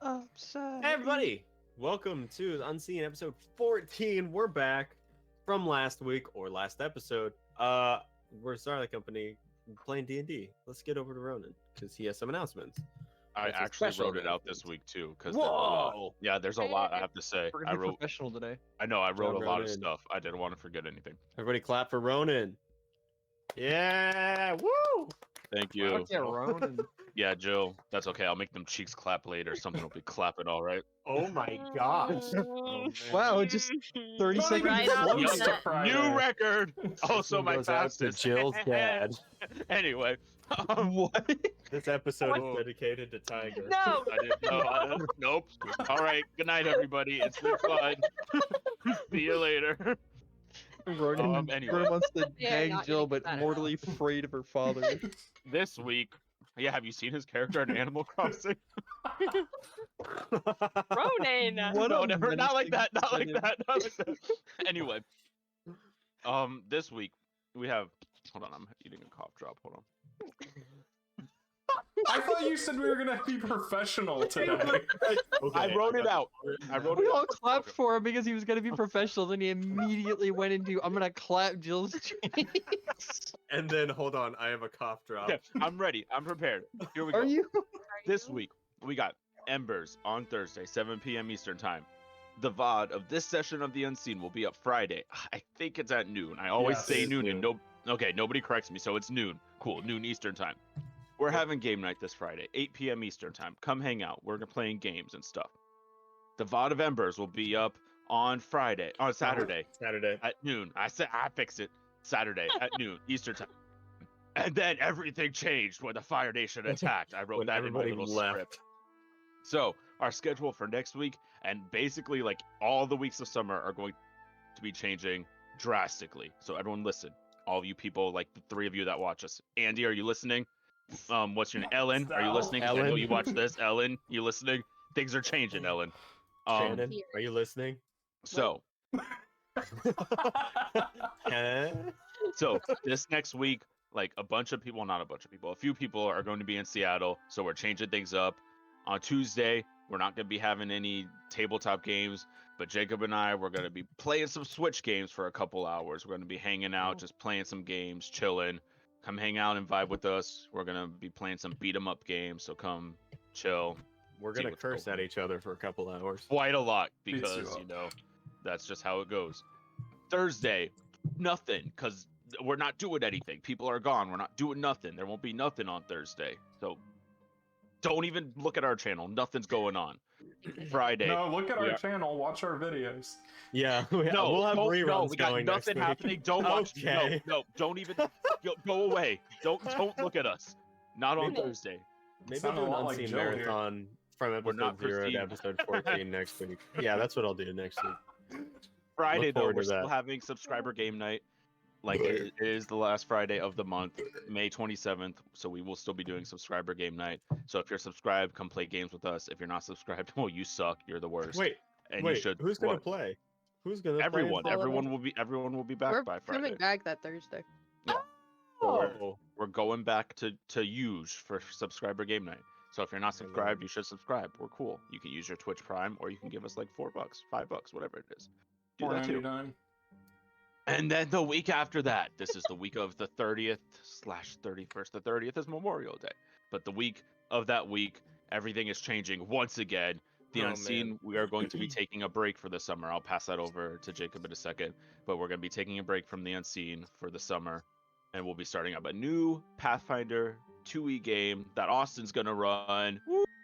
Upside. Hey everybody! Welcome to the Unseen episode 14. We're back from last week or last episode. We're Starlight Company playing D&D. Let's get over to Ronan because he has some announcements. I That's a actually special wrote it out announcement. this week too, because Whoa! yeah, there's a lot I have to say. We're I gonna be wrote, professional today. I know, I wrote job, a lot of Ronan. stuff. I didn't want to forget anything. Everybody clap for Ronan. Yeah! Woo! Thank you. Fuck yeah, Ronan. Yeah, Jill, that's okay. I'll make them cheeks clap later. Something will be clapping, all right. Oh my gosh! Wow, just 30 Don't seconds. even close. close Yo, to Friday. New record. Also, One my goes out to fastest. Jill's dad. Anyway, What? This episode is dedicated to Tiger. No. I didn't know. Nope. All right. Good night, everybody. It's been fun. See you later. Ronan, Anyway. Ronan wants to Yeah, bang not Jill, getting but that. mortally afraid of her father. This week, yeah, have you seen his character in Animal Crossing? Ronan. What No, a never, not like menacing that, not like kid. that, not like that. Anyway, this week we have. Hold on, I'm eating a cough drop. Hold on. I thought you said we were gonna be professional today. I wrote it out. I wrote We it all out. clapped for him because he was gonna be professional. Then he immediately went into, "I'm gonna clap Jill's cheeks." And then, hold on, I have a cough drop. Yeah, I'm ready. I'm prepared. Here we go. Are you? This week we got Embers on Thursday, 7 p.m. Eastern Time. The VOD of this session of The Unseen will be up Friday. I think it's at noon. I always Yes, say it's noon, and noon. okay, nobody corrects me, so it's noon. Cool, noon Eastern Time. We're having game night this Friday, 8 p.m. Eastern Time. Come hang out. We're gonna playing games and stuff. The VOD of Embers will be up on Saturday Saturday. at noon. I said I fix it. Saturday at noon Eastern Time. And then everything changed when the Fire Nation attacked. I wrote When that in my everybody little left. script. So our schedule for next week and basically like all the weeks of summer are going to be changing drastically. So everyone listen. All of you people, like the three of you that watch us. Andy, are you listening? What's your name? Ellen, are you listening? 'Cause I know Ellen. you watch this. Ellen, you listening? Things are changing, Ellen. Shannon, are you listening? So Huh? So this next week, like a bunch of people, not a bunch of people, a few people are going to be in Seattle. So we're changing things up. On Tuesday, we're not going to be having any tabletop games, but Jacob and I, we're going to be playing some Switch games for a couple hours. We're going to be hanging out, just playing some games, chilling. Come hang out and vibe with us. We're going to be playing some beat 'em up games. So come chill. We're See gonna what's curse going at each other for a couple hours. Quite a lot Beats you because, up. you know, that's just how it goes. Thursday, nothing because we're not doing anything. People are gone. We're not doing nothing. There won't be nothing on Thursday. So don't even look at our channel. Nothing's going on. Friday. No, look at we our are- channel. Watch our videos. Yeah, No, we'll have don't- reruns no, we got going nothing next week. happening. Don't watch. Okay. No, don't even go away. Don't look at us. Not on Maybe- Thursday. Maybe Sounded do an a lot like Unseen Jill here. marathon from episode not 0 to proceeding. episode 14 next week. Yeah, that's what I'll do next week. Friday Look though, forward we're to still that. having subscriber game night. Like it is the last Friday of the month, May 27th. So we will still be doing subscriber game night. So if you're subscribed, come play games with us. If you're not subscribed, well, you suck. You're the worst. Wait, and wait, you should. who's gonna what? play? Who's gonna Everyone. play? Everyone will be back We're by Friday. coming back that Thursday. Oh, We're going back to use for subscriber game night. So if you're not subscribed, you should subscribe. We're cool. You can use your Twitch Prime, or you can give us like $4, $5, whatever it is. Do that too. $4.99. And then the week after that, this is the week of the 30th/31st. The 30th is Memorial Day. But the week of that week, everything is changing once again. The Oh, Unseen, man. we are going to be taking a break for the summer. I'll pass that over to Jacob in a second. But we're going to be taking a break from the Unseen for the summer. And we'll be starting up a new Pathfinder 2e game that Austin's going to run.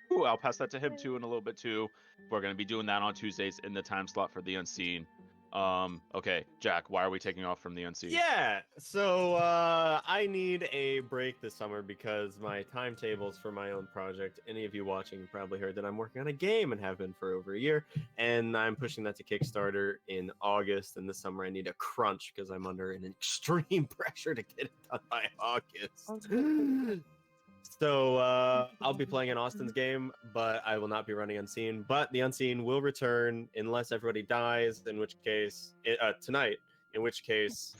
Woo! I'll pass that to him too in a little bit too. We're going to be doing that on Tuesdays in the time slot for the Unseen. Okay, Jack, why are we taking off from the Unseen? yeah. So I need a break this summer because my timetables for my own project. Any of you watching probably heard that I'm working on a game and have been for over a year, and I'm pushing that to Kickstarter in August. And this summer I need a crunch because I'm under an extreme pressure to get it done by August. So I'll be playing an Austin's game, but I will not be running Unseen. But the Unseen will return unless everybody dies, in which case tonight. In which case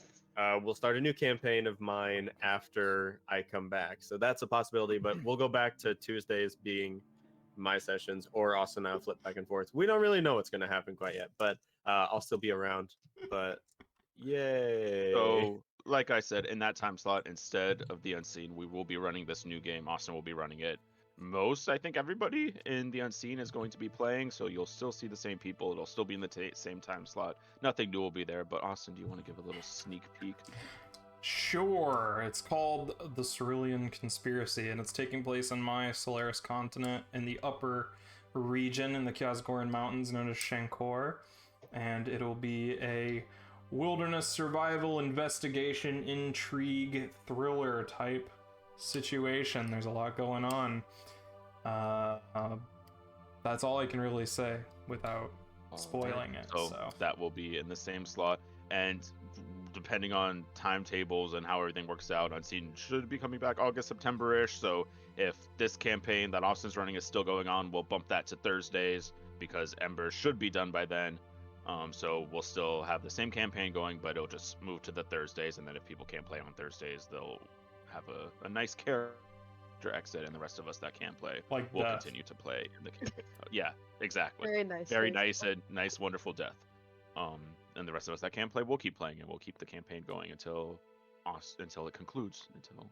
we'll start a new campaign of mine after I come back. So that's a possibility. But we'll go back to Tuesdays being my sessions, or Austin and I'll flip back and forth. We don't really know what's going to happen quite yet, but I'll still be around. But yay! So, like I said, in that time slot, instead of the Unseen, we will be running this new game. Austin will be running it. I think everybody in the Unseen is going to be playing, so you'll still see the same people. It'll still be in the same time slot. Nothing new will be there, but Austin, do you want to give a little sneak peek? Sure. It's called the Cerulean Conspiracy, and it's taking place on my Solaris continent in the upper region in the Kyazgoran Mountains known as Shankor. And it'll be a wilderness survival investigation intrigue thriller type situation. There's a lot going on. That's all I can really say without spoiling it. So that will be in the same slot, and depending on timetables and how everything works out, Unseen should be coming back August, September-ish. So if this campaign that Austin's running is still going on, we'll bump that to Thursdays because Ember should be done by then. So we'll still have the same campaign going, but it'll just move to the Thursdays, and then if people can't play on Thursdays, they'll have a nice character exit, and the rest of us that can't play will continue to play in the campaign. Yeah, exactly. Very nice. Very nice and nice, wonderful death. And the rest of us that can't play, we'll keep playing, and we'll keep the campaign going until it concludes, until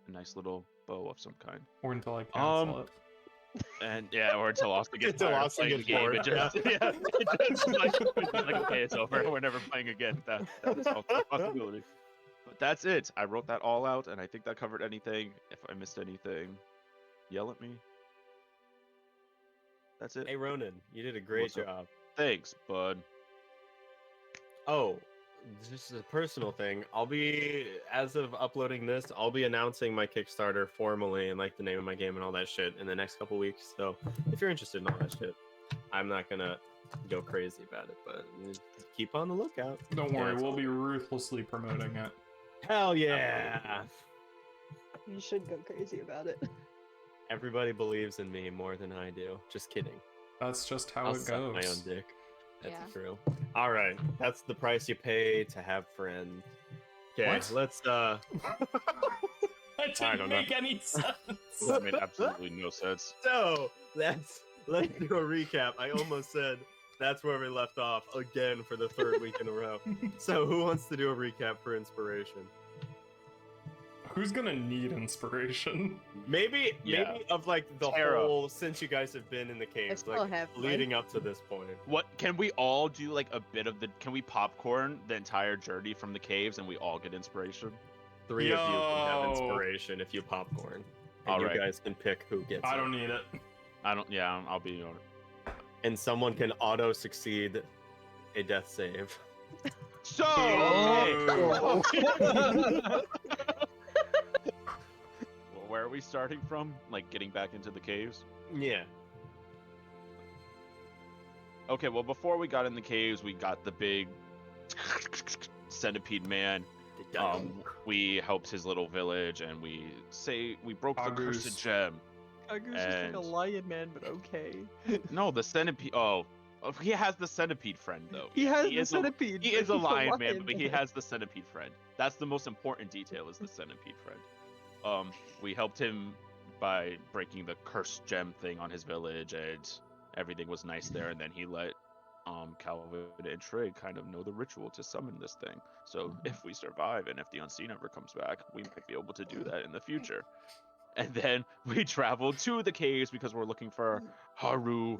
a nice little bow of some kind. Or until I cancel it. And yeah, or until Austin gets Until tired of Austin playing gets the game. bored, It just, it's like, okay, it's over. We're never playing again. That is also a possibility. But that's it. I wrote that all out, and I think that covered anything. If I missed anything, yell at me. That's it. Hey Ronan, you did a great What's up? job. Thanks, bud. Oh, this is a personal thing. As of uploading this, I'll be announcing my Kickstarter formally and like the name of my game and all that shit in the next couple weeks. So if you're interested in all that shit, I'm not gonna go crazy about it, but keep on the lookout. Don't Yeah, worry, that's we'll all. be ruthlessly promoting it. Hell yeah! You should go crazy about it. Everybody believes in me more than I do. Just kidding. That's just how I'll it suck goes. my own dick. That's Yeah. true. All right, that's the price you pay to have friends. Okay, What? let's That I didn't don't make any sense. That made absolutely no sense. So let's do a recap. I almost said that's where we left off again for the third week in a row. So who wants to do a recap for inspiration? Who's gonna need inspiration? Maybe of like the Tara. whole since you guys have been in the caves, still like have mine. leading up to this point. What can we all do? Like a bit of the? Can we popcorn the entire journey from the caves and we all get inspiration? 3 of you can have Yo. inspiration if you popcorn. And All you right. guys can pick who gets I it. don't need it. I don't. Yeah, I'll be on. And someone can auto succeed a death save. So Oh. well, where are we starting from? Like getting back into the caves? Yeah. Okay, well before we got in the caves, we got the big centipede man. We helped his little village, and we broke the Agus. cursed gem. Agu's just like And- a lion man, but okay. No, the centipede. Oh, he has the centipede friend though. He has He the is a- centipede. He but is a he's lion man, but he has the centipede friend. That's the most important detail, is the centipede friend. We helped him by breaking the cursed gem thing on his village, and everything was nice there. And then he let Calvin and Trig kind of know the ritual to summon this thing. So if we survive, and if the Unseen ever comes back, we might be able to do that in the future. And then we traveled to the caves because we're looking for Haru.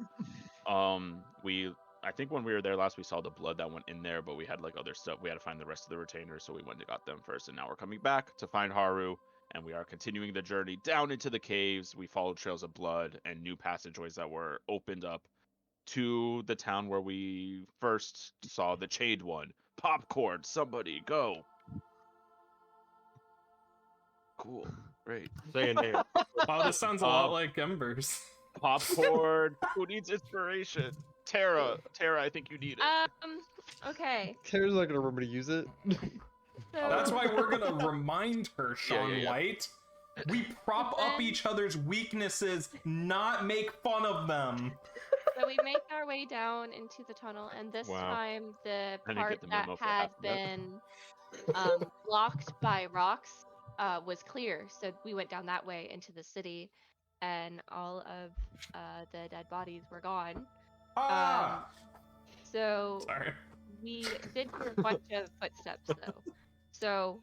I think when we were there last, we saw the blood that went in there, but we had like other stuff. We had to find the rest of the retainers, so we went and got them first. And now we're coming back to find Haru, and we are continuing the journey down into the caves. We followed trails of blood and new passageways that were opened up to the town where we first saw the chained one. Popcorn, somebody go. Cool, great. Say a name. Oh, this sounds a lot like Embers. Popcorn. Who needs inspiration? Tara, I think you need it. Okay. Tara's not gonna remember to use it. So, That's why we're gonna remind her, Sean yeah. White. We prop up each other's weaknesses, not make fun of them. so we make our way down into the tunnel, and this Wow. time the I didn't part get the that memo for had half of that. been blocked by rocks was clear. So we went down that way into the city, and all of the dead bodies were gone. Ah! So Sorry. we did hear a bunch of footsteps though. So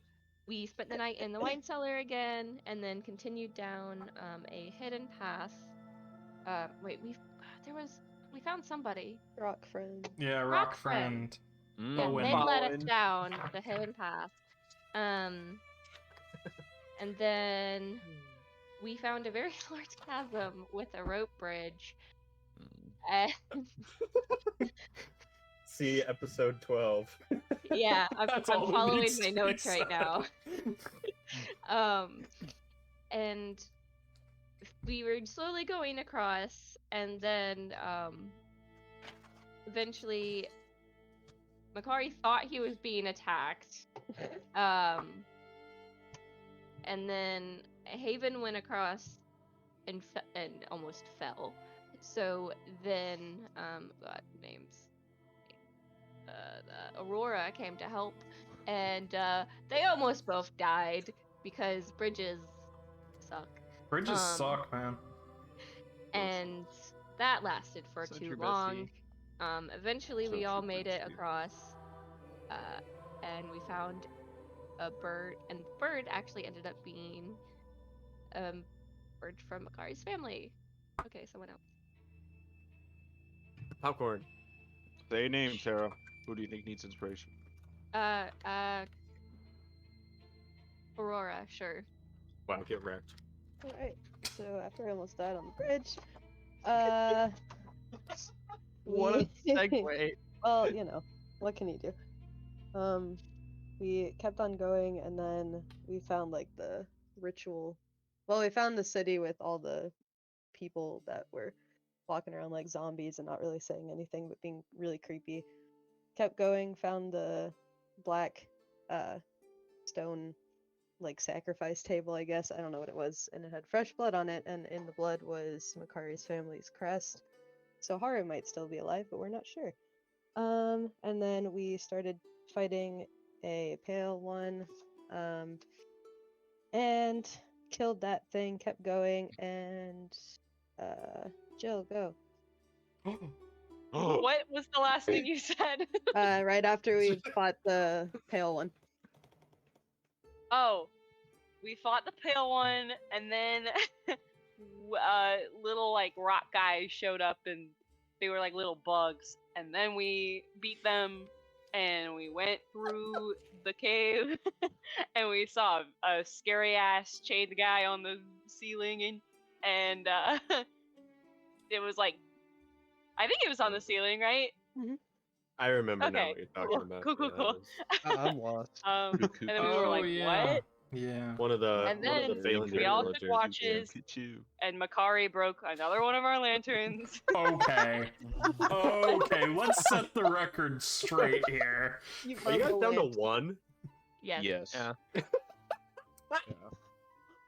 we spent the night in the wine cellar again, and then continued down a hidden path. We found somebody. Rock friend. Yeah, Rock rock friend. friend. Yeah, Owen. they led us Owen. down the hidden path. And then we found a very large chasm with a rope bridge. And See episode 12. yeah, I'm That's all that following needs my to be notes right now. said. And we were slowly going across, and then eventually Makari thought he was being attacked. And then Haven went across and almost fell. So then names. Aurora came to help, and they almost both died because bridges suck. Bridges suck, man. And that lasted for Such too your long. bestie. Eventually So we all true, made Bridge it too. across, and we found a bird, and the bird actually ended up being a bird from Makari's family. Okay, someone else. Popcorn. Say a name, Tara. Who do you think needs inspiration? Aurora, sure. Wow, get wrecked. Alright, so after I almost died on the bridge, What a we- segue. well, you know, what can you do? We kept on going, and then we found like the ritual. Well, we found the city with all the people that were walking around like zombies and not really saying anything, but being really creepy. Kept going, found the black stone like sacrifice table, I guess. I don't know what it was, and it had fresh blood on it, and in the blood was Makari's family's crest. So Haru might still be alive, but we're not sure. And then we started fighting a pale one, and killed that thing, kept going, and Jill, go. What was the last thing you said? Right after we fought the pale one. Oh, we fought the pale one, and then little like rock guys showed up, and they were like little bugs, and then we beat them, and we went through the cave, and we saw a scary ass chained guy on the ceiling, and it was like, I think it was on the ceiling, right? I remember now Okay, what you're talking about. cool. Yeah, that was I'm lost. And then we were like, yeah. what? Yeah. one of the And one of then the failing we all took villagers. watches, and Makari broke another one of our lanterns. Okay. Okay, let's set the record straight here. Are you guys down to one? Yes. Yes. Yeah.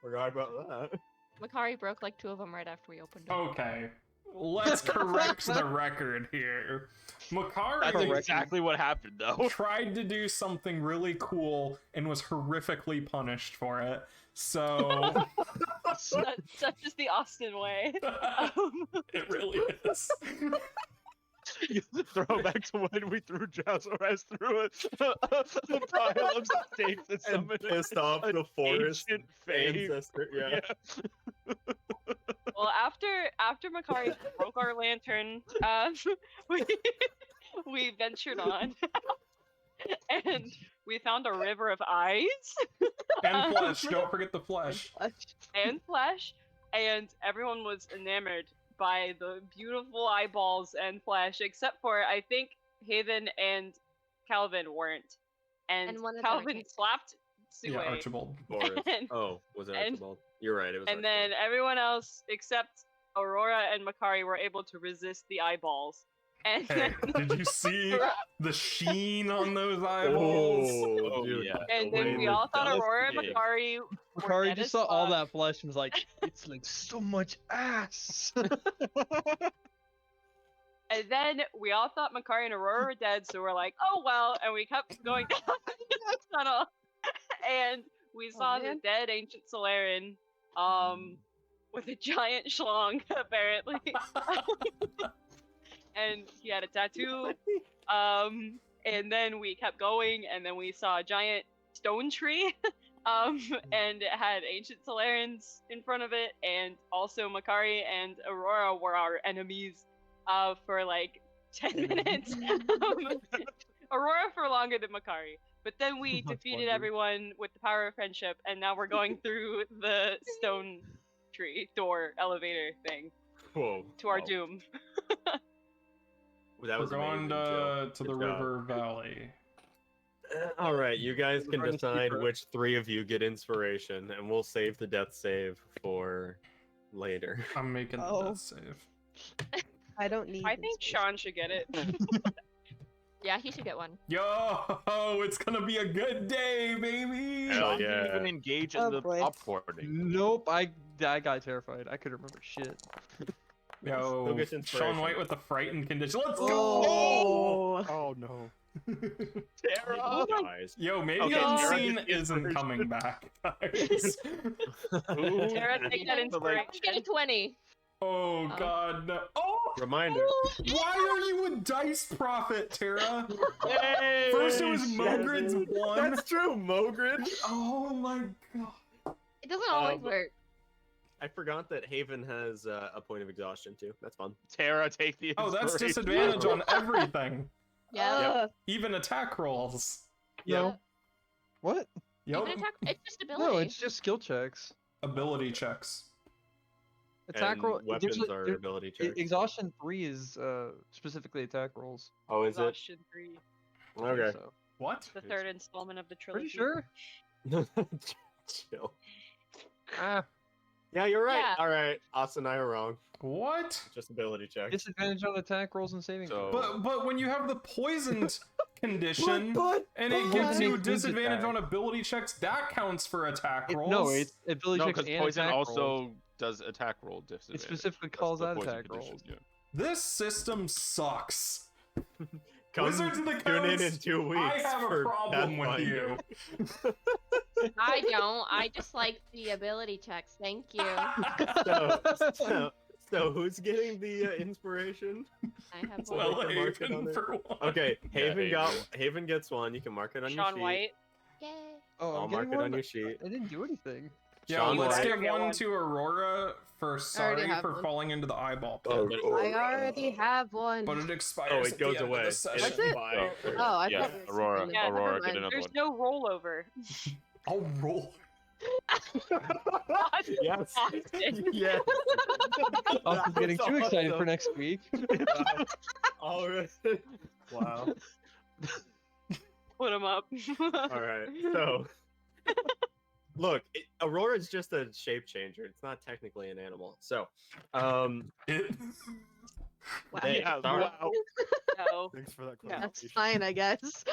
Forgot about that. Makari broke like 2 of them right after we opened them. Okay. Let's correct the record here. Makari That's exactly what happened, though. tried to do something really cool and was horrifically punished for it. So Such is the Austin way. it really is. Throw back to when we threw Jazzarez through a pile of stakes and And summoned pissed off an the forest ancient fave. ancestor. Yeah. Well, after Makari broke our lantern, we ventured on, and we found a river of eyes And flesh. Don't forget the flesh. and flesh, and everyone was enamored by the beautiful eyeballs and flesh, except for I think Haven and Calvin weren't, and And one of Calvin them- slapped Sue. Yeah, Archibald. Boris. And- Oh, was it and- Archibald? You're right. It was. And then everyone else except Aurora and Makari were able to resist the eyeballs. And Hey, then, did you see the sheen on those eyeballs? Oh, dude. yeah. and then we all thought Aurora and Yeah. Makari were Makari dead just as saw all fuck. that flesh and was like, it's like so much ass. And then we all thought Makari and Aurora were dead, so we're like, oh well, and we kept going down the tunnel. And we saw the man. dead ancient Soleran. with a giant schlong, apparently. And he had a tattoo. And then we kept going, and then we saw a giant stone tree. And it had ancient Solerans in front of it, and also Makari and Aurora were our enemies for like 10 minutes. Aurora for longer than Makari. But then we Much defeated longer. everyone with the power of friendship, and now we're going through the stone tree door elevator thing Whoa. to our Whoa. doom. That We're was going amazing, Jill. to Good the job. river valley. All right, you guys can We're going to decide Secret. which 3 of you get inspiration, and we'll save the death save for later. I'm making the Oh. death save. I don't need. I think inspiration. Sean should get it. Yeah, he should get one. Yo, it's gonna be a good day, baby. Hell Sean didn't even yeah. engage in Oh, the boy. popcorning. Nope, I got terrified. I couldn't remember shit. Still Yo, gets Sean inspiration. White with the frightened condition. Let's Oh. Oh no. go! Tara! Guys. Yo, maybe Okay, Tara Unseen gets isn't inspiration. coming back, guys. Tara, take that I inspiration. get a 20. Oh Oh. god, no. Oh! Reminder. Why are you a dice prophet, Tara? Hey, First it was shit. Mogrid's one. That's true, Mogrid. Oh my god. It doesn't always Um, work. I forgot that Haven has a point of exhaustion too. That's fun. Tara, take the Oh, that's inspiration. disadvantage on everything. Yeah. Ugh. Even attack rolls. No. What? Yup. Even attack, it's just ability. No, it's just skill checks. Ability checks. Attack And roll. weapons are ability checks. Exhaustion 3 is specifically attack rolls. Oh, is it? Exhaustion 3. I think Okay. so. What? The third installment of the trilogy. Pretty sure. Chill. Ah, Yeah, you're right. Yeah. All right, Asa and I are wrong. What? Just ability checks. disadvantage on attack rolls and saving So- throws. But when you have the poisoned condition But and it but- gives you It includes disadvantage attack. on ability checks, that counts for attack rolls. No, it's ability No, checks because and poison attack also rolls. does attack roll disadvantage. It specifically That's calls the out poison attack condition, rolls. yeah. This system sucks. Come Wizards of the tune in Coast, 2 weeks. I have a for problem with you. Pathfinder. I don't. I just like the ability checks. Thank you. So who's getting the inspiration? I have So one. Well, I can mark it on Haven there. for one. Okay, Haven Haven. Haven gets one. You can mark it on your Sean sheet. White. Yay. Oh, I'll I'm mark getting it one, on your but sheet. I didn't do anything. Yeah, Sean let's White. give Get one one. to Aurora for sorry have for one. falling into the eyeball pit. Oh, But- I already have one. But it expires Oh, at it the goes end of away. the It's session. What's it? fine. Oh, I Yeah, thought it was Aurora, something Yeah, else. Aurora, Never get mind. another There's one. no rollover. I'll roll. Yes. Austin. Yes. I'm getting too excited for awesome. next week. All right. Wow. Put him up. All right. So, look, Aurora's just a shape changer. It's not technically an animal. So, It. Wow. Hey, Yeah, sorry. wow. No. Thanks for that. Yeah. That's fine, I guess.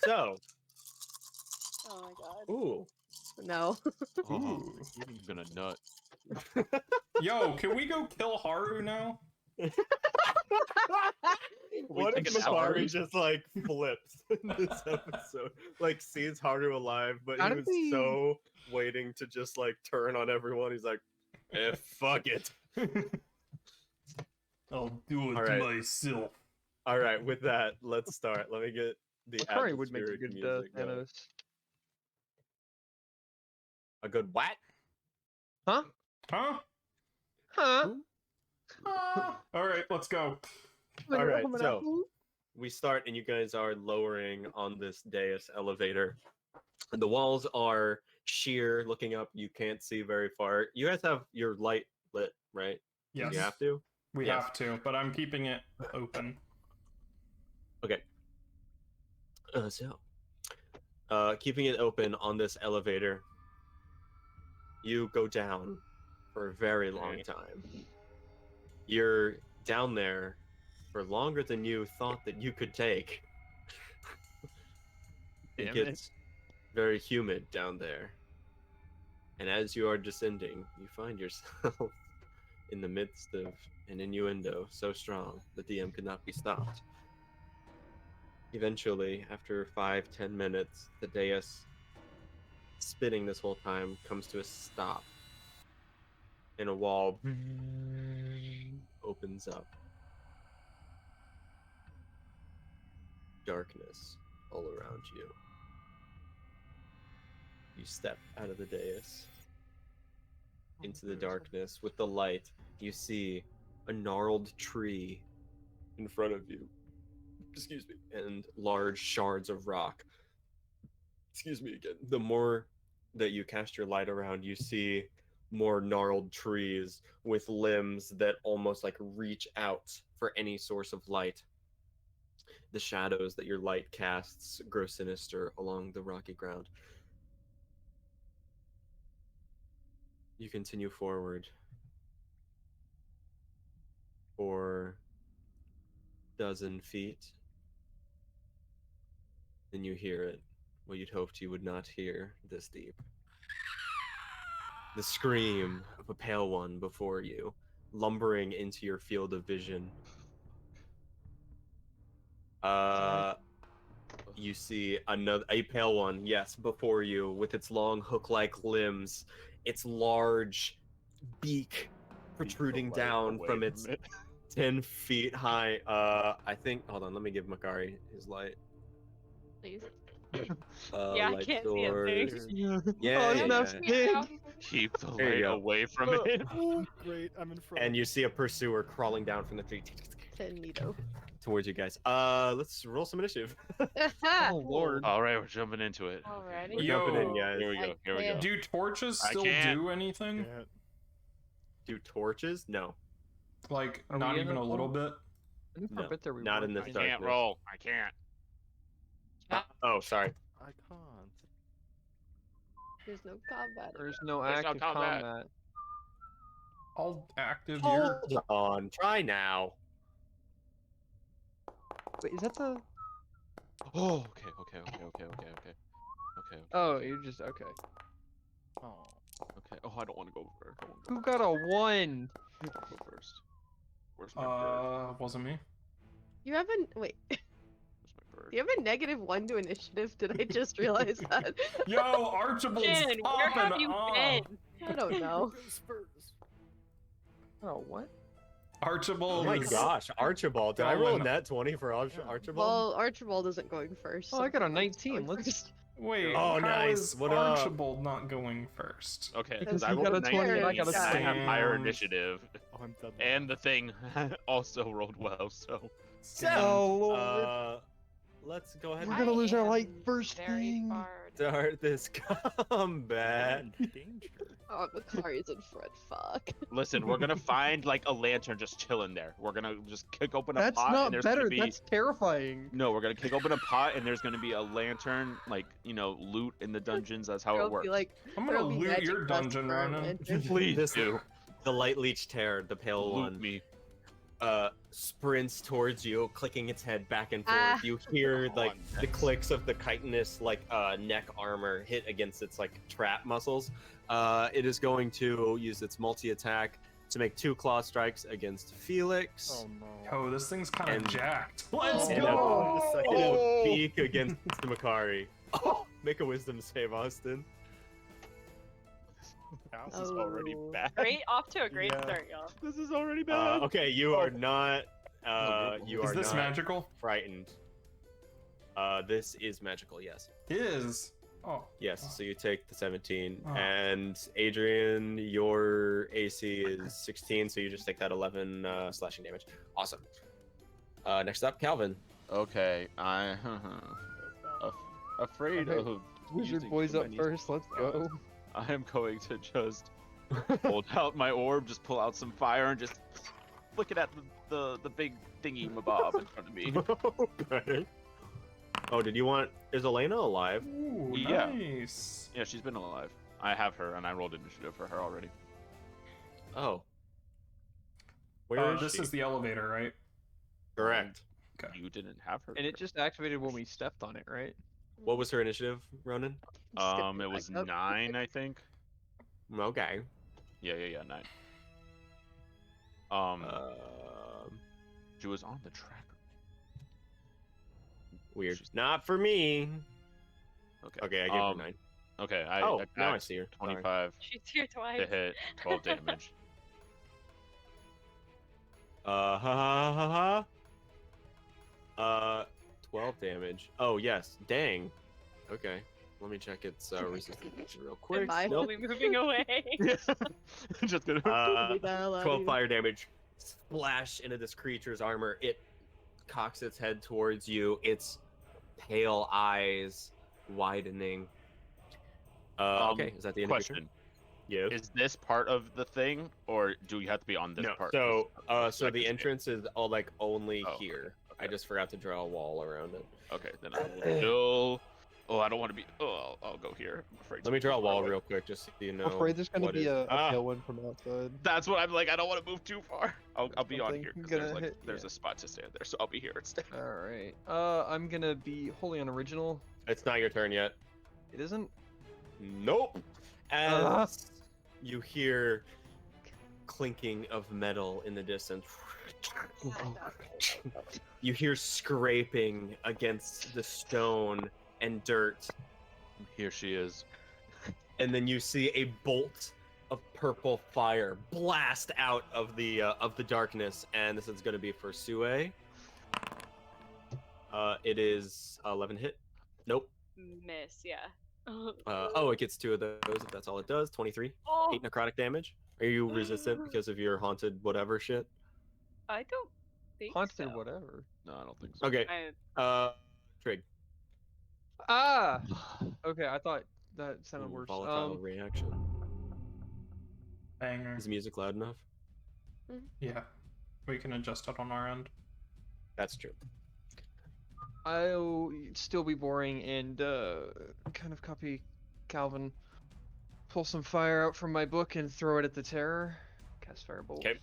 So, Oh my god. ooh. No. Ooh. I'm gonna nut. Yo, can we go kill Haru now? What if think it's Makari Haru? just like flips in this episode? Like sees Haru alive, but How he did was we- so waiting to just like turn on everyone. He's like, fuck it. I'll do it All right. myself. All right, with that, let's start. Let me get the Makari would make a atmospheric good music going. Thanos. A good what? Huh? Huh? Huh? All right, let's go. All right, so we start, and you guys are lowering on this dais elevator. The walls are sheer. Looking up, you can't see very far. You guys have your light lit, right? Yes, You have to. we Yes. have to, but I'm keeping it open. Okay. Keeping it open on this elevator, you go down for a very long Okay. time. You're down there for longer than you thought that you could take. It Damn it. gets very humid down there. And as you are descending, you find yourself in the midst of an innuendo so strong the DM could not be stopped. Eventually, after 5-10 minutes, the dais, spinning this whole time, comes to a stop. and a wall opens up. Darkness all around you. You step out of the dais into the darkness. With the light, you see a gnarled tree in front of you. Excuse me. And large shards of rock. Excuse me again. The more that you cast your light around, you see more gnarled trees with limbs that almost like reach out for any source of light. The shadows that your light casts grow sinister along the rocky ground. You continue forward for a dozen feet, and you hear it, what you'd hoped you would not hear this deep. The scream of a pale one before you, lumbering into your field of vision. You see a pale one, yes, before you, with its long hook-like limbs, its large beak protruding down from its 10 feet high. I think. Hold on, let me give Makari his light. Please. Yeah, I Light can't see a thing. source. Yeah. Yeah, Oh, it's yeah, not yeah. big. Keep the There you light go. away from it. Oh, great, I'm in front. And you see a pursuer crawling down from the tree Neato. towards you guys. Let's roll some initiative. Oh lord. All right, we're jumping into it. Alrighty. We're Yo. jumping in, guys. Here we go. Here we go. Do torches I still can't. do anything? Yeah. Do torches? No, Like, Are not we in even a a little pool? bit? I think for No, a bit there we not were. in this I darkness. can't roll. I can't. Oh, sorry. I can't. There's no combat. There's no There's no active combat. combat. All active here. Hold on. Try now. Wait, is that the? Oh, okay. Oh, you're just okay. Oh. Okay. Oh, I don't want to go first. I don't wanna Who got a 1? go first. Where's my bird? Wasn't me. You have a wait. Where's my bird? You have a -1 to initiative. Did I just realize that? Yo, Archibald's Jen, where have popping you off. been? I don't know. Oh, what? Archibald Oh my is gosh, Archibald. Did I roll a going- nat 20 for Archibald? Well, Archibald isn't going first. Oh, I got a so- 19. Let's. first. Wait, Oh, how nice. is What up? Archibald not going first? Okay, Because because I you rolled got a a 20 and I 19, got a I have higher six. initiative, Oh, I'm done. and the thing also rolled well. So Oh lord. Let's go ahead We're and gonna lose our am light first very thing. far start this combat. Danger. Oh, Makari's in front. Fuck. listen, we're gonna find like a lantern just chilling there. We're gonna just kick open a That's pot, and not there's better. gonna be That's terrifying. no. We're gonna kick open a pot, and there's gonna be a lantern, like loot in the dungeons. That's how it There'll works. be like, I'm gonna there'll be loot magic your dust dungeon, for a Ronan. lantern. Please This- do. The light leech tear, the pale Loot one, me. sprints towards you, clicking its head back and forth. Ah. You hear Come like on, the nice. clicks of the chitinous like neck armor hit against its like trap muscles. It is going to use its multi attack to make 2 claw strikes against Felix. Oh no. Oh, this thing's kind of And- jacked. Let's and go! a second. And a beak against Makari. Oh, make a wisdom save, Austin. This is already Oh. bad. Great, off to a great Yeah. start, y'all. This is already bad. Okay, you are not. You Is are this not magical? frightened. This is magical. Yes. Is. Oh. Yes. So you take the 17, Oh. and Adrian, your AC is 16, so you just take that 11 slashing damage. Awesome. Next up, Calvin. Okay, I afraid Okay, of Wizard using boys too up many first. Let's go. I am going to just hold out my orb, just pull out some fire, and just flick it at the big thingy mabob in front of me. Okay. Oh, did you want? Is Elena alive? Ooh, Yeah. nice. Yeah, she's been alive. I have her, and I rolled initiative for her already. Oh. Where is This she? is the elevator, right? Correct. Okay. You didn't have her. And it just activated when we stepped on it, right? What was her initiative, Ronan? Skip it was back up. 9, I think. Okay. Yeah, 9. She was on the tracker. Weird. She's- Not for me. Okay. Okay, I gave her 9. Okay, Oh, I now I attacked see her. Sorry. 25 She's here to twice. hit, 12 damage. Ha ha ha ha. 12 damage. Oh yes, dang. Okay, let me check its resistance real quick. Am I Nope. fully moving away? Just gonna. Get the hell outta 12 here. fire damage. Splash into this creature's armor. It cocks its head towards you. Its pale eyes widening. Okay, is that the end of your turn? Question: Yes. Is this part of the thing, or do we have to be on this No. part? So, This- so like the this- entrance is all like only Oh, okay, here. I okay. just forgot to draw a wall around it. Okay, then I will still. Oh, I don't want to be. Oh, I'll go here. I'm afraid. Let me to draw a move far wall away. real quick, just so you know. I'm afraid there's gonna what be is- a Ah! tailwind from outside. That's what I'm like. I don't want to move too far. I'll be on Something here. 'Cause gonna there's like hit- there's yeah. a spot to stand there, so I'll be here instead. All right. I'm gonna be wholly unoriginal. It's not your turn yet. It isn't. Nope. As you hear clinking of metal in the distance. You hear scraping against the stone and dirt, Here she is. and then you see a bolt of purple fire blast out of the darkness, and this is going to be for Sue. It is 11 hit. Nope. Miss, yeah. Oh, it gets 2 of those if that's all it does. 23. Oh, 8 necrotic damage. Are you resistant because of your haunted whatever shit? I don't think Haunted so. whatever. No, I don't think so. Okay. Trig. Ah. Okay, I thought that sounded worse. Volatile reaction. Banger. Is the music loud enough? Yeah. We can adjust it on our end. That's true. I'll still be boring and kind of copy Calvin. Pull some fire out from my book and throw it at the terror. Cast firebolt. Okay.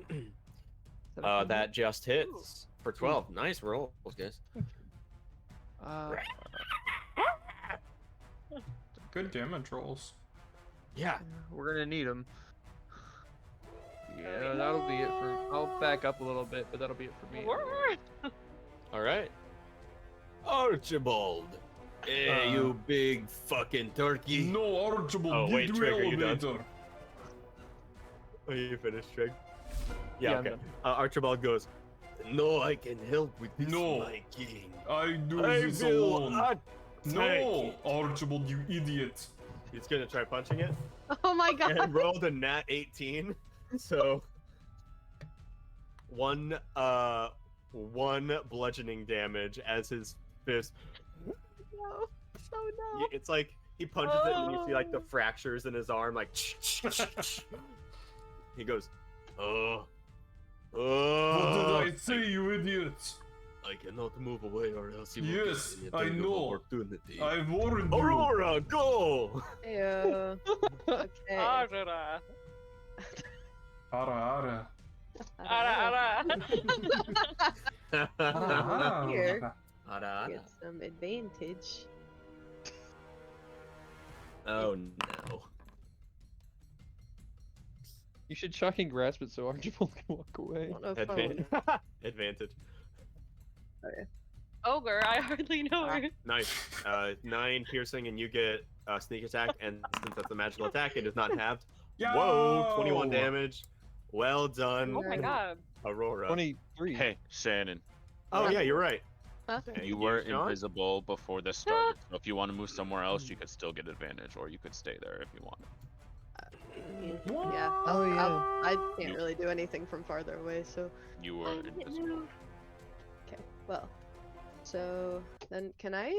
Is that a That just hits for 12. Nice roll, guys. Good damage rolls. Yeah. We're gonna need them. Yeah, that'll be it for. I'll back up a little bit, but that'll be it for me. All right. Archibald. Hey, you big fucking turkey. No, Archibald, Oh, wait, get Trig, the are you done? elevator. Are you finished, Trig? Yeah, Yeah, I'm okay. done. Archibald goes, no, I can help with this, No. my king. I do I this will alone. attack No, it." Archibald, you idiot. He's gonna try punching it. Oh my god. And rolled a nat 18. So one bludgeoning damage as his fist. No. Oh no. It's like he punches it and you see like the fractures in his arm, like. He goes, What did I say, you idiot? I cannot move away or else you will Yes, get I any know. opportunity. I warned you. Aurora, go! Yeah. Okay. Ara, Ara, ara. ara. Here. Ara. Get some advantage. Oh no. You should shocking grasp it so Archibald can walk away. I don't know if I wanna- Advantage. Ogre, I hardly know her. Nice. 9 piercing, and you get sneak attack. And since that's a magical attack, it is not halved. Whoa! 21 Yo! damage. Well done, Oh my god. Aurora. 23. Hey, Shannon, Oh yeah, you're right. Huh? Thank you were Sean. invisible before this started. So if you want to move somewhere else, you could still get advantage, or you could stay there if you want. Yeah. Oh yeah. I can't really do anything from farther away, so. You were invisible. Okay. Well. So then, can I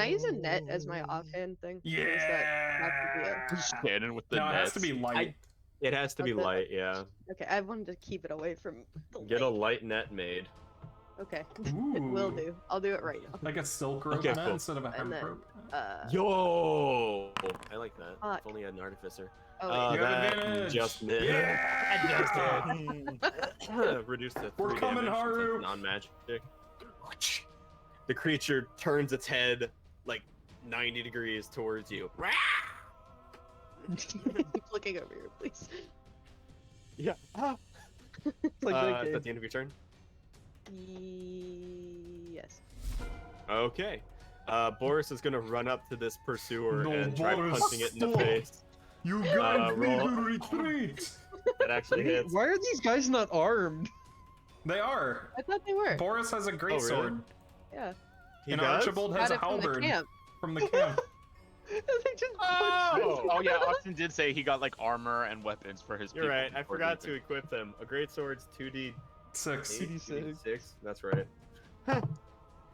use a net as my offhand thing? Or does that have to be Yeah. Shannon with the No, it has nets. to be light. It has to be Okay. light, yeah. Okay, I wanted to keep it away from the Get a light. light net made. Okay. Will Ooh. do. I'll do it right now. Like a silk rope Okay, net cool. instead of a And hemp then- rope. Yo! I like that. Fuck. If only an artificer. Oh, You have That advantage. just missed. Yeah! Reduced to 3 We're coming, damage since Haru. it's non-magic. The creature turns its head like 90 degrees towards you. Keep looking over here, please. Yeah. It's like that Is game. that the end of your turn? Yes. Okay. Boris is gonna run up to this pursuer No, and try Boris, punching it in the stop. face. You guys need roll. to retreat! That actually hits. Why are these guys not armed? They are. I thought they were. Boris has a great really? sword, Yeah. He and does? Archibald has Got a it from the halberd camp. from the camp. They just Oh yeah, Austin did say he got like armor and weapons for his. You're people right. I before forgot to leaving. equip them. A great sword's 2d8, 6. 2d6. That's right.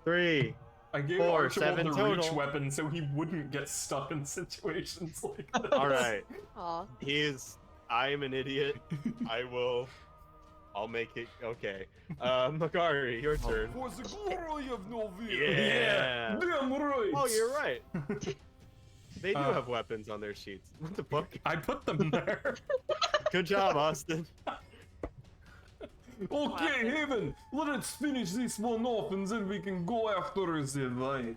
3. I gave 4, Archibald 7 the reach total. weapon so he wouldn't get stuck in situations like this. All right. Aw. I am an idiot. I'll make it okay. Makari, your turn. For the glory of Novia. Yeah. Damn right. Oh, you're right. They do Uh, have weapons on their sheets. What the fuck? I put them there. Good job, Austin. Okay, Haven, let us finish this one off and then we can go after the light.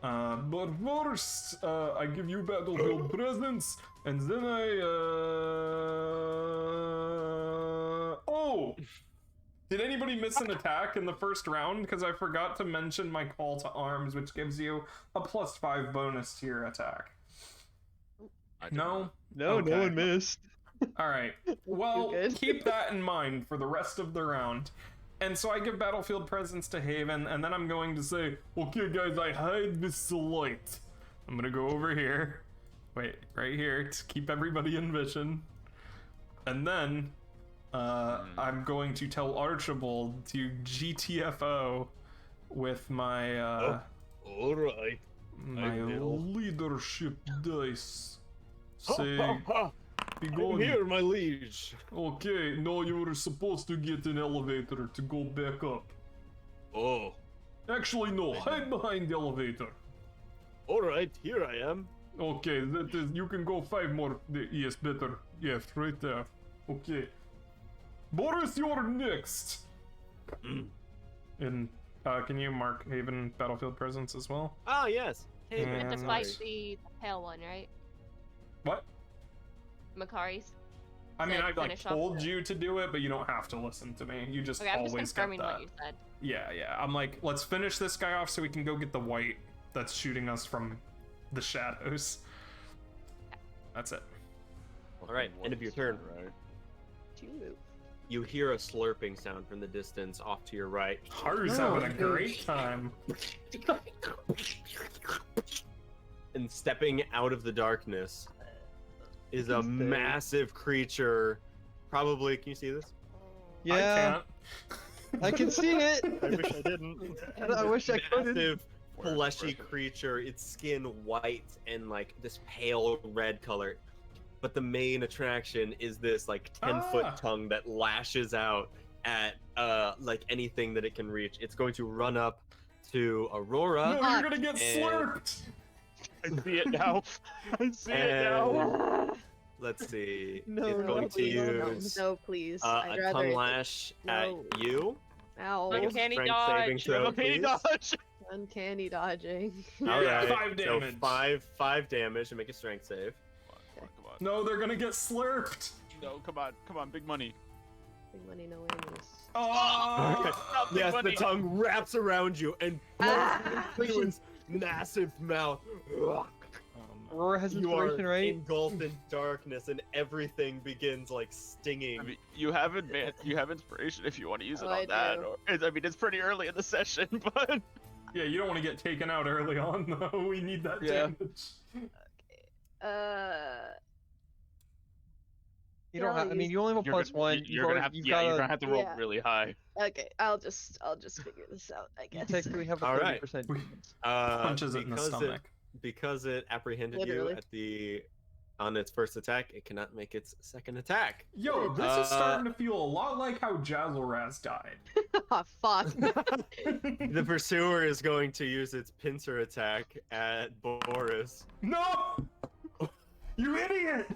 But first, I give you battlefield presence, and then Oh! Did anybody miss an attack in the first round? Because I forgot to mention my call to arms, which gives you a +5 bonus to your attack. I did No? not. No, Okay. no one missed. Alright. Well, good. keep that in mind for the rest of the round. And so I give battlefield presence to Haven, and then I'm going to say, okay, guys, I hide with the light. I'm gonna go over here. Wait, right here to keep everybody in vision. And then I'm going to tell Archibald to GTFO with my All right. my Leadership dice. Say, be I'm gone. here, my liege. Okay, no, you were supposed to get an elevator to go back up. Oh. Actually, no, hide behind the elevator. All right, here I am. Okay, that is, you can go 5 more. Yes, better. Yes, right there. Okay. Boris, you're next. and can you mark Haven battlefield presence as well? Ah, yes. Hey, We have to Mm, fight nice. the pale one, right? What? Makari's. I mean, To I like finish off told the- you to do it, but you don't have to listen to me. You just Okay, I'm just always get confirming that. what you said. Yeah. I'm like, let's finish this guy off so we can go get the white that's shooting us from the shadows. That's it. All right, end of your turn. Right. Two move. You hear a slurping sound from the distance off to your right. Haru's No. having a great time. And stepping out of the darkness is a He's there. massive creature. Probably, can you see this? Yeah, I can see it. I wish I didn't. I wish I could. Massive, fleshy creature. Its skin white and like this pale red color. But the main attraction is this like 10-foot Ah. tongue that lashes out at like anything that it can reach. It's going to run up to Aurora. No, you're gonna get And- slurped! I see it now. I see it And now. let's see. No, it's no, going to please, use no, please. a I'd rather. tongue lash No. at you. Ow. Make a Uncanny strength dodge. saving throw, Okay, please. dodge. Uncanny dodging. All right. 5 damage. So five damage and make a strength save. Come on. No, they're gonna get slurped! No, come on, big money. Big money, no enemies. Oh! Not big Yes, money. the tongue wraps around you and Ah. blows into its massive mouth. Aurora has You are inspiration, right? engulfed in darkness, and everything begins like stinging. I mean, you have inspiration if you want to use it Oh, on I that. do. Or, I mean, it's pretty early in the session, but Yeah, you don't want to get taken out early on, though. We need that Yeah. damage. You don't have. I mean, you only have a you're, +1. you're gonna have, You've yeah, got you're gonna have to roll yeah. really high. Okay, I'll just figure this out, I You guess. technically have a All right. 30% We- chance. Punches it in the stomach. Because it apprehended Literally. you on its first attack, it cannot make its second attack. Yo, this is starting to feel a lot like how Jazzleraz died. Oh, fuck. The pursuer is going to use its pincer attack at Boris. No! You idiot!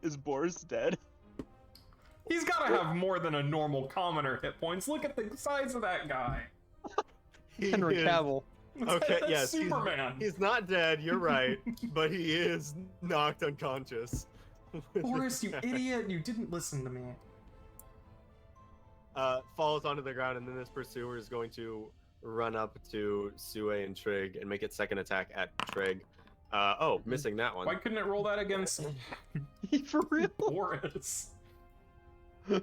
Is Boris dead? He's gotta have more than a normal commoner hit points. Look at the size of that guy. Henry is- Cavill. Okay, That's yes, Superman. He's not dead, you're right, but he is knocked unconscious. Boris, you idiot! You didn't listen to me. Falls onto the ground, and then this pursuer is going to run up to Sue and Trig and make its second attack at Trig. Missing that one. Why couldn't it roll that against? For real? Boris. Okay.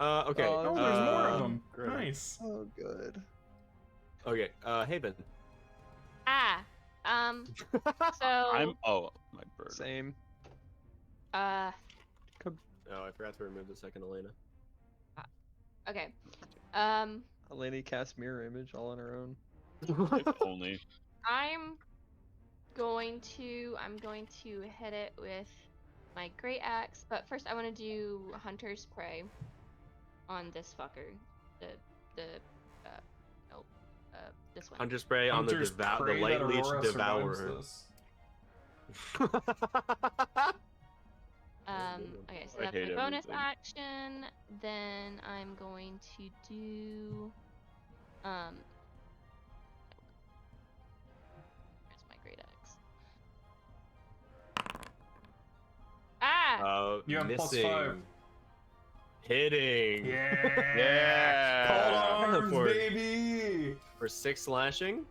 Oh, Oh, there's more of um, them. great. Nice. Oh, good. Okay. Haven. So I'm my bird. Same. uh Oh, I forgot to remove the second Elena. okay. Eleni cast mirror image all on her own. If only. I'm going to hit it with my great axe, but first I want to do hunter's prey on this fucker. This one. Hunter spray on the Hunter's the prey light that leech Aurora devourer. survives this. Okay, so I that's hate my bonus everything. action. Then I'm going to do where's my great axe? You have missing. +5. Hitting. Yeah. Yeah. Call arms, For- baby. For 6 slashing.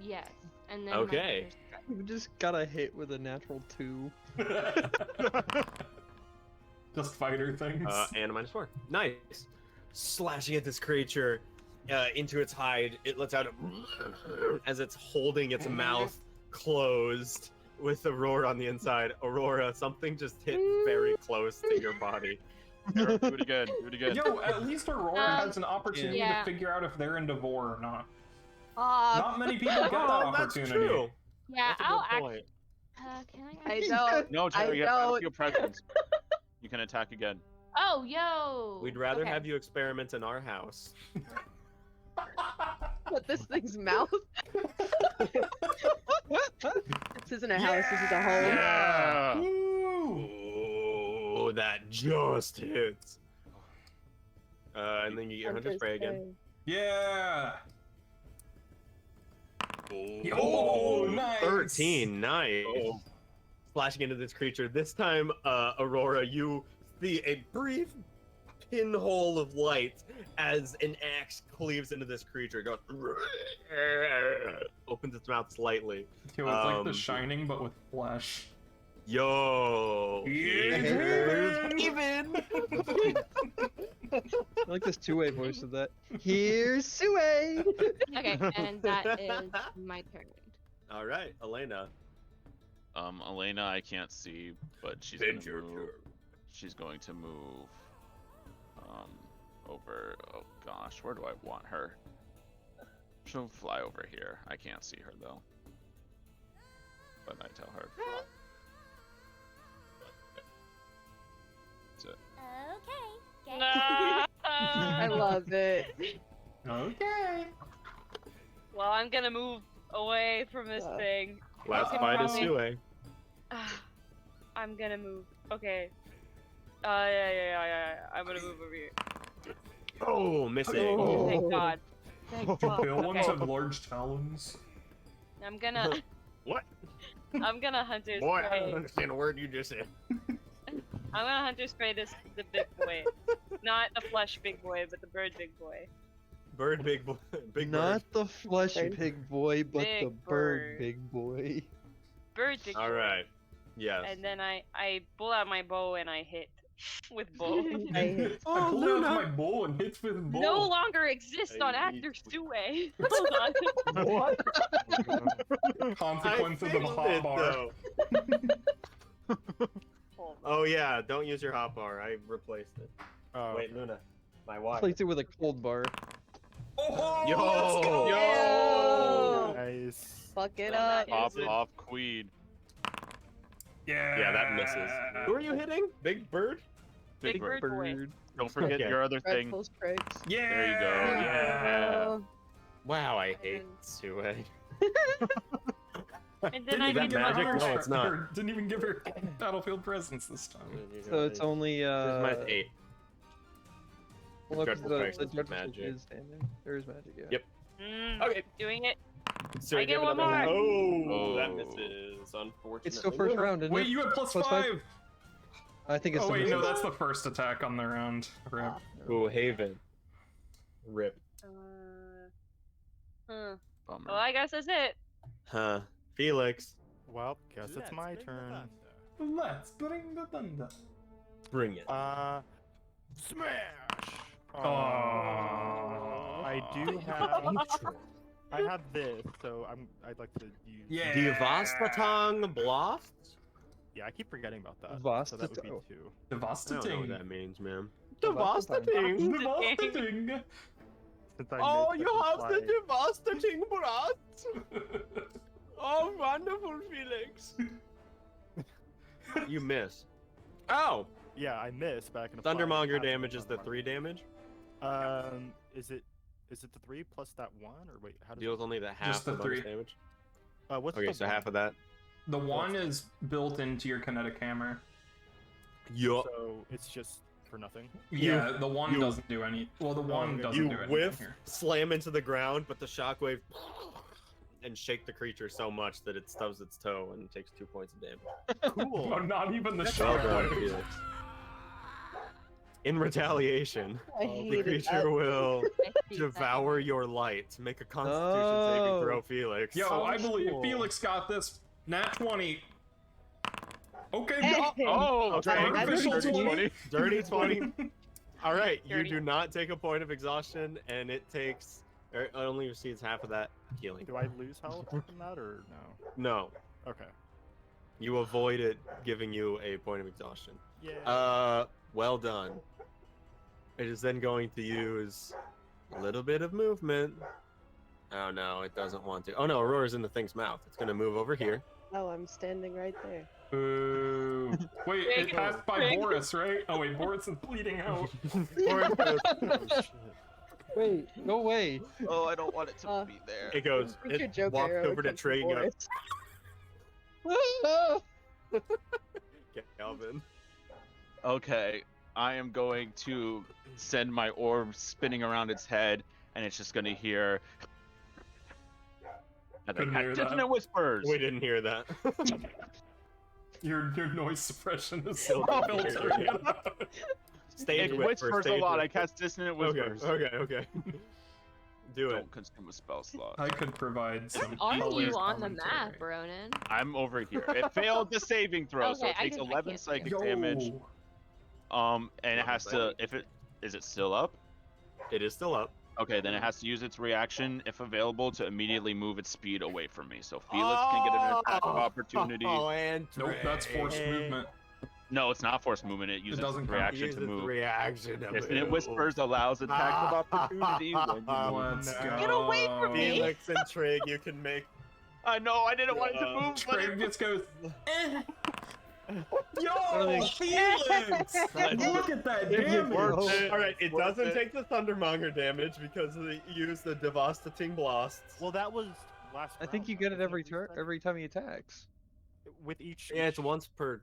Yes, and then Okay. My hunter's You just got a hit with a natural 2. Just fighter things. And a -4. Nice. Slashing at this creature into its hide. It lets out as it's holding its mouth closed with Aurora on the inside. Aurora, something just hit very close to your body. Do it again. Do it again. Yo, at least Aurora has an opportunity yeah. to figure out if they're in Devore or not. Ah, Not many people get that Oh, that's opportunity. true. Yeah, That's a I'll good act. point. Can I don't. No, Tyler, I you have don't. battlefield presence. You can attack again. Oh, yo. We'd rather Okay. have you experiment in our house. What, this thing's mouth? This isn't a house, this is a home. Yeah. Woo! Oh, that just hits. And then you get your hunter spray again. Yeah. Oh, nice. 13, nice. Oh. Slashing into this creature. This time, Aurora, you see a brief pinhole of light as an axe cleaves into this creature. It goes, opens its mouth slightly. Yo, it's like The Shining, but with flesh. Yo! Yeah. Even! I like this two-way voice of that. Here's Sue! Okay, and that is my turn. All right, Elena. Elena, I can't see, but she's Bend gonna your move. turn. She's going to move. Over. Oh gosh, where do I want her? She'll fly over here. I can't see her though. But I tell her. That's it. I love it. Okay. Well, I'm gonna move away from this thing. Last Okay, fight is probably- Sue. I'm gonna move. Okay. Yeah. I'm gonna move over here. Oh, missing. Oh. Thank God. Thank God. Bill ones Okay. have large talons. I'm gonna. What? I'm gonna hunter Boy, I don't spray. understand a word you just said. I'm gonna hunter spray the big boy, not the flesh big boy, but the bird big boy. Bird, big boy. Big Not the flesh Okay. big boy, but the Big bird bird. big boy. Bird big boy. All right. Yes. And then I pull out my bow and I hit with bow. I Oh, pulled out Luna. my bow and hits with bow. No longer exists on I Actor eat- Sue. Hold on. What? Consequences of a hot bar. Hold on. Oh yeah, don't use your hot bar. I replaced it. Oh, Wait, Luna, my wife. Replaced it with a cold bar. Oh, Yo! let's go! Yo! nice. Fuck it Well, up. that Pop is it. off Queen. Yeah. that misses. Who are you hitting? Big bird? Big bird boy. Don't forget Okay. your other thing. Dreadful strikes. Yeah. There you go. Yeah. Oh, Wow, I hate And- Sue. And then Didn't I even that do give her magic? armor No, it's strength- not. or didn't even give her battlefield presence this time. So it's only There's my 8. well, 'cause Dreadful the Strikes is dreadful magic. is standing. There is magic, yeah. Yep. Okay. Doing it. So I give get one another more. Oh, that Oh. misses. Unfortunately. It's still first round, isn't Wait, it? you had plus Plus 5. I think it's Oh still wait, no, misses. that's the first attack on the round. Rip. Ooh, Haven. Rip. Bummer. Well, I guess that's it. Huh. Felix. Well, guess it's my turn. Let's bring the thunder. Bring it. Smash! Oh. I do have. I have this, so I'd like to use. Yeah. Devastatang Blast? Yeah, I keep forgetting about that. So that would be Vastato. 2. I don't know Devastating. what that means, man. Devastating. Devastating. Since I Oh, missed you the have the reply- devastating blast! Oh, wonderful, Felix! You miss. Oh! Yeah, I missed, but I can. apply Thundermonger half of damage is the Thundermonger. 3 damage. Is it the 3 plus that 1, or wait, how does Deals it... only the half Just the the bonus 3. damage. What's Okay, the so 1? half of that. The one is built into your kinetic hammer. Yup. So it's just for nothing. Yeah, the one you- doesn't do any. Well, the one okay. doesn't You do anything whiff, here. slam into the ground, but the shockwave and shake the creature so much that it stubs its toe and takes 2 points of damage. Cool. Oh, not even the Well done, shockwave. Felix. In retaliation, I the hated creature that. will I hate that. devour your light. Make a Constitution saving throw, Felix. Yo, I believe cool. Felix got this. Nat 20. Okay, Hey. no. Oh, Okay. Artificial Dirty 20. Dirty 20. All right, you Dirty. do not take a point of exhaustion, and it takes. It only receives half of that healing. Do I lose health from that, or no? No, Okay. you avoid it giving you a point of exhaustion. Yeah. Well done. It is then going to use a little bit of movement. Oh no, it doesn't want to. Oh no, Aurora's in the thing's mouth. It's gonna move over here. Oh, I'm standing right there. Boo. Wait, it Big. passed by Big. Boris, right? Oh wait, Boris is bleeding out. Wait, go away. Oh, I don't want it to Uh, be there. It goes. Where's your It joke walks arrow? over to Comes Trey and goes, Boris. Calvin. Okay, I am going to send my orb spinning around its head, and it's just gonna hear. And Couldn't hear that. dissonant whispers. We didn't hear that. Your noise suppression is Still so didn't hear filtered. it. Stage It whisper, whispers a stage lot. I whisper. cast dissonant Okay, whispers. okay. Do it. Don't consume a spell slot. I could provide some. Are color you on the commentary. map, Ronan? I'm over here. It failed the saving throw, so Okay, it I takes didn't- I 11 can't see psychic Yo. damage. And it has to. If it is it still up? It is still up. Okay, then it has to use its reaction, if available, to immediately move its speed away from me. So Felix can get an attack of opportunity. Oh, and Nope, that's forced movement. No, it's not forced movement. It uses doesn't its count. reaction Use to its move. reaction. to Dissonant move. whispers allows attacks of opportunity when you move. Let's go. Get away from me! Felix and Trig, you can make. I know, I didn't want it to move, but Trey just goes. Eh. Yo, Really? Felix! Look at that damage! worth it. All right, it Worth doesn't it. take the Thundermonger damage because they use the devastating blasts. Well, that was last. I think round, you get it wasn't every what you turn, said? every time he attacks. With each. Yeah, it's once per.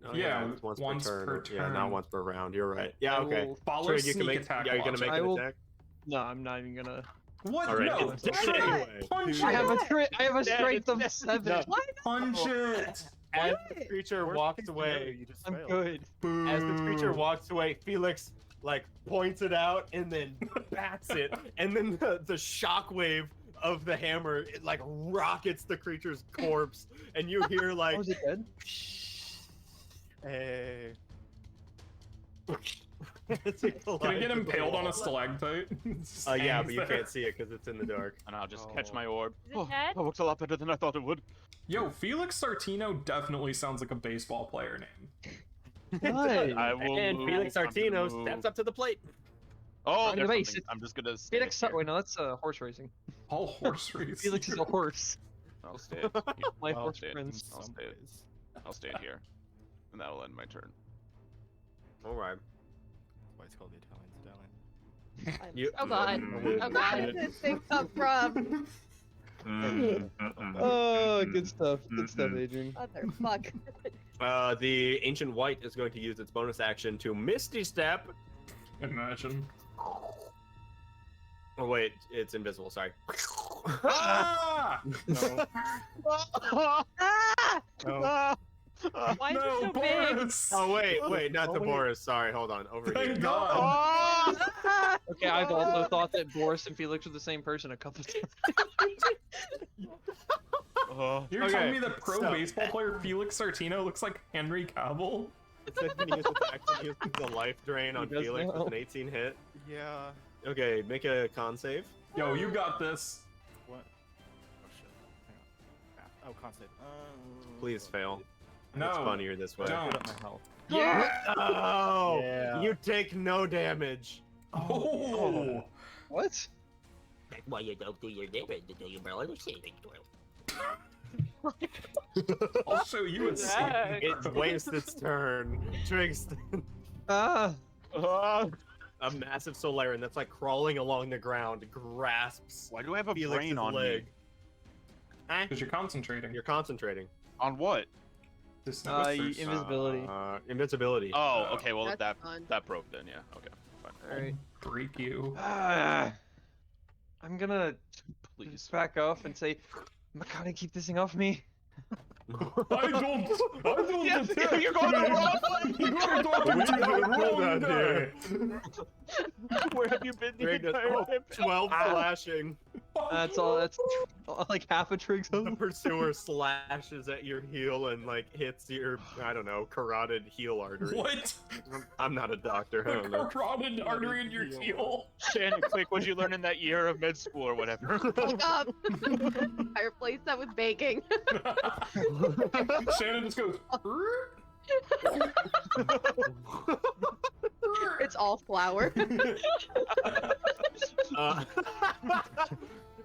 Oh, Yeah, it's once, once per, per turn. Yeah, not turn. once per round. You're right. Yeah, I okay. will- Follow Trig, you sneak can make. attack. Yeah, you're gonna logic. make I an will- attack. No, I'm not even gonna. What? All right, No, it's punch dead it! anyway. Punch I it! have I have a Yeah, strength of it's- 7. No. Punch it! As the creature Worst walks case scenario, away, you just I'm failed. good. as the creature Boo. walks away, Felix like points it out and then bats it, and then the shockwave of the hammer it like rockets the creature's corpse, and you hear like. Oh, is it dead? Hey. Can I get impaled on a stalactite? Yeah, but you can't see it because it's in the dark. and I'll just catch Oh. my orb. Is it dead? That works a lot better than I thought it would. Yo, Felix Sartino definitely sounds like a baseball player name. Good. I will And move, Felix I'm gonna Artino move. steps up to the plate. Oh, On there's the base, something. it's- I'm just gonna stay Felix, here. wait, no, that's horse racing. All horse race. Felix is a horse. I'll stay. My Well, horse stay. friends. I'll Some stay. ways. I'll stay here, and that'll end my turn. All right. That's why it's called the Italian Stallion. You, Oh god. Oh Where god. did this thing come from? Oh, good stuff. Good stuff, Adrian. Motherfuck. the ancient white is going to use its bonus action to Misty Step. Imagine. Oh wait, it's invisible. Sorry. Ah! No. Ah! No. Why is no, it so big? Boris! Oh wait, not the wait. Boris. Sorry, hold on. Over here. Thank God. Ah! Okay, I've also thought that Boris and Felix were the same person a couple times. You're Okay, telling me that pro so- baseball player Felix Sartino looks like Henry Cavill? It says when use actually use the life drain on does Felix now. with an 18 hit. Yeah. Okay, make a con save. Yo, you got this. What? Oh shit. Hang on. Oh, constant. Please fail. No. It's funnier this way. Don't. Put up my health. Yeah. Oh, Yeah. you take no damage. Oh. What? That's why you don't do your damage until you barely saving throw. I'll show you a Yeah. It wastes its turn. Tristan. Ah. A massive Soleran that's like crawling along the ground grasps Why do I have a Felix's brain on leg. me? Because you're concentrating. You're concentrating. On what? This Invisibility. Invincibility. Oh, okay. Well, That's that fun. that broke then. Yeah. Okay. Fine. Alright. break you. I'm gonna Please. back off and say, Makani, keep this thing off me. I don't Yes, attack you're going the me. wrong way. You're talking to the wrong guy. Where have you been the Drake does entire time? 12 slashing. That's all. That's like half a Trig's The pursuer slashes at your heel and like hits your, I don't know, carotid heel artery. What? I'm not a doctor. I A don't know. carotid artery in your heel. Shannon, quick, what'd you learn in that year of med school or whatever? Look up. I replaced that with baking. Shannon just goes. It's all flour.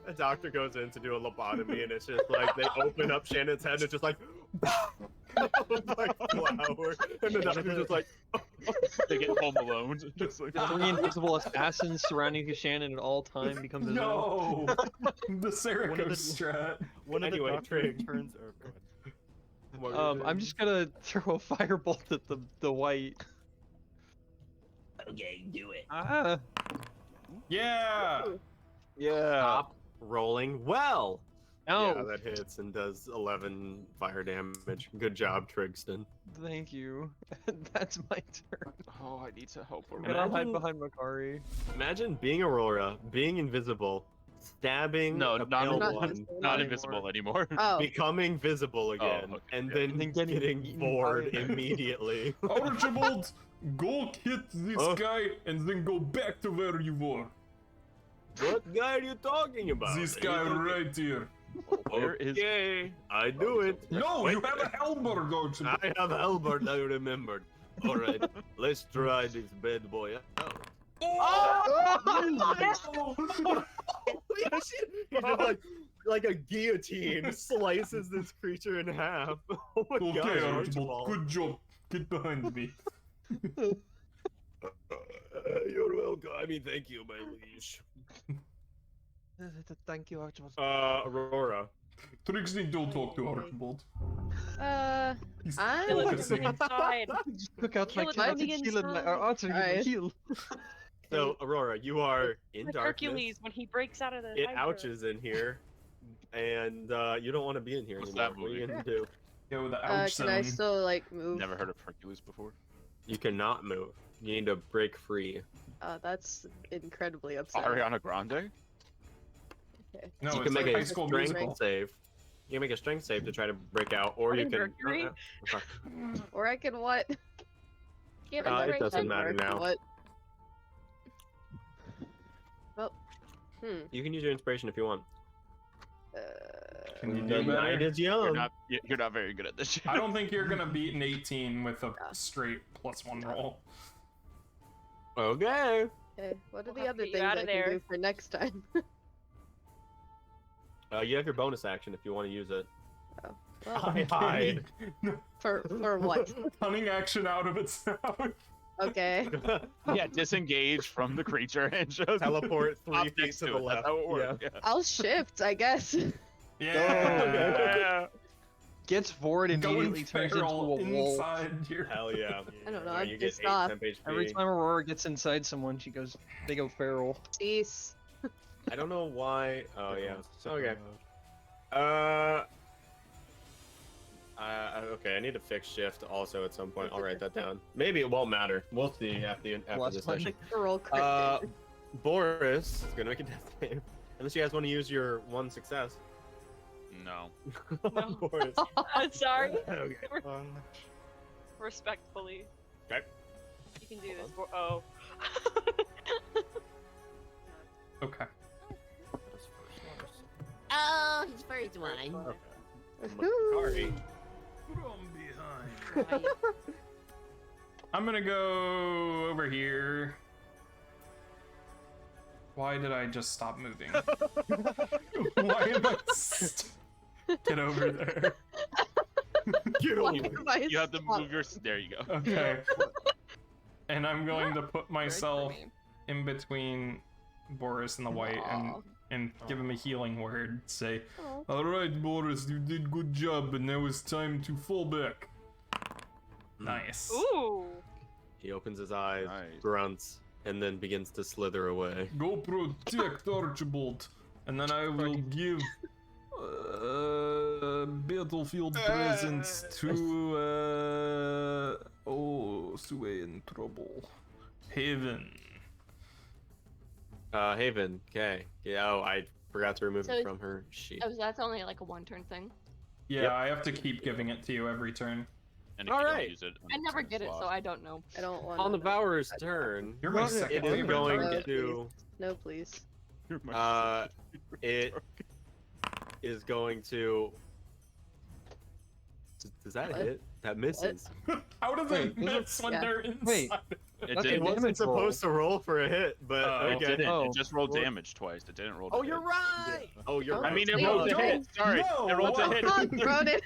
A doctor goes in to do a lobotomy and it's just like they open up Shannon's head and it's just like like flour and the doctor's just like They get home alone. Just like, Three invisible assassins surrounding Shannon at all time becomes a No! The Sericos strat. One of the Anyway, doctor Trig. turns. Or, go ahead. What were you I'm doing? just gonna throw a firebolt at the white. Okay, do it. Ah. Yeah! yeah. Top rolling well. No. Yeah, that hits and does 11 fire damage. Good job, Trigston. Thank you. That's my turn. Oh, I need to help I'm her. gonna hide Imagine- behind Makari. Imagine being Aurora, being invisible, stabbing No, a not pale not one, invisible. Not anymore. invisible anymore. Oh, becoming visible again, okay, and yeah. then And then getting eaten bored by- immediately. Archibald, go hit this Oh. guy and then go back to where you were. What guy are you talking about? This guy right here. Where is- Okay, I do it. No, Wait, you have a halberd, Archibald. I have Albert, I remembered. Alright, let's try this bad boy out. He's just like a guillotine slices this creature in half. Oh my Okay, god, Archibald, Archibald. good job. Get behind me. You're welcome. I mean, thank you, my liege. Thank you, Archibald. Aurora. Trixie, don't talk to Archibald. He's I'm Kill it from focusing. the inside. Look out, my Kill it kid, from the heal and my inside. archer, my Alright. heal. So, Aurora, you are in Like darkness. Hercules when he breaks out of the It hydra. ouches in here, and you don't want to be in here What's anymore. that What are you movie? gonna do? Yo, the can ouch I zone. still like move? Never heard of Hercules before. You cannot move. You need to break free. That's incredibly upsetting. Ariana Grande? Okay. No, you it's can like make High a School strength Musical. save. You can make a strength save to try to break out, or you I'm can. Mercury. Okay. Or I can what? Give it it doesn't matter Or now. What? Well, You can use your inspiration if you want. Can you The do better? night is You're young. not very good at this shit. I don't think you're gonna beat an 18 with a straight +1 roll. Okay. okay. What are We'll the have other to get things you I outta can there. do for next time? You have your bonus action if you want to use it. Well, I hide. for what? Cunning action out of itself. Okay. Yeah, disengage from the creature and just Teleport 3 hop feet next to to the it. left. That's how it works. Yeah. I'll shift, I guess. Yeah. Gets forward and Going immediately turns into a feral wolf. inside your. Hell yeah. I don't know, Alright, I'm you get pissed 8 off. temp HP. Every time Aurora gets inside someone, they go feral. Cease. I don't know why. Oh yeah. Okay. Okay, I need to fix shift also at some point. I'll write that down. Maybe it won't matter. We'll see after Last this one. session. Roll crit. Boris is gonna make a death save. Unless you guys want to use your one success. No. No. Boris. I'm sorry. Okay. Respectfully. Okay. You can do this. Oh. Okay. Oh, his first one. Sorry. From behind. I'm gonna go over here. Why did I just stop moving? Why am I get over there? Get Why over. am I You have to stuck? move your. There you go. Okay. And I'm going to put myself me. in between Boris and the white and give him a healing word. Say, Aw. Alright, Boris, you did good job, but now it's time to fall back. nice. Ooh. He opens his eyes, Nice. grunts, and then begins to slither away. Go protect Archibald, and then I will give battlefield presence to Sue in trouble. Haven. Haven. Okay. Yeah. Oh, I forgot to remove So it it's- from her sheet. Oh, so that's only like a 1-turn thing. Yeah, Yep. I have to keep giving it to you every turn. And if you Alright. don't use it, I never get it, slot. so I don't know. I don't want. On the Devourer's turn, You're my Not yet. second it is favorite going target. to. No, please. You're my It is going to. Does that What? hit? That misses. How does Wait, it those are- miss when yeah. they're inside? Wait. It That's didn't. It wasn't damage roll. supposed to roll for a hit, but Oh. It okay. didn't. Oh. It just rolled Well- damage twice. It didn't roll. Oh, to you're hit. right. Oh, you're Oh, right. I mean, it Wait, rolled to no. hit. Sorry, No, it rolled to what? hit. Fuck, Ronan.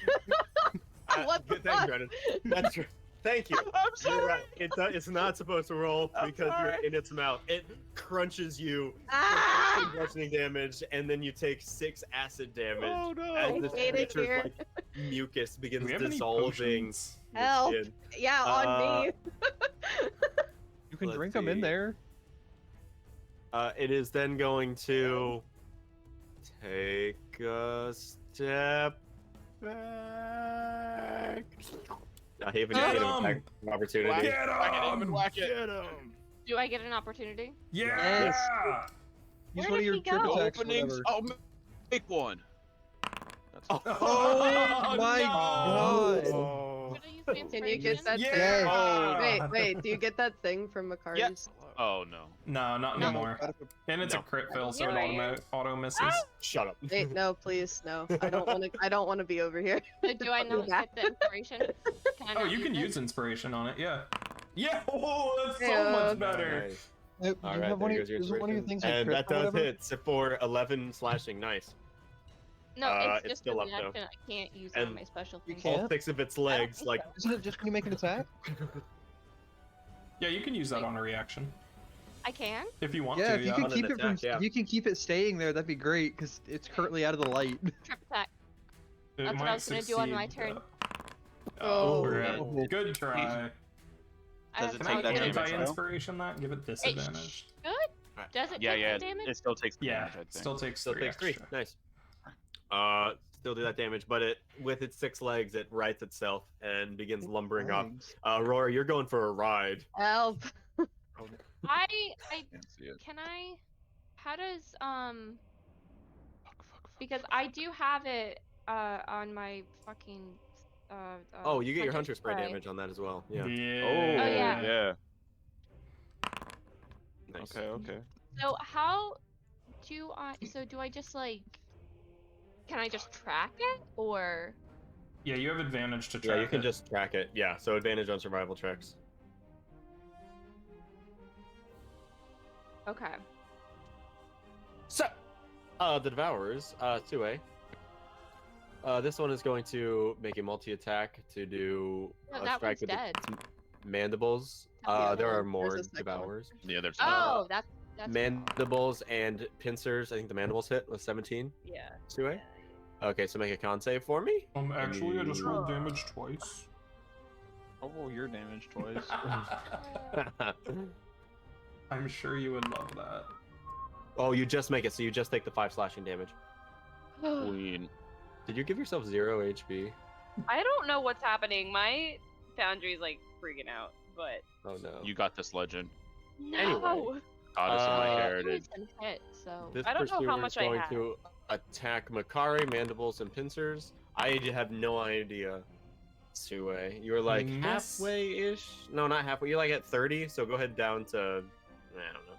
What the Good, thank fuck? you, Brennan. That's right. Thank you. I'm sorry. You're right. It's not supposed to roll I'm because you're sorry. in its mouth. It crunches you, Ah! bludgeoning damage, and then you take 6 acid damage Oh no. as I this hate it creature's here. like mucus Do begins we have any dissolving. potions? your Help. skin. Yeah, on me. You can Let's drink them in see. there. It is then going to take a step back. Haven, Get you get an him! attack opportunity. Get him! Whack it. Get him! Do I get an opportunity? Yeah! Use Where one of did your he trick go? attacks or Openings. whatever. I'll make one. That's Oh, Oh my no! god! Oh. Should I use the Can you get inspiration? that Yeah! thing? Wait, do you get that thing from Macari's? Yes. Oh no. No, not No. anymore. And it's No. a crit fail, so it Yeah. auto misses. Shut up. Wait, no, please, no. I don't want to. I don't want to be over here. So do I not get the inspiration? Can I Oh, not you can it? use inspiration on it, yeah. Yeah! Oh, that's so Yeah. much better! Nice. You All have right, one there of goes your isn't one of your inspiration. things like And crit that or does whatever? hit for 11 slashing. Nice. No, it's it's just still a up, though. reaction. I can't use all And my special you things. can't? All 6 of its legs, think like. Isn't it just when you make an attack? Yeah, you can use that on a reaction. I can? If you want Yeah, to, if you yeah. can On an keep it from, attack, yeah. if you can keep it staying there, that'd be great because it's currently out of the light. Trip attack. It That's what I might was gonna do on my succeed, turn. Oh, Oh, crap. man. Good try. Does I it Can take I that was damage, gonna- though? anti-inspiration that? Give it disadvantage. Good? Does it Yeah, take yeah. the damage? It still takes the Yeah, damage, I think. still takes Still 3 takes 3. extra. Nice. Still do that damage, but it with its 6 legs, it rights itself and begins lumbering up. Aurora, you're going for a ride. Help! I Can't see it. can I how does because I do have it on my fucking Oh, you get your Hunter hunter spray damage on that as well. Yeah. Oh, yeah. yeah. Nice. Okay, okay. So how do I just like can I just track it or Yeah, you have advantage to Yeah, track you can it. just track it. Yeah, so advantage on survival checks. okay. So, the Devourers, Sue. This one is going to make a multi-attack to do No, that strike one's with dead. its mandibles. Yeah, There are there's more a second one. Devourers. Yeah, there's Oh, that's Mandibles and pincers. I think the mandibles hit with 17. Yeah. Sue. Okay, so make a con save for me. Actually, I just rolled damage twice. I'll roll your damage twice. I'm sure you would love that. Oh, you just make it, so you just take the 5 slashing damage. Queen. Did you give yourself 0 HP? I don't know what's happening. My foundry's like freaking out, but Oh no. You got this, legend. no. Anyway. Goddess of my Uh, heritage. It's been hit, so This I don't know how pursuer much is I going have. to attack Makari, mandibles, and pincers. I have no idea. Sue, you're like Miss? halfway-ish. No, not halfway. You're like at 30. So go ahead down to I don't know.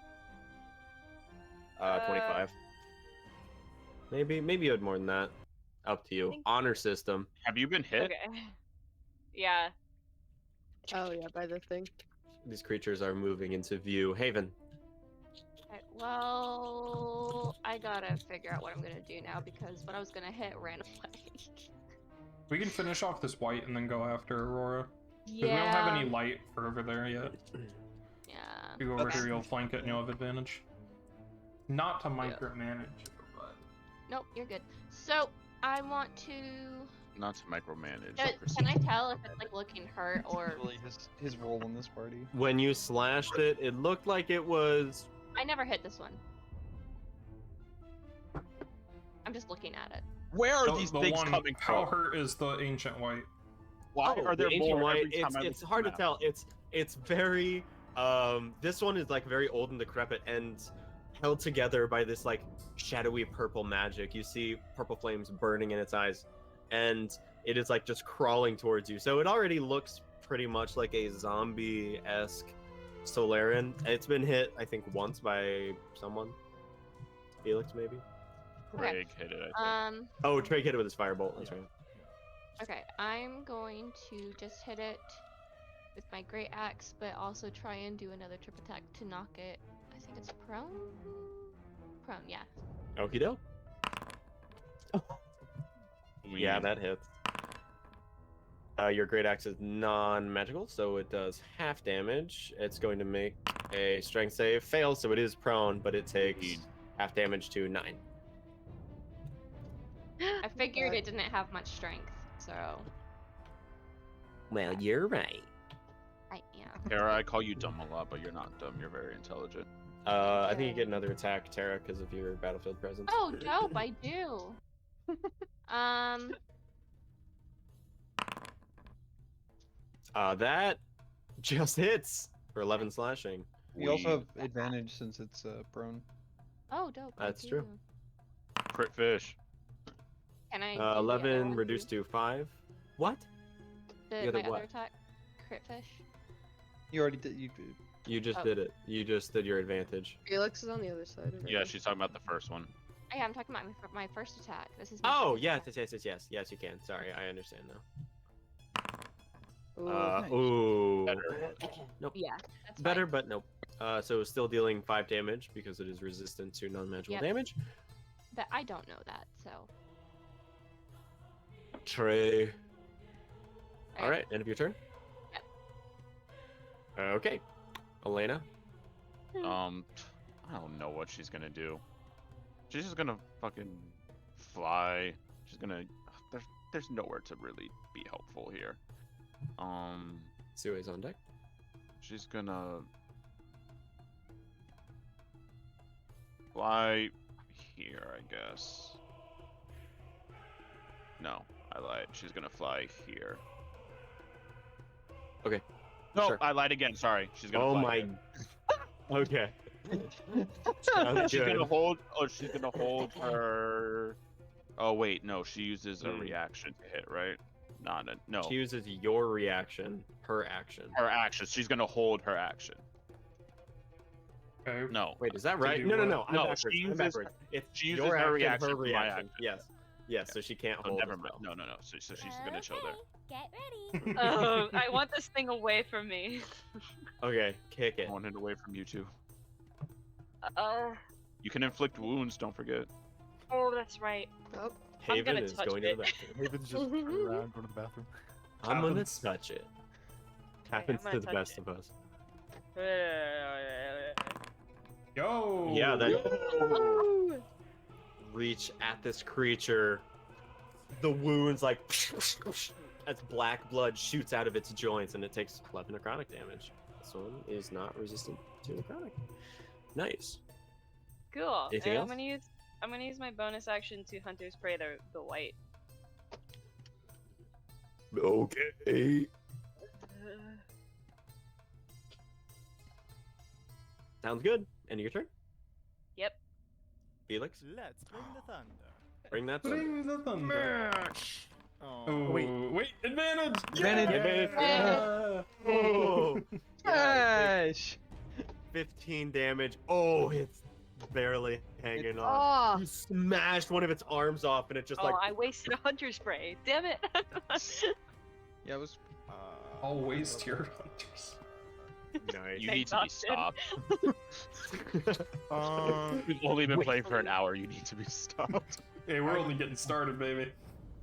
25. Maybe you had more than that. Up to you. think- Honor system. Have you been hit? Okay. Yeah. Oh yeah, by the thing. These creatures are moving into view. Haven. Okay, well, I gotta figure out what I'm gonna do now because what I was gonna hit ran away. We can finish off this white and then go after Aurora. Because Yeah. we don't have any light for over there yet. Yeah. If you go over here, you'll flank it and you'll have advantage. Not to micromanage, but... Nope, you're good. So I want to. Not to micromanage. Can I tell if it's like looking hurt or? Really, his role in this party. When you slashed it, it looked like it was. I never hit this one. I'm just looking at it. Where are The- these the things one, coming how from? hurt is the ancient white? Why Oh, are there the ancient more white? every time I It's look hard to at the tell. It's very. This one is like very old and decrepit and held together by this like shadowy purple magic. You see purple flames burning in its eyes, and it is like just crawling towards you. So it already looks pretty much like a zombie-esque Soleran. It's been hit, I think, once by someone. Felix, maybe. Craig hit it, I think. Oh, Trey hit it with his firebolt. That's right. Okay, I'm going to just hit it with my great axe, but also try and do another trip attack to knock it. I think it's prone. Prone, yeah. Okie doke. Yeah, that hits. Your great axe is non-magical, so it does half damage. It's going to make a strength save. Fails, so it is prone, but it takes half damage to 9. I figured it didn't have much strength, so Well, you're right. I am. Tara, I call you dumb a lot, but you're not dumb. You're very intelligent. I think you get another attack, Tara, because of your battlefield presence. Oh, dope! I do. That just hits for 11 slashing. We also have advantage since it's prone. Oh, dope. I That's true. do. Crit fish. Can I? do the other 11 one reduced too? to 5. What? The, other my what? other attack, crit fish. You already did. You just Oh. did it. You just did your advantage. Felix is on the other side. Already. Yeah, she's talking about the first one. Oh, yeah, I'm talking about my first attack. This is. My Oh, second yes, attack. yes, you can. Sorry, I understand now. Ooh, nice. Ooh. Better. Nope. Yeah, that's Better, fine. but nope. So it's still dealing 5 damage because it is resistant to non-magical Yep. damage. But I don't know that, so. Trey. All Alright. right, end of your turn. Yep. Okay, Elena. I don't know what she's gonna do. She's just gonna fucking fly. She's gonna. There's nowhere to really be helpful here. Sue's on deck. She's gonna fly here, I guess. No, I lied. She's gonna fly here. Okay. No, Sure. I lied again. Sorry. She's gonna. Oh fly my. here. Okay. Sounds She's good. gonna hold. Oh, she's gonna hold her. Oh wait, no. She uses a reaction to hit, right? Not a no. She uses your reaction, her action. Her action. She's gonna hold her action. Okay. No. Wait, is that right? do No, no, what? no. I'm No, backwards. she I'm uses- backwards. It's she uses your her action, reaction her to my reaction. action. Yes. Yes, so she can't Oh, hold. never as mind. well. No. So she's gonna chill there. Get ready. I want this thing away from me. Okay, kick it. I want it away from you two. Uh, You can inflict wounds. Don't forget. oh, that's right. Oh, I'm Haven gonna is touch going to it. the bathroom. Haven's just turning around, going to the bathroom. I'm gonna Happens. touch it. I'm Happens gonna to the touch best it. of us. Yo! Yeah, reach at this creature. The wounds like as black blood shoots out of its joints, and it takes 11 necrotic damage. This one is not resistant to necrotic. Nice. Cool. Anything And else? I'm gonna use my bonus action to Hunter's Prey the white. Okay. Sounds good. End of your turn. Yep. Felix. Let's bring the thunder. Bring that thunder. Bring the thunder. Oh, wait. Wait, advantage! Advantage. Yeah! Oh, Gosh. 15 damage. Oh, it's barely hanging on. Oh, You smashed one of its arms off, and it just like I wasted a hunter spray. Damn it. Yeah, it was. I'll waste your hunters. nice. You need to be Exhausted. stopped. We've only been playing for an hour. You need to be stopped. Hey, we're only getting started, baby.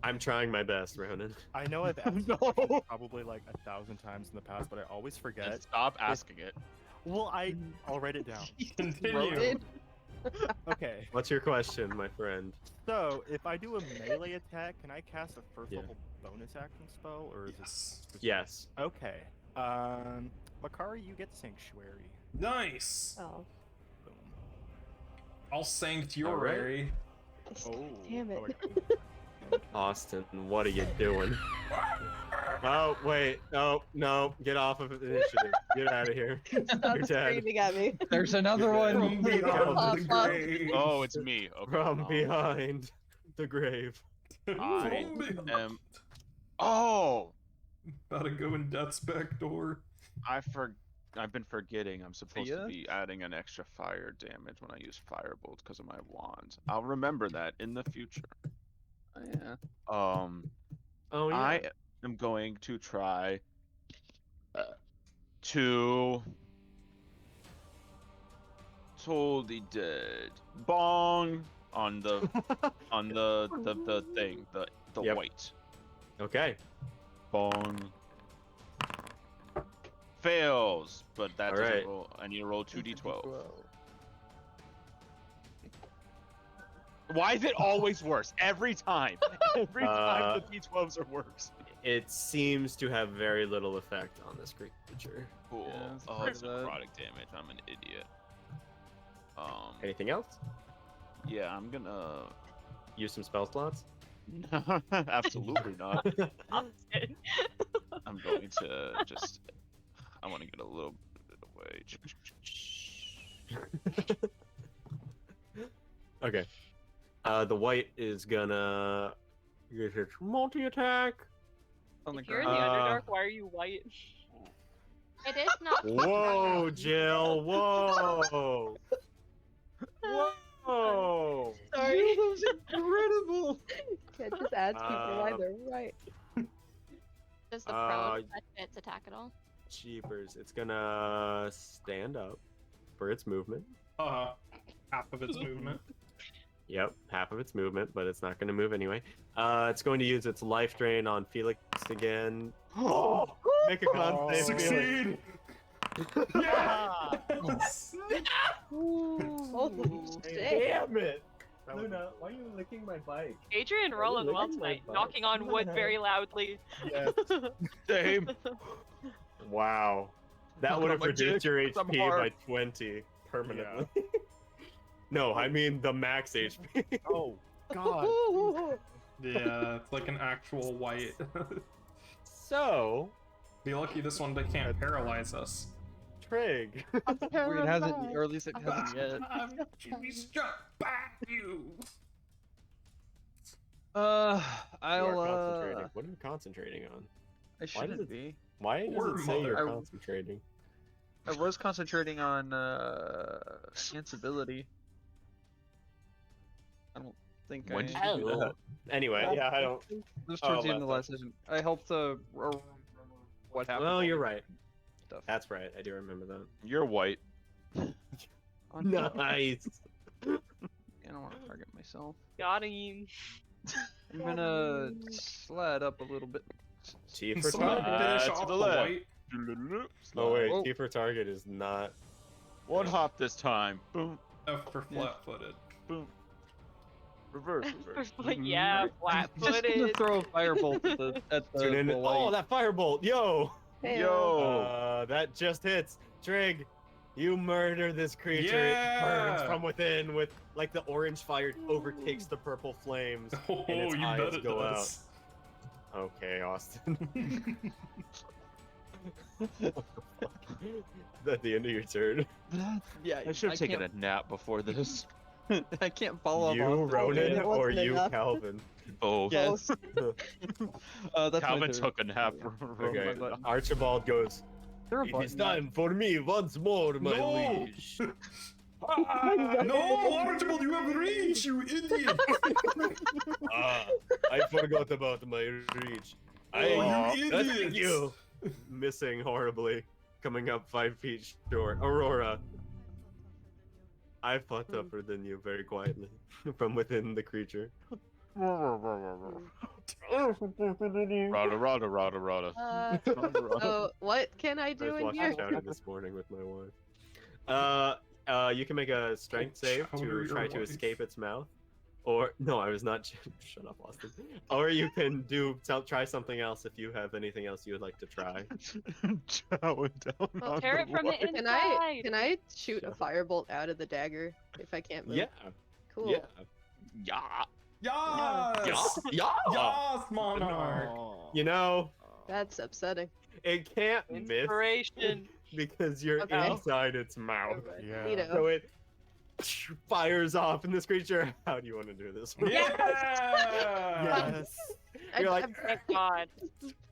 I'm trying my best, Ronan. I know I've asked this question probably like 1,000 times in the past, but I always And forget. stop asking it. Well, I'll write it down. Continue. Okay, What's your question, my friend? so if I do a melee attack, can I cast a first Yeah. level bonus action spell, or is it? Yes. Okay. Makari, you get Sanctuary. Nice. Oh, Boom. I'll sanctuary. Oh. damn it. Austin, what are you doing? Oh, wait. No, no. Get off of initiative. Get out of here. Stop You're dead. screaming at me. There's another one. From beyond the Pop. grave. Oh, it's me. Okay. From behind the grave. I From behind. am. Oh, About to go in death's back door. I've been forgetting I'm supposed ya? to be adding an extra fire damage when I use firebolt because of my wand. I'll remember that in the future. Oh, yeah. Oh, yeah. I am going to try to Toll the Dead bong on the thing, the Yep. white Okay. bong. Fails, but that doesn't Alright. roll. I need to roll 2d12. Why is it always worse? Every time. Every time the d12s are worse. It seems to have very little effect on this creature. Cool. Yeah, that's Oh, part it's of that. necrotic damage. I'm an idiot. Anything else? Yeah, I'm gonna. Use some spell slots? Absolutely not. Austin. I'm going to just. I want to get a little bit away. Okay. The white is gonna use its multi-attack. On the If you're in the ground. Underdark, why are you white? It is not. Whoa, Jill! Whoa! Whoa! Sorry. That was incredible. Can't just ask people why they're right. Does the prone touch its attack at all? Jeepers! It's gonna stand up for its movement. Half of its movement. Yep, half of its movement, but it's not gonna move anyway. It's going to use its life drain on Felix again. Make a con save, Felix. Succeed! Yeah! Holy shit. Damn it! Luna, why are you licking my bike? Adrian rolling well licking my tonight, butt. knocking on wood very loudly. Yes. Same. Wow. That Knock would on have my reduced your dick, I'm HP hard. by 20 permanently. No, I mean the max HP. Oh, God. Yeah, it's like an actual white. So, Be lucky this one can't paralyze us. Trig. Or it hasn't, or at least it hasn't yet. I'm to be struck by you. You are I'll concentrating. What are you concentrating on? I does shouldn't it- be. Why does Poor it say you're mother. concentrating? I was concentrating on enhance ability. I don't think When I. did you do that? Anyway, yeah, I don't. It was towards Oh, the end of the last last session. I helped what happened. Well, while you're we right. Stuff. That's right. I do remember that. You're white. Nice. I don't want to target myself. Got him. I'm gonna slide up a little bit. T for Someone target. finish to off the the left. white. Oh wait, Whoa. T for target is not. One hop this time. Boom. F for flat-footed. Boom. Reverse. But yeah, flat I'm just gonna footed. throw a firebolt at the Tune in. white. Oh, that firebolt! Yo. Hey, Yo. That just hits. Trig, you murder this creature. Yeah. It burns from within with like the orange fire overtakes the purple flames. Oh, And its you eyes bet it go does. Okay, Austin. Is that the end of your turn? Yeah, I should have taken can't- a nap before this. I can't follow You, up on Ronan, It or wasn't you, enough. Calvin? Oh, Yes. That's my Calvin third. took a nap. Okay, my button. Archibald goes. There a It is button? time for me once more, my No! liege. No, Archibald, you have reach, you idiot! Ah, I forgot about my reach. Oh, you Thank idiot! you. Missing horribly, coming up 5 feet short. Aurora, I fought tougher than you very quietly from within the creature. Rada, rada, rada, rada. So what can I I do was in watching here? Chowder this morning with my wife. You can make a strength save Chowder, to your try to wife. escape its mouth. Or no, I was not. Shut up, Austin. Or you can try something else if you have anything else you would like to try. Chowing down Well, on tear it from the wood. inside. Can I shoot a firebolt out of the dagger if I can't move? Yeah, Cool. yeah, Yeah. Yes! yeah. Yes, Monarch! You know, That's upsetting. it can't miss Inspiration. because you're Okay. inside its mouth. Yeah. Neato. So it fires off in this creature. How do you want to do this? Yeah! Yes. You're like, I'm Thank God.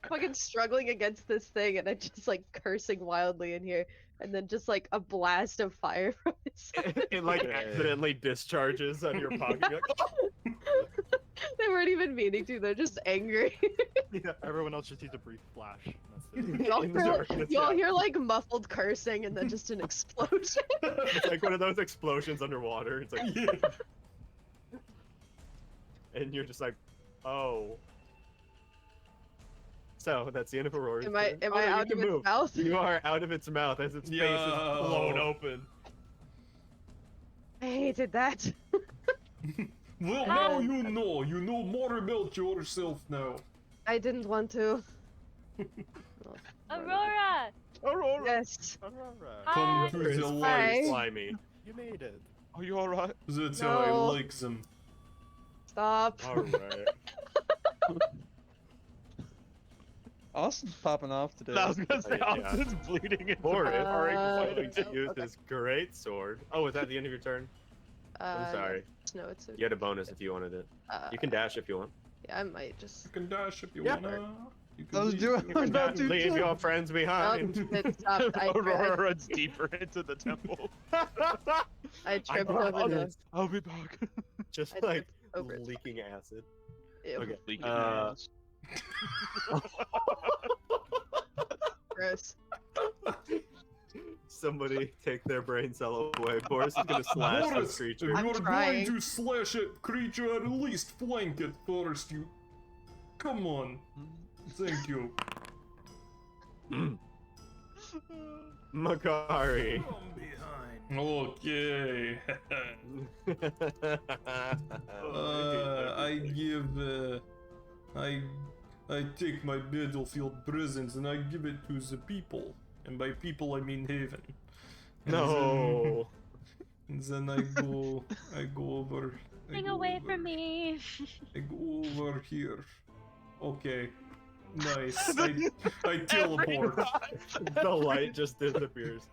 fucking struggling against this thing, and I'm just like cursing wildly in here, and then just like a blast of fire from its side. it like accidentally discharges on your pocket. You're like, "Oh!" They weren't even meaning to. They're just angry. Yeah. Everyone else just needs a brief flash. That's it. Y'all In the hear, darkness, y'all yeah. hear like muffled cursing, and then just an explosion. It's like one of those explosions underwater. It's like, Yeah. and you're just like, oh. So that's the end of Aurora's Am I turn. am Oh, I no, you out can of its move. mouth? You are out of its mouth as its face is blown Yo. open. I hated that. Well, now you know. You know more about yourself now. I didn't want to. Aurora. Aurora. Yes. Aurora, Come to It's the very light. slimy. you made it. Are you alright? That's how I No. like them. Stop. Alright. Austin's popping off today. I was gonna say, Yeah. Austin's bleeding and Boris fighting. to use okay. his great sword. Oh, was that the end of your turn? I'm sorry. yes. No, it's You had a bonus if you wanted it. You can dash if you want. Yeah, I might just. You can dash if you Yeah. wanna. You can I was leave. doing. You I was can about to leave too. your friends behind. It stopped. Aurora runs deeper into the temple. I tripped brought over the. this. I'll be back. Just I like tripped over its leaking acid. Ew, Okay. Leaking Uh, ass. gross. Somebody take their brain cell away. Boris is gonna slash this Boris, if creature. you're I'm going trying. to slash at creature, at least flank it first. You. Come on. Thank you. Makari. Okay. I give. I take my battlefield presence and I give it to the people. And by people, I mean Haven. And No. Then I go over. Getting away from me. I go over here. Okay. Nice. I teleport. The light just disappears.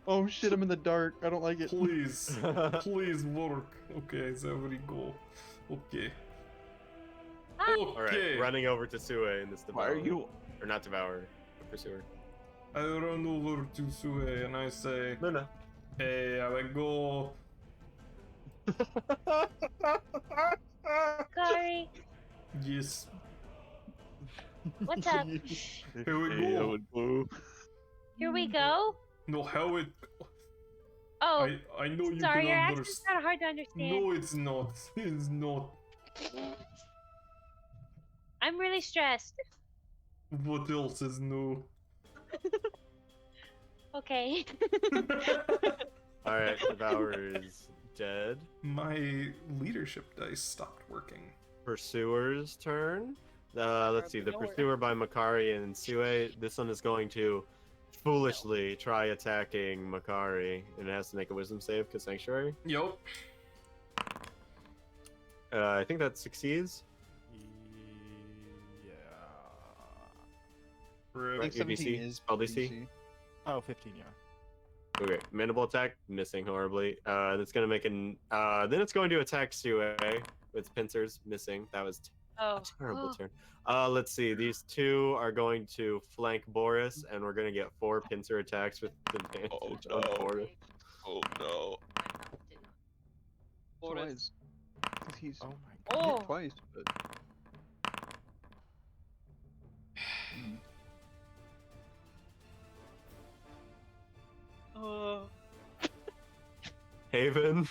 Oh shit! I'm in the dark. I don't like it. Please. Please work. Okay, there we go. Okay. All right, running over to Sue in this Why devourer. are you? Or not devourer, pursuer. I run over to Sue and I say, No. hey, I go. Sorry. Yes. What's up? Here we go. Here we go. No, how it. Oh, I know you sorry, can your accent's understand. kind of hard to understand. No, it's not. It's not. I'm really stressed. What else is new? Okay. All right, devourer is dead. My leadership dice stopped working. Pursuer's turn. Let's see, the pursuer by Makari and Sue. This one is going to foolishly try attacking Makari, and it has to make a wisdom save because sanctuary. Yup. I think that succeeds. Yeah. I think Your 17 DC? is Spell DC? Oh, 15, yeah. Okay, mandible attack, missing horribly. That's gonna make an. Then it's going to attack Sue with pincers, missing. That was a terrible turn. Let's see. These two are going to flank Boris, and we're gonna get 4 pincer attacks with advantage on Boris. Oh no. Twice. Because he's Oh my hit Oh, twice, but Haven,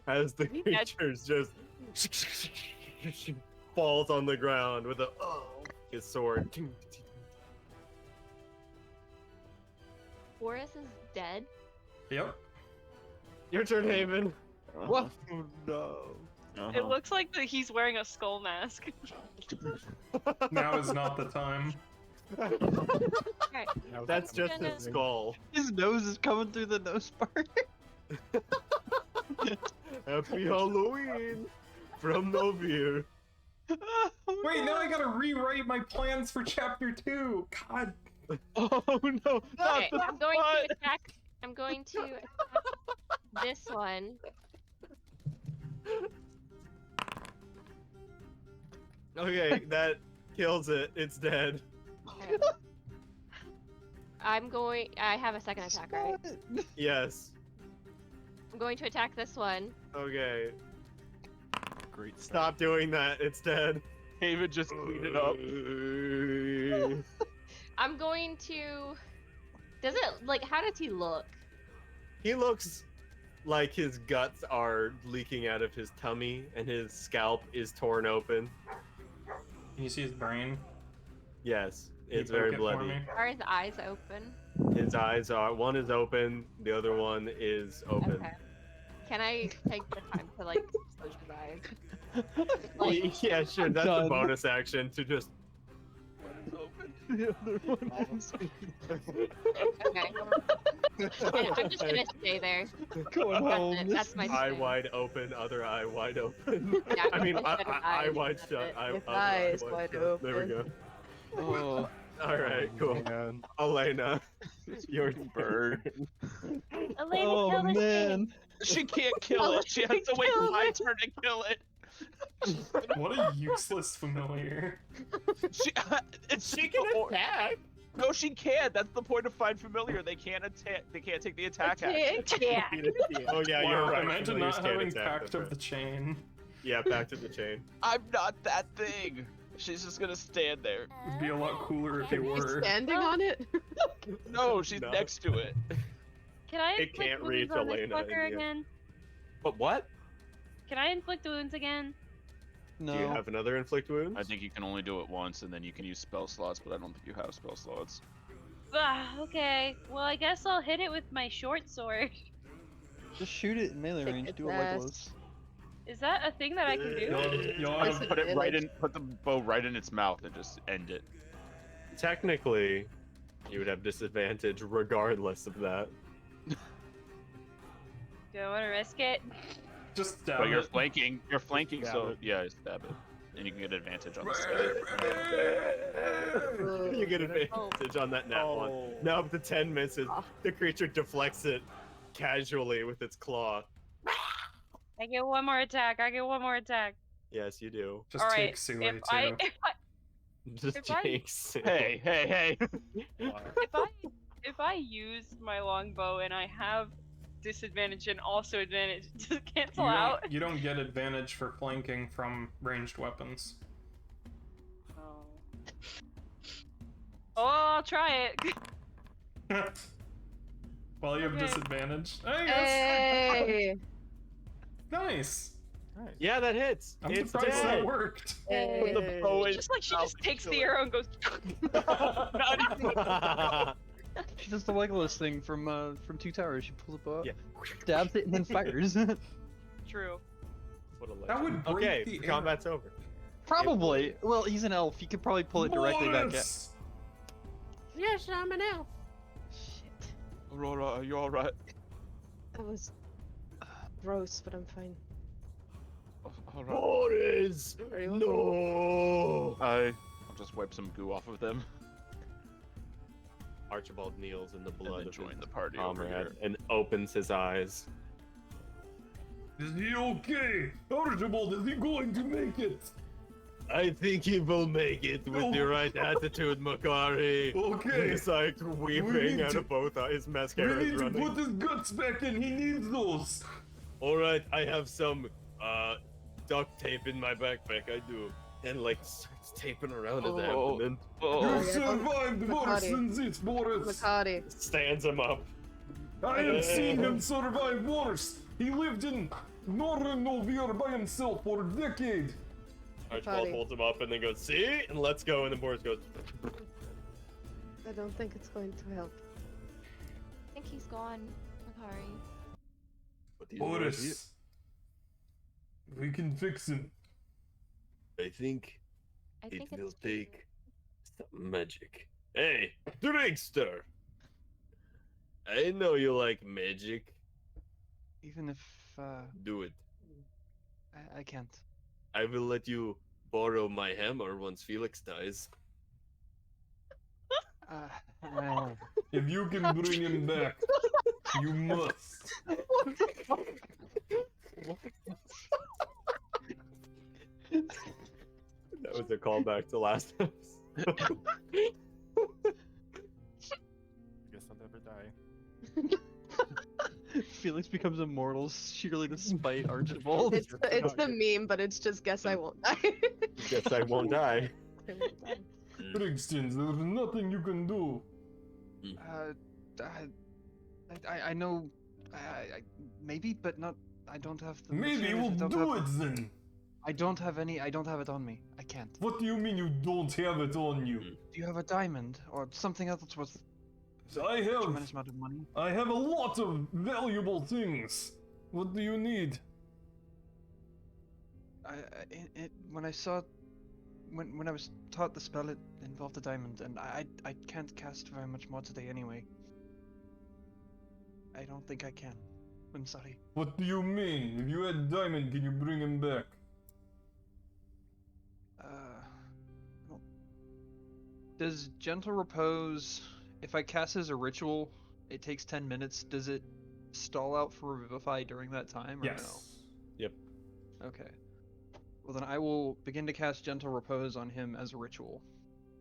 as the He dead. creatures just falls on the ground with his sword. Boris is dead. Yep. Your turn, Haven. what? Oh no. it looks like that he's wearing a skull mask. Now is not the time. Alright. That's just gonna- his skull. His nose is coming through the nose part. Happy Halloween from Novir. Wait, now I gotta rewrite my plans for chapter 2. God. Oh no! Okay, I'm going to attack. I'm going to attack this one. Okay, that kills it. It's dead. Okay. I have a second attack, right? Yes. I'm going to attack this one. Okay. Great. Stop doing that. It's dead. Haven just cleaned it up. I'm going to. Does it like? How does he look? He looks like his guts are leaking out of his tummy and his scalp is torn open. Can you see his brain? Yes, Can you it's very poke it for bloody. me? Are his eyes open? His eyes are, one is open, the other one is open. Okay. Can I take the time to like close his eyes? Like, Yeah, sure, that's Done. a bonus action to just. The other one is okay. Yeah, I'm just gonna stay there. going That's home. it. That's my Eye swing. wide open, other eye wide open. Yeah, I mean, I shut his eye eyes, wide that's shut. it. Eye, With other eyes wide shut. There we open. go. Oh, Alright, cool. Man. Elena, your Bird. Elena, oh kill this thing. man! She can't kill it. She has to wait for my turn to kill it. What a useless familiar. She She can attack. No, she can't. That's the point of Find Familiar. They can't attack. They can't take the attack action. Yeah. Oh yeah, Wow, you're right. imagine Familiars not can't having attack, Pact that's of right. the Chain. Yeah, back to the chain. I'm not that thing. She's just gonna stand there. It'd be a lot cooler if you were. Standing on it? No, she's No. next to it. Can I It inflict can't wounds reach on this Elena in fucker the- again? But what? Can I inflict wounds again? No. Do you have another inflict wounds? I think you can only do it once, and then you can use spell slots, but I don't think you have spell slots. Okay. Well, I guess I'll hit it with my short sword. Just shoot it in melee Kick range. its Do it ass. Legolas. Is that a thing that I can do? Y'all Listen, have, Put it right damage. in. Put the bow right in its mouth and just end it. Technically, you would have disadvantage regardless of that. Do I want to risk it? just stab But you're it. flanking. You're flanking, Stab so it. yeah, stab it, and you can get advantage on the stab. You get advantage on that nat one. Oh. Now up to 10 misses. The creature deflects it casually with its claw. I get one more attack. I get one more attack. Yes, you do. Just All take right. Sue If too. I, Just If I- jinx. Hey, hey, hey! if I use my longbow and I have disadvantage and also advantage, does it cancel out? You don't get advantage for flanking from ranged weapons. Oh, I'll try it. Well, you have Okay. disadvantage. Hey, Hey! nice. Yeah, that hits. I'm It's surprised dead. that worked. Hey. The bow It's is just like she mouth just and takes kill the it. arrow and goes. She does the Legolas thing from Two Towers. She pulls a bow, Yeah. stabs it, and then fires. True. What a legend. That would break Okay, the combat's over. Probably. Well, he's an elf. He could probably pull it directly back at. Yes! Yes, I'm an elf. Shit. Aurora, are you all right? That was gross, but I'm fine. All right. Boris! Are you okay? No! I'll just wipe some goo off of them. Archibald kneels in the blood then of join his the party over comrade here. and opens his eyes. Is he okay? Archibald, is he going to make it? I think he will make it with the Oh. right attitude, Makari. Okay. He's like We weeping need out to- of both eyes. We Mascara is need to running. put his guts back in. He needs those. All right, I have some duct tape in my backpack. I do, and like starts taping around his abdomen. You yeah, survived worse Makati. than this, Boris. Makati. Stands him up. I have seen him survive worse. He lived in northern Novir by himself for a decade. Archibald Makati. holds him up and then goes, "See," and let's go. And then Boris goes, I don't think it's going to help. I think he's gone, Makari. "But he's right here." Boris, we can fix him. I think I it think will it's take some magic. Hey, Drigster! I know you like magic. Even if Do it. I can't. I will let you borrow my hammer once Felix dies. If you can bring him back, you must. That was a callback to last episode. Guess I'll never die. Felix becomes immortal sheerly to spite Archibald. It's the meme, but it's just guess I won't die. Guess I won't die. I won't die. Brigstons, there's nothing you can do. I know, maybe, but not. I don't have the. Maybe materials, we'll I don't do have- it then. I don't have any. I don't have it on me. I can't. What do you mean you don't have it on you? Do you have a diamond or something else that's worth I a have. tremendous amount of money? I have a lot of valuable things. What do you need? When I saw, when I was taught the spell, it involved a diamond, and I can't cast very much more today anyway. I don't think I can. I'm sorry. What do you mean? If you had diamond, can you bring him back? Well, does gentle repose? If I cast as a ritual, it takes 10 minutes. Does it stall out for revivify during that time? Or Yes. Yep. No? Okay. Well, then I will begin to cast gentle repose on him as a ritual.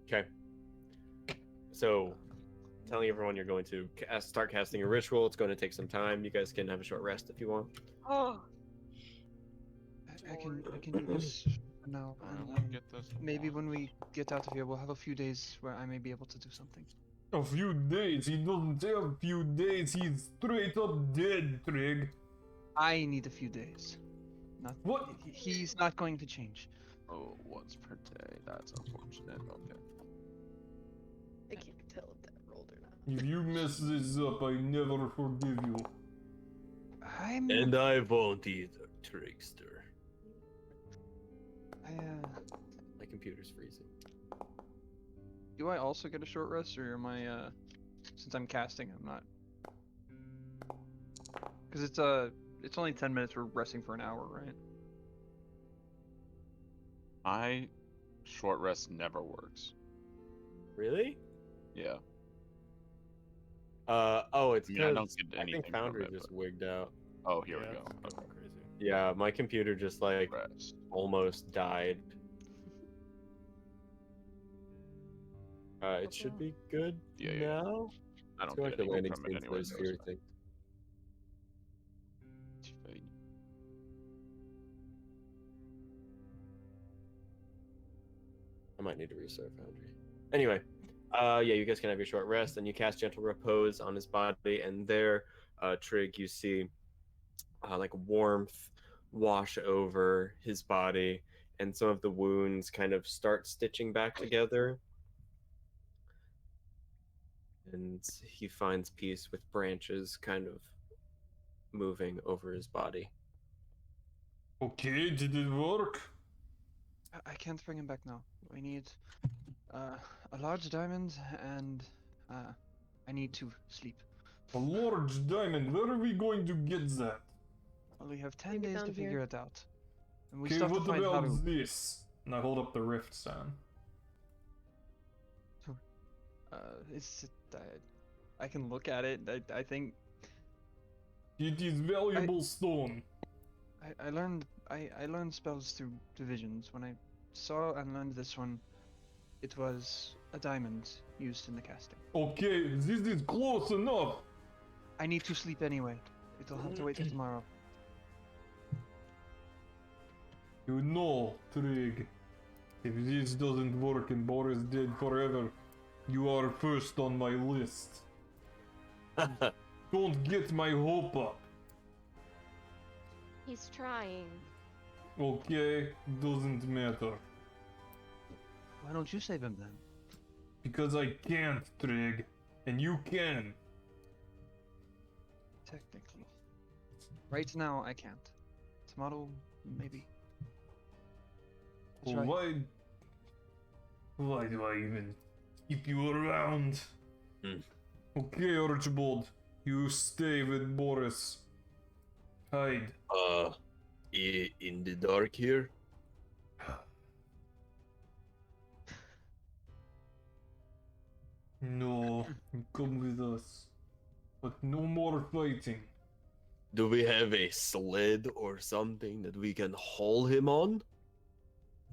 Okay. So, telling everyone you're going to start casting a ritual. It's going to take some time. You guys can have a short rest if you want. Oh, I can do this for now. I and, will get this. maybe when we get out of here, we'll have a few days where I may be able to do something. A few days? He doesn't have a few days. He's straight up dead, Trig. I need a few days. Not What? He's not going to change. Oh, once per day. That's unfortunate. Okay. I can't tell if that rolled or not. If you mess this up, I never forgive you. I'm. And I won't either, Trickster. My computer's freezing. Do I also get a short rest, or am I? Since I'm casting, I'm not. Because it's only 10 minutes. We're resting for an hour, right? My short rest never works. Really? Yeah. Oh, it's I mean, I because don't get I anything think from Foundry it, just but- wigged out. Oh, here Yeah, we go. it's Okay. fucking crazy. Yeah, my computer just like Rest. almost died. It should be good Yeah, yeah. now. I Let's don't go get back to anything landing from it screen for anyway. those So fear it's fine. things. It's fine. I might need to restart Foundry. Anyway, yeah, you guys can have your short rest, and you cast Gentle Repose on his body, and there, Trig, you see like warmth wash over his body, and some of the wounds kind of start stitching back together. And he finds peace with branches kind of moving over his body. Okay, did it work? I can't bring him back now. We need a large diamond, and I need to sleep. A large diamond. Where are we going to get that? Well, we have 10 Maybe days down to figure here. it out. And we Okay, still have what to find about Haru. this? And I hold up the rift sign. It's I can look at it. I think It is valuable stone. I learned spells through divisions. When I saw and learned this one, it was a diamond used in the casting. Okay, this is close enough. I need to sleep anyway. It'll have to wait till tomorrow. You know, Trig, if this doesn't work and Boris dead forever, you are first on my list. Don't get my hope up. He's trying. Okay, doesn't matter. Why don't you save him then? Because I can't, Trig, and you can. Technically. Right now, I can't. Tomorrow, maybe. Well, Try. why do I even keep you around? Okay, Archibald, you stay with Boris. Hide. In the dark here? No, come with us. But no more fighting. Do we have a sled or something that we can haul him on?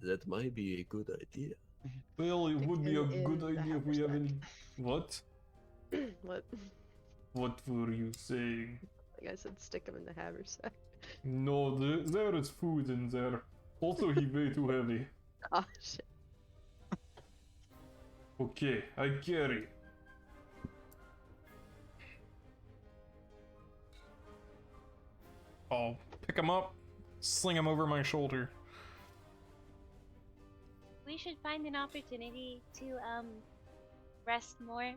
That might be a good idea. Well, it would be a Stick him good in the idea if we have haversack. any... What? What? What were you saying? Like I said, stick him in the haversack. No, there is food in there. Also, he way too heavy. Oh shit. Okay, I carry. I'll pick him up, sling him over my shoulder. We should find an opportunity to rest more.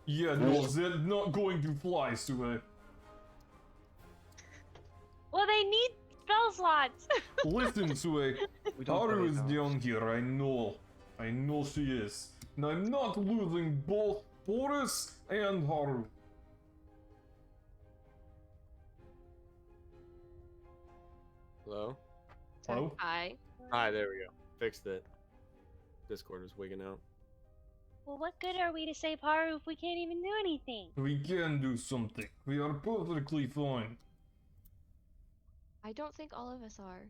Yeah, no, they're not going to fly, Sue. Well, they need spell slots. Listen, Sue. We don't Haru play is those. down here, I know. I know she is. And I'm not losing both Boris and Haru. Hello? Hello? Hi. Hi, there we go. Fixed it. Discord is wigging out. Well, what good are we to save Haru if we can't even do anything? We can do something. We are perfectly fine. I don't think all of us are.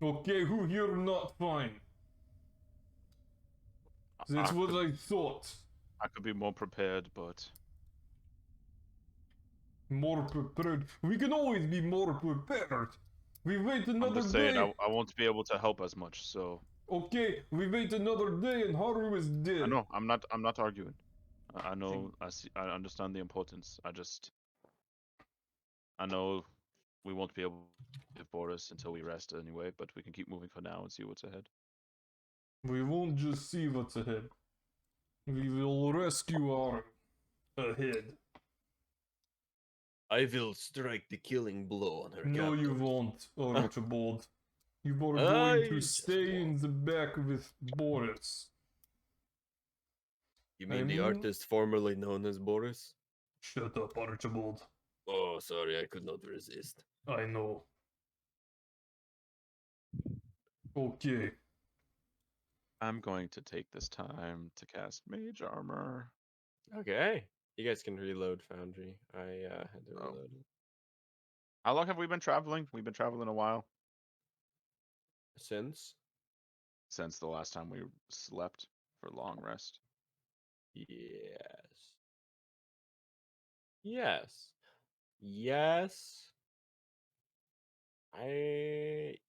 Okay, who here not fine? That's what I thought. I could be more prepared, but More prepared. We can always be more prepared. We wait I'm another just saying day. I won't be able to help as much. So Okay, we wait another day and Haru is dead. I know I'm not arguing. I know I understand the importance. I know we won't be able to give Boris until we rest anyway, but we can keep moving for now and see what's ahead. We won't just see what's ahead. We will rescue Haru ahead. I will strike the killing blow on her. No, you won't, Archibald. You are going to stay in the back with Boris. You mean the artist formerly known as Boris? Shut up, Archibald. Oh, sorry, I could not resist. I know. Okay. I'm going to take this time to cast Mage Armor. Okay. You guys can reload Foundry. I had to reload it. How long have we been traveling? We've been traveling a while. Since the last time we slept for long rest. Yes. Yes. Yes.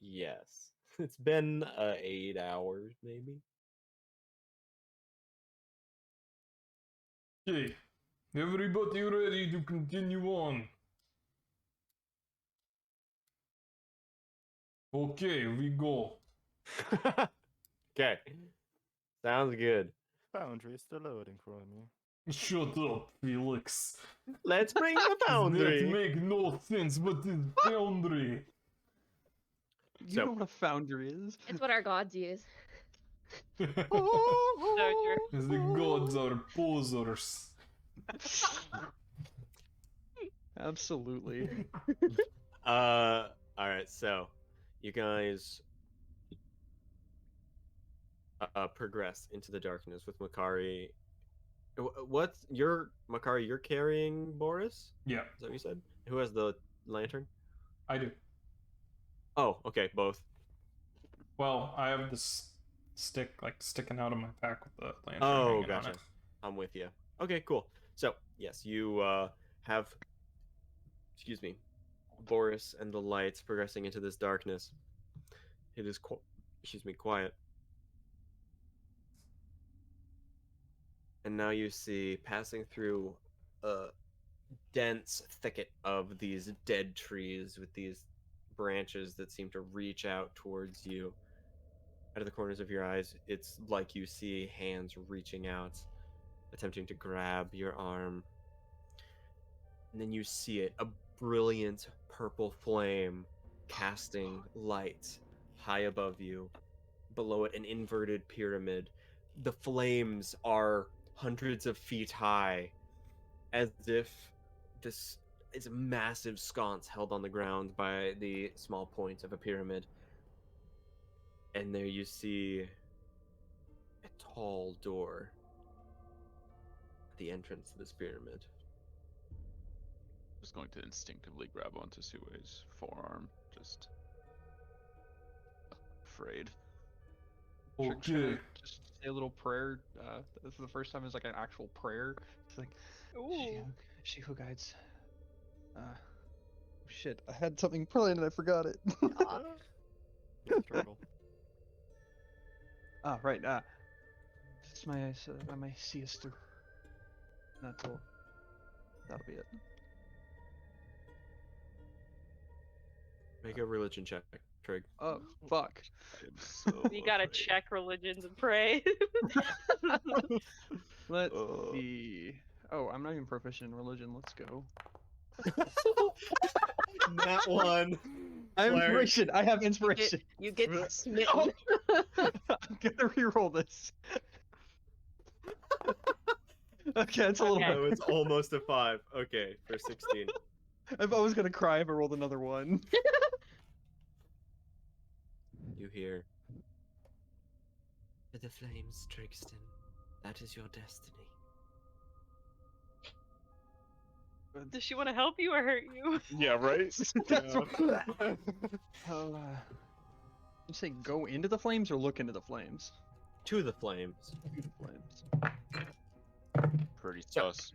Yes. It's been 8 hours, maybe. Okay. Everybody ready to continue on? Okay, we go. Okay. Sounds good. Foundry is still loading for me. Shut up, Felix. Let's bring the foundry. That make no sense, but it's foundry. You know what a foundry is? It's what our gods use. So true. The gods are posers. Absolutely. All right, so you guys progress into the darkness with Makari What's your Makari? You're carrying Boris? Yeah, Is that what you said? Who has the lantern? I do. Oh, okay, both. Well, I have this stick like sticking out of my pack with the lantern Oh, hanging on gotcha. it. I'm with you. Okay, cool. So yes, you have, excuse me, Boris and the lights progressing into this darkness. It is, excuse me, quiet. And now you see, passing through a dense thicket of these dead trees with these branches that seem to reach out towards you. Out of the corners of your eyes, it's like you see hands reaching out, attempting to grab your arm. And then you see it, a brilliant purple flame casting light high above you. Below it, an inverted pyramid. The flames are hundreds of feet high, as if this is a massive sconce held on the ground by the small point of a pyramid. And there you see a tall door at the entrance to this pyramid. Just going to instinctively grab onto Sue's forearm, just afraid. Should Okay. I just say a little prayer? This is the first time it's like an actual prayer. It's like, Ooh. She who guides. Shit, I had something planned and I forgot it. Turtle. Ah, right. This is my siesta. That'll be it. Make a religion check, Trig. Oh fuck. I am so You gotta afraid. check religions and pray. Let's see. Oh, I'm not even proficient in religion. Let's go. That one. I have Claire. inspiration. I have inspiration. You get smitten. I'm gonna reroll this. Okay, it's a little Okay. So it's almost a 5. Okay, for 16. I was gonna cry if I rolled another one. You hear. To the flames, Trigston. That is your destiny. Does she want to help you or hurt you? Yeah, right? That's what. I'll, you say go into the flames or look into the flames? To the flames. To the flames. Pretty sus.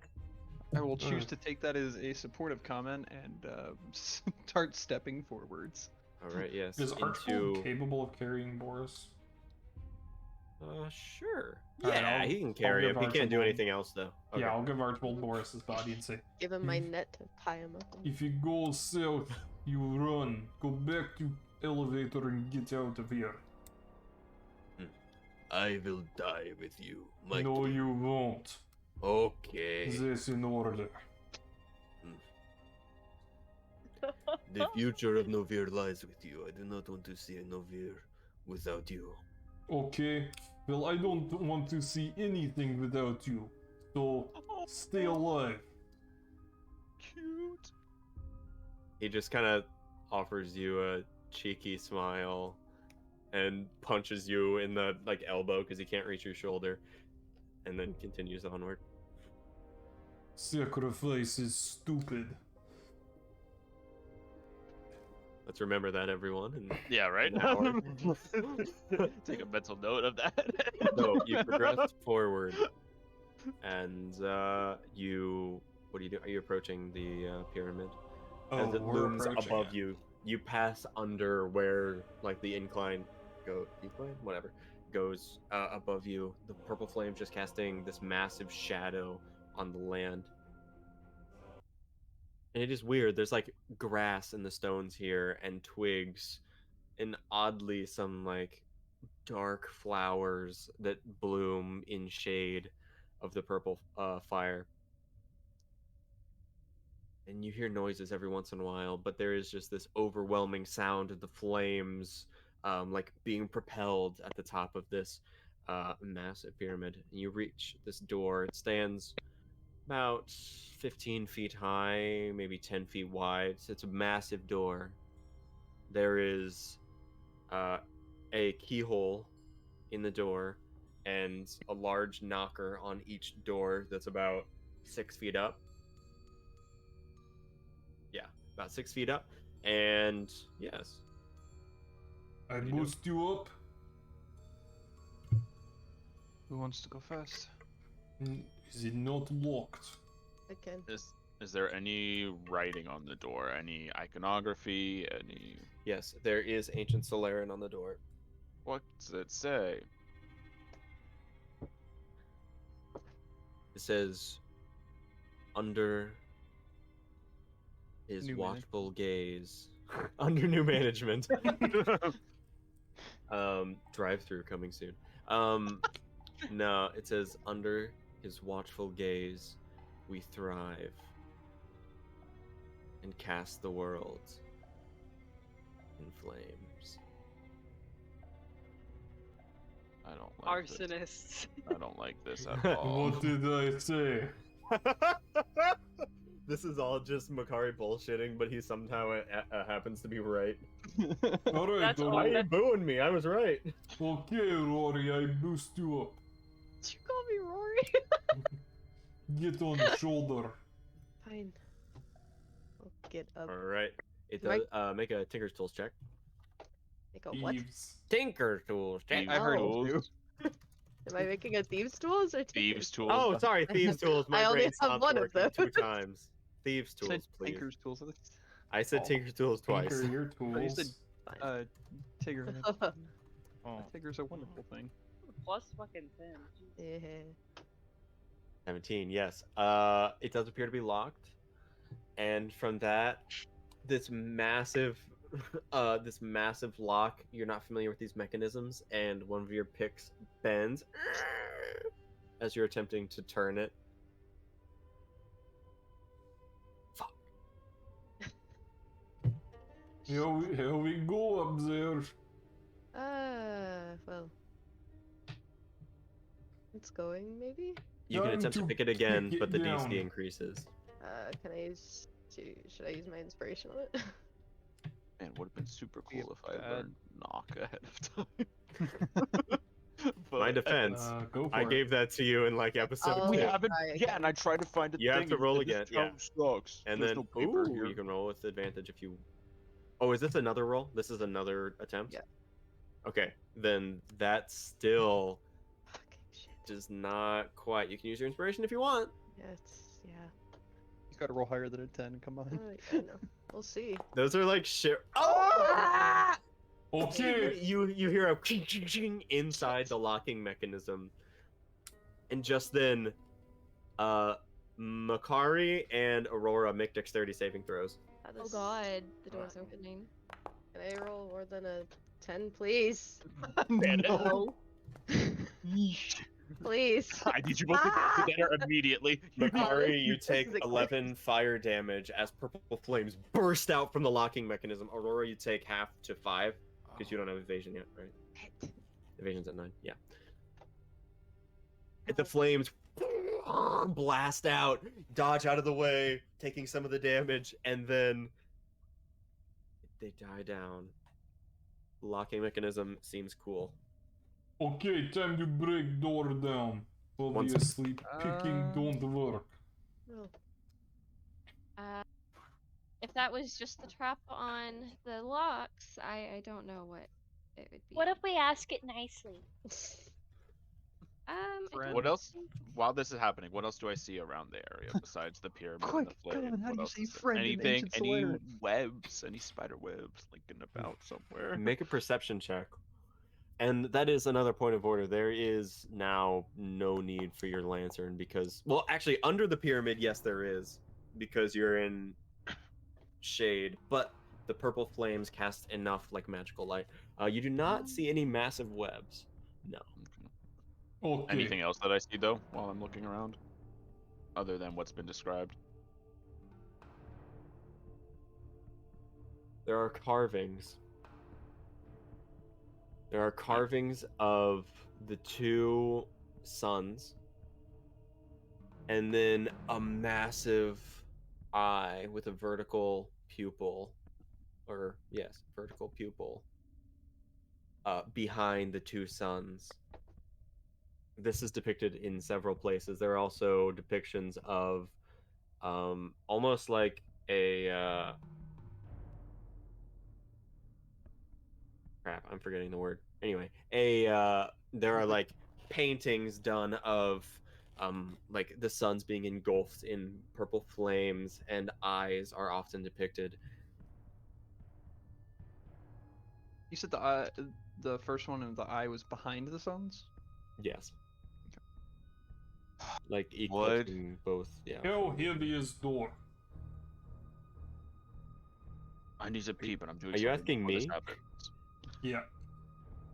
I will choose to take that as a supportive comment and start stepping forwards. Alright, yes. Is Archibald Into. capable of carrying Boris? Sure. Alright, Yeah, I'll- he can I'll carry give him. He can't do Archibald- anything else, though. Okay. Yeah, I'll give Archibald Boris's body and say, Give him my net to tie him up. If you go south, you run. Go back to elevator and get out of here. I will die with you, my No, king. you won't. Okay. This in order. The future of Novir lies with you. I do not want to see a Novir without you. Okay. Well, I don't want to see anything without you. So, stay alive. Cute. He just kind of offers you a cheeky smile and punches you in the elbow because he can't reach your shoulder, and then continues onward. Sacrifice is stupid. Let's remember that, everyone. And Yeah, right? An hour. Take a mental note of that. so you progress forward, and you. What do you do? Are you approaching the pyramid? As it we're looms approaching above it. you, you pass under where the incline whatever goes above you. The purple flame just casting this massive shadow on the land. And it is weird. There's grass in the stones here and twigs, and oddly some dark flowers that bloom in shade of the purple fire. And you hear noises every once in a while, but there is just this overwhelming sound of the flames being propelled at the top of this massive pyramid. And you reach this door. It stands about 15 feet high, maybe 10 feet wide. So it's a massive door. There is a keyhole in the door, and a large knocker on each door that's about 6 feet up. Yeah, about 6 feet up. And yes. I What do you do? boost you up. Who wants to go first? Is it not locked? I can. Is there any writing on the door? Any iconography? Any? Yes, there is ancient Soleran on the door. What does it say? It says, under his New watchful gaze, under new management. Drive through coming soon. No, it says, under his watchful gaze, we thrive and cast the world in flames. I don't like this. Arsonists. I don't like this at all. What did I say? This is all just Makari bullshitting, but he somehow happens to be right. Alright, That's all. Why are you alright. booing me? I was right. Okay, Rory, I boost you up. Did you call me Rory? Get on the shoulder. Fine. I'll get up. All right. It Mike- does. Make a Tinker's Tools check. Make a what? Thieves. Tinker's Tools check. Thieves' I heard tools. Am I making a thieves tools or Thieves' tinker's tools. Oh, sorry, Thieves' Tools. My I only brain have stopped one of working two those. times. Thieves' Said Tools, please. Tinker's tools. I said Oh. Tinker's Tools twice. Tinker your Oh, you said tools. Tigger. Oh. Tigger's a wonderful thing. Plus fucking 10. Yeah. 17, yes. It does appear to be locked. And from that, this massive lock, you're not familiar with these mechanisms, and one of your picks bends as you're attempting to turn it. Fuck. Here we go up there. Well. It's going, maybe? You can Time attempt to to pick it again, pick it but the down. DC increases. Can I use... Should I use my inspiration on it? Man, would have been super Be cool if I bad. learned knock ahead of time. My defense, Go for I it. gave that to you in like episode Oh, we 2. yeah. haven't. Try Yeah, and I tried to find a You have thing. to and roll said, again, This yeah. town sucks. And There's then, no paper ooh, here. you can roll with advantage if you... Oh, is this another roll? This is another attempt? Yeah. Okay, then that still Fucking shit. does not quite... You can use your inspiration if you want. Yeah, yeah. You gotta roll higher than a 10. Come on. I know. We'll see. Those are like shit. Oh! Okay. You hear a ching, ching, ching inside the locking mechanism, and just then, Makari and Aurora make dexterity saving throws. Oh god, the door's opening. Can I roll more than a 10, please? No. Please. I need you both to get together immediately. Makari, you This take is a 11 fire damage as purple flames burst out from the locking mechanism. Aurora, you take half to 5 because you don't have evasion yet, right? Evasion's at 9. Yeah. The flames blast out, dodge out of the way, taking some of the damage, and then they die down. The locking mechanism seems cool. Okay, time to break door down. Once- Obviously, picking don't work. No. If that was just the trap on the locks, I don't know what it would be. What if we ask it nicely? I Friend. What else? While this is happening, what else do I see around the area besides the pyramid and the Quick, flame? Colin, how What do you else say is there? friend in Anything? ancient Any Solerans? webs? Any spider webs linking about somewhere? Make a perception check. And that is another point of order. There is now no need for your lantern because, well, actually, under the pyramid, yes, there is, because you're in shade. But the purple flames cast enough like magical light. You do not see any massive webs. No. Okay. Anything else that I see though while I'm looking around, other than what's been described? There are carvings. There are carvings of the two suns, and then a massive eye with a vertical pupil, or yes, vertical pupil, behind the two suns. this is depicted in several places. There are also depictions of almost like a crap, I'm forgetting the word. Anyway, there are like paintings done of like the suns being engulfed in purple flames, and eyes are often depicted. You said the first one of the eye was behind the suns? Yes. Like Would eclipsing both. Yeah. How heavy is door? I need to pee, but I'm doing Are you something asking before this me? happens.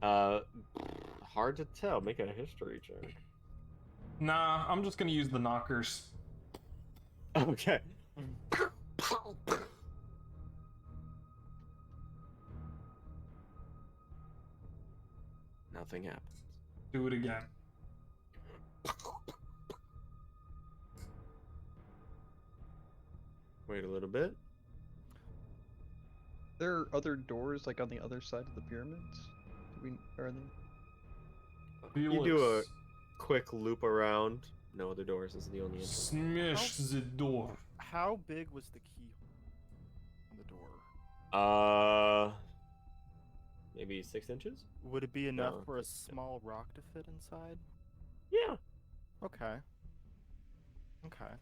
Yeah. Hard to tell. Make a history check. Nah, I'm just gonna use the knockers. Okay. Nothing happens. Do it again. Wait a little bit. There are other doors like on the other side of the pyramids? Are they? You do a quick loop around. No other doors. This is the only entrance. Smash the door. How big was the keyhole on the door? Maybe 6 inches? Would it be enough No, for a yeah. small rock to fit inside? Yeah. Okay. Okay.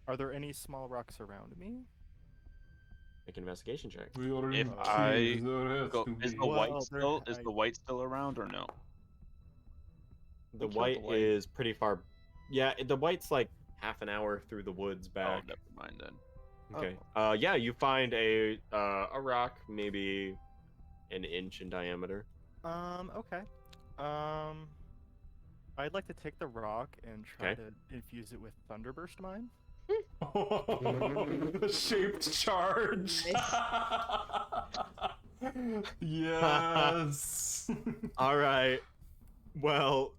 Are there any small rocks around me? Make an investigation check. We are If in I caves, there has Go, to is be. the white Well, still there- is the white still around or no? The killed white the white. is pretty far. Yeah, the white's like half an hour through the woods Oh, back. never mind then. Okay. Yeah, you find a rock maybe an inch in diameter. Okay. I'd like to take the rock and try Okay. to infuse it with Thunderburst Mine. Shaped charge. Yes. All right. Well,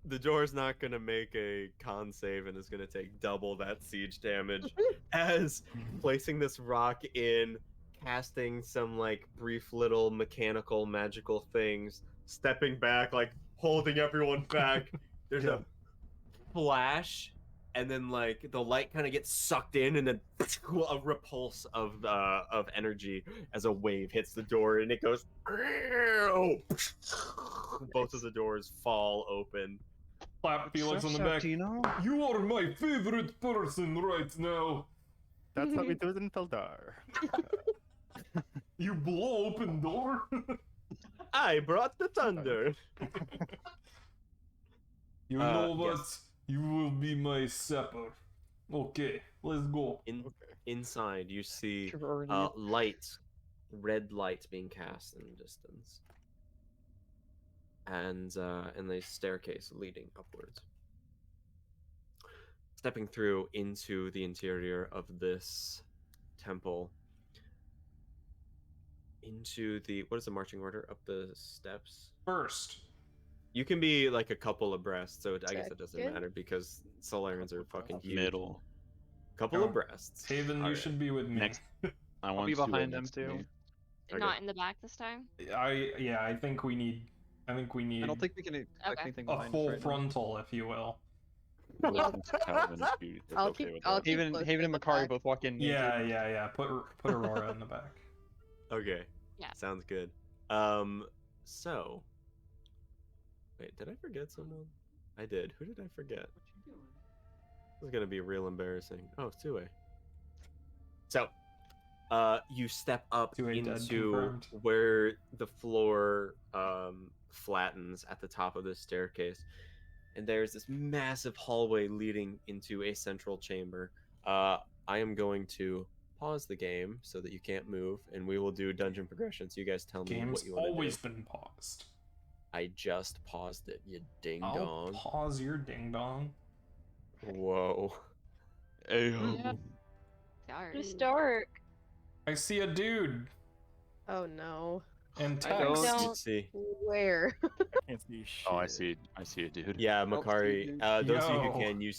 the door's not gonna make a con save and is gonna take double that siege damage as placing this rock in, casting some like brief little mechanical magical things, stepping back, like holding everyone back. There's a flash, and then like the light kind of gets sucked in, and then a repulse of energy as a wave hits the door, and it goes. Both of the doors fall open. Clap Felix on the Sup, back. Dino? You are my favorite person right now. That's what we do in Feldar. You blow open door. I brought the thunder. You know what? yes. You will be my supper. Okay, let's go. Inside, you see Sure, Ian. lights, red lights being cast in the distance, and the staircase leading upwards. Stepping through into the interior of this temple, into the what is the marching order up the steps? First. You can be like a couple abreast, so I guess it doesn't Second. matter because Solerans are fucking huge. Middle. Couple No. abreast. Haven, you Alright. should be with me. Next. I I'll want be to behind them next to too. me. Okay. Not in the back this time. I think we need I don't think we can expect Okay. anything a behind us full right now. frontal, if you will. Listen to Calvin if you- if I'll okay keep- with I'll that. keep- Haven, close Haven to and the Makari back. both walk in. naked. Yeah. Put Aurora in the back. Okay. Yeah. Sounds good. So. Wait, did I forget someone? I did. Who did I forget? This is gonna be real embarrassing. Oh, it's 2A. So, you step up 2A dead into confirmed. where the floor flattens at the top of this staircase, and there's this massive hallway leading into a central chamber. I am going to pause the game so that you can't move, and we will do dungeon progression. So you guys tell me Game's what you want to do. always been paused. I just paused it, you ding I'll dong. pause your ding dong. Whoa. Yep. Sorry. It's dark. I see a dude Oh no. and I don't- text. Don't- Let's see. Where? I can't see shit. Oh, I see a dude. Yeah, Oh, Makari. dude. Those of you Yo. who can, you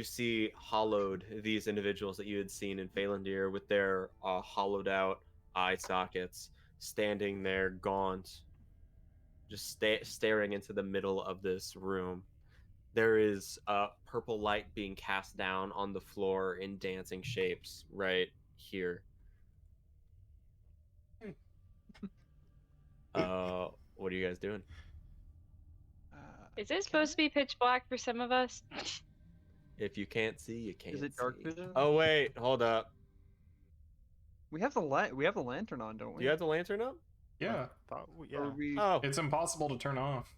see hollowed these individuals that you had seen in Phalandir with their hollowed out eye sockets, standing there gaunt, just staring into the middle of this room. There is purple light being cast down on the floor in dancing shapes right here. What are you guys doing? Is it supposed to be pitch black for some of us? If you can't see, you can't. Is it dark see. vision? Oh wait, hold up. We have the lantern on, don't we? Do you have the lantern up? Yeah. Or Yeah. we... Oh, It's impossible to turn off.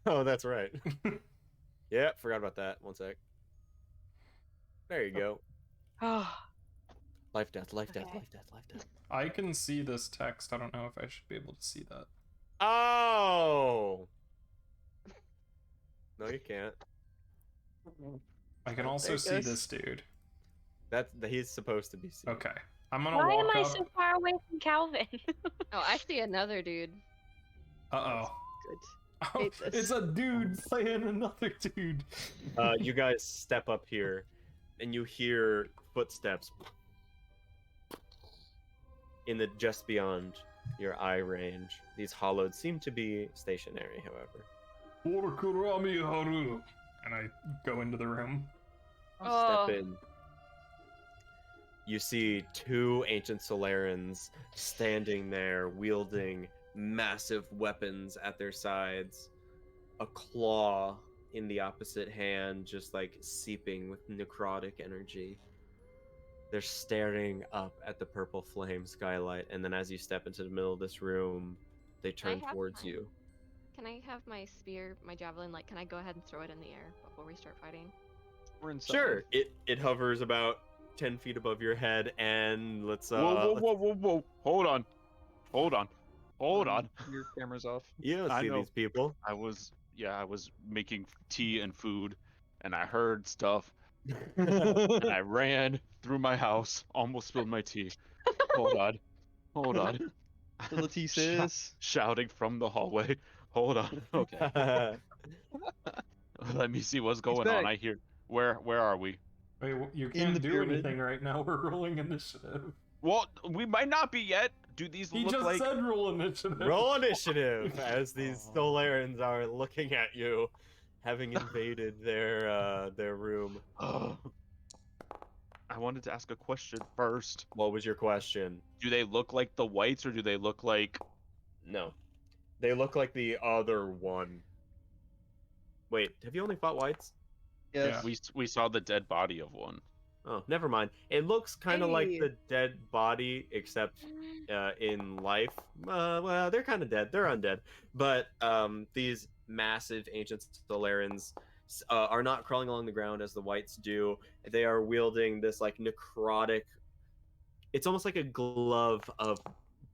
oh, that's right. Yeah, forgot about that. One sec. There you go. Oh, Life, death, life, death, Okay. life, death, life, death. I can see this text. I don't know if I should be able to see that. Oh. No, you can't. I can Oh, also there it see goes. this dude. He's supposed to be seen. Okay. I'm gonna Why walk am I up. so far away from Calvin? Oh, I see another dude. Uh-oh. Good. Oh, Hate this. it's a dude playing another dude. You guys step up here, and you hear footsteps in the just beyond your eye range. These hollowed seem to be stationary, however. For Korami Haru. And I go into the room. Oh. Step in. You see two ancient Solerans standing there, wielding massive weapons at their sides. A claw in the opposite hand, just like seeping with necrotic energy. They're staring up at the purple flame skylight, and then as you step into the middle of this room, they turn have towards mine. you. Can I have my spear, my javelin? Like, can I go ahead and throw it in the air before we start fighting? We're inside. Sure. It hovers about 10 feet above your head, and let's Whoa! Hold on. Your camera's off. You don't I see know. these people. I was making tea and food, and I heard stuff, and I ran through my house, almost spilled my tea. Hold on. Spill the tea, sis. Shouting from the hallway. Hold on. Okay. Let me see what's going on. back. I hear. Where are we? Wait, you In can't the do pyramid. anything right now. We're rolling initiative. Well, we might not be yet. Do these He look just like? said roll initiative. Roll initiative as these Solerans are looking at you, having invaded their room. I wanted to ask a question first. What was your question? Do they look like the whites, or do they look like? No. They look like the other one. Wait, have you only fought whites? Yes. Yeah. We saw the dead body of one. Oh, never mind. It looks kind of like Hey. the dead body, except in life. Well, they're kind of dead. They're undead. But these massive ancient Solerans are not crawling along the ground as the whites do. They are wielding this like necrotic. It's almost like a glove of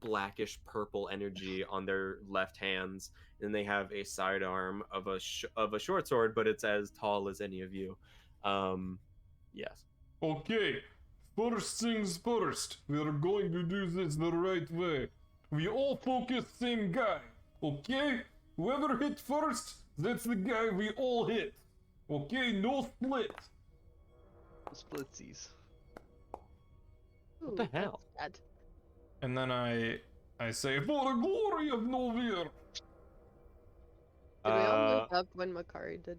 blackish purple energy on their left hands, and they have a sidearm of a short sword, but it's as tall as any of you. Yes. Okay, first things first. We are going to do this the right way. We all focus same guy. Okay? Whoever hit first, that's the guy we all hit. Okay, no split. Splitsies. What the hell? Bad. And then I say, For the glory of Novir. Did we all look up when Makari did?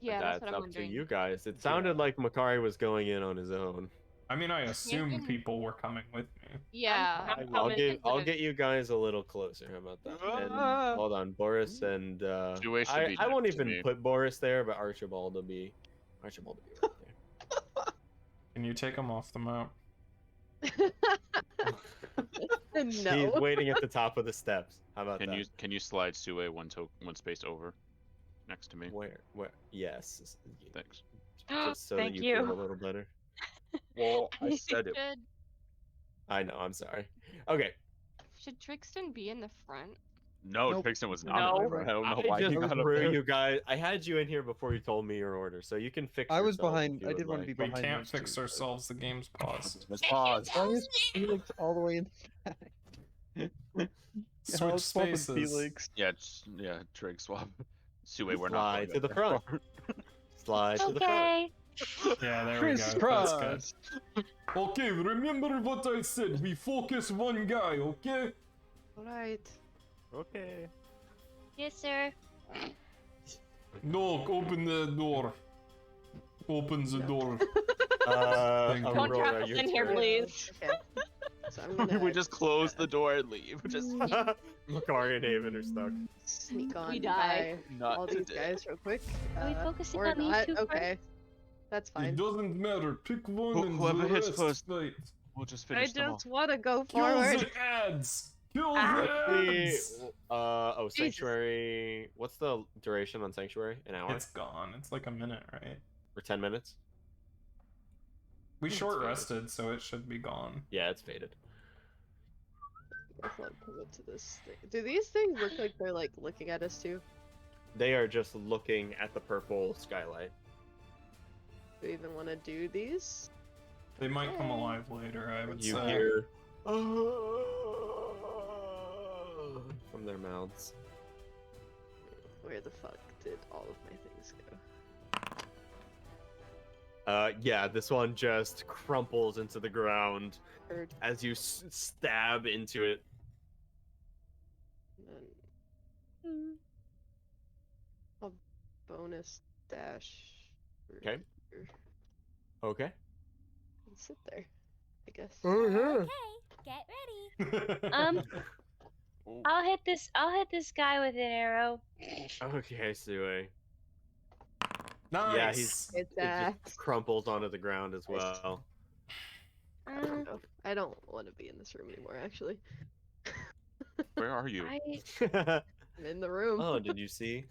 Yeah, That's what I'm up wondering. to you guys. It sounded like Makari was going in on his own. I mean, I assume can- people were coming with me. Yeah. I'm I'll coming. get you guys a little closer. How about that? And Ah. hold on, Boris and Two-way should be I won't next to even me. put Boris there, but Archibald will be right there. Can you take them off the map? No. He's waiting at the top of the steps. How about Can that? you slide Sue one space over, next to me? Where? Yes. Thanks. Just so that Thank you you. feel a little better. Well, I said it. I know. I'm sorry. Okay. Should Trixton be in the front? No, Nope. Trixton was not. No. in the front. I don't know I why you just got up threw there. you guys. I had you in here before you told me your order, so you can fix. I was yourself if behind. you I would did want to like. be We behind. can't those fix two, but- ourselves. The game's paused. Let's pause. Why is Felix all the way in the back? Switch I'll swap with spaces. Felix. Yeah, Trig swap. Sue, we're not Slide going to the that front. far. Slide to the front. Okay. Yeah, there we go. That's good. Crisscross. Okay, remember what I said. We focus one guy, okay? Alright. Okay. Yes, sir. No, open the door. Open the door. Thank you. Don't trap Aurora, us your in here, turn. please. Okay. So I'm gonna we just close the door and leave. Just Makari and Haven are stuck. sneak on We die. by not all these today. guys real quick. Are we focusing or on these not. two first? Okay. That's It fine. doesn't matter. Pick one and Whoever the hits rest first. fight. We'll just I finish them all. just want to go Kill forward. the ads. Kill Ah. the ads. Sanctuary. What's the duration on Sanctuary? An hour It's gone. It's like a minute, right? or 10 minutes? We It's short faded. rested, so it should be gone. Yeah, it's faded. Let's not come up to this thing. Do these things look like they're like looking at us too? They are just looking at the purple skylight. Do we even want to do these? They might come alive later, I would You say. hear from their mouths. Where the fuck did all of my things go? Yeah, this one just crumples into the ground Heard. as you stab into it. And then a bonus dash. for Okay. here. Okay. And sit there, I guess. Okay, get ready. I'll hit this guy with an arrow. Okay, Sue. Nice. Yeah, It's it just crumples onto the ground as well. I don't want to be in this room anymore, actually. Where are you? I'm in the room. Oh, did you see?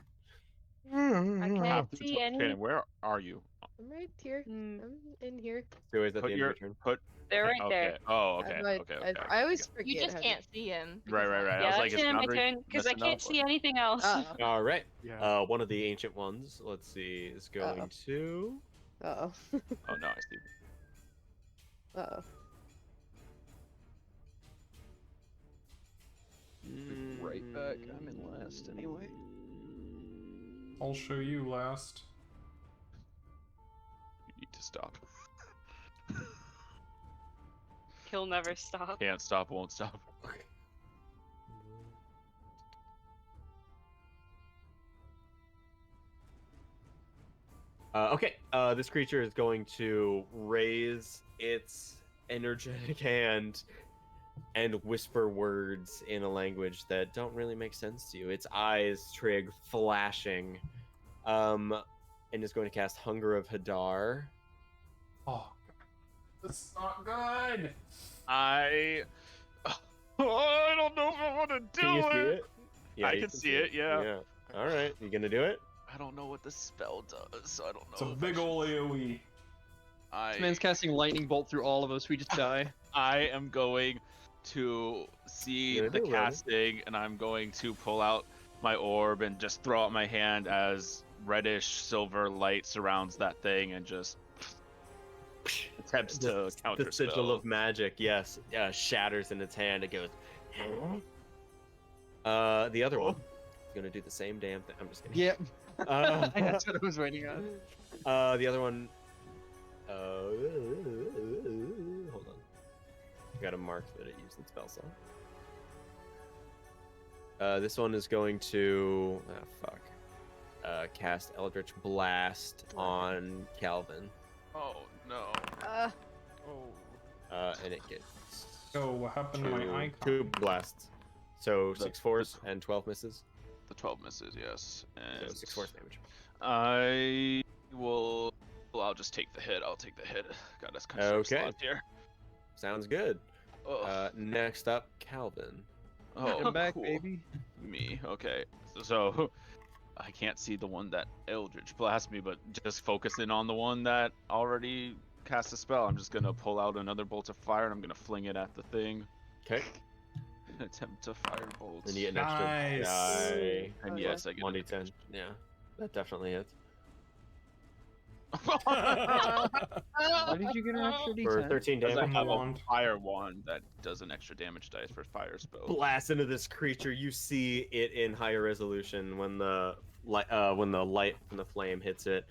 I can't see any. Shannon, where are you? I'm right here. I'm in here. Sue, is at the Put end your of your turn. put. They're right Okay. there. Oh, okay. I, Okay. I, Okay. I always forget. You just how to- can't see him. Right. I Yeah, was like, that's it's my boundary turn because I missing can't up, see or- anything else. All right. Yeah. One of the ancient ones, let's see, is going to. Uh-oh. Oh no, I see. Uh-oh. Right back. I'm in last anyway. I'll show you last. You need to stop. Kill never stop. Can't stop, won't stop. Okay, this creature is going to raise its energetic hand and whisper words in a language that don't really make sense to you. Its eyes, Trig, flashing, and is going to cast Hunger of Hadar. Oh, this is not good. I don't know if I want to do Can you it. see it? Yeah, I you can see it. Yeah. All right, you gonna do it? I don't know what the spell does, so I don't know. It's a if big ol' AoE. This man's casting lightning bolt through all of us. We just die. I am going to see You're the doing it. casting, and I'm going to pull out my orb and just throw out my hand as reddish silver light surrounds that thing and just attempts to counter The sigil of magic, yes, shatters in its hand. It goes. The other one is gonna do the same damn thing. I'm just kidding. Yep. Uh, That's what I was waiting on. the other one. Hold on. I got a mark that it used in spell slot. This one is going to cast Eldritch Blast on Calvin. Oh no. And it gets Oh, what happened to my icon? 2 blasts. So The- 6 force and 12 misses. The 12 misses, yes. And So 6 force damage. I will. Well, I'll just take the hit. I'll take the hit. Got us Okay. slots here. Sounds good. Oh, Next up, Calvin. Come back, cool. baby. Me. Okay. So I can't see the one that Eldritch blast me, but just focusing on the one that already cast a spell. I'm just gonna pull out another bolt of fire and I'm gonna fling it at the thing. Okay. Attempt to fire bolts. Then you get an extra Nice. die. And Oh, yes, I get 1d10. Yeah, that definitely hits. Why did you get an extra For D10? 13 Because I damage. have a wand. fire wand that does an extra damage dice for fire spells. Blast into this creature. You see it in higher resolution when the light from the flame hits it.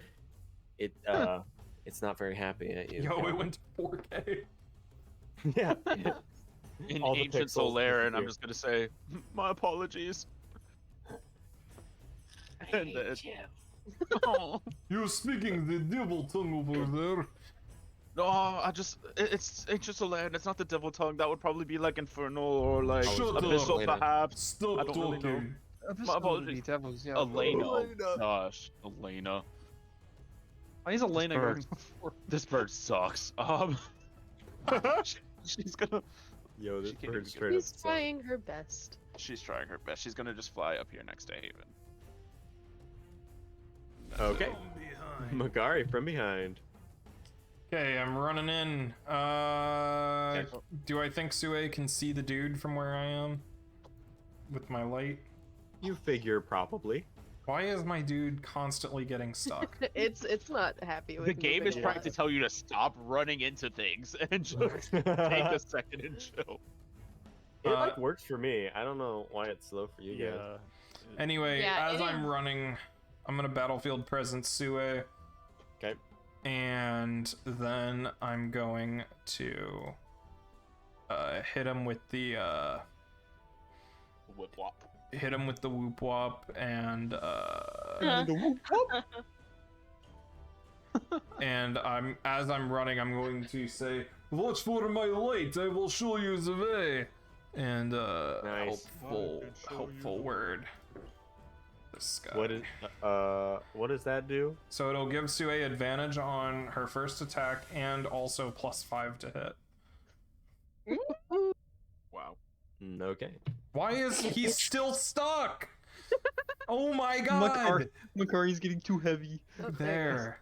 It's not very happy at you. Yo, it went to 4K. Yeah. in All the ancient pixels Solaran, I'm disappear. just gonna say, my apologies. And then, oh, You're speaking the devil tongue over there. no, it's ancient Solaran. It's not the devil tongue. That would probably be like infernal or like Shut up. abyssal, perhaps. Stop I don't really know. talking. My apologies. Devils, yeah. Elena. Oh Elena. gosh, Elena. Why is Elena bird. going before? This bird sucks. She's gonna. Yo, this She can't bird even straight up She's sucks. trying her best. She's trying her best. She's gonna just fly up here next to Haven. Okay. Magari from behind. Okay, I'm running in. Do I think Sue can see the dude from where I am? With my light? You figure probably. Why is my dude constantly getting stuck? It's not happy with The game is moving trying a to lot. tell you to stop running into things and just take a second and chill. It like works for me. I don't know why it's slow for you guys. Yeah. Anyway, Yeah, as it I'm is. running, I'm gonna battlefield presence Sue. Okay. And then I'm going to hit him with the Whip wop. whoop wop and and as I'm running, I'm going to say, "Watch for my light. I will show you the way." And Nice. helpful word. This guy. What does that do? So it'll give Sue advantage on her first attack and also +5 to hit. Wow. Okay. Why is he still stuck? Oh my god! Makari's getting too heavy. Oh, There.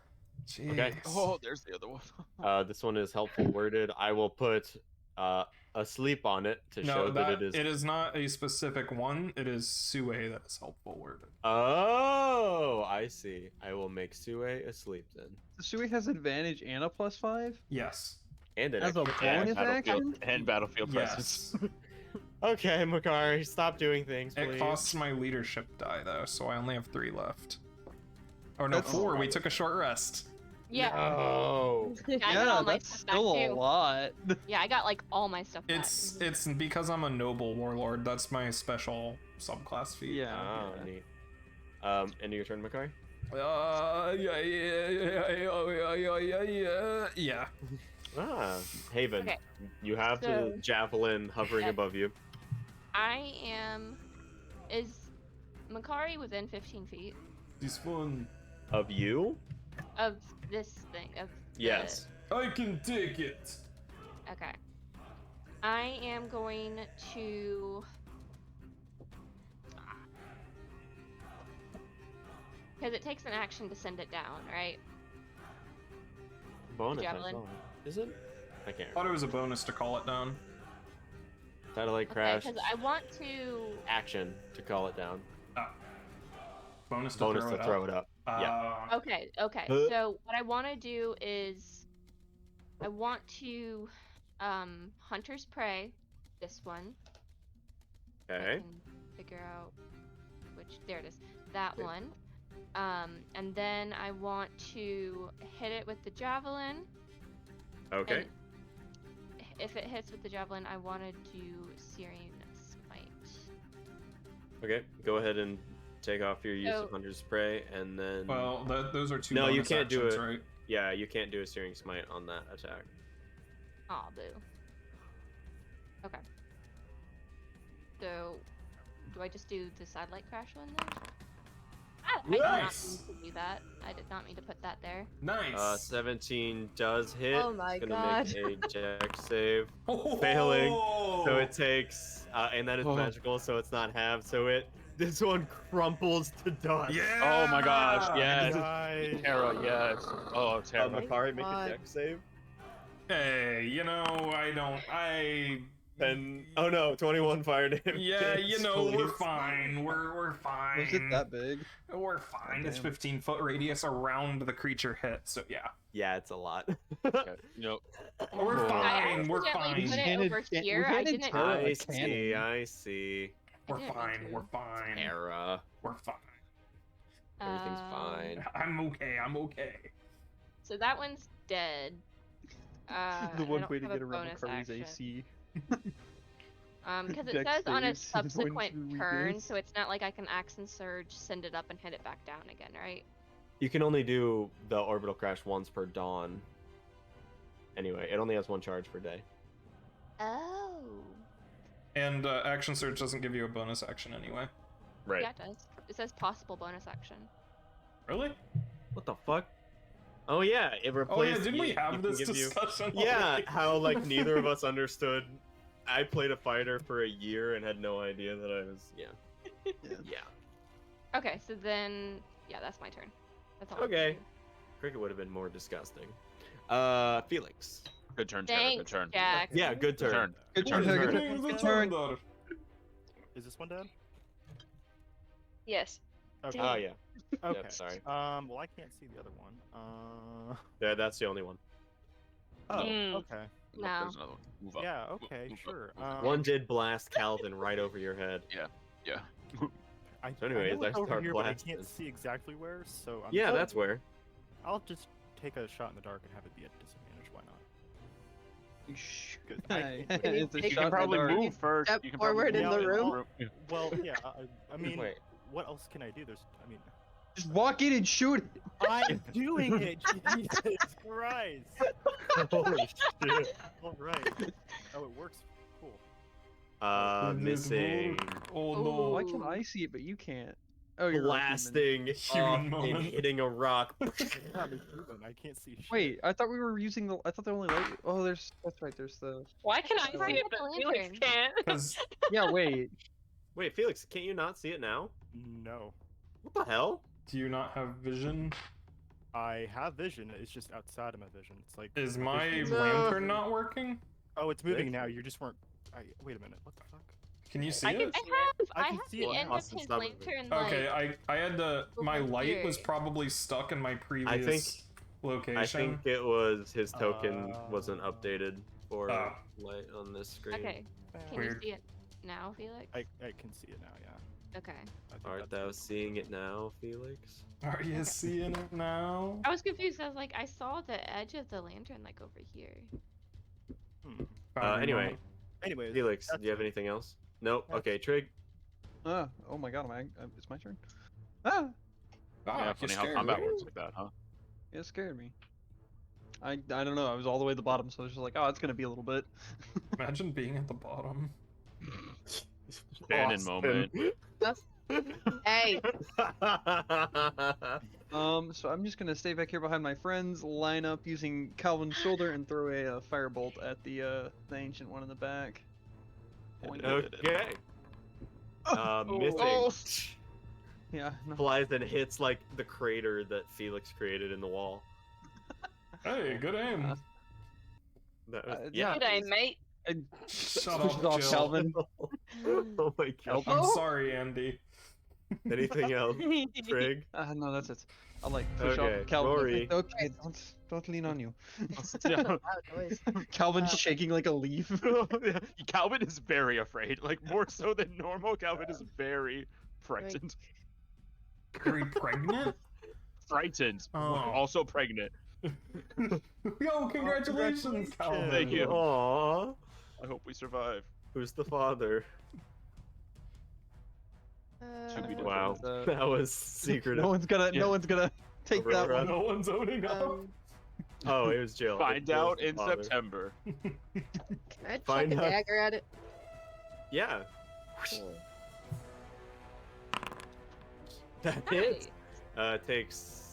Jeez. Okay. Oh, there's the other one. This one is helpful worded. I will put a sleep on it to No, show that it is not a specific one. It is Sue that is helpful worded. Oh, I see. I will make Sue asleep then. Sui has advantage and a +5? Yes. And an As a extra bonus attack. action? And battlefield presence. Yes. Okay, Makari, stop doing things, please. It costs my leadership die though, so I only have 3 left. Or no, That's 4. We took a short rest. Yeah. Oh. I got Yeah, all my that's stuff back still a too. lot. Yeah, I got like all my stuff back. It's because I'm a noble warlord. That's my special subclass feat. Yeah. Oh, neat. End of your turn, Makari? Yeah. Ah, Haven. Okay. You have So- the javelin hovering Yeah. above you. I am. Is Makari within 15 feet This one, Of you? of this thing? Of the- Yes. I can take it. Okay. I am going to. Because it takes an action to send it down, right? Bonus. I javelin. saw it. Is it? I can't I thought remember. it was a bonus to call it down. Satellite crash. Because I want to. Action to call it down. Bonus to Bonus throw to it throw up. it up. Yeah. Okay. So what I want to do is, I want to, Hunter's Prey, this one. I Okay. can figure out which. There it is. That Okay. one. And then I want to hit it with the javelin. Okay. And if it hits with the javelin, I want to do Searing Smite. Okay. Go ahead and take off your use of So- Hunter's Spray, and then. Well, those are 2 No, you bonus can't do actions, it. right? Yeah, you can't do a Searing Smite on that attack. Aw, boo. Okay. So, do I just do the Satellite Crash one then? I did not Nice. mean to do that. I did not mean to put that there. Nice. 17 does hit. Oh my it's gonna god. make a Dex save. Oh! failing, So it takes, and that is Oh. magical, so it's not halved. So this one crumples to dust. Yeah! Oh my gosh, yes. Nice. Tara, yes. Oh, Tara. Makari, make a God. Dex save. Hey, And oh no, 21 fire damage. Yeah, we're Please. fine. We're fine. Was it that big? We're fine. It's Damn. 15-foot radius around the creature hit, so yeah. Yeah, it's a lot. Okay. You know, We're Oh. fine. I We're accidentally fine. put it Handed- over we here. I handed didn't. Tara I a see. cannon. I see. We're I didn't mean fine. to. We're fine. Tara, We're fine. everything's Um, fine. I'm okay. I'm okay. So that one's dead. The I one don't way to have a get around bonus Makari's action. AC. Because it Dex says on a saves when subsequent you read turn, this. so it's not like I can action surge, send it up, and hit it back down again, right? You can only do the orbital crash once per dawn. Anyway, it only has one charge per day. Oh. And action surge doesn't give you a bonus action anyway. Right. Yeah, it does. It says possible bonus action. Really? What the fuck? Oh yeah, it replaced. Oh yeah, didn't we you have can this give you- discussion? Yeah, already? how like neither of us understood. I played a fighter for a year and had no idea that I was. Yeah. Yeah. Okay, so then, yeah, that's my turn. That's all. I can Okay. do. Cricket would have been more disgusting. Felix. Good turn, Tara. Thanks, Good turn. Jack. Yeah, good turn. Good What turn, is Tara, the good name of turn. the Good turn. turn? Is this one dead? Yes. Okay. Oh yeah. Okay. sorry. Well, I can't see the other one. Yeah, that's the only one. Oh. Mm. Okay. No. There's another one. Move up. Yeah. Okay. Move up. Sure. One did blast Calvin right over your head. Yeah. So anyways, I know it's I over start here, but I blasting. can't see exactly where. So I'm Yeah, just- that's where. I'll just take a shot in the dark and have it be at disadvantage. Why not? You sh- Good. It's a You You shot can in the probably dark. move first. Step You can forward probably in move the room. Well, yeah. I mean, Wait. what else can I do? I mean, Just walk in and shoot it. I'm doing it. Jesus Christ! Holy shit. All right. Oh, it works. Cool. Missing. Oh Ooh. no. Why can I see it but you can't? Oh, you're a human. Blasting Human off and moment. hitting a rock. I'm a human. I can't see shit. Wait, I thought we were using the. I thought the only light. Oh, that's right. There's the. Why can I Why see you it, got but the Felix lantern? can't? Because Yeah, wait. Wait, Felix, can't you not see it now? No. What the hell? do you not have vision? I have vision. It's just outside of my vision. It's like. Is my vision- lantern not working? Oh, it's moving Nick? now. You just weren't. Wait a minute. What the fuck? Can you see I it? I I can have see the it end now. of Austin, his stop moving. lantern, like, Okay, I had to. My over light was here. probably stuck in my previous location. I think it was his token wasn't updated for Oh. light on this screen. Okay, can Weird. you see it now, Felix? I can see it now. Yeah. Okay. I think Art that's thou it. seeing it now, Felix? Are you seeing it now? I was confused. I was like, I saw the edge of the lantern, like, over here. Hmm. Found your Anyway, moment. Anyways. Felix, do that's you have it. anything else? Nope. That's- Okay, Trig. Oh my god, it's my turn. Ah, Ah, Yeah, you funny how scared combat me. works like that, huh? it scared me. I don't know. I was all the way at the bottom, so I was just like, oh, it's gonna be a little bit. Imagine being at the bottom. Bannon moment. Hey, So I'm just gonna stay back here behind my friends, line up using Calvin's shoulder, and throw a firebolt at the ancient one in the back. Point it. Okay. Missing. Oh. Yeah. No. Flies and hits like the crater that Felix created in the wall. Hey, good aim. That was, Yeah. Good day, mate. And Shut pushes up, off Jill. Calvin. Oh my god. I'm sorry, Andy. Anything else, Trig? No, that's it. I'll like push Okay, off Calvin. Rory. Okay, don't lean on you. Yeah. loud noise. Calvin's shaking like a leaf. Yeah, Calvin is very afraid, like more so than normal. Calvin is very frightened. Very pregnant? Frightened. Oh. Also pregnant. Yo, congratulations, Calvin. Thank you. Aww. I hope we survive. Who's the father? Should we do Wow, Uh, that was secretive. no one's gonna Yeah. take that Overrun. one. No one's owning up. Oh, it was Jill. Find Jill's out the in father. September. Can I chuck Find a out. dagger at it? Yeah, Cool. that hits. Takes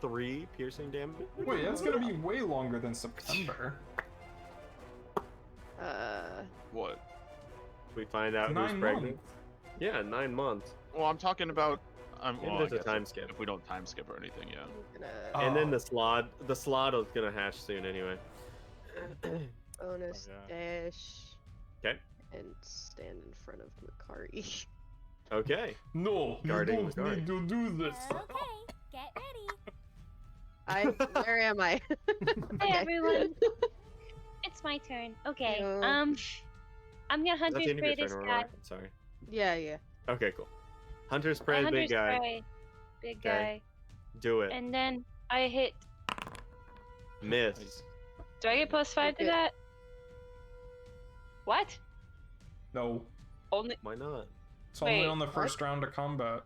3 piercing damage. Wait, that's gonna be way longer than September. What? We find out who's 9 pregnant. months. Yeah, 9 months. Well, I'm talking about. And Well, there's I a guess time if- skip. If we don't time skip or anything, yeah. I'm gonna And then Oh. the slot is gonna hatch soon anyway. bonus Oh, dash. 'Kay. And stand in front of Makari. Okay. No, you Guarding don't the guard. need to do this. Okay, get ready. Where am I? Hi everyone. It's my turn. Okay. Hello. I'm gonna That's hunter the end of spray your this turn, guy. Aurora. Sorry. Yeah. Okay, cool. Hunter spray the Hunter big guy. spray, big Okay. guy, Do it. and then I hit. Miss. Do I get +5 to Okay. that? What? No. Only Why not? It's only Wait, on the what? first round of combat.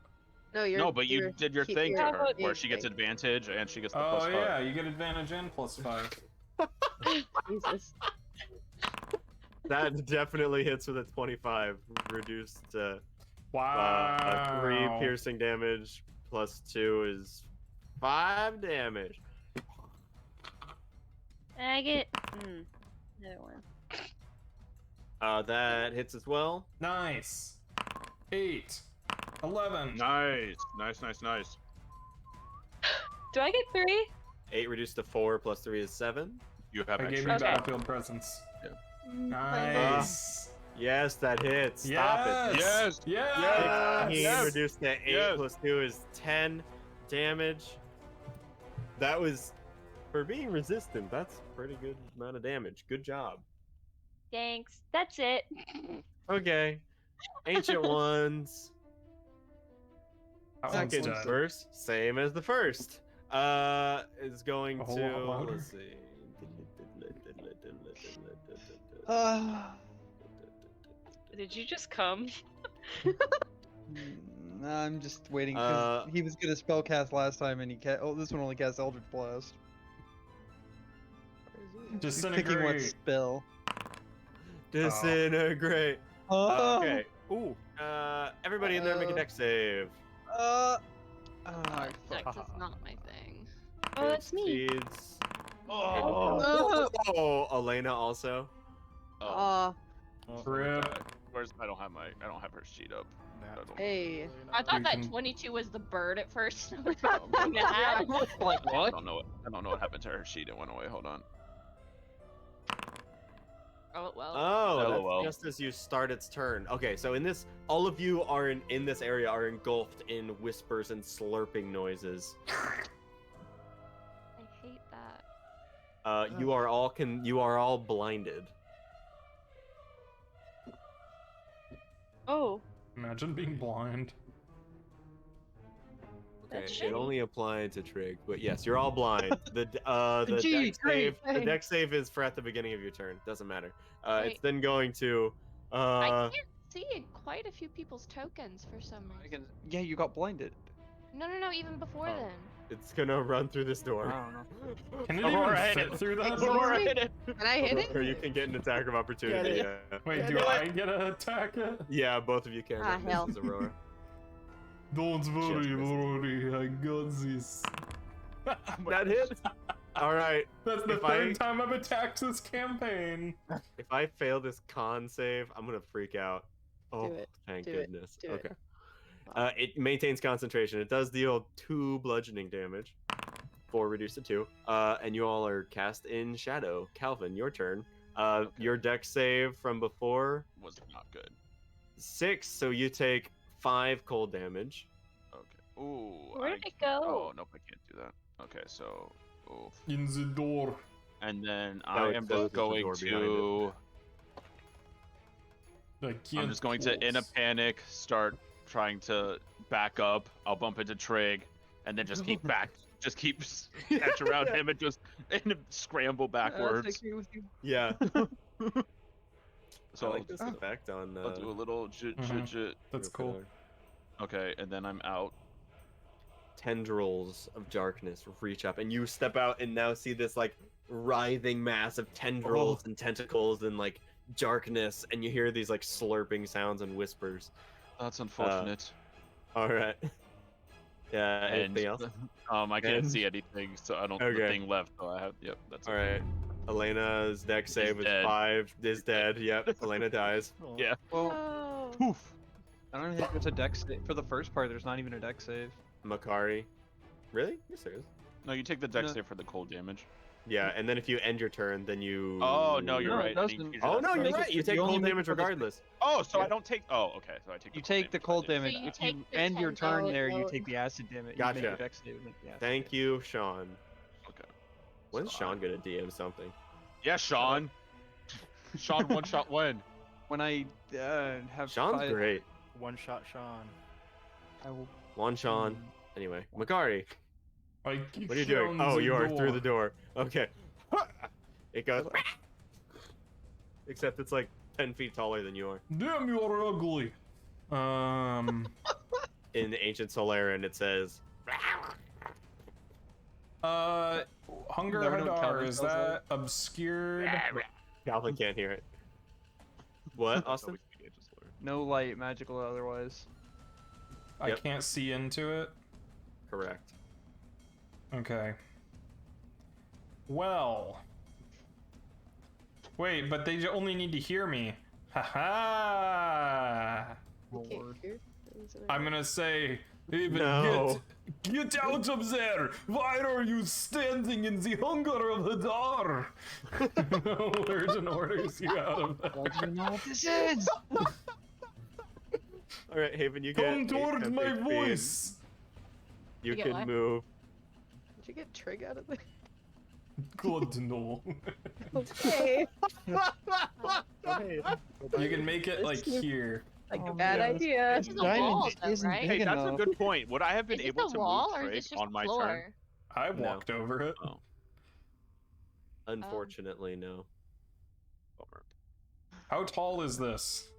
No, you're. No, but you you're did your keep- thing to you're her, where being she gets fake. advantage and she gets the Oh +5. yeah, you get advantage and +5. Jesus. That definitely hits with a 25, reduced to Wow. 3 piercing damage plus 2 is 5 damage. And I get another one. That hits as well. Nice. 8. 11. Nice, nice, nice, nice. do I get 3? 8 reduced to 4 plus 3 is 7. You have I gave extra. you Okay. battlefield presence. Yeah. Nice. Yes, that hits. Stop it. Yes. Yes. 16 reduced to 8 Yes. plus 2 is 10 damage. That was, for being resistant, that's a pretty good amount of damage. Good job. Thanks. That's it. Okay. Ancient Ones. That one's Second dead. verse, same as the first. Is going A whole to, lot louder. let's see. Did you just come? I'm just waiting because he was gonna spellcast last time and this one only casts Eldritch Blast. He's picking what Disintegrate. spell. Disintegrate. Oh. Okay. Ooh. Everybody in there make a dex save. Dex is not my thing. Oh, that's me. Succeeds. Oh. Oh, Elena also. Rip. I don't have her sheet up. Hey. I thought You that can- 22 was the bird at first. I was about to be mad. Like what? I don't know what happened to her sheet. It went away. Hold on. Oh well. Oh, LOL. that's just as you start its turn. Okay, so in this, all of you are in this area are engulfed in whispers and slurping noises. I hate that. You are all blinded. Oh, Imagine being blind. Okay, That's it shitty. only applied to Trig, but yes, you're all blind. The Gee, dex great, save, the thanks. dex save is for at the beginning of your turn. Doesn't matter. It's Wait. then going to. I can't see quite a few people's tokens for some reason. Yeah, you got blinded. No, even before Oh. then. It's gonna run through this door. I don't know. Can it Aurora even hit fit it. through that Aurora door? hit it. Can I hit Or it? you can get an attack of opportunity. Get it. Yeah. Wait, Yeah, do do I it. get to attack it? Yeah, both of you can. Ah, That hell. misses Aurora. Don't worry, misses. Lordy, I got this. That hits. All right. That's the If third I- time I've attacked this campaign. If I fail this con save, I'm gonna freak out. Oh, it. thank Do it. goodness. Do it. Okay. It maintains concentration. It does deal 2 bludgeoning damage. 4 reduced to 2. And you all are cast in shadow. Calvin, your turn. Your dex save from before Was not good. 6, so you take 5 cold damage. Okay. Ooh. Where did it go? Oh nope, I can't do that. Okay, so. Oof. In the door. And then Oh, I it am closes just the going door behind to. I I'm can't just going to, in a close. panic, start trying to back up. I'll bump into Trig, and then just keep catch around him and just scramble backwards. Yeah. So I like this effect on. I'll do a little jit. That's cool. Okay, and then I'm out. Tendrils of darkness reach up, and you step out and now see this like writhing mass of tendrils and tentacles and like darkness, and you hear these like slurping sounds and whispers. That's unfortunate. All right. Yeah. Anything else? I can't And- see anything, so I don't. The Okay. thing left. So I have. Yep. That's All it. right. Elena's dex save is dead. 5. Is dead. Yep. Elena dies. Yeah. Well, Oh. poof. I don't even think there's a dex save. For the first part, there's not even a dex save. Makari. Really? Yes, there is. No, you take the dex No. save for the cold damage. Yeah, and then if you end your turn, then you. Oh no, you're No, it right. doesn't. Oh no, you're Make it- right. You you take only cold make it damage for the- regardless. Oh, so Yeah. I don't take. Oh, okay. So I take. You take the cold damage. So you If take you the end your turn 10 there, you out. take the acid damage. You Gotcha. make your dex save and make the acid Thank damage. you, Sean. Okay. When's So Sean gonna DM something? Yeah, Sean. Sean one shot win. When I have Sean's five, great. One shot Sean. I will. One Sean. Anyway, Makari, I keep what are you doing? showing Oh, the you are door. through the door. Okay. It goes. Except it's like 10 feet taller than you are. Damn, you are ugly. In ancient Soleran, it says. Hunger Never know what Hadar, Calvin is sounds like. that obscured? Calvin can't hear it. What, Austin? No light, magical or otherwise. I Yep. can't see into it. Correct. Okay. Well. Wait, but they only need to hear me. Haha. You can't hear things. I'm gonna say, Haven, No. Get out of there! Why are you standing in the hunger of Hadar? Words and orders you out of that. Do you know what this is? All right, Haven, you get. Come 8 toward temp my HP, and voice! You You get can what? move. Did you get Trig out of there? God, no. Okay. You can make it like here. Like a Oh, bad man. idea. This is a wall, though, isn't right? big Hey, that's a enough. good point. Would I have been Is this able a to wall move or is Drake this just on my floor? turn? I No. walked over it. Oh, Unfortunately, no. bummer. How tall is this?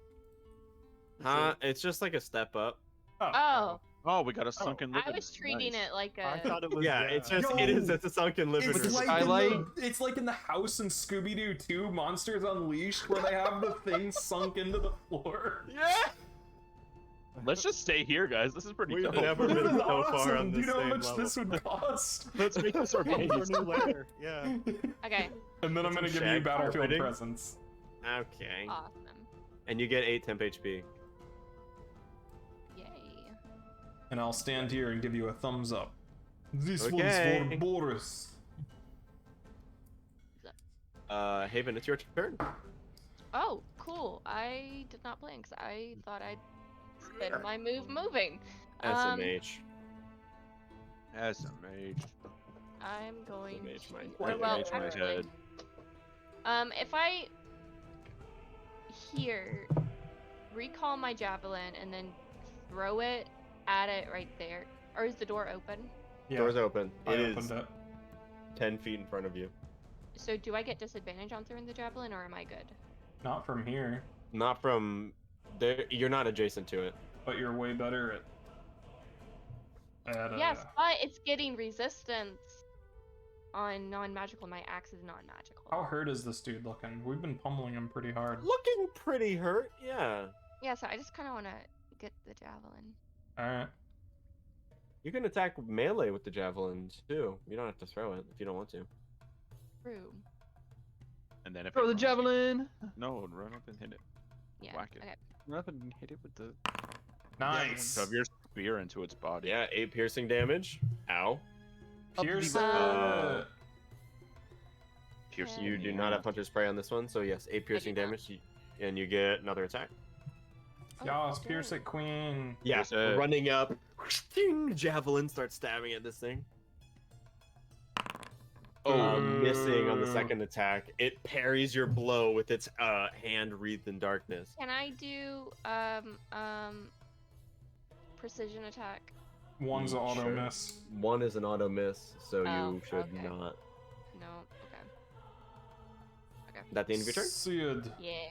Huh? It's just like a step up. Oh, Oh, we got a sunken I living was room. treating Nice. it like I a. thought it was. Yeah, it's just it is. Yo, It's a sunken living It's room. like, Skylight? it's like in the house in Scooby-Doo 2, Monsters Unleashed, where they have the thing sunk into the floor. Yeah. Let's just stay here, guys. This is pretty We've dope. never This been is so far awesome. on Do the you know how same much level. this would cost? Let's make this our Our base. new lair. Yeah. Okay, And then I'm Some gonna give you shag battlefield carpeting. presence. Okay. awesome. And you get 8 temp HP. Yay. And I'll stand here and give you a thumbs up. This Okay. one's for Boris. Haven, it's your turn. Oh, cool. I did not plan because I thought I'd spend my move moving. SMH. SMH. I'm going SMH, to. my- or, well, SMH, my actually, head. if I here recall my javelin and then throw it at it right there, or is the door open? Yeah, Door's open. I It is opened it. 10 feet in front of you. So do I get disadvantage on throwing the javelin, or am I good? Not from here, Not from there. You're not adjacent to it. but you're way better at Yes, but it's getting resistance on non-magical. My axe is non-magical. How hurt is this dude looking? We've been pummeling him pretty hard. Looking pretty hurt. Yeah. Yeah, so I just kind of want to get the javelin. Alright. You can attack melee with the javelin too. You don't have to throw it if you don't want to. True. And then if Throw it the runs- javelin. No, run up and hit it. Yeah. Whack it. Okay. Run up and hit it with the. Nice. Shove your spear into its body. Yeah, 8 piercing damage. Ow. Pierce Uh, Piercing. You do not have hunter's prey on this one, so yes, 8 piercing not. damage, and you get another attack. Yas, pierce it, queen. Yeah, Pierce it. running up, ding, javelin starts stabbing at this thing. Oh, missing on the second attack. It parries your blow with its hand wreathed in darkness. Can I do precision attack? One's an auto Sure. miss. One is an auto miss, so Oh, you should okay. not. No. Okay. Is that the end of your turn? Sid. Yeah.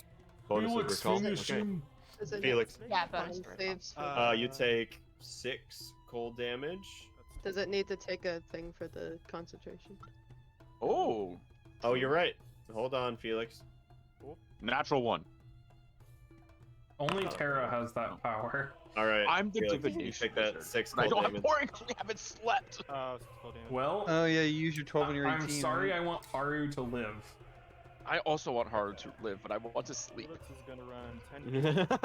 Bonus of Felix, recall. finish Okay. him. Is it Felix. Yeah, bonus con to recall. saves for You take 6 cold damage. Does it need to take a thing for the concentration? Oh, Oh, you're right. Hold on, Felix. natural one. Only Terra has that power. All right. I'm the Felix, you divination take that wizard. 6 And I cold don't have damage. pouring because we haven't slept. 6 cold damage. Well, Oh yeah, you use your 12 and your 18. I'm sorry, right? I want Haru to live. I also want Haru to live, but I want to sleep. Felix is gonna run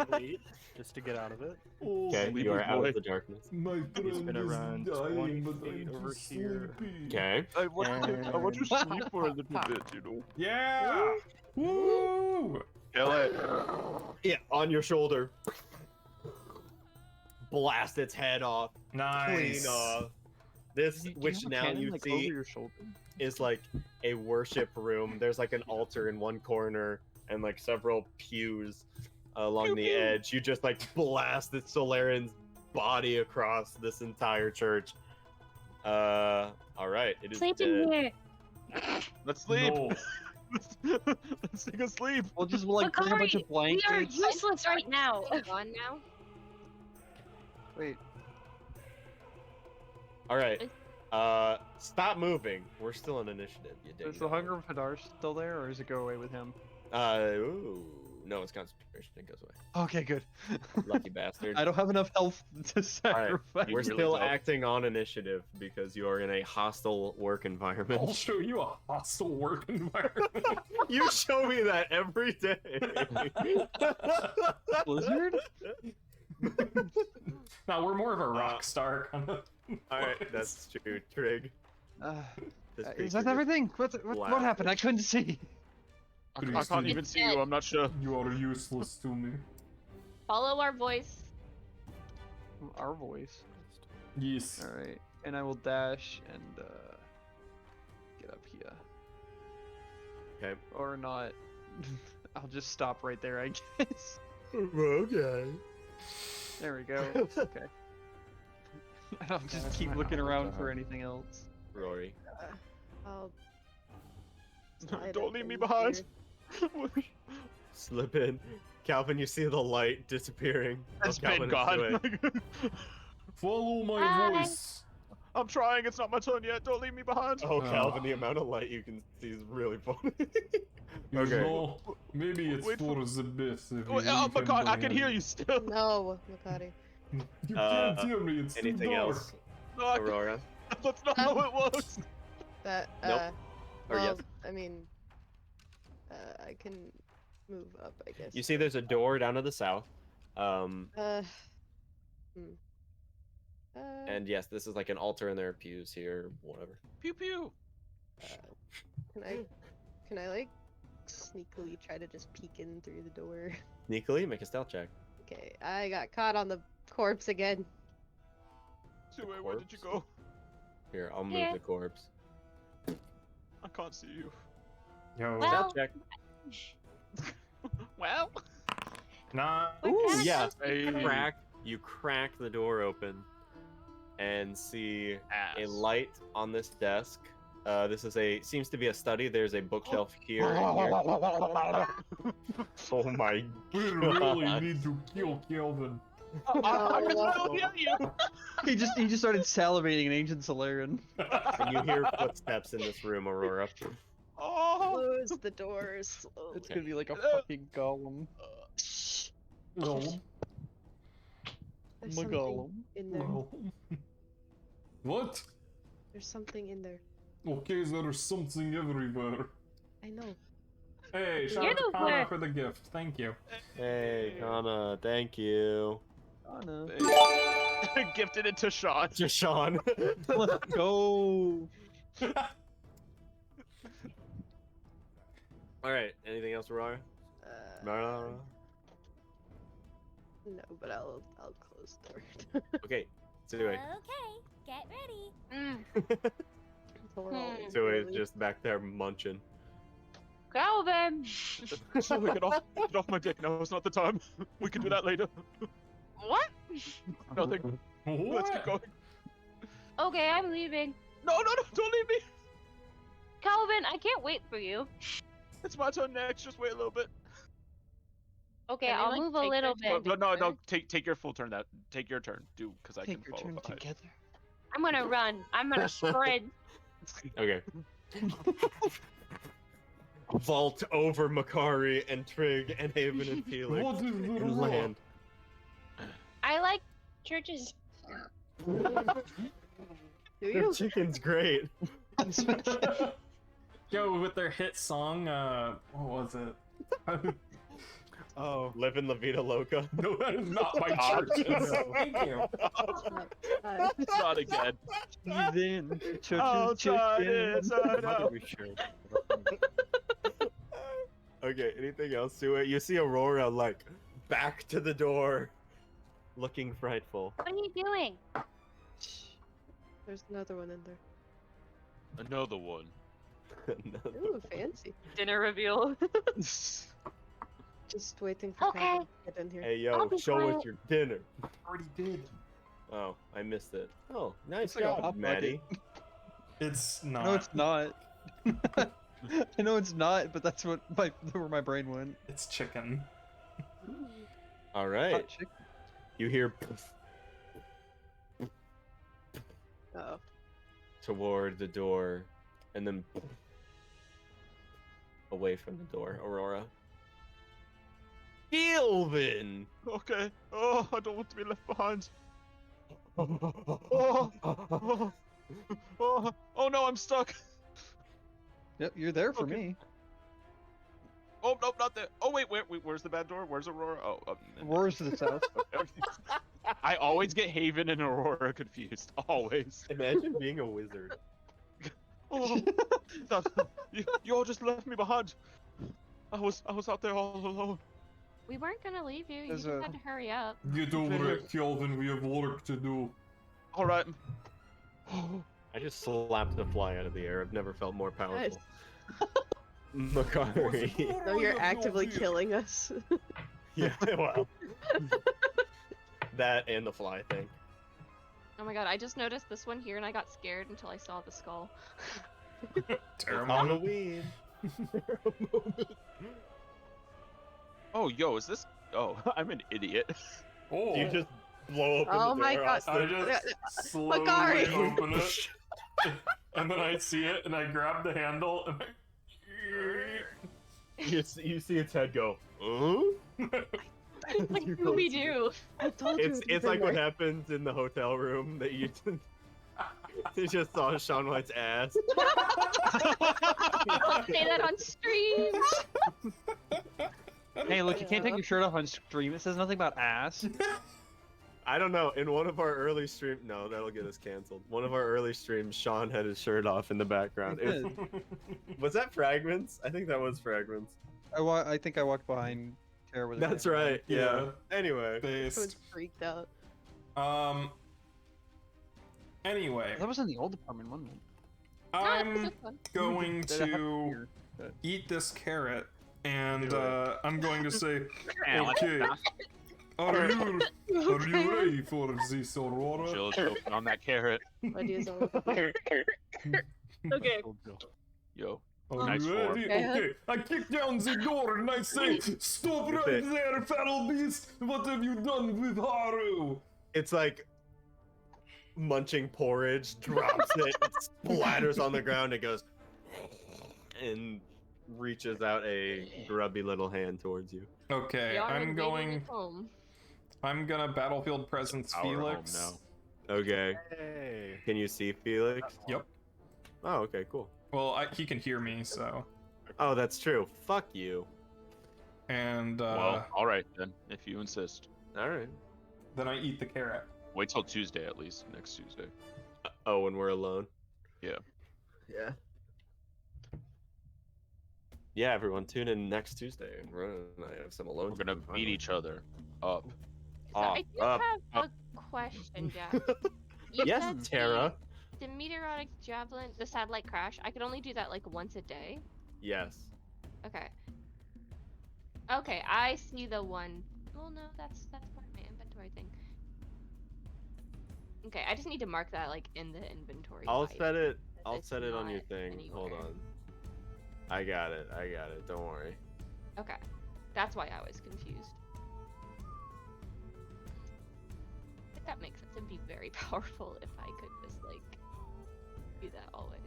10 feet just to get out of it. Okay, Sleepy you are out boy. of the darkness. My He's friend gonna is run dying, 20 but feet I'm over too here. sleepy. Okay. I want to sleep for a little bit, you know. Yeah! Woo! Kill it. Yeah, on your shoulder. Blast its head off. Nice. Clean off. This, which now you see over your shoulder. is like a worship room. There's like an altar in one corner and like several pews along the edge. You just like blast this Soleran's body across this entire church. All right, it is Sleep dead. in here. Let's sleep. No. Let's take a sleep. We'll just like bring a bunch of Makari, we are blankets. useless right now. Gone now. Wait, All right. Stop moving. We're still on initiative. You is dingo. the Hunger of Hadar still there, or does it go away with him? Ooh. No, it's concentration. It goes away. Okay, good. Lucky bastard. I don't have enough health to All sacrifice. right. We're really still don't. acting on initiative because you are in a hostile work environment. I'll show you a hostile work environment. You show me that every day. Blizzard? Now we're more of a rock star kind of. Alright, that's true. Trig. This Is that creature everything? What black. happened? I couldn't see. I can't even see you. I'm not sure. You are useless to me. Follow our voice. Our voice. Yes. All right, and I will dash and get up here. Okay. Or not. I'll just stop right there, I guess. Okay. There we go. Okay. I'll just keep looking around for anything else. Rory. I'll slide Don't up leave me in behind. here. Slip in. Calvin, you see the light disappearing. It's Calvin, been it's gone. doing- Follow my Hi. voice. I'm trying. It's not my turn yet. Don't leave me behind. Oh, Calvin, the amount of light you can see is really funny. You Okay. know, maybe it's Wait for the best if you Wait, oh leave my him god, I can behind. hear you still. No, Makari. You Uh, can't hear me, it's too Anything dark. else, No, I can- Aurora? that's not how it works. That Nope. Or well, yes. I mean, I can move up, I guess. You see there's a door down to the south. And yes, this is like an altar and there are pews here, whatever. Pew pew. Can I like sneakily try to just peek in through the door? Sneakily, make a stealth check. Okay, I got caught on the corpse again. Sue, where did you go? Here, I'll move Here. the corpse. I can't see you. Yo. Well, Stealth check. Well. Nah. Ooh, yeah. Hey. You crack the door open and see a Ass. light on this desk. This is seems to be a study. There's a bookshelf here and here. Oh my We really god. need to kill Kelvin. I can still hear you. He just started salivating an ancient Solarian. And you hear footsteps in this room, Aurora. Oh. Close the doors slowly. It's gonna be like a fucking golem. No. There's My something golem. in there. No. What? There's something in there. Okay, there's something everywhere. I know. Hey, shout You're out to the Connor worst. for the gift. Thank you. Hey, Kana, thank you. Anna. Gifted it to Sean. To Sean. Let's go. Alright, anything else, Aurora? No. No, but I'll close the door. Okay, so anyway. Okay, get ready. So we're all So it's really- just back there munching. Calvin. So we get off my dick. No, it's not the time. We can do that later. What? Nothing. Let's keep going. Okay, I'm leaving. No, don't leave me. Calvin, I can't wait for you. It's my turn next. Just wait a little bit. Okay, Can we, I'll like, move a take little their bit. No. Take your full turn. Take your turn. Do because I Take can your follow turn behind. together. I'm gonna run. I'm gonna sprint. Okay. Vault over Makari and Trig and Haven and Felix What is the and rock? land. I like churches. Do Their you? chicken's great. Yo, with their hit song, what was it? Oh, Livin' La Vida Loca. No, that is not my church. Thank you. Not again. Heathen. Church Outside, chicken. inside out. Okay, anything else to it? You see Aurora like back to the door, looking frightful. What are you doing? There's another one in there. Another one. Ooh, fancy. Dinner reveal. Just waiting for Okay. Calvin to get in here. Hey I'll yo, be show us quiet. your dinner. Already did. Oh, I missed it. Oh, nice It's like a job, hot Maddie. It's not. No, it's not. I know it's not, but that's where my brain went. It's chicken. All right. Hot chicken. You hear Oh. toward the door, and then away from the door, Aurora. Gilvin! Okay. Oh, I don't want to be left behind. Oh, no, I'm stuck. Yep, you're there for Okay. me. Oh, nope, not there. Oh, wait, where's the bad door? Where's Aurora? Oh, Roars to the south. I always get Haven and Aurora confused. Always. Imagine being a wizard. Oh, you all just left me behind. I was out there all alone. We weren't gonna leave you. You There's just a- had to hurry up. Get over it, Kelvin. We have work to do. All right. I just slapped the fly out of the air. I've never felt more Nice. powerful. Makari. No, you're actively killing us. Yeah, well. That and the fly thing. Oh my god, I just noticed this one here and I got scared until I saw the skull. Terrible. Halloween. Oh, yo, is this? Oh, I'm an idiot. Oh, You just blow open Oh the my door. god. Austin. I just slowly Makari. open it, and then I see it, and I grab the handle, and You see its head go. Huh? Like, what do we do? I told you. It's like what happens in the hotel room that you just saw Sean White's ass. Don't say that on stream. Hey, look, you can't take your shirt off on stream. It says nothing about ass. I don't know. In one of our early streams, no, that'll get us canceled. One of our early streams, Sean had his shirt off in the background. Was that Fragments? I think that was Fragments. I think I walked behind Tara with. That's right. Yeah. Anyway. I was based. freaked out. Anyway, That was in the old apartment, wasn't it? I'm this one. going Did I have to here? But- eat this carrot, and Do it. I'm going to say, Man, let's okay, not are you ready for this, Aurora? chill choking on that carrot. Ideas all over. Okay. Yo. Are Nice you form. ready? Okay. Okay, I kick down the door and I say, stop right Okay. there, feral beast! What have you done with Haru? It's like munching porridge, drops it, splatters on the ground, it goes and reaches out a grubby little hand towards you. Okay, We are I'm invading going. his home. I'm gonna battlefield presence Our home Felix. now. Okay. Hey. Can you see Felix? Yep. Oh, okay, cool. Well, he can hear me, so. Oh, that's true. Fuck you. And Well, all right then, if you insist. All right. then I eat the carrot. Wait till Tuesday at least. Next Tuesday. Oh, when we're alone. Yeah. Yeah. Yeah, everyone, tune in next Tuesday, and Ronan and I have some alone. We're gonna time beat finally. each other up. So I do up, have a question, Jack. You Yes, said Tara. The meteoritic javelin, the satellite crash, I could only do that like once a day? Yes. Okay. Okay, I see the one. Well, no, that's part of my inventory thing. Okay, I just need to mark that like in the inventory. I'll item, set it. because I'll it's set it on your not thing. Hold anywhere. on. I got it. Don't worry. Okay, that's why I was confused. But that makes sense. It'd be very powerful if I could just like do that always.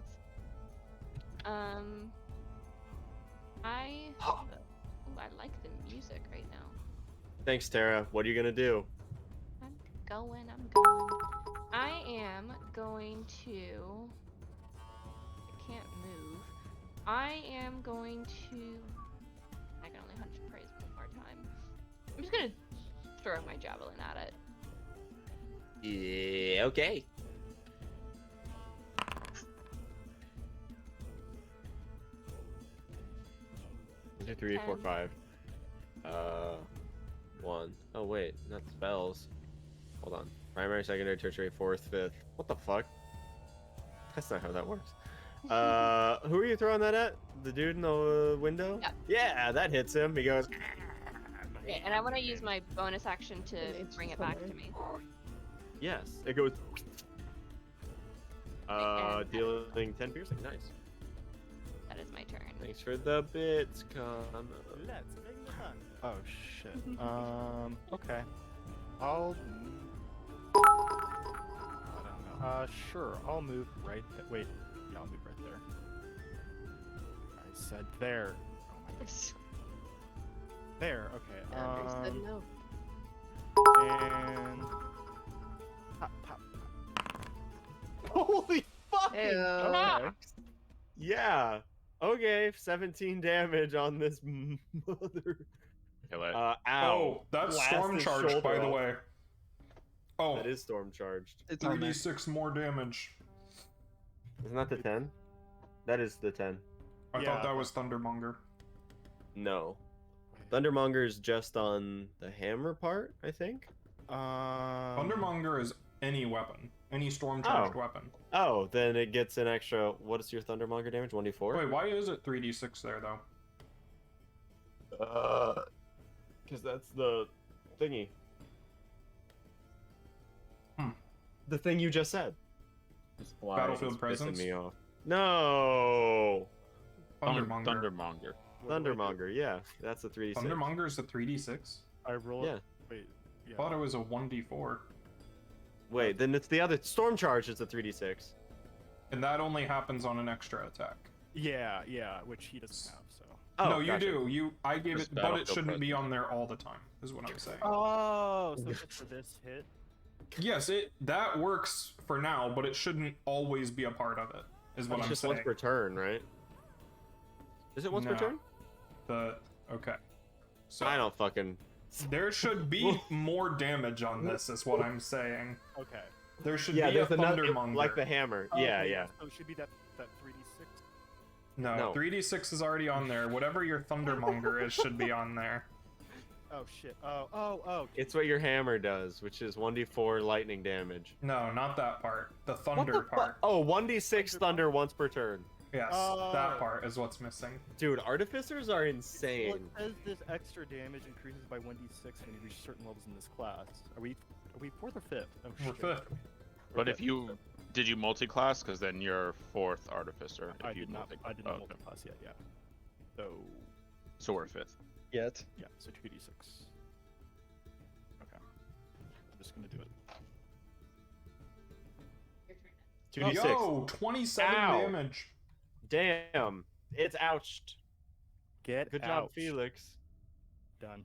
I like the music right now. Thanks, Tara. What are you gonna do? I'm going. I am going to. I can't move. I am going to. I can only hunch praise one more time. I'm just gonna throw my javelin at it. Yeah. Okay. Two, 3, 4, 5. 1. Oh wait, not spells. Hold on. Primary, secondary, tertiary, fourth, fifth. What the fuck? That's not how that works. Who are you throwing that at? The dude in the window? Yeah. Yeah, that hits him. He goes. Okay, and I want to use my bonus action to bring it back to me. Yes, it goes. And- Dealing 10 piercing. Nice. That is my turn. Thanks for the bits, Connor. Let's bring the fun. Oh shit. Okay. I don't know. Sure. I'll move right. Wait. Yeah, I'll move right there. I said there. Oh my goodness. There. Okay. Andrew said no. And pop, pop, pop. Holy fucking! Heyo. Okay. Yeah. Okay. 17 damage on this mother. Kill it. Ow. Oh, that's Blast storm his charged, by shoulder the off. way. Oh, That is storm charged. It's on there. 3d6 more damage. Isn't that the 10? That is the 10. I Yeah. thought that was Thundermonger. No. Thundermonger's just on the hammer part, I think. Thundermonger is any weapon. Any storm charged weapon. Oh, then it gets an extra. What is your Thundermonger damage? 1d4? Wait, why is it 3d6 there, though? Because that's the thingy. The thing you just said. Battlefield It's pissing presence? me off. No! Thundermonger. Thundermonger. Thundermonger, yeah. That's a 3d6. Thundermonger is a 3d6? I roll. Yeah. Wait. Yeah. I thought it was a 1d4. Wait, then it's the other. Storm Charge is a 3d6. And that only happens on an extra attack. Yeah. Which he doesn't have. So. Oh, no, you gotcha. do. I gave Just it, but it Battlefield shouldn't be presence. on there all the time, is what I'm saying. Oh, so just for this hit. Yes, that works for now, but it shouldn't always be a part of it, is what It's I'm just saying. once per turn, right? Is it once per No. turn? Okay. So I don't fucking. there should be more damage on this, is what I'm saying. Okay. There should Yeah, be a there's another. Thundermonger. Like the hammer. Oh, Yeah, okay, yeah. So it should be that 3d6. No, No. 3d6 is already on there. Whatever your Thundermonger is should be on there. Oh shit. Oh. It's what your hammer does, which is 1d4 lightning damage. No, not that part. The What thunder the fu- part. Oh, 1d6 thunder once per turn. Yes, Oh. that part is what's missing. Dude, artificers are Well, insane. it says this extra damage increases by 1d6 when you reach certain levels in this class. Are we 4th or 5th? Oh, We're shit. fifth. But if you did you multi-class, because then you're 4th artificer. If I you did not. I didn't okay. multi-class yet. Yeah. So So we're 5th. Yet. yeah. So 2d6. Okay. I'm just gonna do it. 2d6. Yo, 27 Ow. damage. Damn. It's ouched. Get Good job, out. Felix. Done.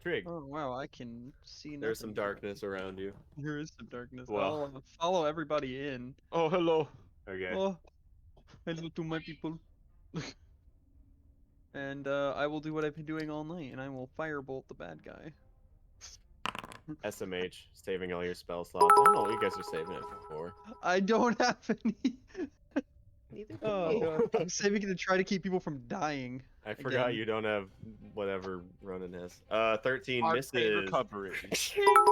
Trig. Oh wow, I can see nothing. There's some darkness around you. There is some darkness. Well. I'll follow everybody in. Oh, hello. Okay. Oh, hello to my people. And I will do what I've been doing all night, and I will firebolt the bad guy. SMH, saving all your spell slots. I don't know what you guys are saving it for. I don't have any. Neither can Oh we. god, I'm saving it to try to keep people from dying. I forgot Again. you don't have whatever Ronan has. 13 Arcane misses. recovery.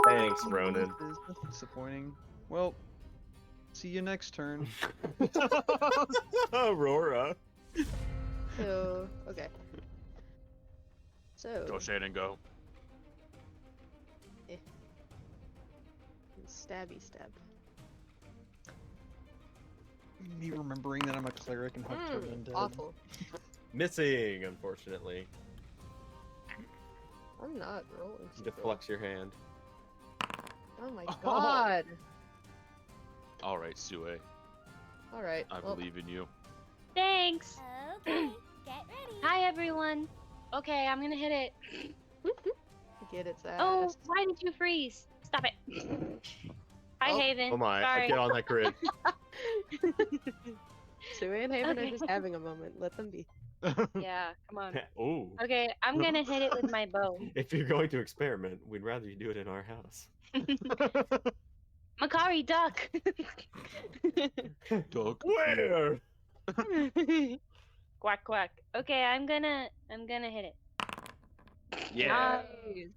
Thanks, Ronan. That's disappointing. Well, see you next turn. Aurora. So, okay. So, Go Shannon, go. stabby stab. Me remembering that I'm a cleric and have turned undead. Awful. Missing, unfortunately. I'm not rolling. You super. deflux your hand. Oh my god. All right, Sue. Alright. I Well, believe in you. Thanks. Okay, get ready. Hi, everyone. Okay, I'm gonna hit it. get its ass. Oh, why did you freeze? Stop it. Hi, Oh. Haven. Oh my, Sorry. get on that grid. Sue and Haven Okay. are just having a moment. Let them be. Yeah, come on. Ooh. Okay, I'm gonna hit it with my bow. If you're going to experiment, we'd rather you do it in our house. Makari, duck. Doug. Where? Quack quack. Okay, I'm gonna hit it. Yeah. Nice.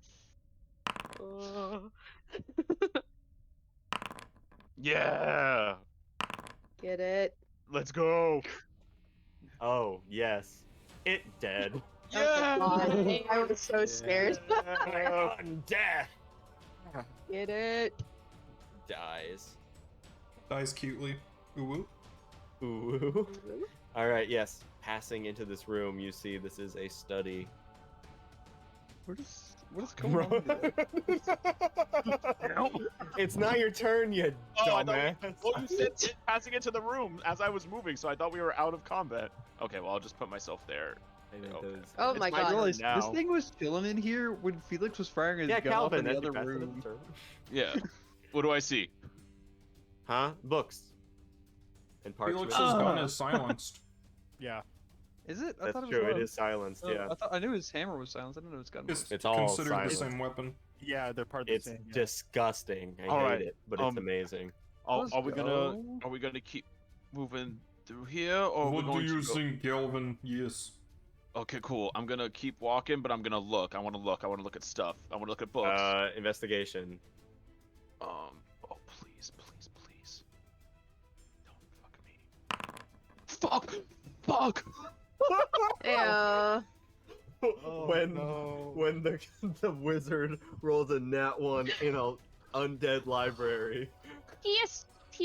Oh. Yeah. Get it. Let's go. Oh, yes. It dead. Yeah. I was so scared. On death. Get it. Dies. Dies cutely. Ooh woo. Ooh. All right, yes. Passing into this room, you see this is a study. What is going on there? It's not your turn, you dumbass. Well, you said passing into the room as I was moving, so I thought we were out of combat. Okay, well, I'll just put myself there. Okay. Oh It's my my god. turn Realized now. this thing was chilling in here when Felix was firing his Yeah, gun off in Calvin, the that'd be other faster than room. the turn. Yeah. What do I see? Huh? Books. And parchment. Felix's gun is silenced. Yeah. Is it? I That's thought it true. was It is silenced. Oh, Yeah. I knew his hammer was silenced. I didn't know his gun was. It's all considered silent. the same weapon. Yeah, they're part of the It's same. Yeah. disgusting. I All hate right, it, but it's amazing. Let's Are we go. gonna keep moving through here, or What we're going do you to go... think, Galvin? Yes. Okay, cool. I'm gonna keep walking, but I'm gonna look. I want to look. I want to look at stuff. I want to look at books. Investigation. Oh, please, please, please. Don't fuck me. Fuck! Yeah. When the wizard rolls a nat 1 in a undead library. He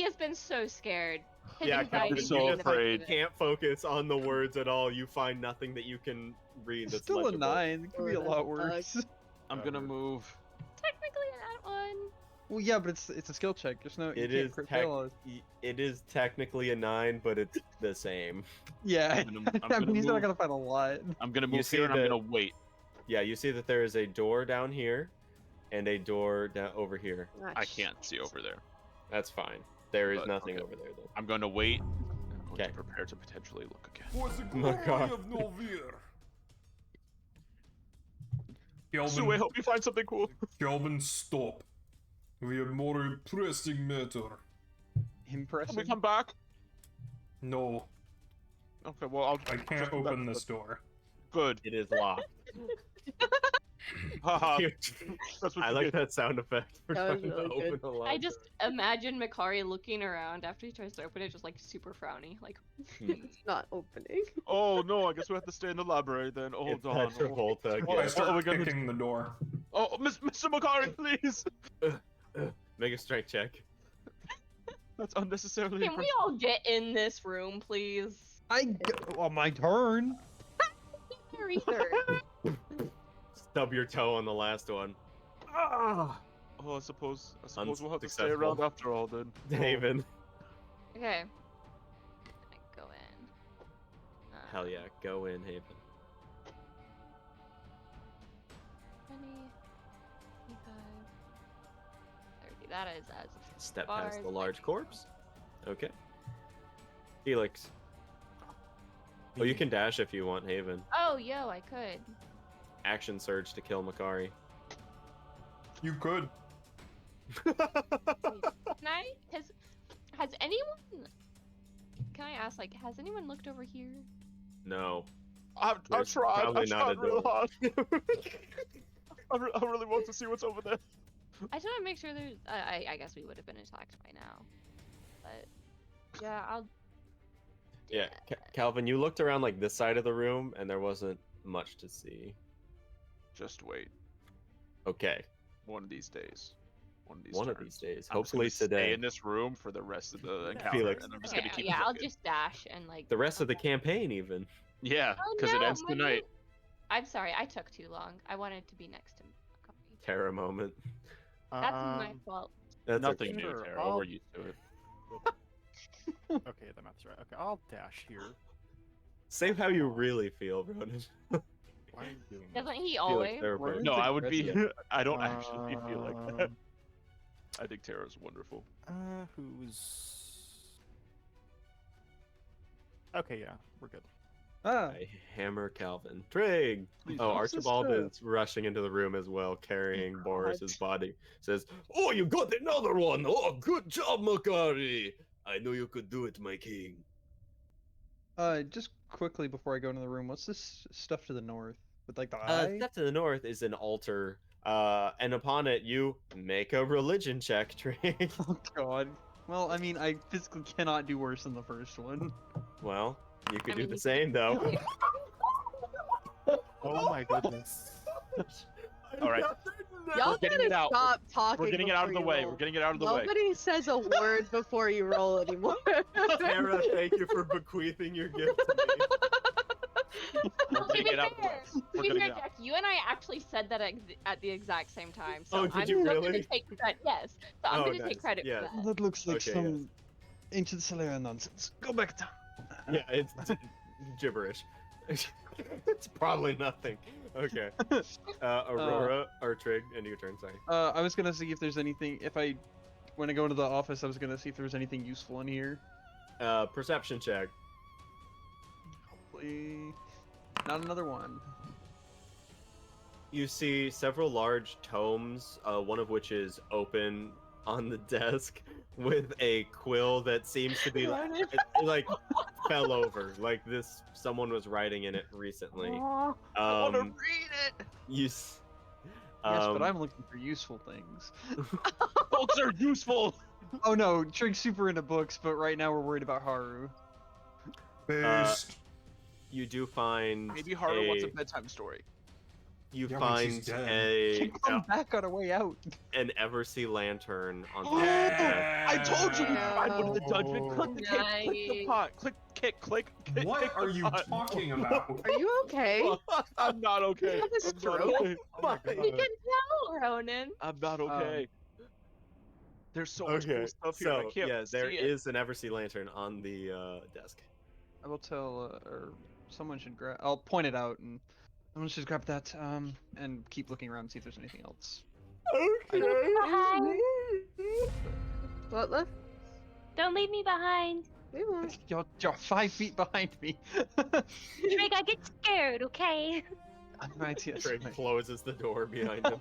has been so scared. His Yeah, anxiety Captain, is so in the afraid. face. Can't focus on the words at all. You find nothing that you can read that's Still a legible. 9. It could be a Oh, lot that worse. I'm gonna move. Technically that one. Well, yeah, but it's a skill check. There's no. It you is can't crit fail on it. it is technically a 9, but it's the same. Yeah, I'm gonna I mean, he's move. not gonna find a lot. I'm gonna You move see here, and I'm the- gonna wait. Yeah, you see that there is a door down here, and a door down over here. I can't see over there. That's fine. There is But, nothing okay. over there though. I'm gonna wait. I'm going Okay. to prepare to potentially look again. For the My glory God. of Novir. Sue, I hope you find something cool. Calvin, stop. We have more pressing matter. Can Impressive. we come back? No, Okay, well, I'll. I can't open this door. Good. It is locked. Haha. Here. That's what I you like get. that sound effect for That was trying to really open good. a locked I just imagine Makari looking around after he tries to open it, just like super frowny, like. It's not opening. Oh no, I guess we have to stay in the library then. door. Hold It's on. Travolta I again. what are start we gonna kicking the door. Oh, Mr. Makari, please. Make a strength check. That's unnecessarily. Can we all get in this room, please? On my turn. Here either. Stub your toe on the last one. Ah. Oh, I suppose we'll have to stay around Unsuccessful. after all then. Haven. Okay. I go in. Hell yeah, go in, Haven. 20, 25, 30. That is as Step far past as the I large can corpse. Okay. Felix. Oh, you can dash if you want, Haven. Oh, yo, I could. Action surge to kill Makari. You could. Wait, can I? Has anyone? Can I ask? Like, has anyone looked over here? No. I've There's tried. probably I've not a tried real door. hard. I really want to see what's over there. I just want to make sure there's. I guess we would have been attacked by now. But yeah, I'll. Yeah, Calvin, you looked around like this side of the room, and there wasn't much to see. Just wait. Okay. One of these days. One of these. One of turns. these days. I'm just Hopefully gonna Stay today. in this room for the rest of the encounter, Felix. and I'm just Okay, gonna keep. yeah, I'll looking. just dash and like. The rest of the campaign, even. Yeah, Oh, because it no, ends my tonight. new- I'm sorry, I took too long. I wanted to be next to Makari. Terra moment. That's my fault. That's Nothing okay. new, Sure, Tara. I'll- We're used to it. Okay, the math's right. Okay, I'll dash here. Say how you really feel, Ronan. Why are you doing that? Doesn't he Feel always? like therapist. No, I would be. aggressive. I don't actually feel like that. Um, I think Tara's wonderful. Who's? Okay, yeah, we're good. Ah, I hammer Calvin. Trig! Please, Oh, what's this Archibald stuff? is rushing into the room as well, carrying Boris's God. body. Says, "Oh, you got another one! Oh, good job, Makari! I knew you could do it, my king." just quickly before I go into the room, what's this stuff to the north with like the eye? Step to the north is an altar, and upon it you make a religion check, Trig. Oh God. Well, I mean, I physically cannot do worse than the first one. Well, you could I do mean, the you same though. Oh my goodness. All right. Y'all We're getting gotta it out. stop talking. We're getting it out of the before you way. roll. We're getting it out of the way. Nobody says a word before you roll anymore. Tara, thank you for bequeathing your gift to me. We're To getting be it out of the way. fair, We're to be getting fair, it out. Jack, you and I actually said that at the exact same time. So Oh, did I'm you still really? gonna take credit. Yes, so I'm Oh, gonna nice. take credit Yes. for that. That looks like Okay, some ancient Solera nonsense. Go back down. Yeah, it's gibberish. It's probably nothing. Okay. Aurora or Trig, end of your turn. Sorry. I was gonna see if there's anything. When I go into the office, I was gonna see if there was anything useful in here. Perception check. Hopefully, not another one. You see several large tomes, one of which is open on the desk with a quill that seems to be like fell over. Like someone was writing in it recently. I wanna read it. Yes, but I'm looking for useful things. Books are useful. Oh no, Trig's super into books, but right now we're worried about Haru. Boost. You do find Maybe Haru wants a bedtime story. You Yeah, when she's find dead. She come back on her way out. an Eversea lantern on top Oh, of the desk. I told you we could find one in the Oh. dungeon. Click the cape, click the pot, click. What click are the you pot. talking about? Are you okay? I'm not okay. You have a I'm not stroke? okay. Oh my You God. can tell, Ronan. I'm not okay. There's so much Okay, cool stuff here. I so can't yeah, there see it. is an Eversea lantern on the desk. I will tell, or someone should grab. I'll point it out, and someone should grab that. And keep looking around and see if there's anything else. Okay. Behind. What left? Don't leave me behind. We won't. You're 5 feet behind me. Trig, I get scared, okay? Right, yes. Trig right. closes the door behind him.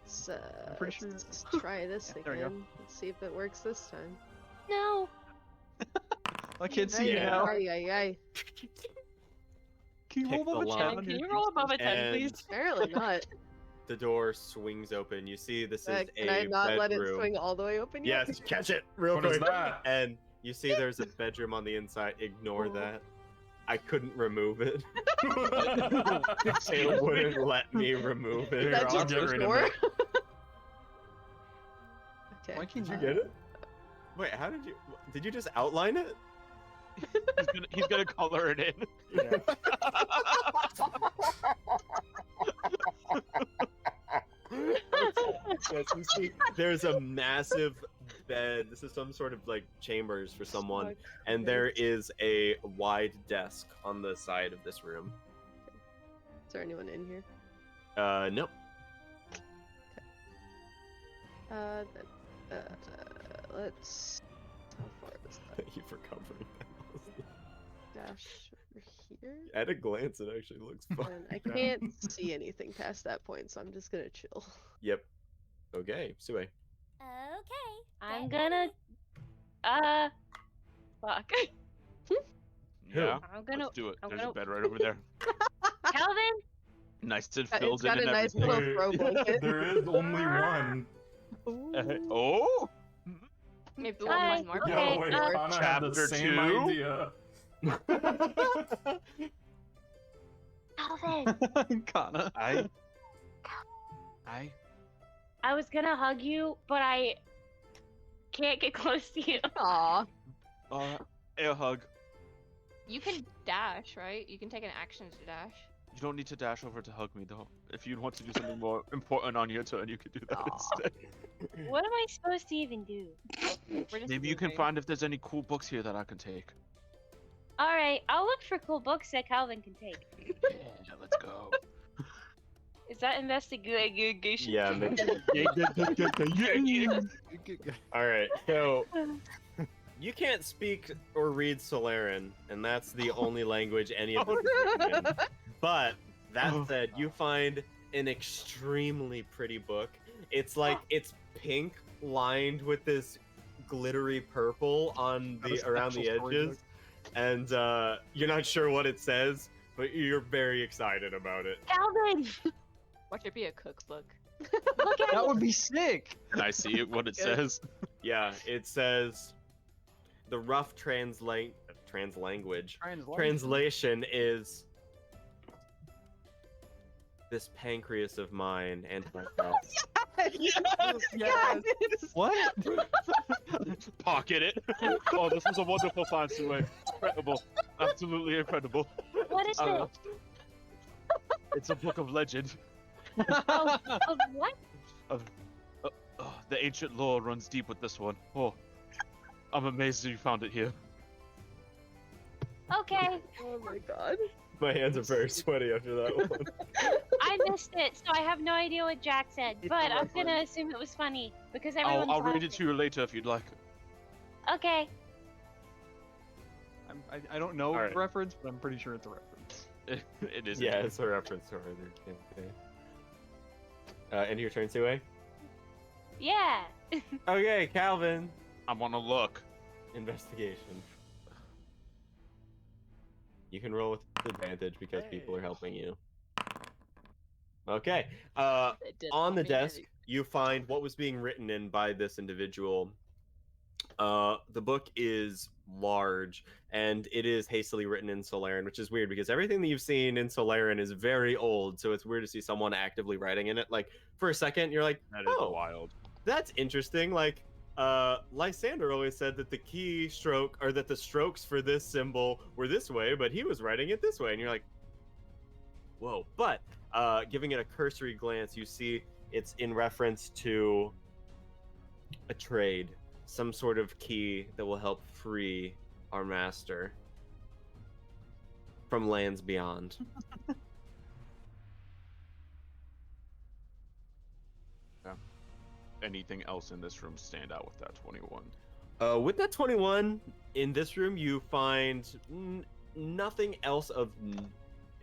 Let's, pretty sure- let's try this Yeah, there we go. again. Let's see if it works this time. No. I can't see you Yeah. now. Ay, ay, ay. Can you Pick roll the above a lock. 10 Can on you your roll above a 10, And please? Apparently not. the door swings open. You see this is Can a I not let it bedroom. swing all the way open yet? Yes, catch it real What is quick. that? And you see there's a bedroom on the inside. Ignore that. I couldn't remove it. It wouldn't let me remove it. Here, That's I'll just get the rid of door. it. Okay. Why can't Did you get it? Wait, how did you? Did you just outline it? He's gonna color it in. Yeah. Yes, you see, there's a massive bed. This is some sort of like chambers for someone, and there is a wide desk on the side of this room. Is there anyone in here? Nope. Let's. How far is that? Thank you for covering that. Dash over here. At a glance, it actually looks fun. And I can't see anything past that point, so I'm just gonna chill. Yep. Okay, Sue. Okay. I'm get gonna. ready. Fuck. Yeah. I'm gonna. Let's do it. I'm There's gonna- a bed right over there. Calvin. Nice and It's filled got in a and nice everything. little throw blanket. There is only one. Oh. Maybe Hi. we'll find more. Yo, Okay, wait, uh, Kana had the Chapter same 2? idea. Calvin. Kana. I. I was gonna hug you, but I can't get close to you. Aw. A hug. You can dash, right? You can take an action to dash. You don't need to dash over to hug me though. If you want to do something more important on your turn, you could do that Aw. instead. What am I supposed to even do? We're just Maybe you can moving. find if there's any cool books here that I can take. All right, I'll look for cool books that Calvin can take. Yeah, let's go. Is that investigation? Yeah. All right. So you can't speak or read Soleran, and that's the only language any of us are written in. But that said, you find an extremely pretty book. It's like it's pink lined with this glittery purple on the around the edges, and you're not sure what it says, but you're very excited about it. Calvin, Watch it be a cookbook. look at That it. would be sick. Can I see what it says? Yeah, it says the rough translation is this pancreas of mine and Yes! What? Pocket it. Oh, this was a wonderful find, Sue. Incredible. Absolutely incredible. What is it? It's a book of legend. Of what? The ancient lore runs deep with this one. Oh, I'm amazed that you found it here. Okay, Oh my god. My hands are very sweaty after that one. I missed it, so I have no idea what Jack said, It's but a I'm gonna reference. assume it was funny because everyone's I'll read it laughing. to you later if you'd like. Okay. I don't know Alright. the reference, but I'm pretty sure it's a reference. It is. Yeah, it's a reference to her. End your turn, Sue. Yeah. Okay, Calvin. I want to look. Investigation. You can roll with advantage because people are helping you. Okay. On the desk, you find what was being written in by this individual. The book is large, and it is hastily written in Soleran, which is weird because everything that you've seen in Soleran is very old, so it's weird to see someone actively writing in it. Like, for a second, you're like, That is oh, wild. that's interesting. Like, Lysander always said that the key stroke, or that the strokes for this symbol were this way, but he was writing it this way, and you're like, whoa. But, giving it a cursory glance, you see it's in reference to a trade, some sort of key that will help free our master from lands beyond. Anything else in this room stand out with that 21? With that 21, in this room, you find nothing else of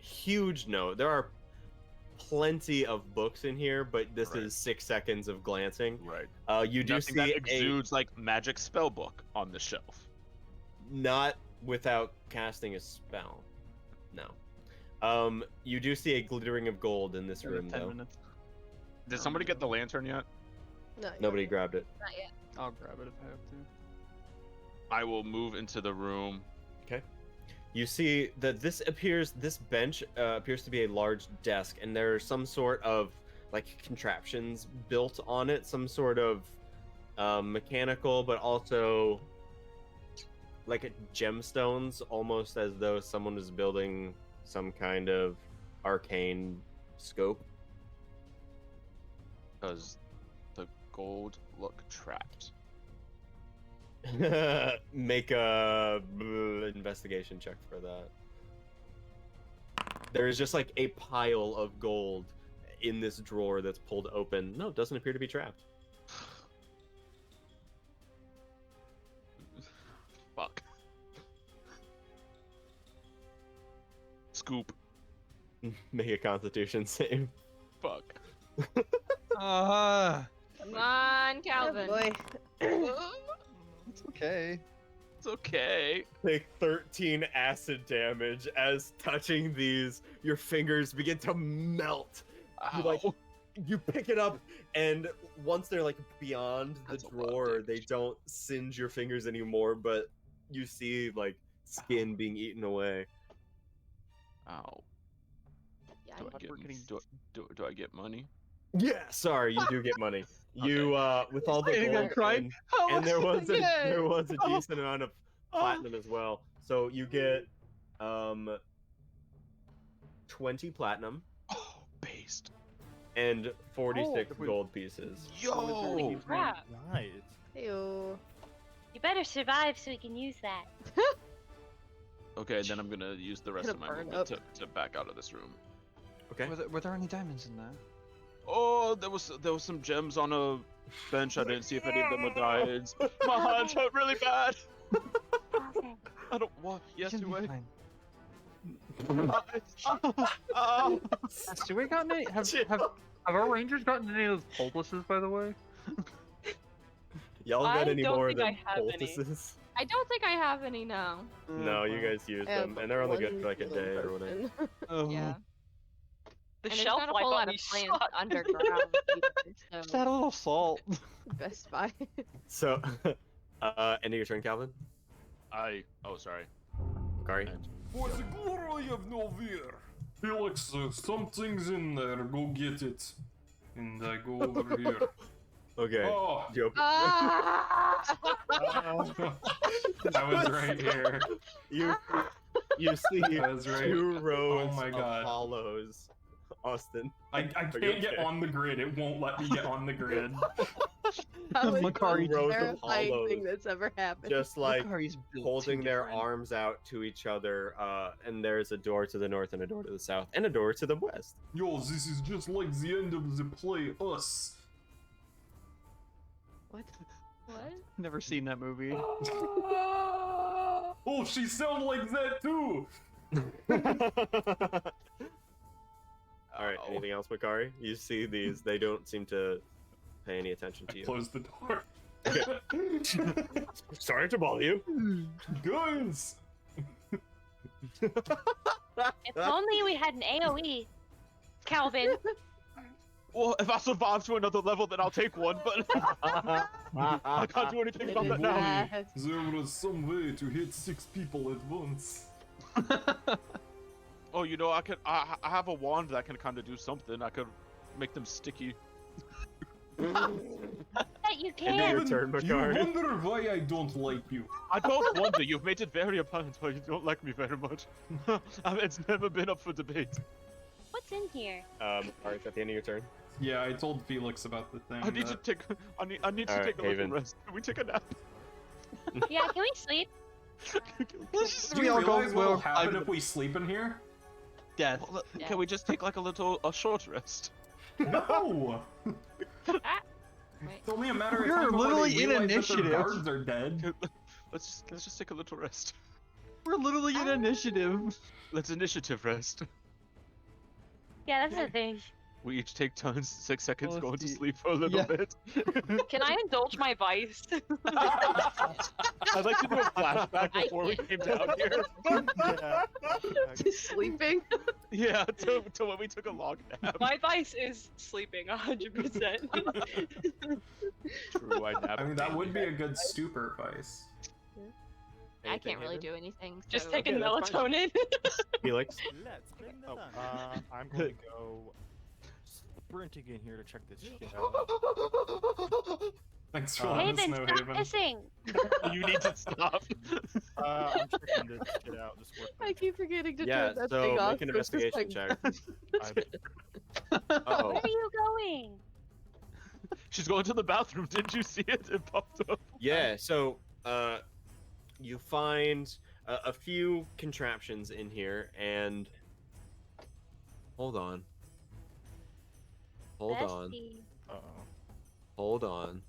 huge note. There are plenty of books in here, but this Right. is 6 seconds of glancing. Right. You do Nothing see that exudes like magic spell book on the shelf. not without casting a spell. No. You do see a glittering of gold in this Give it room, 10 though. minutes. Did somebody get the lantern yet? Not yet. Nobody grabbed it. Not yet. I'll grab it if I have to. I will move into the room. Okay. You see that this bench appears to be a large desk, and there's some sort of like contraptions built on it, some sort of mechanical, but also like gemstones, almost as though someone was building some kind of arcane scope. Does the gold look trapped? Make a investigation check for that. There is just like a pile of gold in this drawer that's pulled open. No, it doesn't appear to be trapped. Fuck. Scoop. Make a Constitution save. Fuck. Ah, Come on, Oh Calvin. boy. it's okay. It's okay. Take 13 acid damage as touching these, your fingers begin to melt. You pick it up, and once they're like beyond the That's a lot of drawer, damage. they don't singe your fingers anymore, but you see like skin being eaten away. Ow. Yeah, Do I get, do I get money? Yeah, sorry, you do get money. You with all the Ain't gonna gold cry. and, How and much there did I was a get? there was a Oh. decent amount of platinum as well. So you get 20 platinum Oh, based. and 46 Oh, gold pieces. Yo! Crap. Nice. Ew. You better survive so we can use that. Okay, then I'm gonna use the rest Gonna of my burn movement up. to back out of this room. Okay. Were there any diamonds in there? Oh, there was some gems on a bench. I didn't see if any of them were diamonds. My hands hurt really bad. Okay. I don't want. Yes, You'll you be wait. fine. Has Stewie gotten any? Have our rangers gotten any of those poultices, by the way? Y'all got I any don't more think than I have any. poultices? I don't think I have any now. No, you guys used I have them, and they're only good one for like a little day or whatever. potion. Oh. Yeah. The And shelf there's not a life whole on lot of these plants suck. underground either, Just so. add a little salt. Best Buy. So, end of your turn, Calvin. Oh, sorry. Kari. For the glory of Novir, Felix, something's in there. Go get it. And I go over here. Okay. Oh, Yep. I was right here. You see I was right. two rows Oh my of God. hollows. Austin. I can't you get okay? on the grid. It won't let me get on the grid. That was Makari the rows of terrifying hollows. thing that's ever happened. Just like Makari's built holding too their different. arms out to each other, and there's a door to the north and a door to the south and a door to the west. yo, this is just like the end of the play, Us. What? What? Never seen that movie. Oh, she sounds like that too. Alright, anything else, Makari? You see these, they don't seem to pay any attention to you. Close the door. Sorry to bother you. Guys! If only we had an AoE, Calvin. Well, if I survive to another level, then I'll take one, but I can't do anything about that now. There was some way to hit 6 people at once. Oh, you know, I have a wand that can kind of do something. I could make them sticky. That you End of your can. turn, You Makari. wonder why I don't like you. I don't wonder. You've made it very apparent why you don't like me very much. It's never been up for debate. What's in here? Alright, at the end of your turn. Yeah, I told Felix about the thing. I need to that- take. I need to Alright, take a little Haven. rest. Can we take a nap? Yeah, can we sleep? Let's just Do we you all go realize what'll well, happen if we sleep in here? death. Can we just take like a short rest? No! Wait. It's only a matter of We're time before literally they in realize that their initiative. guards are dead. Let's just take a little rest. We're literally in initiative. Let's initiative rest. Yeah, that's the thing. We each take turns, 6 seconds, Well, going to see- sleep for a little yeah. bit. Can I indulge my vice? I'd like to do a flashback before we came down here. Just sleeping. Yeah, to when we took a long nap. My vice is sleeping 100%. True, I nap. I mean, that would be a good stupor vice. I can't really do anything. Just so- taking Okay, that's fine. melatonin. Felix. Let's bring the sun. I'm going to go sprinting in here to check this shit out. Thanks for letting us Haven, know, stop Haven. pissing. You need to stop. I'm checking this shit out. Just work. I keep forgetting to Yeah, turn that so thing off. make an so it's just investigation like- check. Where are you going? She's going to the bathroom. Didn't you see it? It popped up. Yeah, so you find a few contraptions in here, and hold on. Bestie. Uh-oh. Hold on.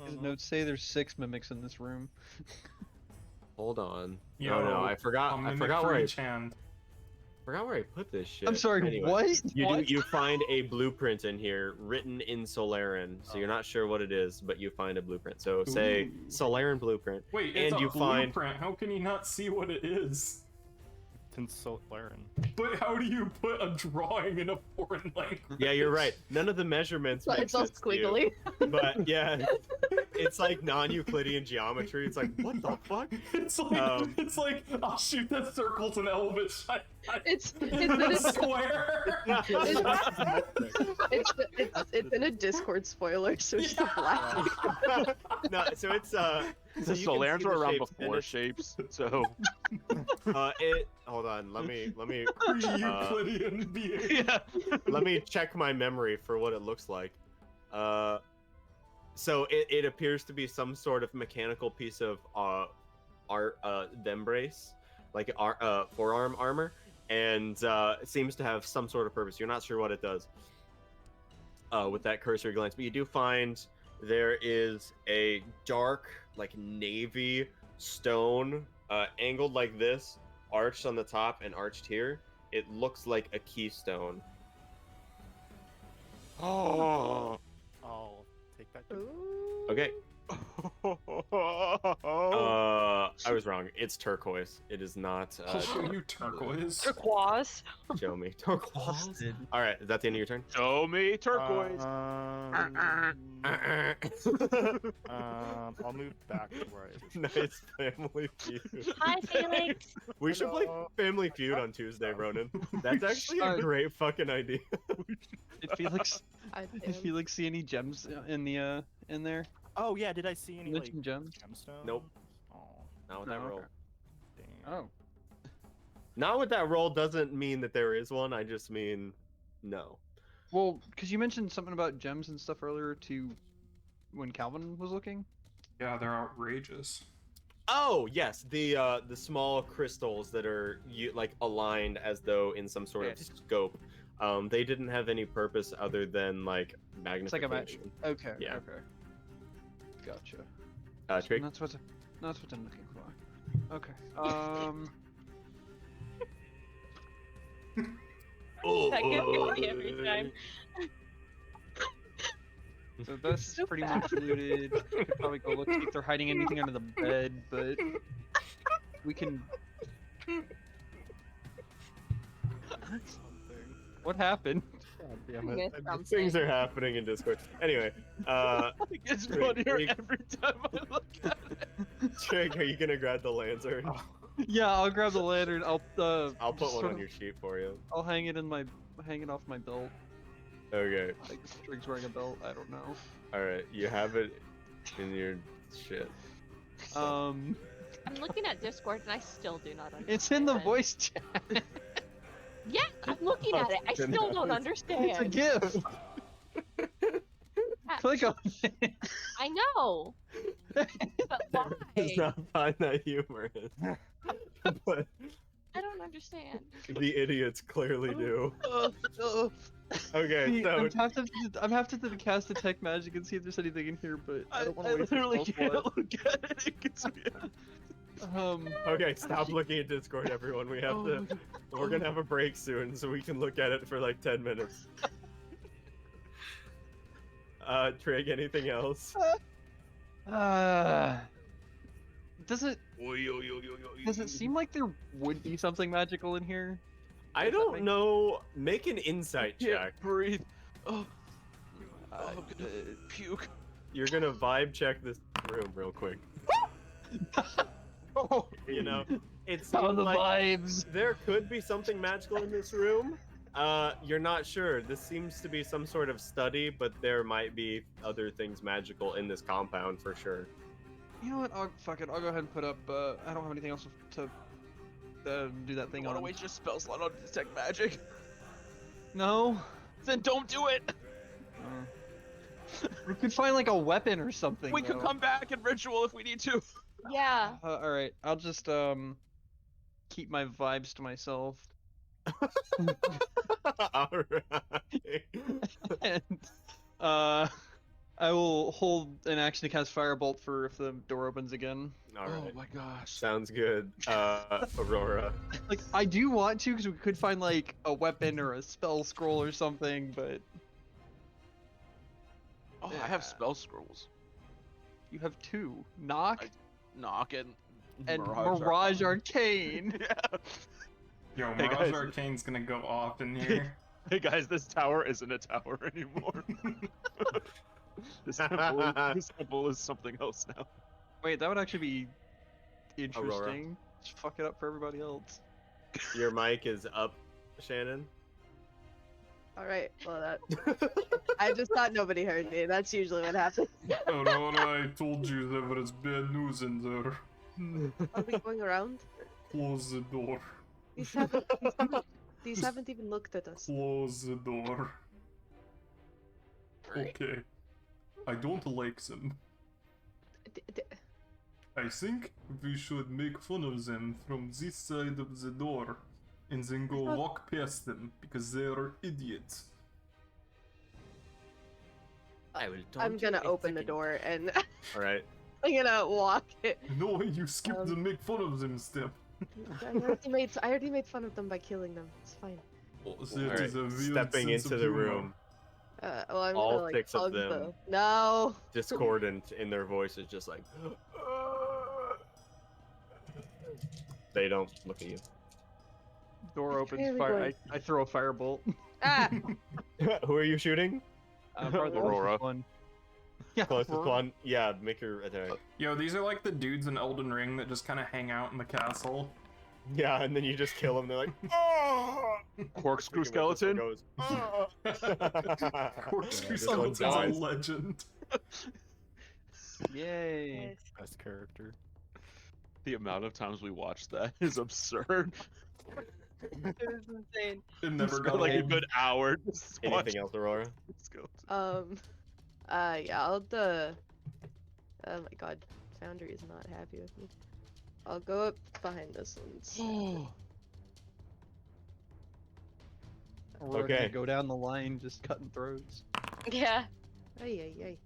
His notes say there's 6 mimics in this room. Hold on. Yo, No, I forgot. I'll I mimic forgot for where I each hand. forgot where I put this shit. I'm sorry, Anyway, what? You find a blueprint in here written in Solaran, so you're not sure what it is, but you find a blueprint. So say Ooh. Solaran blueprint. Wait, it's And a you find- blueprint. How can you not see what it is? Soleran. But how do you put a drawing in a foreign language? Yeah, you're right. None of the measurements make It's all sense to you. squiggly. But yeah, it's like non-Euclidean geometry. It's like, what the fuck? It's like it's like I'll shoot the circles and elements. It's in a square. it's in a Discord spoiler, so it's the black. No, so it's The so you can Solerans see were the around shapes, and before it's- shapes, so it. Hold on, let me Euclidean being. yeah. let me check my memory for what it looks like. So it appears to be some sort of mechanical piece of dembrace, like forearm armor, and it seems to have some sort of purpose. You're not sure what it does with that cursory glance, but you do find there is a dark, like navy stone, angled like this, arched on the top and arched here. It looks like a keystone. Oh. I'll take that. Ooh. Okay, I was wrong. It's turquoise. It is not. I'll show you turquoise. Turquoise. Show me turquoise. All right, is that the end of your turn? Show me turquoise. I'll move back to where I was. Nice Family Feud. Hi, Felix. We should play Hello. Family Feud on Tuesday, Ronan. That's actually a great fucking idea. Did Felix I did Felix see any gems in the in there? Oh yeah, did I see any like Mentioned gems? gemstones? Nope. Oh, Not with No, that roll. okay. damn. Oh. Not with that roll doesn't mean that there is one. I just mean no. Well, because you mentioned something about gems and stuff earlier to when Calvin was looking. Yeah, they're outrageous. Oh yes, the small crystals that are like aligned as though in some sort of scope. They didn't have any purpose other than like It's like a magnification. Okay. Yeah. Okay. Gotcha. Twig? That's what I'm looking for. Okay. That gets me every time. So that's pretty much looted. Could probably go look see if they're hiding anything under the bed, but we can. What happened? God damn I missed it. something. Things are happening in Discord. Anyway, It gets Twig, funnier we- every time I look at it. Trig, are you gonna grab the lantern? Yeah, I'll grab the lantern. I'll I'll put just one sort on of- your sheet for you. I'll hang it off my belt. Okay. Like Strig's wearing a belt. I don't know. All right. You have it in your shit. I'm looking at Discord and I still do not understand. It's in the voice chat. Yeah, I'm looking at it. I still don't understand. It's a GIF. Click on it. I know. But why? Does not find that humorous. But I don't understand. the idiots clearly do. Okay, See, so I'm having to cast detect magic and see if there's anything in here, but I don't want to wait for literally spell can't slot. look at it. It gets me. okay, stop looking at Discord, everyone. We have to. We're gonna have a break soon, so we can look at it for like 10 minutes. Trig, anything else? Does it seem like there would be something magical in here? I don't know. Make an insight check. Breathe. Oh, I'm gonna puke. You're gonna vibe check this room real quick. Oh, You know, it's some of the vibes. there could be something magical in this room. You're not sure. This seems to be some sort of study, but there might be other things magical in this compound for sure. You know what? Fuck it. I'll go ahead and put up. I don't have anything else to do that thing I want to on. waste your spell slot on detect magic. No. Then don't do it. We could find like a weapon or something. We could though. come back in ritual if we need to. Yeah. All right. I'll just keep my vibes to myself. Alright. And I will hold an action to cast Firebolt for if the door opens again. Alright. Oh my gosh. Sounds good. Aurora. Like I do want to because we could find like a weapon or a spell scroll or something, but Oh, I Yeah. have spell scrolls. you have two. Knock Knock and Mirage Arcane. Yeah. Yo, Hey, Mirage guys. Arcane's gonna go off in here. Hey guys, this tower isn't a tower anymore. this temple is something else now. Wait, that would actually be interesting. Just fuck it up for everybody else. Your mic is up, Shannon. All right. Well, that I just thought nobody heard me. That's usually what happens. Aurora, I told you there was bad news in there. Are we going around? Close the door. These haven't even looked at us. Close the door. Okay. I don't like them. I think we should make fun of them from this side of the door and then go walk past them because they are idiots. I will I'm gonna open the door and Alright. I'm gonna walk it. No, you skipped the make fun of them step. I already made fun of them by killing them. It's fine. Oh, that Alright, is a weird stepping sense into of the humor. room. Well, I'm All gonna like 6 of hug them. the. No. Discordant in their voices, just like they don't look at you. Door opens. Really Fire. going- I throw a firebolt. Ah. Who are you shooting? Probably the Aurora. closest one. Yeah, Closest Aurora. one. Yeah, make your attack. Yo, these are like the dudes in Elden Ring that just kind of hang out in the castle. Yeah, and then you just kill them. They're like, oh! Corkscrew skeleton. Goes, "Oh!" Corkscrew This one Skeleton's a dies. legend. Yay. Best character. The amount of times we watched that is absurd. It was insane. It never Spent got like a old. good hour. Just Anything watching else, Aurora? skeleton. Yeah, I'll the. Oh my god, Foundry is not happy with me. I'll go up behind this one. Aurora Okay. can go down the line, just cutting throats. Yeah. Ay, ay, ay.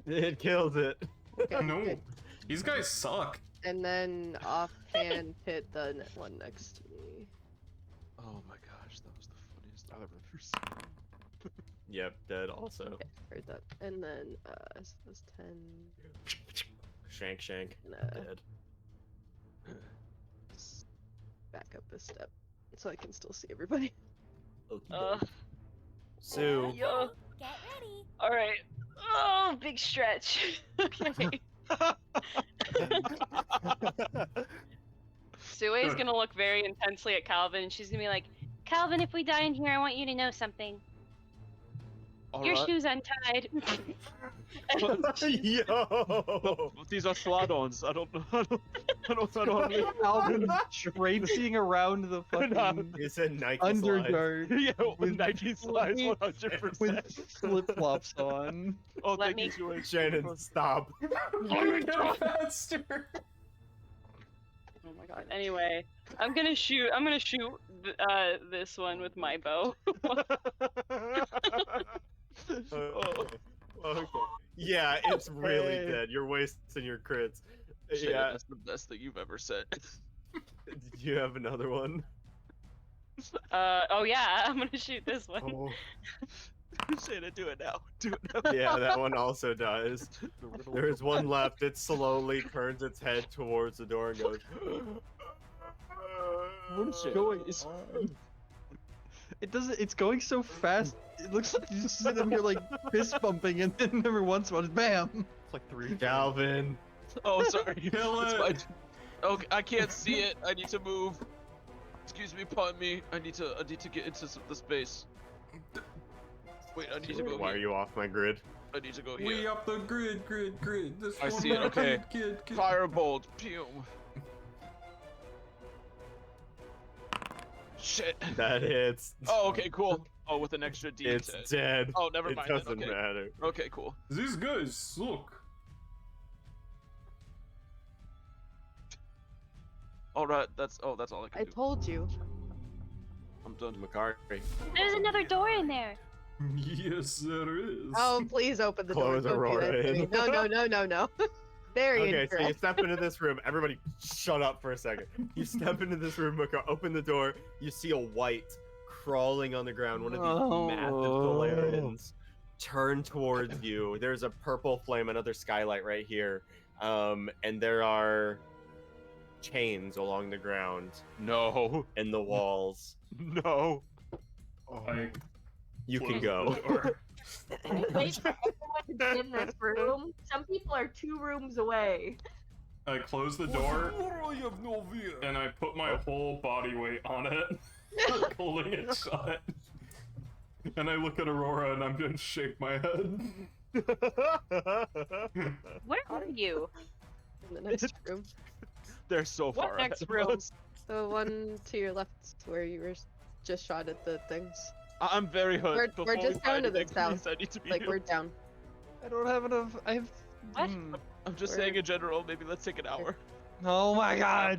It kills it. Okay, No, good. these guys suck. And then offhand hit the one next to me. Oh my gosh, that was the funniest I've ever seen. Yep, dead also. Okay, heard that. And then so that's 10. Shank. Nah. Dead. Back up a step so I can still see everybody. Sue. Yo. Get ready. All right. Oh, big stretch. Okay. Sue's gonna look very intensely at Calvin, and she's gonna be like, Calvin, if we die in here, I want you to know something. Your Alright. shoe's untied. Yo! These are Sladons. I don't know. Alvin traipsing around the fucking You said Nike slides. underguard Yeah, with with Nike slides with 100%. flip flops on. Oh, Let thank me- you, Joy. Shannon, stop. Go faster. oh my god. Anyway, I'm gonna shoot this one with my bow. Okay. Yeah, it's really Hey. dead. You're wasting your crits. Shit, Yeah. that's the best thing you've ever said. Did you have another one? Oh yeah, I'm gonna shoot this one. Oh. Shannon, do it now. Do it now. Yeah, that one also dies. There's one left. It slowly turns its head towards the door and goes. What is going? It doesn't. It's going so fast. It looks like you just see them here like fist bumping, and then every once in a while, bam. It's like 3. Calvin. Oh, sorry. Kill It's it. fine. Okay, I can't see it. I need to move. Excuse me, pardon me. I need to get into the space. Wait, I need to go Why are here. you off my grid? I need to go We here. up the grid. This I one see it, more okay. kid. Firebolt. Pew. Shit. That hits. Oh, okay, cool. Oh, with an extra D10. It's dead. Oh, never It mind. then, doesn't okay. matter. Okay, cool. These guys suck. All right, that's all I can I do. told you. I'm done. McCarthy. There's another door in there. Yes, there is. Oh, please open the Close door. Don't do Aurora that to me. in. No. Very Okay, so you incorrect. step into this room. Everybody, shut up for a second. You step into this room, open the door. You see a white crawling on the ground. One of these massive Solerans turn towards you. There's a purple flame, another skylight right here, and there are chains along the ground No. and the walls. No. You can go. Wait for everyone in this room. Some people are 2 rooms away. I close the door I have no fear. and I put my whole body weight on it, holding it shut. And I look at Aurora and I'm gonna shake my head. Where are you? In the next room. They're so What far. next ahead of room? us. The one to your left where you were just shot at the things. I'm very hurt. We're Before we just down find to the anything, south. please, I need to be Like, healed. we're down. I don't have enough. I have. What? I'm just Where- saying in general. Maybe let's take an hour. Oh my god.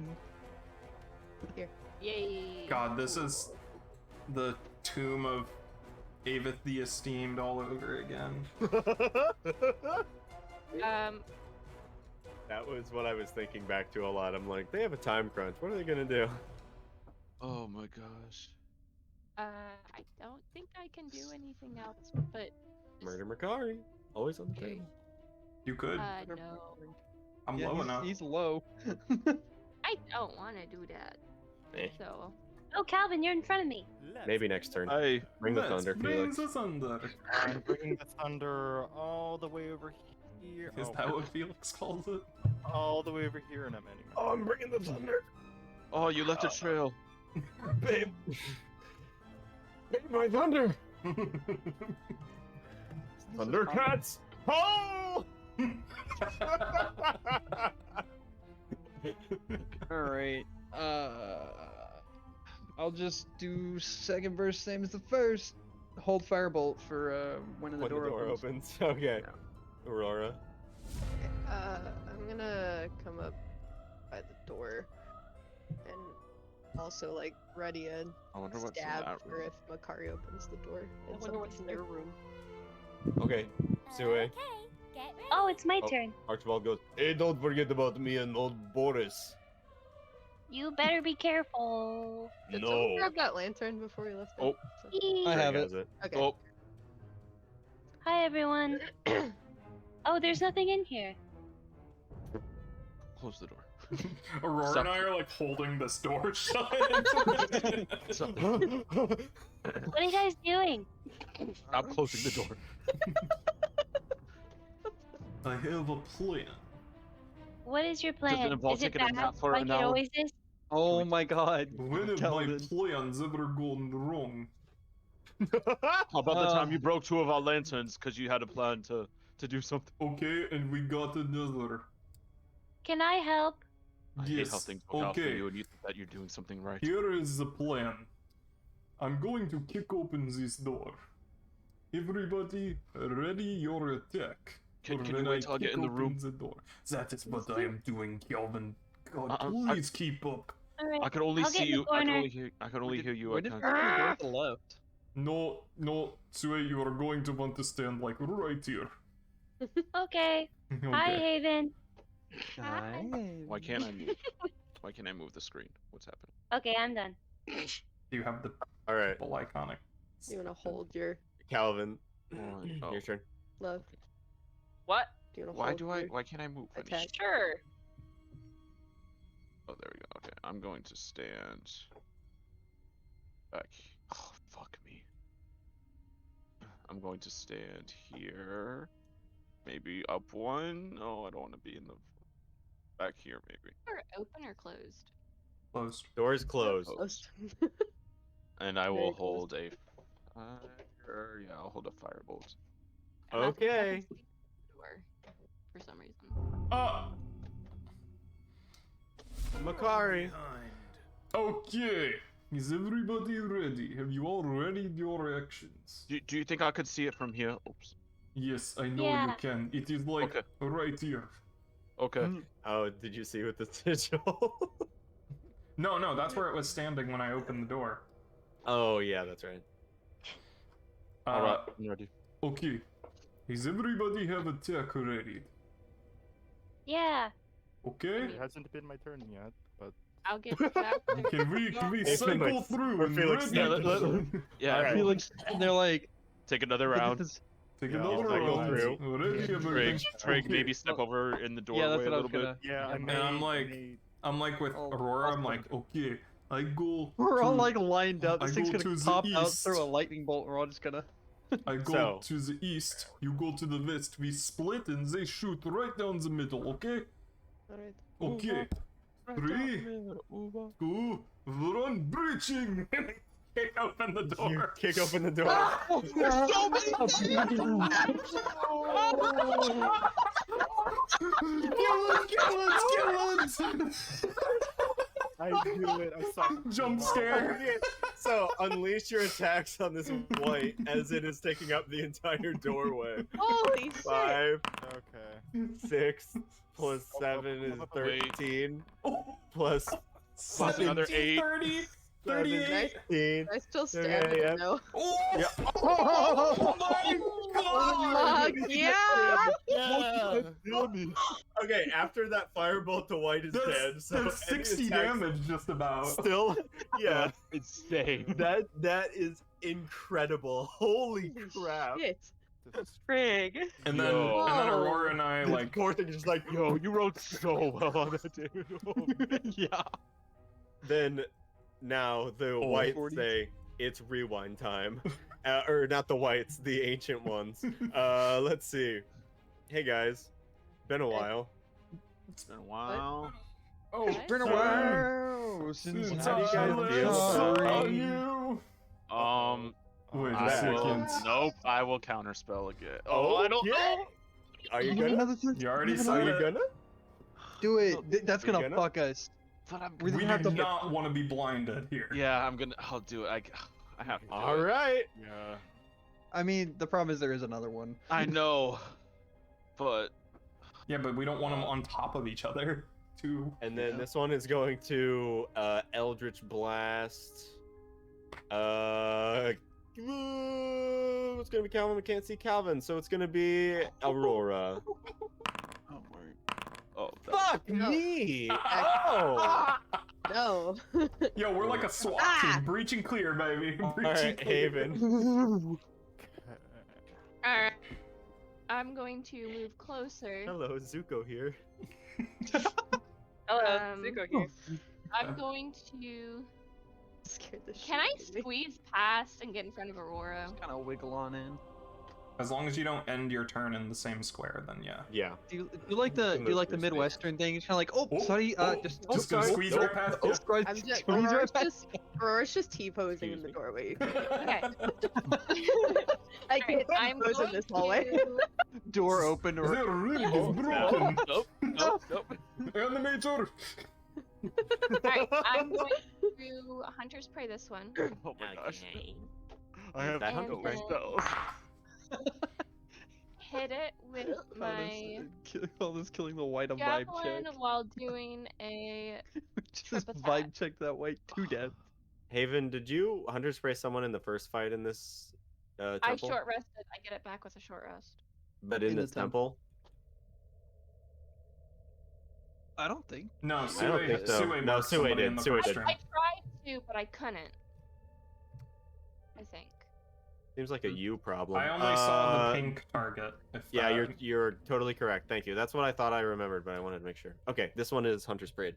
Yay. God, this is the tomb of Avith the Esteemed all over again. That was what I was thinking back to a lot. I'm like, they have a time crunch. What are they gonna do? Oh my gosh. I don't think I can do anything else, but Murder Makari. Always on the table. You could. no. I'm Yeah, low enough. he's low. I don't want to do that. Eh. So, Oh, Calvin, you're in front of me. Maybe next turn. Hey, Bring the Let's thunder, bring Felix. the thunder. I'm bringing the thunder all the way over here. Is that what Felix calls it? All the way over here, and I'm ending. Oh, I'm bringing the thunder. Oh, you left a trail. Babe. Babe, my thunder. Thundercats. Oh! All right. I'll just do second verse same as the first. Hold firebolt for when the door opens. Okay. Aurora. I'm gonna come up by the door and also like ready a I wonder what's in stab that for if Makari opens the door. I and wonder what's in something their room. Okay. Sue. Okay, get ready. Oh, it's my Oh. turn. Archibald goes, hey, don't forget about me and old Boris. You better be careful. Did someone grab that lantern before we left? Oh. it? I have Greg has it. Okay. Oh, Hi, everyone. Oh, there's nothing in here. close the door. Aurora Suck. and I are like holding this door shut. What are you guys doing? Stop closing the door. I have a plan. What is your it plan? involve Is it taking a bad nap for like an it hour? always is? Oh my god. When have Calvin. my plans ever gone wrong? How about the time you broke 2 of our lanterns because you had a plan to do something? Okay, and we got another. Can I help? I hate how Yes, things work out for okay. you and you think that you're doing something right. Here is the plan. I'm going to kick open this door. Everybody, ready your attack. Can For you when wait I till I get kick in the room? open the door. That is what I am doing, Kelvin. God, I- please keep up. All right. I could only I'll get see in the you. I could corner. only hear. I could only hear you. Where at did times. the door to the left? No, Sue, you are going to want to stand like right here. Okay. Hi, Okay. Haven. Why can't I move? Why can't I move the screen? What's happening? Okay, I'm done. Do you have the All right, full iconic? You wanna hold your Calvin. Oh. Your turn. love? What? Do you wanna Why hold do I? your Why can't I move? attack? Sure. Oh, there we go. Okay, I'm going to stand back. Oh, fuck me. I'm going to stand here. Maybe up one. No, I don't want to be in the back here. Maybe. or open or closed? Closed. Doors closed. Close. And I Very will close. hold a fire. Yeah, I'll hold a firebolt. And I think I Okay. can see the door for some reason. Makari. Okay. Is everybody ready? Have you all readied your actions? Do you think I could see it from here? Oops. Yes, I know Yeah. you can. It is like Okay. right here. Okay. Oh, did you see with the sigil? No, that's where it was standing when I opened the door. Oh yeah, that's right. All right. I'm ready. Okay. Does everybody have attack ready? Yeah. Okay. It hasn't been my turn yet, but I'll get back. Can we It's been cycle like- through or and Felix ready? snapped Yeah. Alright. Felix, they're like, Take another look at round. this- Take Yeah, another cycle round. through. Ready, everything. Trig, Okay. maybe step over in the doorway yeah, that's a what I was little bit. gonna. yeah, I And made, I'm I like- made- I'm like with Oh, Aurora, I'm awesome. like, Okay, I go. We're all to- like lined up. I This thing's go gonna to the pop out east. through a lightning bolt. We're all just gonna. I go So- to the east. You go to the west. We split and they shoot right down the middle. Okay. Alright. Okay. 3, 2, 1, breaching. kick open the You door. kick open the door. Kill it! I knew it. I saw it. Jump scare. So unleash your attacks on this white as it is taking up the entire doorway. Holy shit! 5, Okay. 6, plus 7 is 13, plus Plus another 8. 30, 38. 17. I still stand Okay, yeah. though. Yeah. Oh my god! Yeah! Yeah. Okay, after that firebolt, the white is dead. So that's any 60 attacks damage just about. Still, yeah. Insane. That is incredible. Holy crap. Shit. Frig. And then Aurora and I like Poor thing is just like, Yo, you rolled so well on that, dude. Oh, man. Yeah. then now the whites say it's rewind time. Or not the whites, the ancient ones. Let's see. Hey guys, been a while. It's been a while. oh, It's been a while since How do you guys feel about you? Wait a I will, second. nope, I will counterspell again. Oh, I don't know. Are you Give gonna? another turn. You already Are said you it. gonna? Do it. That's Are you gonna gonna? fuck us. But I'm We We have do to- not want to be blinded here. Yeah, I'll do it. I have to do All it. right. Yeah. I mean, the problem is there is another one. I know, but Yeah, but we don't want them on top of each other. Too. And then this one is going to Eldritch Blast. It's gonna be Calvin. We can't see Calvin, so it's gonna be Aurora. oh my. Oh, Fuck me! Oh! No. Yo, we're like a SWAT team. Breach and clear, baby. Breach and Alright, clear. Haven. Alright. I'm going to move closer. Hello, Zuko here. Hello, Um, Zuko here. I'm going to. Scared the shit Can I out of me. squeeze past and get in front of Aurora? Kind of wiggle on in. As long as you don't end your turn in the same square, then yeah. Yeah. Do you like the Midwestern thing? It's kind of like, oh, Oh, sorry, oh, just just gonna squeeze right past you. squeeze I'm just, squeeze right Aurora's past. just T-posing in the doorway. Okay. I can't I'm T-pose in going this hallway. to. Door open or Their rig is no, broken. nope, nope, nope. Animator. Alright, I'm going to Hunter's Prey this one. Oh my gosh. Okay. I have That no Hunter's spells. Hit it with my killing the white on vibe javelin check. while doing a Just trip vibe attack. check that white to death. Haven, did you Hunter Spray someone in the first fight in this temple? I short rested. I get it back with a short rest. But in In the this temple? I don't think. No, I don't think so. No, marked Sue somebody did. in the Sue first did. turn. I tried to, but I couldn't. I think. Seems like a you problem. I only saw the pink target. If Yeah, that- you're totally correct. Thank you. That's what I thought I remembered, but I wanted to make sure. Okay, this one is Hunter Sprayed.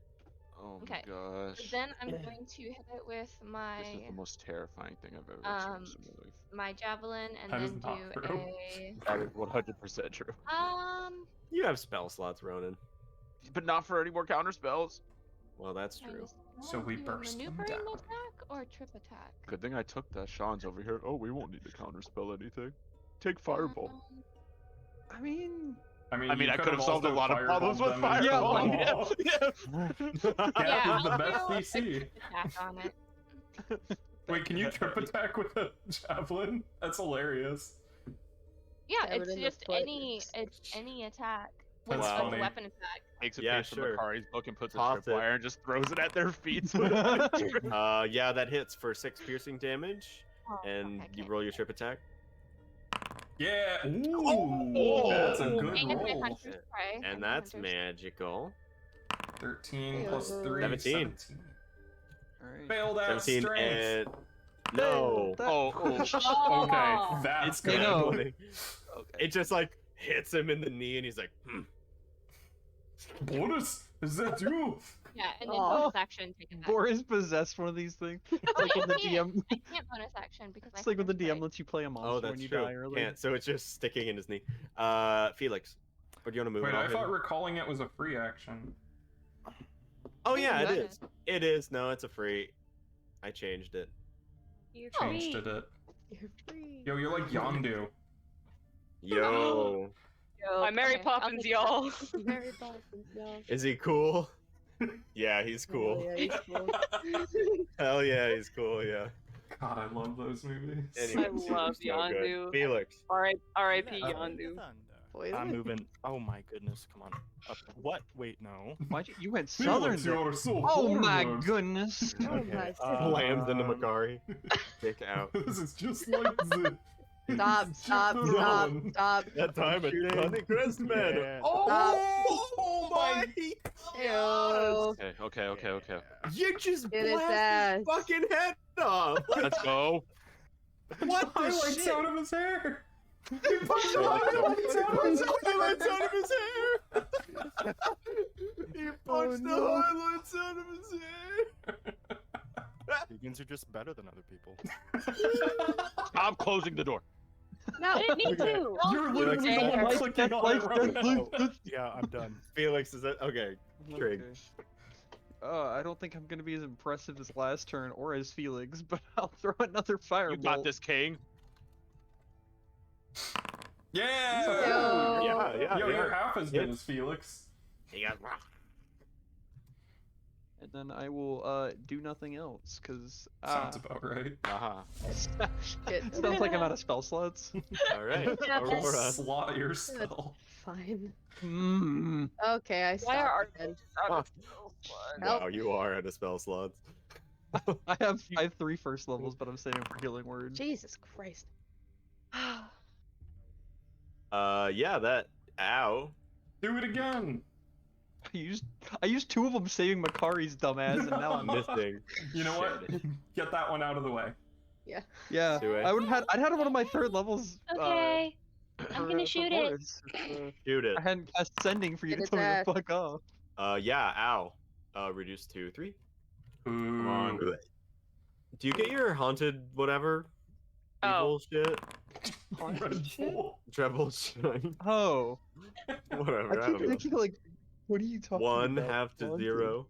Oh Okay. my gosh. Then I'm going to hit it with my This is the most terrifying thing I've ever experienced in my life. my javelin and That is then not do true. a That is 100% true. You have spell slots, Ronan. But not for any more counter spells. Well, that's true. minus So one, we do a burst them maneuvering down. attack or a trip attack. Good thing I took that. Sean's over here. Oh, we won't need to counter spell anything. Take fireball. I mean, I mean, I you could have solved a also lot of problems with fireballed them fireball. into Yeah, the wall. yeah. Yeah, Is the I'll best do a DC. trip attack on it. Wait, can you trip attack with a javelin? That's hilarious. Yeah, Stab it it's in the just foot. any attack. With That's a funny. weapon attack. Takes a Yeah, page sure. from Makari's book and puts a Toss it. tripwire and just throws it at their feet. Yeah, that hits for 6 piercing damage, Oh, and okay, you okay. roll your trip attack. Yeah. Ooh, Oh! that's a good And my roll. Hunter's Prey. And that's magical. 13 plus 3, 17. alright. Failed at 17 strength. and no. Oh, Okay, that's They good. know. okay. It just like hits him in the knee, and he's like, Boris, is that you? Yeah, and then Aw. bonus action take it back. Boris possessed one of these things. Oh, Like I when the can't. DM, I can't bonus action because it's like when the Hunter's DM Prey. lets you play a monster "Oh, that's when you true." die early. Can't. So it's just sticking in his knee. Felix, or do you want to move Wait, it I off thought him? recalling it was a free action. Oh yeah, it Okay. is. It is. No, it's a free. I changed it. You're Changed free. it. You're free. Yo, you're like Yondu. Yo, I'm Mary Okay, I'll Poppins, take y'all. Mary Poppins, y'all. is he cool? Yeah, he's cool. Oh, yeah, he's cool. Hell yeah, he's cool. Yeah. God, I love those movies. Anyway, I love so good. Yondu. Felix. R.I.P. Yondu. Boy, I'm moving. Oh my goodness! Come on. Up. What? Wait, no. Why'd you went southern? Felix, there. you're so Oh my forward. goodness. Oh my Okay, god. Slams into Um, Makari. Dick out. This is just like the Stop, stop, Keep stop, going. stop. That time at Honeycrest Manor. Yeah. Oh my! Ew. Okay. You just Get his blasted ass. his fucking head off. Like, Let's go. what the Highlights shit? out of his hair. He punched Okay, the let's go. highlights out of his hair. Highlights out of his hair. He punched the highlights out of his hair. Vegans are just better than other people. Stop closing the door. No, me too. You're literally the one clicking on it right now. Yeah, I'm done. Felix, is that okay? Trig. I don't think I'm gonna be as impressive as last turn or as Felix, but I'll throw another fireball. You got this, King. Yeah! Yeah. Yo, you're half as good as Felix. He got And then I will do nothing else, cause Sounds about right. Shit. sounds like I'm out of spell slots. all right. Yeah, Aurora. Slot your spell. Fine. Mm. Okay, I Why are stopped again. Wow, you are out of spell slots. I have 3 first levels, but I'm saving for healing word. Jesus Christ. Yeah, that. Ow. Do it again. I used 2 of them saving Makari's dumbass, and now I'm Missing. You know what? Get that one out of the way. Yeah, Do it. I'd had one of my 3rd levels. Okay. I'm gonna for shoot it. Boris. Shoot it. I hadn't cast sending for you Get to tell me its to fuck off. Yeah, ow. Reduce to 3. Come on. Do you get your haunted whatever? Oh. Evil shit? Red Bull. Treble shine. Oh, Whatever, I I don't keep know. thinking like, what are you talking One about? half to Haunted? 0.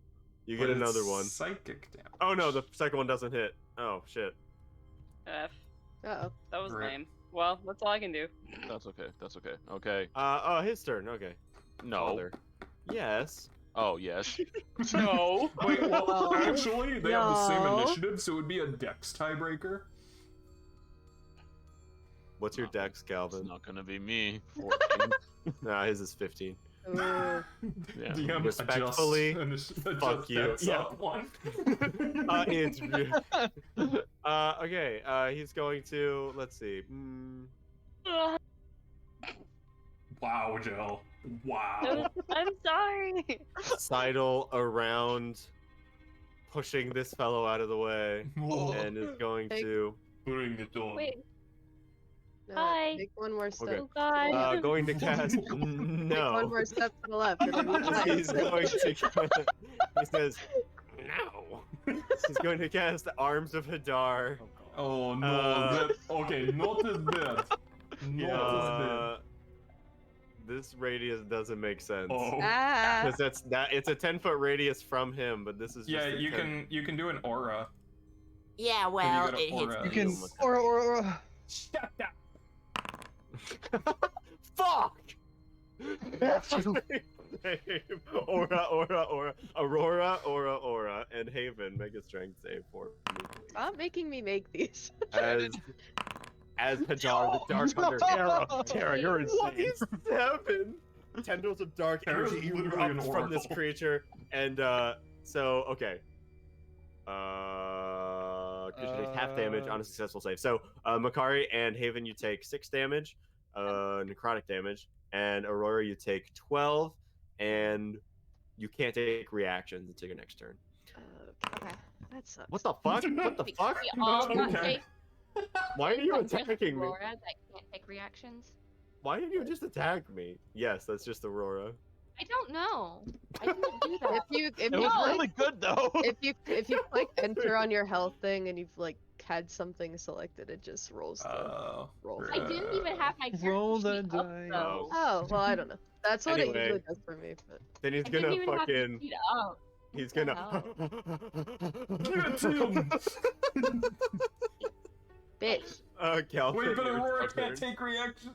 You But get it's another one. Psychic damage. Oh no, the second one doesn't hit. Oh shit. F. Uh-oh. That was Rip. lame. Well, that's all I can do. That's okay. That's okay. Okay. His turn. Okay. No. Father. Yes. Oh yes. No. Wait, well, actually, they have the same No. initiative, so it would be a dex tiebreaker. What's your dex, It's Calvin? not gonna be me. 14. Nah, his is 15. Ooh. Yeah. DM Respectfully, adjust fuck you. dex Yeah. up one. It's okay. He's going to. Let's see. Wow, Jill. Wow. I'm sorry. Sidle around, pushing this fellow out of the way, and is going to. Bring it on. Wait. No, Hi. Make one more step. Okay. Oh God. Going to cast. Make one No. more step to the left. It'll be fine. He's going to. He says, "No." He's going to cast Arms of Hadar. Oh no. Okay, not as bad. Not as This radius doesn't make sense. bad. Oh. Ah. Because it's a 10-foot radius from him, but this is Yeah, just a you 10 you can do an aura. Yeah, If well, you go to it hits aura. You me. can Oh or Shut up. Fuck! Aurora, and Haven make a strength save for me. Stop making me make these. As Hadar, the Dark Hunter. Tara, you're What insane. is 7? Tendrils of dark Tara's energy literally an erupt from this oracle. creature, and so okay. Creature takes half damage on a successful save. So Makari and Haven, you take 6 damage, necrotic damage, and Aurora, you take 12, and you can't take reactions until your next turn. Okay. That sucks. What the fuck? What the fuck? We all got Okay. take- Why are you like, just attacking me? Aurora that can't take reactions. Why did you just attack me? Yes, that's just Aurora. I don't know. I didn't do that. If It you was click, really good though. if you click enter on your health thing and you've like had something selected, it just rolls the roll. I didn't even have my character Roll the sheet up, die. though. Oh well, I don't know. That's what it Anyway. usually does for me. But Then he's I didn't gonna even have the fucking. sheet up. He's the gonna. Give it to him. bitch. Calvin. Wait, but your Aurora turn. can't take reaction.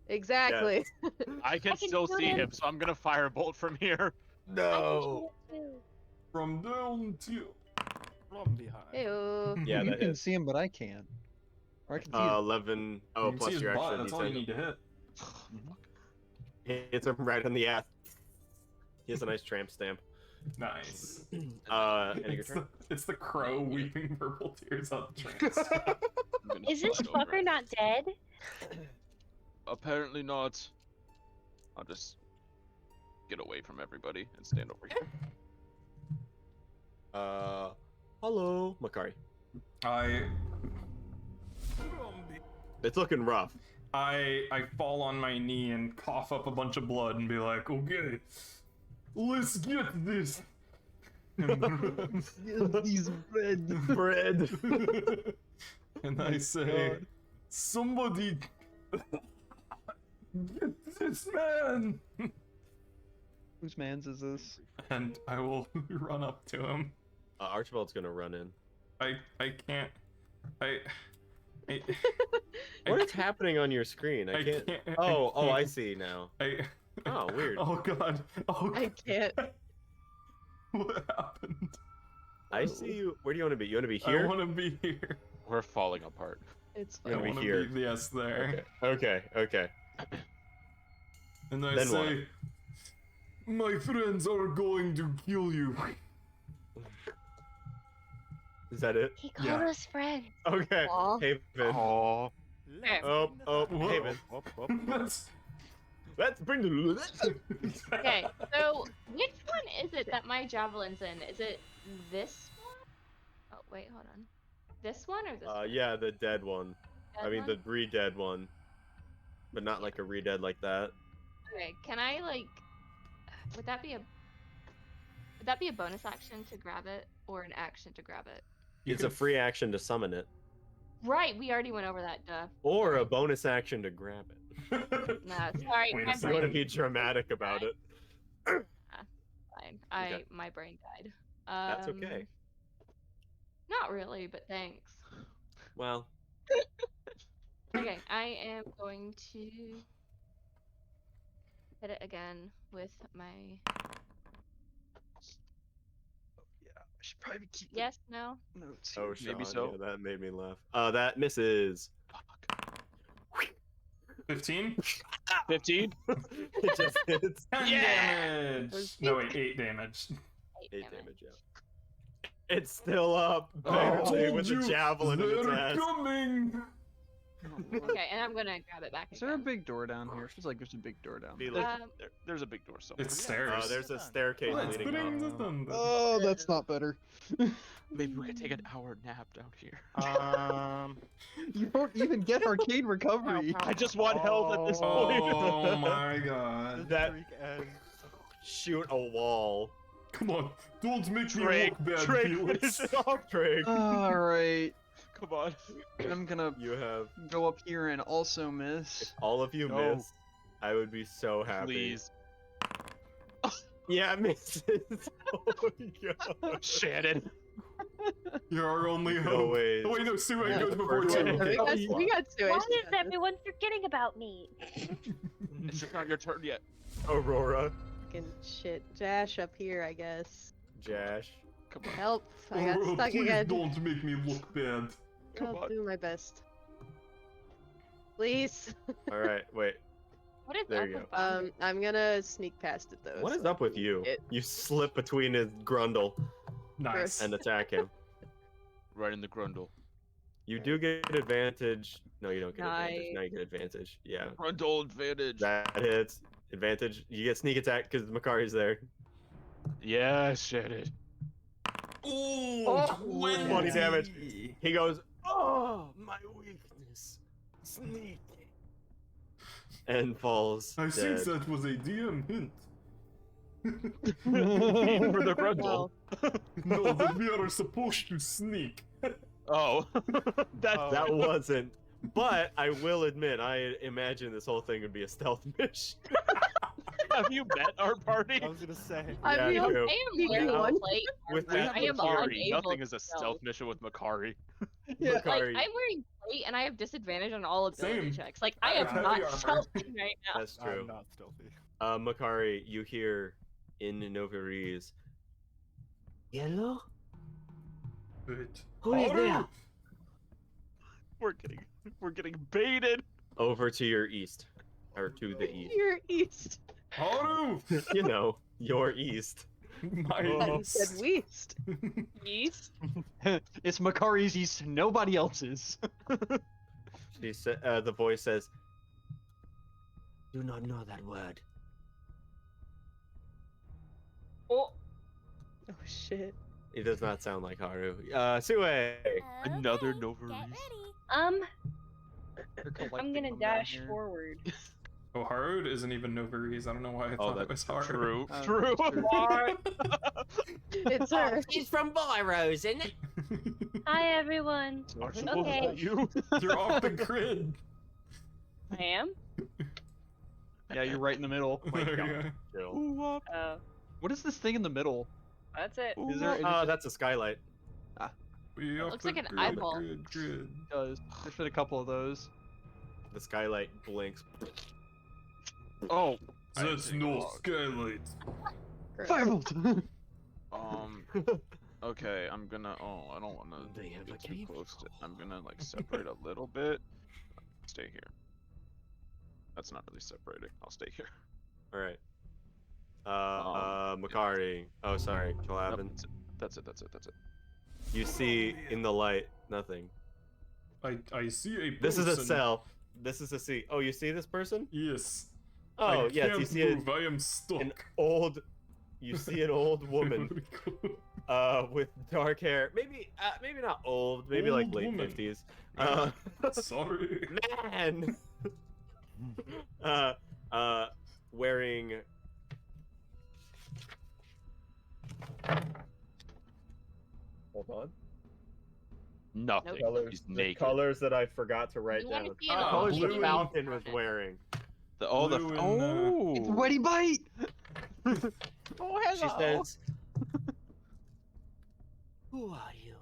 Exactly. I can still do see it. him, so I'm gonna firebolt from here. No. From down to. From behind. Ew. Yeah, you that can hits. see him, but I can't. Or I can see him. 11. Oh, You can see plus his your butt, extra that's all you D10. need to hit. Hits him right on the ass. He has a nice tramp stamp. Nice. And your It's turn. it's the crow weeping purple tears on the trance. Is this fucker not dead? Apparently not. I'll just get away from everybody and stand over here. Hello, Makari. I It's looking rough. fall on my knee and cough up a bunch of blood and be like, okay, let's get this. These bread. Bread. And I say, somebody get this man. Whose man's is this? And I will run up to him. Archibald's gonna run in. I can't. What is happening on your screen? I can't. Oh, I see now. Oh, weird. Oh god. Oh, I can't. what happened? I see you. Where do you want to be? You want to be here? I want to be here. We're falling apart. It's You fine. wanna I be want here. to be, yes, there. Okay. And I Then say, my friends are going to kill you. Is that it? He called Yeah. us friends. Okay. Aw. Haven. Oh, Okay. Oh, Haven. That's... Let's bring the. Okay, so which one is it that my javelin's in? Is it this one? Oh, wait, hold on. This one or this one? Yeah, the dead one. Dead I mean, one? the re-dead one. But not like a re-dead like that. Okay, can I, like... Would that be a bonus action to grab it, or an action to grab it? It's a free action to summon it. Right, we already went over that, duh. Or a bonus action to grab it. No, sorry, Wait a my second. You want to brain be dramatic about it. fine. Okay. My brain died. That's okay. Not really, but thanks. Well, Okay, I am going to hit it again with my Yeah, I should probably keep yes, no. notes. oh, here. Maybe Sean, so. yeah, that made me laugh. That misses. 15? 15? It just hits. 10 damage! No, wait, 8 damage. 8 damage, yeah. It's still up, barely, with the javelin in its ass. coming! Okay, and I'm gonna grab it back Is there a again. big door down here? It feels like there's a big door down Be there. like- There's a big door somewhere. It's stairs. There's a staircase Let's leading bring up. the thunder. Oh, that's not better. Maybe we could take an hour nap down here. You don't even get arcade recovery. I just want health at this point. Oh my god. That shoot a wall. Come on, don't make me Trig, look bad, Trig, Felix. finish it off. Trig, All right, Come on. I'm gonna you have. go up here and also miss. If all of you No. miss, I would be so happy. Please. Yeah, it misses. Oh my god. Shannon. You're our only No hope. way. Oh wait, no, Sue Yeah. goes before First you. one. We got to Why it. is everyone forgetting about me? It's just not your turn yet. Aurora, Fucking shit. Jash up here, I guess. Jash. Come on. Help! I got Oh, stuck please again. don't make me look bad. Come I'll on. do my best. Please. All right, wait. What is There up you with go. Bobby? I'm gonna sneak past it though. What is so up with you? it- You slip between his grundle Nice. and attack him. Right in the grundle. You do get advantage. No, you don't get advantage. Nice. Now you get advantage. Yeah, Grundle advantage. that hits. Advantage. You get sneak attack because Makari's there. Yeah, Shannon. Oh, 20 damage. He goes, oh, my weakness. Sneaky. And falls I think dead. that was a DM hint. For the grundle. Well, No, that we are supposed to sneak. Oh. That's That wasn't. But I will admit, I imagine this whole thing would be a stealth mission. Have you met our party? I was gonna say. I Yeah, mean, true. I am You wearing do one. plate. With We that, have I am Makari. unable Nothing is a to stealth stealth. mission with Makari. Yeah. Like, Makari. I'm wearing plate and I have disadvantage on all ability Same. checks. Like, I I am have not heavy armor. stealthy right now. That's true. I'm not stealthy. Makari, you hear in Novaries. Yellow? Wait. Who is there? We're getting baited. Over to your east. Or to the east. you're east. Haru! You know, your east. My I thought you east. said west. Yeast. It's Makari's east, nobody else's. The voice says, Do not know that word. Oh, Oh shit. He does not sound like Haru. Sue. Another Okay, Nova get Reese. ready. I'm They're collecting gonna them down dash here. forward. Oh, Haru isn't even Novarese. I don't know why I thought it was Haru. True. Oh, True. sure. It's her. She's from Byros, isn't it? Hi, everyone. Archibald, is Okay. that you? You're off the grid. I am. Yeah, you're right in the middle. Oh my There you God. go. Chill. Ooh, up. What is this thing in the middle? That's it. Is there? That's a skylight. We off looks the like an grid, eyeball. grid. Does there's been a couple of those? The skylight blinks. Oh. I That's didn't no take a log. skylight. Firebolt. Okay, I'm gonna. Oh, I don't want to They have get a too cave. close to. I'm gonna like separate a little bit. Stay here. That's not really separating. I'll stay here. All right. Makari. Oh, sorry. Nope, Kalavin. that's it. You see in the light nothing. I see a person. This is a cell. This is a seat. Oh, you see this person? Yes. Oh, I yes. can't You see move. I am stuck. an old. You see an old woman. With dark hair. Maybe not old. Maybe like Old late woman. 50s. Sorry. Man. Wearing. Hold on. Nothing. He's The naked. colors that I forgot to write You down. wanna see The an colors blue the and- Falcon was wearing. The Blue and, oh. It's Weddy Bite. Oh, She says, Who are you?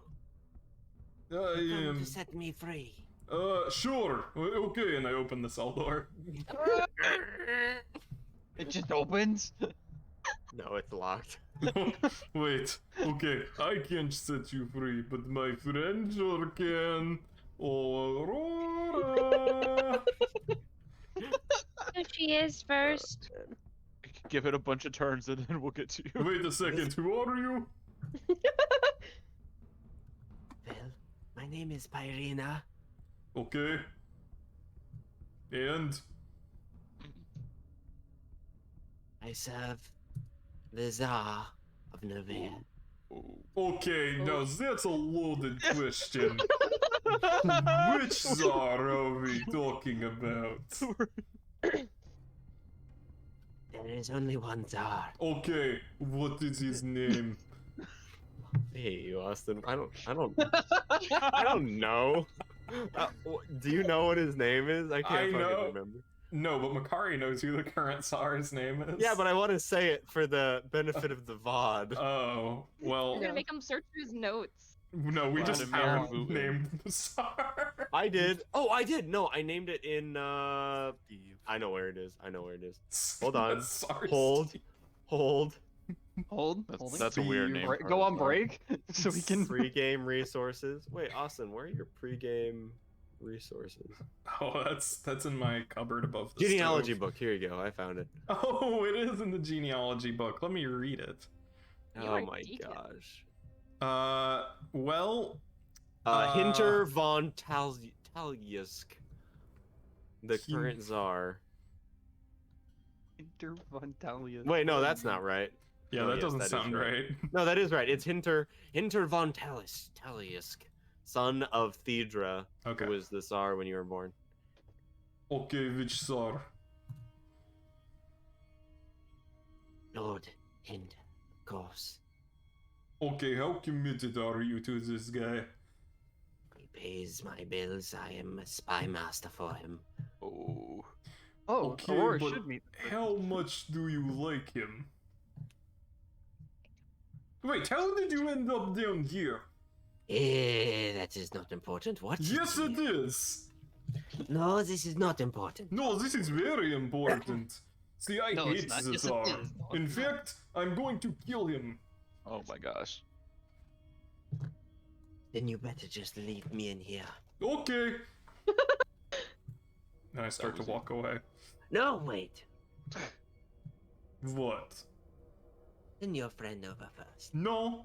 I Come am. to set me free. Sure. Okay, and I open the cell door. It just opens. no, it's locked. Wait. Okay, I can't set you free, but my friend sure can. Aurora. Who she is first. Give it a bunch of turns and then we'll get to you. Wait a second. Who are you? Well, my name is Pyrina. Okay. And I serve the Tsar of Nevea. okay, now that's a loaded question. Which czar are we talking about? There is only one Tsar. Okay, what is his name? I hate you, Austin. I don't know. Do you know what his name is? I can't fucking know. remember. No, but Makari knows who the current Tsar's name is. Yeah, but I want to say it for the benefit of the VOD. Oh, well. We're gonna make him search through his notes. No, we just Vladimir haven't Putin. named the Tsar. I did. Oh, I did. No, I named it in. I know where it is. Hold on. That's Tsar's Hold. Steve. Hold. That's a weird name. for Go a on bar. break so we can. Pre-game resources. Wait, Austin, where are your pre-game resources? Oh, that's in my cupboard above the Genealogy stove. book. Here you go. I found it. Oh, it is in the genealogy book. Let me read it. You Oh are my detailed. gosh. Well, Hinter von Taliesk, the Hin- current czar. Inter von Talia. Wait, no, that's not right. yeah, Oh, that yes, doesn't that is sound right. No, that is right. It's Hinter von Taliesk, son of Thedra, Okay. who was the czar when you were born. Okay, which czar? Lord Hind, of course. Okay, how committed are you to this guy? He pays my bills. I am a spy master for him. Oh. Oh, Okay, Aurora but should meet. how much do you like him? Wait, how did you end up down here? That is not important. What? Yes, it is! No, this is not important. No, this is very important. See, I No, it's hate not. the Yes, it Tsar. is. No, In it's not. fact, I'm going to kill him. Oh my gosh. Then you better just leave me in here. Okay. And I start to was it. walk away. No, wait. What? Send your friend over first. No.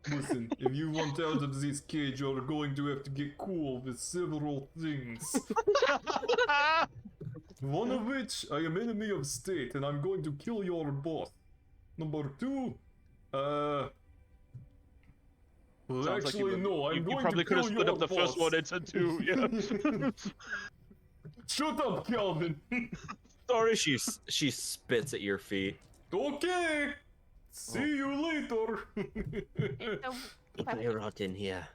Listen, if you want out of this cage, you're going to have to get cool with several things. One of which, I am enemy of state, and I'm going to kill your boss. Number 2, well, Sounds actually, like no, I'm you going probably to could kill have split your up the boss. first one into 2. Yeah. Shut up, Calvin. Sorry. She spits at your feet. Okay. See you later. If I rot in here,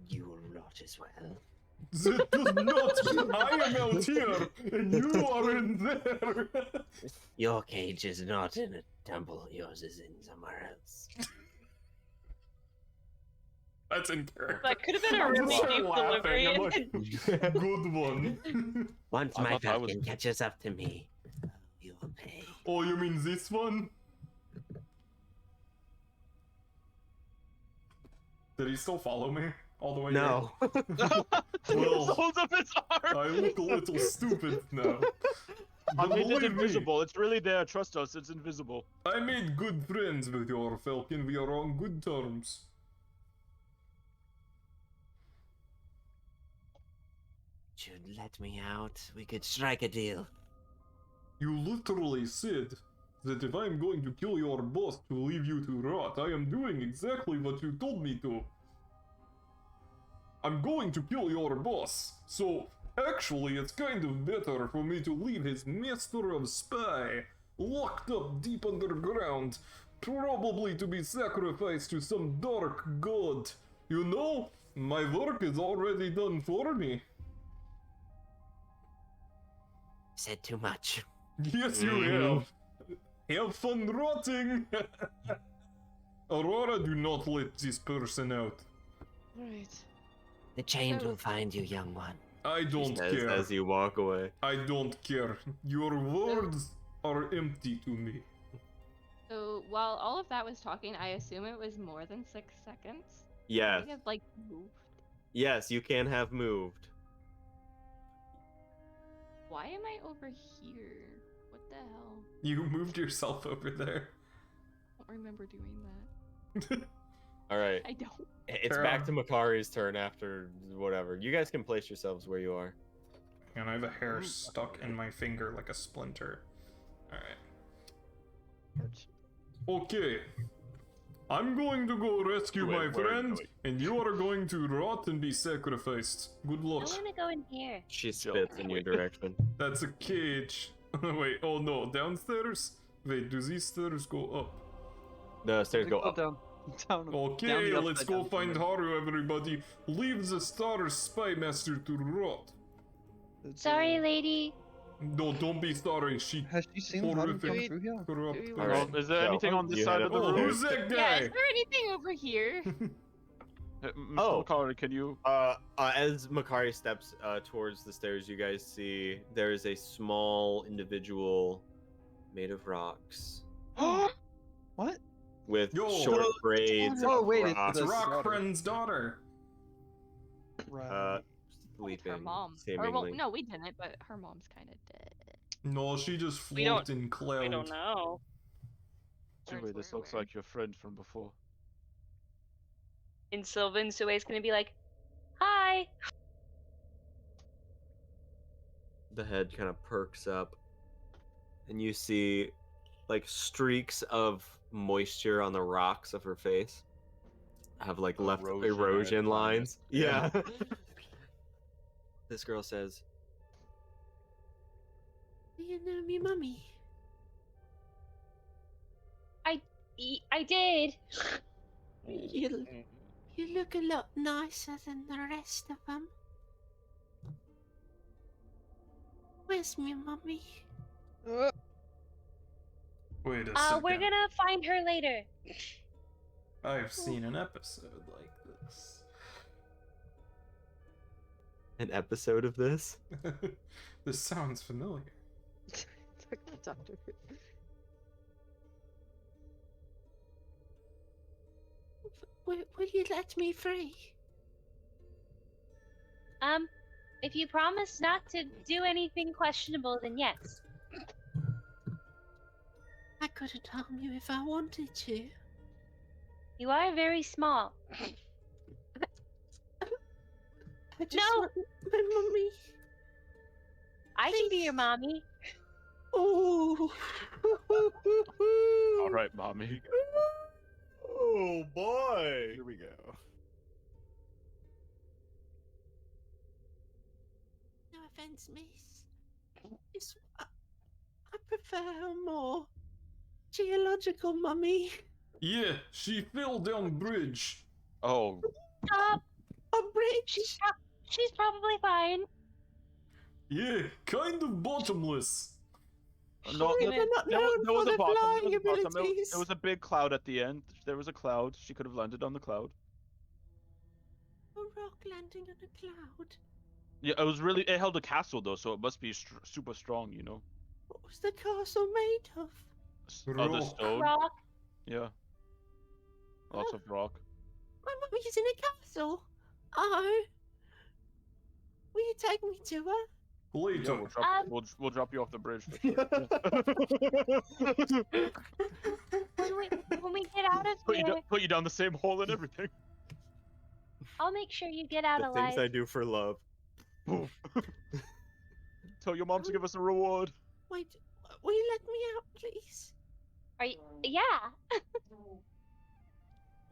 you will rot as well. That does not. I am out here, and you are in there. Your cage is not in a temple. Yours is in somewhere else. That's in character. That could have been a really deep delivery. Good one. Once I my thought that was- falcon catches up to me, you will pay. Oh, you mean this one? Did he still follow me all the way No. He Well, holds up his arm. I look a little stupid now. I But made it believe me, invisible. It's really there. Trust us. It's invisible. I made good friends with your falcon. We are on good terms. Should let me out. We could strike a deal. You literally said that if I'm going to kill your boss to leave you to rot, I am doing exactly what you told me to. I'm going to kill your boss, so actually it's kind of better for me to leave his master of spy locked up deep underground, probably to be sacrificed to some dark god. You know, my work is already done for me. Said too much. Yes, you have. Have fun rotting. Aurora, do not let this person out. Right. The chains will find you, young one. I don't care. As you walk away. I don't care. Your words are empty to me. So while all of that was talking, I assume it was more than 6 seconds. Yes. I have like moved. Yes, you can have moved. Why am I over here? What the hell? You moved yourself over there. I don't remember doing that. All right. I don't. It's back to Makari's turn after whatever. You guys can place yourselves where you are. And I have a hair stuck in my finger like a splinter. Alright. Okay. I'm going to go rescue my friend, and you are going to rot and be sacrificed. Good I luck. want to go in here. She spits in your direction. That's a cage. Wait, oh no, downstairs? Wait, do these stairs go up? The stairs go up. Down. Okay, the let's upside go down find pyramid. Haru, everybody. Leave the star spy master to rot. Sorry, lady. No, don't be sorry. She Has she seen Haru horrific come through here? corrupt. Do we All right. Is there so anything on this you side head of the up Oh, room? who's that Yeah, guy? is there anything over here? Mr. Makari, can you? As Makari steps towards the stairs, you guys see there is a small individual made of rocks What? with Yo. short braids. Oh, of wait, it's rocks, It's the Rock daughter. Friend's daughter. Right. sleeping. Her mom. Or, seemingly. well, no, we didn't, but her mom's kind of dead. No, she just We don't- floated in cloud. We don't know. Anyway, this looks Where? like your friend from before. And Sylvan Sue's gonna be like, "Hi." The head kind of perks up, and you see like streaks of moisture on the rocks of her face. Have like left erosion lines. Yeah. This girl says, Do you know me, mummy? I did. You look a lot nicer than the rest of them. Where's me, mummy? Wait a second. We're gonna find her later. I've seen an episode like this. an episode of this? This sounds familiar. Doctor. Will you let me free? If you promise not to do anything questionable, then yes. I couldn't harm you if I wanted to. You are very small. I just want my mummy. I can be your mommy. Oh. All right, mommy. Oh boy! Here we go. No offense, miss. I prefer a more geological mummy. Yeah, she fell down bridge. Oh, A bridge. She's probably fine. Yeah, kind of bottomless. no, Surely they're not known there was for a their bottom. flying There was a bottom. abilities. There was a big cloud at the end. There was a cloud. She could have landed on the cloud. A rock landing on a cloud. Yeah, it was really. It held a castle though, so it must be super strong, you know. What was the castle made of? Oh, the Rock. stone. Rock. Yeah. Lots of rock. My mummy's in a castle. Oh. Will you take me to her? Yeah, Later. we'll drop you off the bridge. For sure. When we get out of put, here, put you down the same hole and everything. I'll make sure you get out The alive. things I do for love. Tell your mom to give us a reward. Wait, will you let me out, please? Are you? Yeah.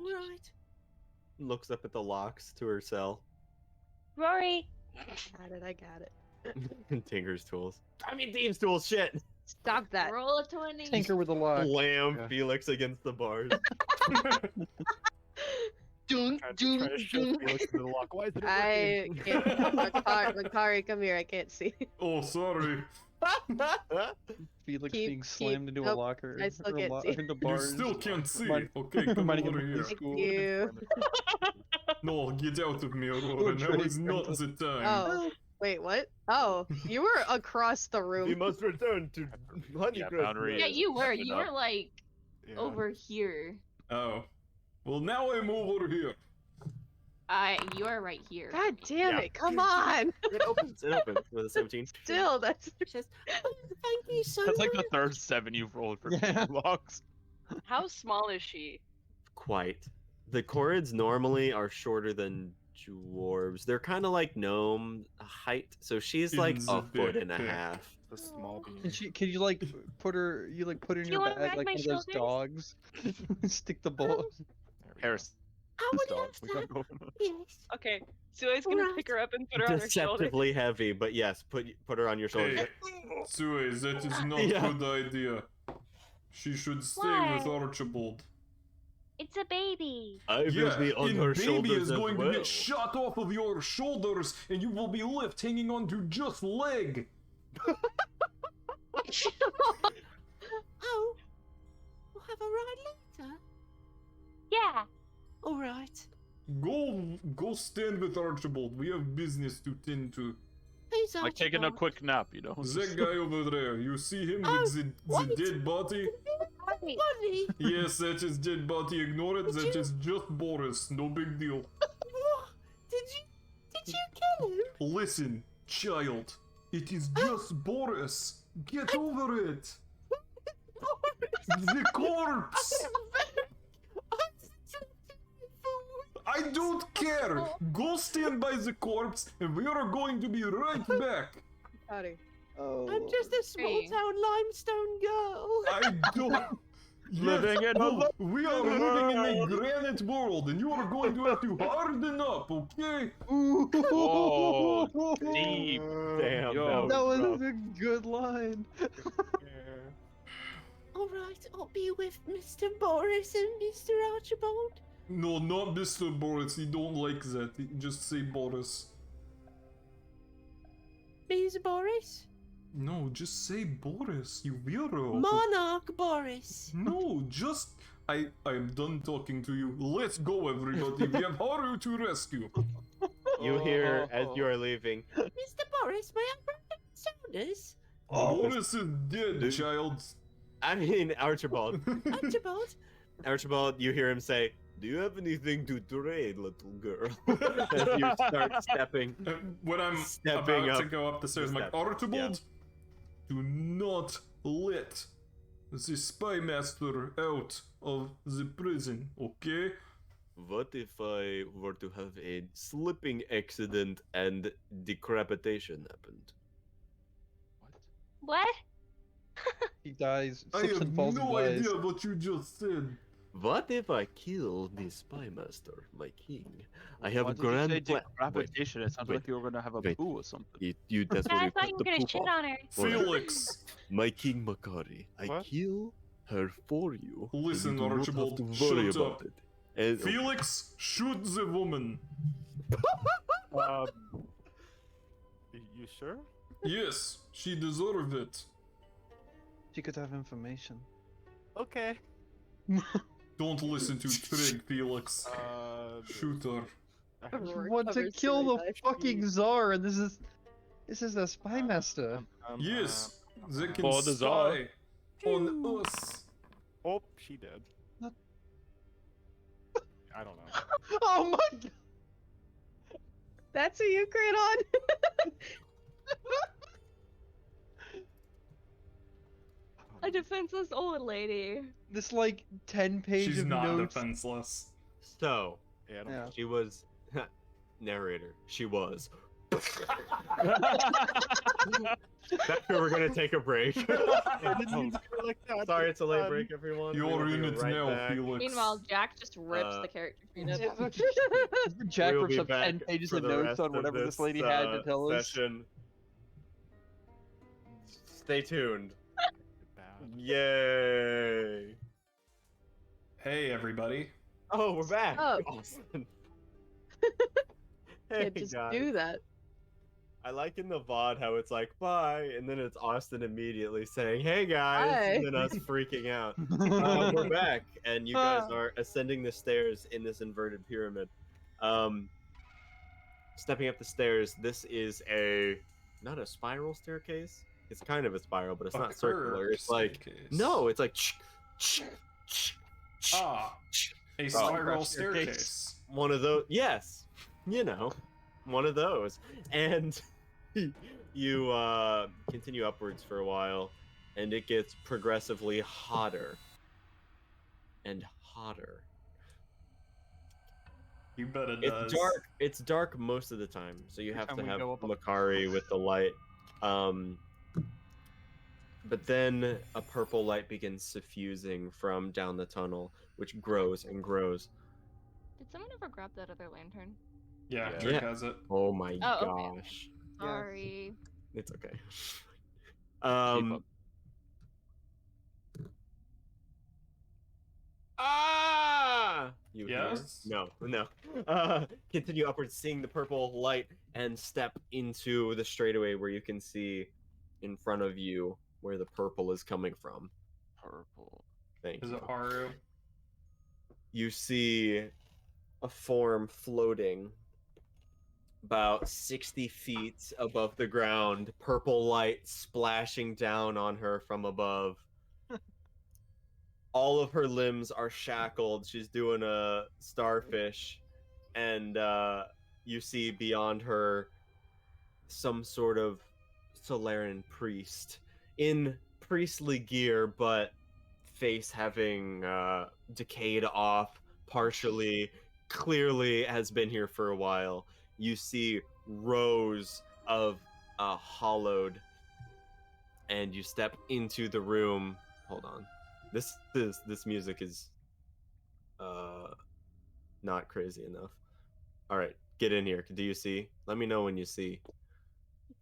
All right. Looks up at the locks to her cell. Rory. I got it. Tinker's tools. I mean, Thieves' tools. Shit. Stop that. Roll a 20. Tinker with a lock. Slam Yeah. Felix against the bars. Dunk, Try dunk, to show dunk. Felix into the lock. Why is it I working? can't. Makari, come here. I can't see. Oh, sorry. Felix Keep- being slammed into a nope, locker. I still or can't see. into You bars. still can't see. Remind- Okay, come reminding over him of here. his Thank school. you. No, get out of me, Aurora. Now Drake, is not the time. Oh, wait, what? Oh, you were across the We room. must return to Honeycrest. boundary Yeah, is you were. good You enough. were like Yeah. over here. Oh. Well, now I'm over here. You are right here. God damn Yeah. it! Come on. It opens with a 17. Still, that's Says, oh, thank you so That's much. like the third 7 you've rolled for Yeah. locks. How small is she? Quite. The Corrids normally are shorter than dwarves. They're kind of like gnome height, so she's like In a the foot and a backpack. half. The small Can beam. you like put her? You like put her in Do your you wanna bag ride like my one of those shoulders? dogs. Stick the ball. There we go. Harris. I would dog. love We gotta that. go. Yes. Okay, Sue's gonna Alright. pick her up and put her on her shoulder. Deceptively heavy, but yes, put her on your shoulder. Hey, Sue, that is not Yeah. a good idea. She should stay with Why? Archibald. It's a baby. I will Yeah, be on and her baby shoulders is as going well. to get shot off of your shoulders, and you will be left hanging onto just leg. Oh, we'll have a ride later. Yeah. All right. Go stand with Archibald. We have business to tend to. Who's Like taking a Archibald? quick nap, you know? That guy over there, you see him Oh, with the what? dead body? Wait. Buddy. Yes, that is dead body. Ignore it. Did That you- is just Boris. No big deal. What? Did you kill him? Listen, child. It is just Boris. Get over it. The corpse. I don't care. Go stand by the corpse, and we are going to be right back. Howdy. Oh. I'm just a small Hey. town limestone girl. I don't. Living in a well, we are living in a granite world, and you are going to have to harden up, okay? Whoa, deep. Damn, Yo. That was rough. a good line. All right, I'll be with Mr. Boris and Mr. Archibald. No, not Mr. Boris. He don't like that. He just say Boris. Mr. Boris? No, just say Boris, you weirdo. Monarch Boris. No, just I'm done talking to you. Let's go, everybody. We have Haru to rescue. You hear as you are leaving. Mr. Boris, may I rub shoulders? Boris is dead, child. I mean, Archibald. Archibald? Archibald, you hear him say, "Do you have anything to trade, little girl?" As you start stepping. When I'm Stepping about to up go up the stairs, I'm like, steps, Archibald, do not let the spy master out of the prison, okay? What if I were to have a slipping accident and decapitation happened? What? He dies, I slips have and falls no and dies. idea what you just said. What if I kill the spy master, my king? I have Why a did you say grand plan. decapitation? It sounded like you were gonna have a wait. poo or something. That's where I you thought cut you the were gonna poop shit off. on her. Felix! My king Makari, I What? kill her for you. and Listen, you do not have Archibald, to worry shut about up. it. And, Felix, shoot the woman. Um, you sure? Yes, she deserves it. She could have information. Okay. Don't listen to Trig, Felix. Shoot her. You want to kill the fucking czar, and this is a spy master. Yes, they can For the Tsar. spy on us. Oh, she did. Not- I don't know. Oh my god! That's who you crit on. A defenseless old lady. This like 10-page She's of not notes. defenseless. So, Yeah, I don't Yeah. she was narrator. She was. That's where we're gonna take a break. Sorry, it's a late break, everyone. You're We'll be in it right now, back. Felix. Meanwhile, Jack just rips the character sheet up. Jack We'll rips be up back 10 pages for of the notes rest on of whatever this lady this, had to tell us. session. Stay tuned. Bad. Yay! Hey, everybody. Oh, we're back. Oh. Awesome. Hey, Can't just guys. do that. I like in the VOD how it's like, bye, and then it's Austin immediately saying, hey guys, and then us freaking out. We're back, and you guys are ascending the stairs in this inverted pyramid. Stepping up the stairs, this is not a spiral staircase. It's kind of a spiral, but it's A not circular. curved It's like, staircase. no, it's like, Ah, a spiral staircase. one of those. Yes, you know, one of those. And you continue upwards for a while, and it gets progressively hotter and hotter. You bet it does. It's dark. It's dark most of the time, so you have time to we have go up a- Makari with the light. But then a purple light begins suffusing from down the tunnel, which grows and grows. Did someone ever grab that other lantern? Yeah, Yeah. Drake has it. Oh my Oh, okay. gosh. Sorry. It's okay. up. You Yes? hear? No. Continue upwards, seeing the purple light, and step into the straightaway where you can see in front of you where the purple is coming from. Purple. Thank Is you. it Haru? You see a form floating about 60 feet above the ground, purple light splashing down on her from above. All of her limbs are shackled. She's doing a starfish, and you see beyond her some sort of Soleran priest in priestly gear, but face having decayed off partially, clearly has been here for a while. You see rows of hollowed, and you step into the room. Hold on. This music is not crazy enough. All right, get in here. Do you see? Let me know when you see,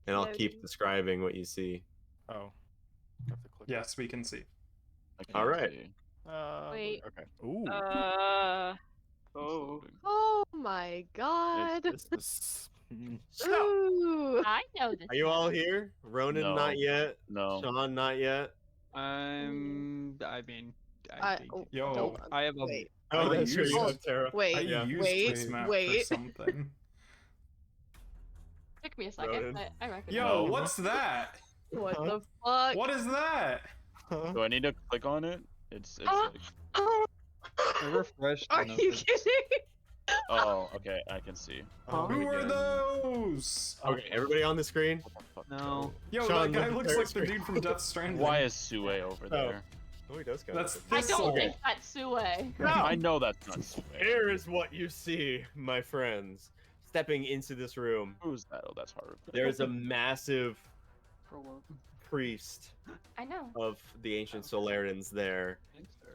and I'll keep Loading. describing what you see. Oh. Have to click. Yes, we can see. I can't All right. see. Wait. Okay. Ooh. Oh. Oh my god. This is. Ooh. I know this. Are you all here? Ronan, No. not yet. No. Sean, not yet. I mean, think Yo, Hold on. I have a. Wait. Oh, I that's true. used- You have Tara. Wait. I Yeah. used Wait, Placemap wait. for something. Took me a second, Ronan. but I recognize. Yo, No. what's that? What the fuck? What is that? Do I need to click on it? It's Ah! like, I refreshed. Are and you opened- kidding? oh, okay, I can see. Who are those? Okay, everybody on the screen. What the fuck? No. Yo, Sean, that guy look looks at like the their dude from Death Stranding. Why is Sue over there? Oh, he does kind That's of. I Thistle. don't think that's Sue. I know that's not Sue. Here is what you see, my friends. Stepping into this room, Who's that? Oh, that's Haru. there's a massive priest I know. of the ancient Solerans there,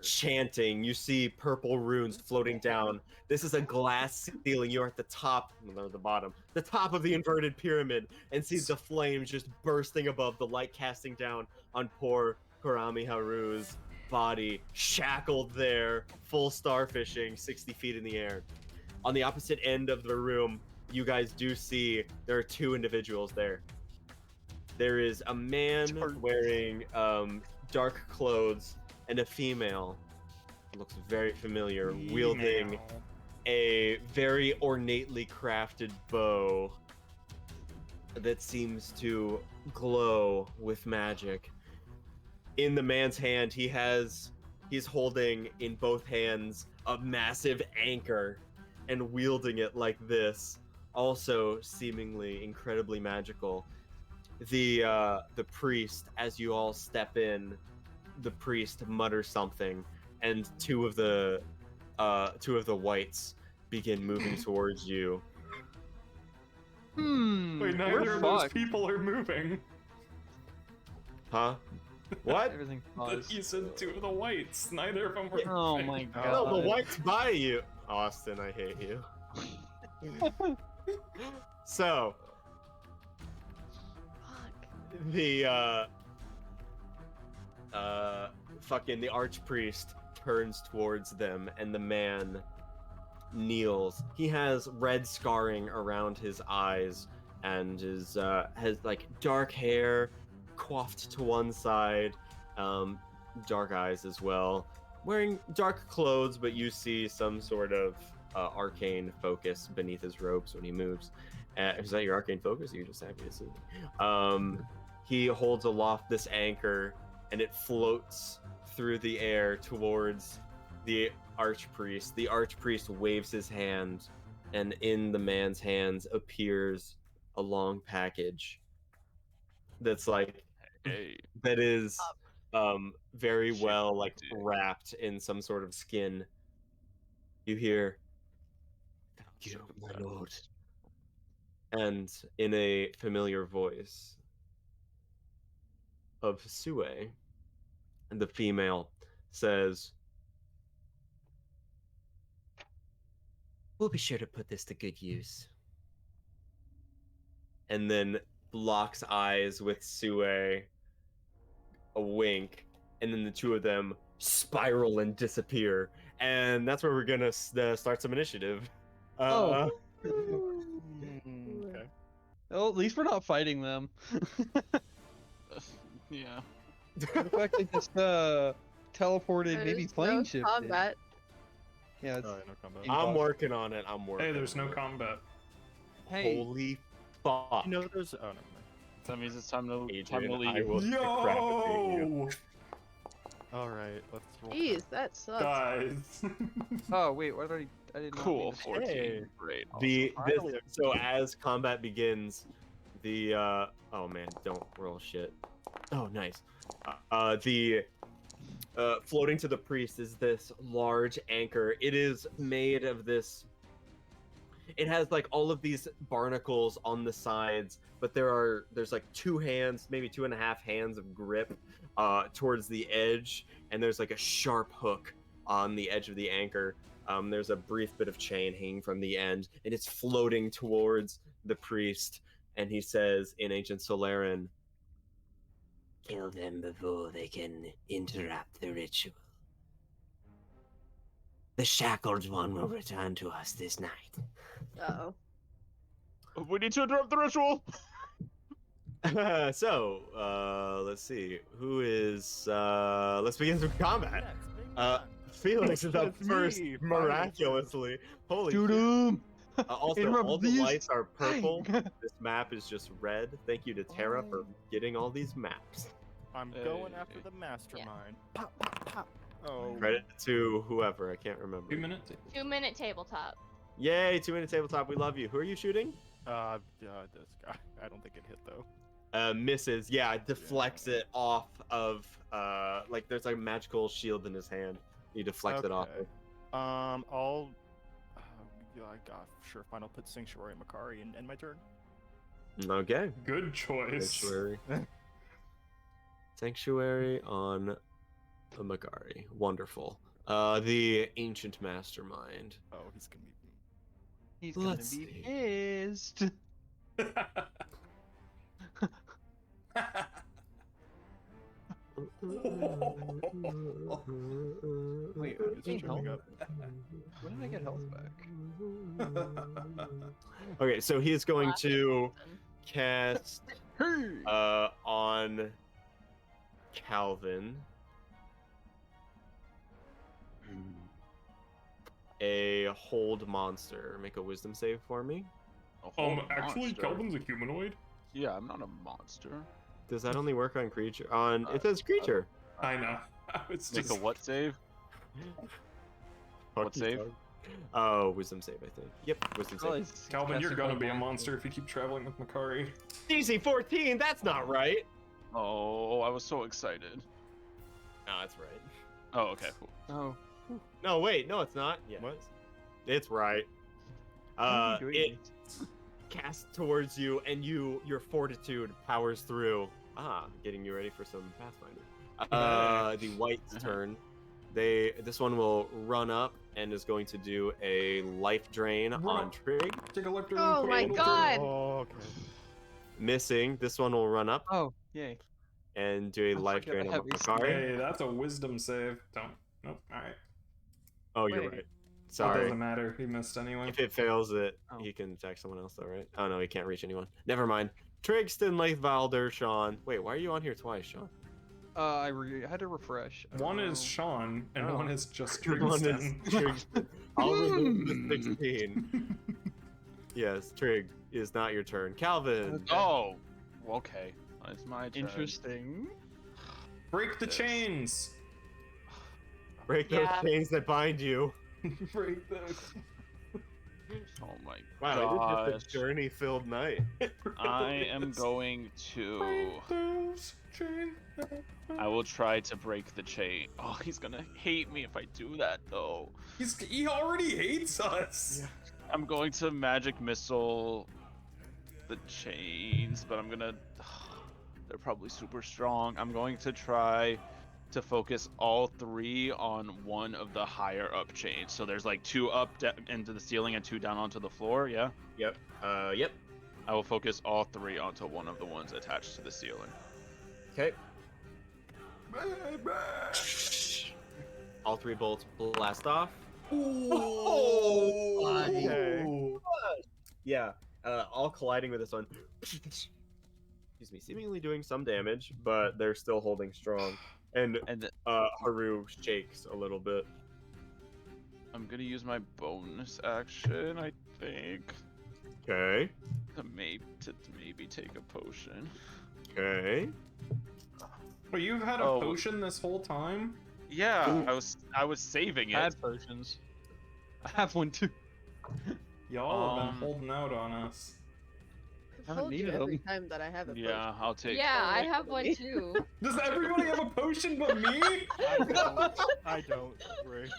chanting. You see purple runes floating down. This is a glass ceiling. You're at the top, no, the bottom, the top of the inverted pyramid, and see the flames just bursting above, the light casting down on poor Korami Haru's body, shackled there, full starfishing, 60 feet in the air. On the opposite end of the room, you guys do see there are two individuals there. There is a man wearing dark clothes and a female, looks very familiar, wielding a very ornately crafted bow that seems to glow with magic. In the man's hand, he's holding in both hands a massive anchor and wielding it like this, also seemingly incredibly magical. The priest, as you all step in, the priest mutters something, and two of the whites begin moving towards you. Wait, neither of those people are moving. Huh? What? Everything You said two of the whites. Neither of them were Oh moving. my god. No, the whites by you. Austin, I hate you. So, the the archpriest turns towards them, and the man kneels. He has red scarring around his eyes and has like dark hair coiffed to one side, dark eyes as well, wearing dark clothes, but you see some sort of arcane focus beneath his robes when he moves. Is that your arcane focus? Or you're just happy to see me? He holds aloft this anchor, and it floats through the air towards the archpriest. The archpriest waves his hand, and in the man's hands appears a long package that's like that is very well like wrapped in some sort of skin. You hear, "Thank you, my lord," and in a familiar voice of Sue, and the female says, "We'll be sure to put this to good use." And then locks eyes with Sue, a wink, and then the two of them spiral and disappear. And that's where we're gonna start some initiative. Okay. Okay. Well, at least we're not fighting them. Yeah. The fact they just teleported, maybe plane shifted. Combat. Yeah, it's Oh, yeah, no combat. I'm working on it. I'm working. Hey, there's on no it. combat. Hey, Holy fuck! You know, there's. Oh, never mind. That means it's time to leave. I will kick the crap out of you. Yo! All right, let's roll. Jeez, that sucks. Guys. oh wait, what did I did not Cool. mean to- 14. Hey. Great. So as combat begins, the oh man, don't roll shit. Oh nice. Floating to the priest is this large anchor. It is made of this. It has like all of these barnacles on the sides, but there's like 2 hands, maybe 2.5 hands of grip towards the edge, and there's like a sharp hook on the edge of the anchor. There's a brief bit of chain hanging from the end, and it's floating towards the priest. And he says in ancient Soleran, "Kill them before they can interrupt the ritual. The shackled one will return to us this night." Uh-oh. We need to interrupt the ritual. So, let's see. Who is let's begin some combat. Felix is up It's first, me, miraculously. Holy Shoot shit. 'em! Also, Interrupt all the these. lights are purple. This map is just red. Thank you to Terra for getting all these maps. I'm going after the mastermind. Pop, pop, pop. Oh. Credit to whoever, I can't remember. 2 minutes. 2-minute tabletop. Yay, 2-minute tabletop, we love you. Who are you shooting? This guy. I don't think it hit though. Misses. Yeah, it deflects it off of like there's a magical shield in his hand. He deflects it off. Okay. I'll. Yeah, sure. Fine. I'll put Sanctuary and Makari and end my turn. Okay. Good choice. Sanctuary. Sanctuary on Magari. Wonderful. The ancient mastermind. Oh, he's gonna be. He's gonna Let's be see. pissed. Wait, It's gain coming health? up. When did I get health back? Okay, so he is going to cast on Calvin a hold monster. Make a wisdom save for me. Actually, Kelvin's a humanoid. Yeah, I'm not a monster. Does that only work on creature? On it says creature. I know. It's Make just a what save? What save? Oh, wisdom save, I think. Yep, wisdom save. Calvin, you're gonna be a monster if you keep traveling with Makari. DC 14. That's not right. Oh, I was so excited. No, that's right. Oh, okay, cool. Oh. No, wait, no, it's not. Yeah, What? it's right. How are you doing It casts towards you, and your fortitude powers through. Getting you ready for some Pathfinder. The white's turn. This one will run up and is going to do a life drain on Trig. Take a left turn. Oh my god! Oh, okay. Missing. This one will run up Oh, yay. and do a I life forget drain I on have Makari. Hey, that's a wisdom save. Don't. Nope. All right. Oh, you're Wait. right. It Sorry. doesn't matter. He missed anyway. If it fails it, Oh. he can attack someone else though, right? Oh no, he can't reach anyone. Never mind. Trigston, Valder, Sean. Wait, why are you on here twice, Sean? I had to refresh. I don't One is know. Sean, and Oh. one is just One is Trigston. Trigston. I'll remove the 16. Yes, Trig is not your turn. Calvin. Oh, okay. It's my turn. Interesting. Break the Yes. chains. Break those chains that bind you. Break those. Oh my Wow, gosh. it is just a journey-filled night. I am going to. Break those chains. I will try to break the chain. Oh, he's gonna hate me if I do that though. He already hates us. Yeah. I'm going to magic missile the chains, but I'm gonna. They're probably super strong. I'm going to try to focus all three on one of the higher up chains. So there's like two up into the ceiling and two down onto the floor. Yeah. Yep. Yep. I will focus all three onto one of the ones attached to the ceiling. Okay. All three bolts blast off. Okay. Yeah. All colliding with this one. Excuse me. Seemingly doing some damage, but they're still holding strong. And Haru shakes a little bit. I'm gonna use my bonus action, I think. Okay. To maybe take a potion. Okay. But you've had a potion this whole time? Yeah, I was saving it. Bad potions. I have one too. Y'all have been holding out on us. I've told you every time that I have a potion. Yeah, I'll take. Yeah, I have one too. Does everybody have a potion but me? I don't. Ray.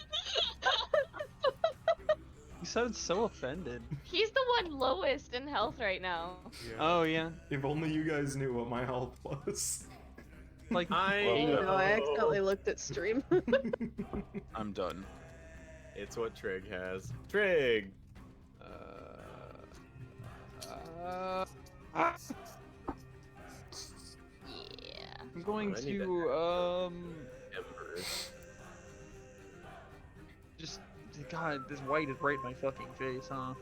You sounded so offended. He's the one lowest in health right now. Yeah. Oh yeah. If only you guys knew what my health was. Like You know, I accidentally looked at stream. I'm done. It's what Trig has. Trig. Yeah. I'm going I need to Embers. just God, this white is right in my fucking face, huh?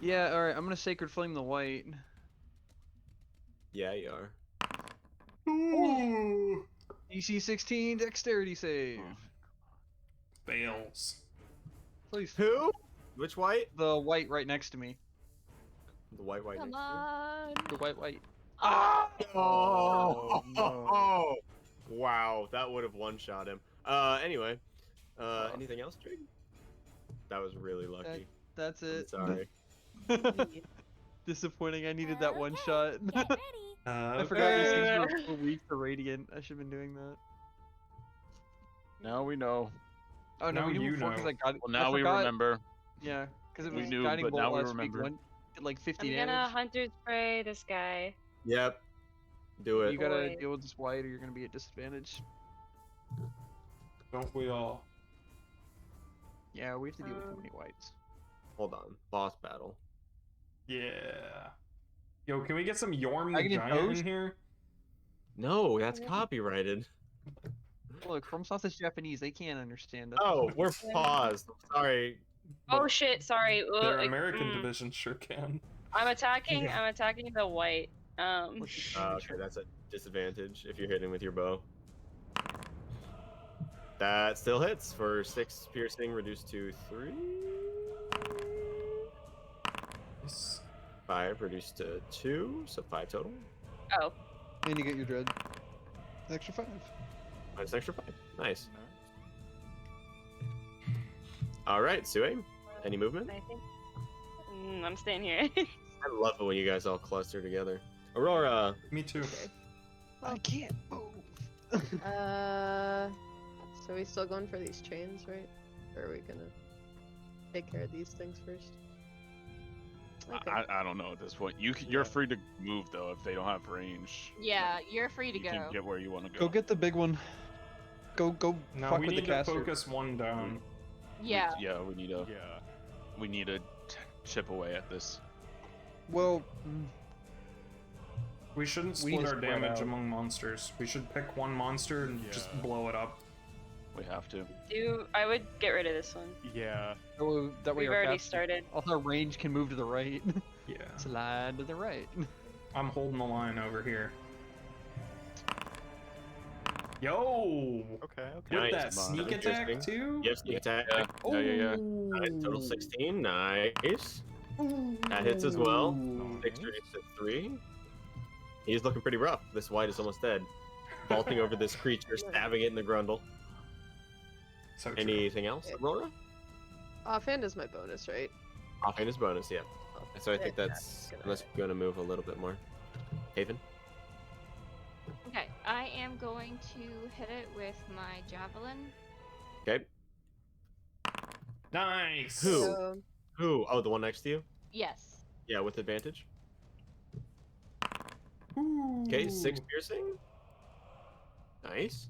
Yeah, alright, I'm gonna Sacred Flame the white. Yeah, you are. Ooh. DC 16 dexterity save. Fails. Please. Who? Which white? The white right next to me. The white. Come next to you? on. The white. Oh, no. Wow, that would have one-shot him. Anyway, anything else, Trig? That was really lucky. That's I'm it. sorry. Disappointing. I needed that one shot. Get ready. I forgot these things were so weak for Radiant. I should have been doing that. Now we know. Oh no, Now we knew you before because know. I got it. Well, now I we forgot. remember. Yeah, because it We was knew, guiding but bolt now we last week. remember. One did like 50 I'm damage. gonna hunter spray this guy. Yep. Do it. You gotta Boy. deal with this white, or you're gonna be at disadvantage. Don't we all? Yeah, we have to deal with too many whites. Hold on. Boss battle. Yeah. Yo, can we get some Yorm the Dragon Giant Toast? in here? No, that's copyrighted. Look, FromSoft is Japanese. They can't understand us. Oh, we're paused. Sorry. Oh shit! Sorry. Their American division sure can. I'm attacking. I'm attacking the white. Okay, that's a disadvantage if you're hitting with your bow. That still hits for 6 piercing, reduced to 3. 5 reduced to 2, so 5 total. Oh. And you get your dread. Extra 5. Minus an extra 5. Nice. All right, Sue. Any movement? I think. I'm staying here. I love it when you guys all cluster together. Aurora. Me too. I can't move. So we still going for these chains, right? Or are we gonna take care of these things first? Okay. I don't know at this point. You're free to move though if they don't have range. Yeah, you're free to You go. can get where you want to go. Go get the big one. Go No, fuck we with the need to caster. focus one down. Yeah. Yeah, we need to chip away at this. Well, We shouldn't We need split to our spread damage out. among monsters. We should pick one monster and just blow it up. We have to. I would get rid of this one. Yeah. that way We've our already caster- started. Also, our range can move to the right. Yeah. Slide to the right. I'm holding the line over here. Yo! Okay. With Nice. that sneak attack Interesting. too? Yep, sneak attack. Yeah. Nice, total 16. Nice. That hits as well. 6 reduced to 3. He's looking pretty rough. This white is almost dead. Vaulting over this creature, stabbing it in the grundle. So Anything else, Aurora? Offhand is my bonus, right? Offhand is bonus, yeah. So I think Yeah, that's unless you're going to move a little bit more. Haven? Okay, I am going to hit it with my javelin. Okay. Nice! Who? So, Who? Oh, the one next to you? Yes. Yeah, with advantage. Okay, 6 piercing. Nice.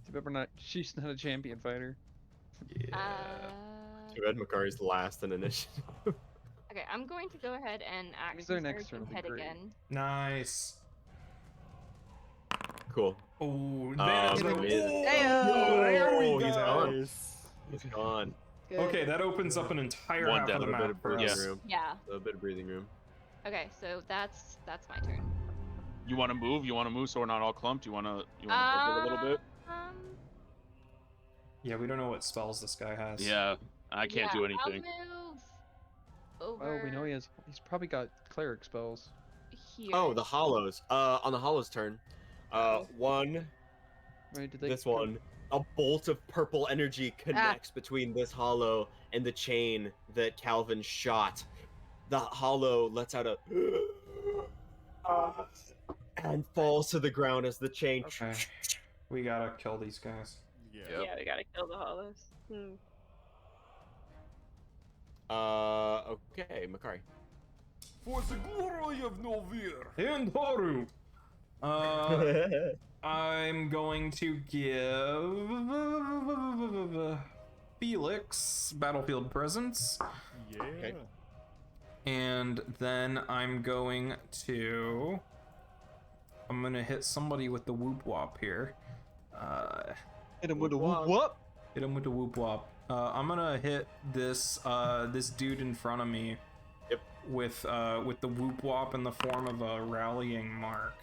Too bad we're not. She's not a champion fighter. Yeah. Too bad Makari's last in initiative. Okay, I'm going to go ahead and Means their action next surge turn and will be hit great. again. Nice. Cool. Oh, There we go. He's gone. good. Okay, that opens up an entire One half down, of the a bit map of for breathing us. room. Yeah. A bit of breathing room. Okay, so that's my turn. You want to move? You want to move so we're not all clumped? You want to move it a little bit? Yeah, we don't know what spells this guy has. Yeah, I can't do anything. I'll move over Oh, we know he has. He's probably got cleric spells. here. Oh, the hollows. On the hollows turn. One. Right? Did they This come- one. A bolt of purple energy connects between this hollow and the chain that Calvin shot. The hollow lets out a and falls to the ground as the chain. Okay. We gotta kill these guys. Yeah, we gotta kill the hollows. Okay, Makari. For the glory of Novir. And Haru! I'm going to give Felix Battlefield Presence. Yeah. Okay. And then I'm going to hit somebody with the whoop wop here. Hit him with a whoop whoop. Hit him with the whoop wop. I'm gonna hit this this dude in front of me. Yep. With the whoop wop in the form of a rallying mark.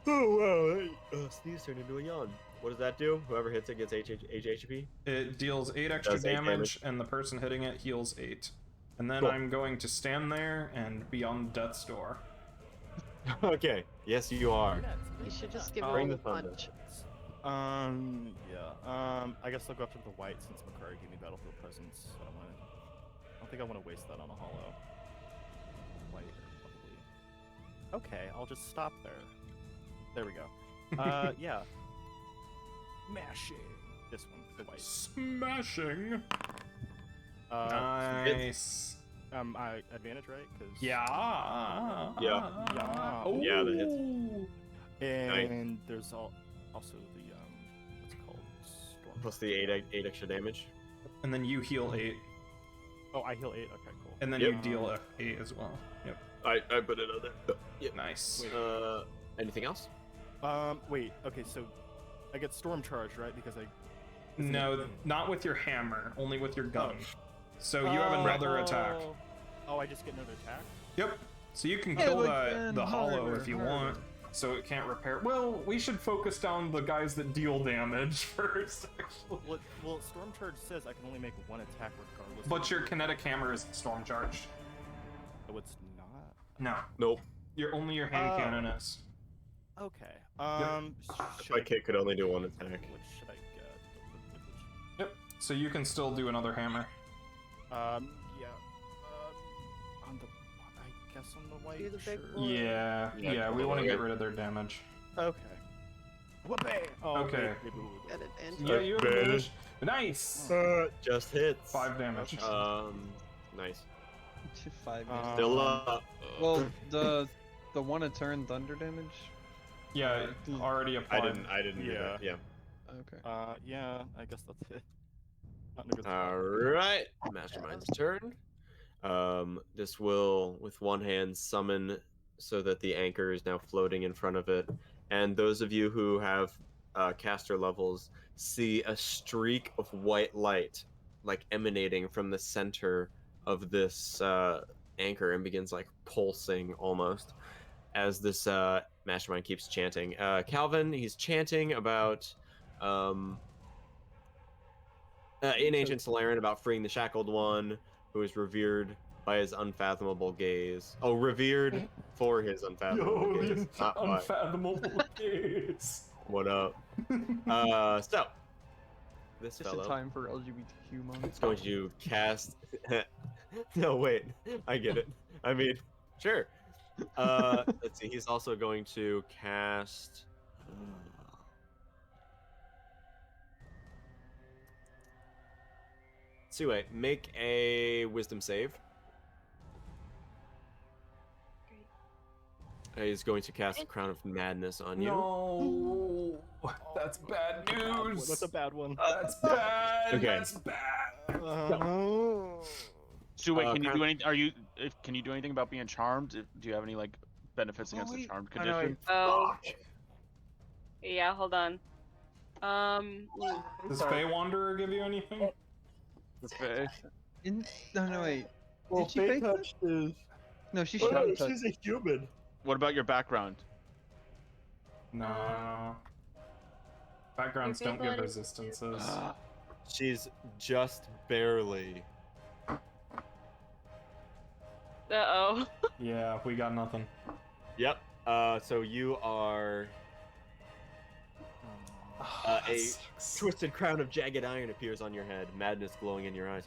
Oh wow! Sneeze turned into a yawn. What does that do? Whoever hits it gets HP. It deals 8 extra Does 8 damage, and the person hitting it heals 8. And then Cool. I'm going to stand there and be on death's door. Okay. Yes, you are. You should just give Bring him a the thunder. punch. Yeah. I guess I'll go after the white since Makari gave me battlefield presence. So I'm don't think I want to waste that on a hollow. White, probably. Okay, I'll just stop there. There we go. Yeah. Mashing. This one, the white. Smashing. Nice. Advantage, right? Cause Yeah. Yeah. Oh. Yeah, that hits. And there's also the what's it called? Storm. Plus the 8 extra damage. And then you heal 8. Oh, I heal 8. Okay, cool. And then you deal 8 as well. Yep. I put it on there. Yep. Nice. Wait, anything else? Wait. Okay, so I get storm charge, right? Because I. No, not with your hammer. Only with your gun. So you have another attack. Oh, I just get another attack? Yep. So you can kill the hollow if you want. So it can't repair. Well, we should focus down the guys that deal damage first. Actually. Well, storm charge says I can only make one attack regardless. But your kinetic hammer is storm charged. Oh, it's not. No. Nope. Only your hand cannon is. Okay. My kit could only do one attack. Which should I get? Yep. So you can still do another hammer. Yeah. On the, I guess on the white. Do the big sure. one. Yeah. We want to get rid of their damage. Okay. Whoopee! Oh, okay. Get advantage. Yeah, you have advantage. Nice. Just hits. 5 damage. Nice. 5 Still up. Well, the one a turn thunder damage. Yeah, already applied. I didn't. Do that. Yeah. Okay. Yeah, I guess that's it. Not in a good spot. All right. Mastermind's turn. This will, with one hand, summon so that the anchor is now floating in front of it. And those of you who have caster levels see a streak of white light, like emanating from the center of this anchor, and begins like pulsing almost as this mastermind keeps chanting. Calvin, he's chanting about in ancient Soleran about freeing the shackled one, who is revered by his unfathomable gaze. Oh, revered for his unfathomable gaze. Not by. Unfathomable gaze. What up? So this Just fellow a time for LGBTQ month. is going to cast. No, wait. I get it. I mean, sure. Let's see. He's also going to cast. So wait, make a wisdom save. He's going to cast Crown of Madness on you. No, that's bad news. That's a bad one. That's bad. Okay. That's bad. So wait, can you do anything? Can you do anything about being charmed? Do you have any like benefits against the charmed condition? Oh. Yeah, hold on. Does Fey Wanderer give you anything? Faye. No, wait. Well, Did she Faye fake that? touched is. No, she Oh, shot. no, she's a human. What about your background? No. Backgrounds don't give resistances. She's just barely. Uh-oh. Yeah, we got nothing. Yep. So you are. A twisted crown of jagged iron appears on your head, madness glowing in your eyes.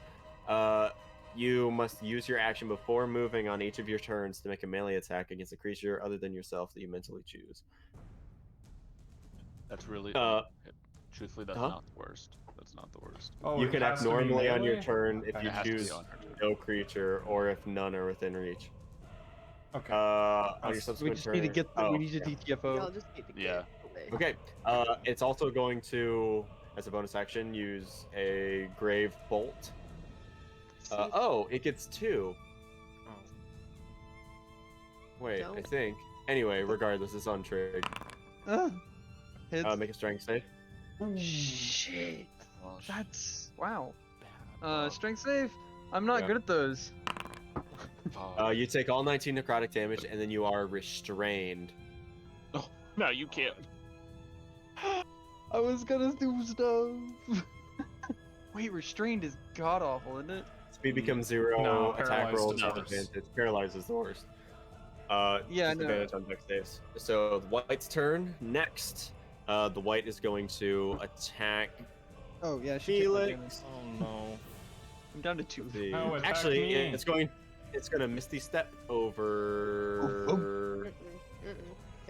You must use your action before moving on each of your turns to make a melee attack against a creature other than yourself that you mentally choose. That's really. Truthfully, that's not the worst. That's not the worst. Oh, You it can has act to be normally on your melee? turn if Okay. you It has to be choose on her turn. no creature or if none are within reach. Okay. On your We subsequent just turn. need to get. Oh, We need to yeah. DTFO. Y'all just need to get Yeah. away. Okay. It's also going to, as a bonus action, use a grave bolt. It gets 2. Wait, I Don't. think. Anyway, regardless, it's on trig. Hits. Make a strength save. Shit. Oh, That's wow. bad. Strength save. I'm not Yeah. good at those. You take all 19 necrotic damage, and then you are restrained. No, you can't. I was gonna do stuff. Wait, restrained is god awful, isn't it? Speed becomes 0. No, attack paralyzed rolls is have worse. advantage. Paralyzed is the worst. Yeah, I know. Disadvantage on dex saves. So the white's turn. Next, the white is going to attack Oh yeah, she took my Felix. Oh no. I'm down to 2. Oh, attack Actually, me. it's gonna Misty Step over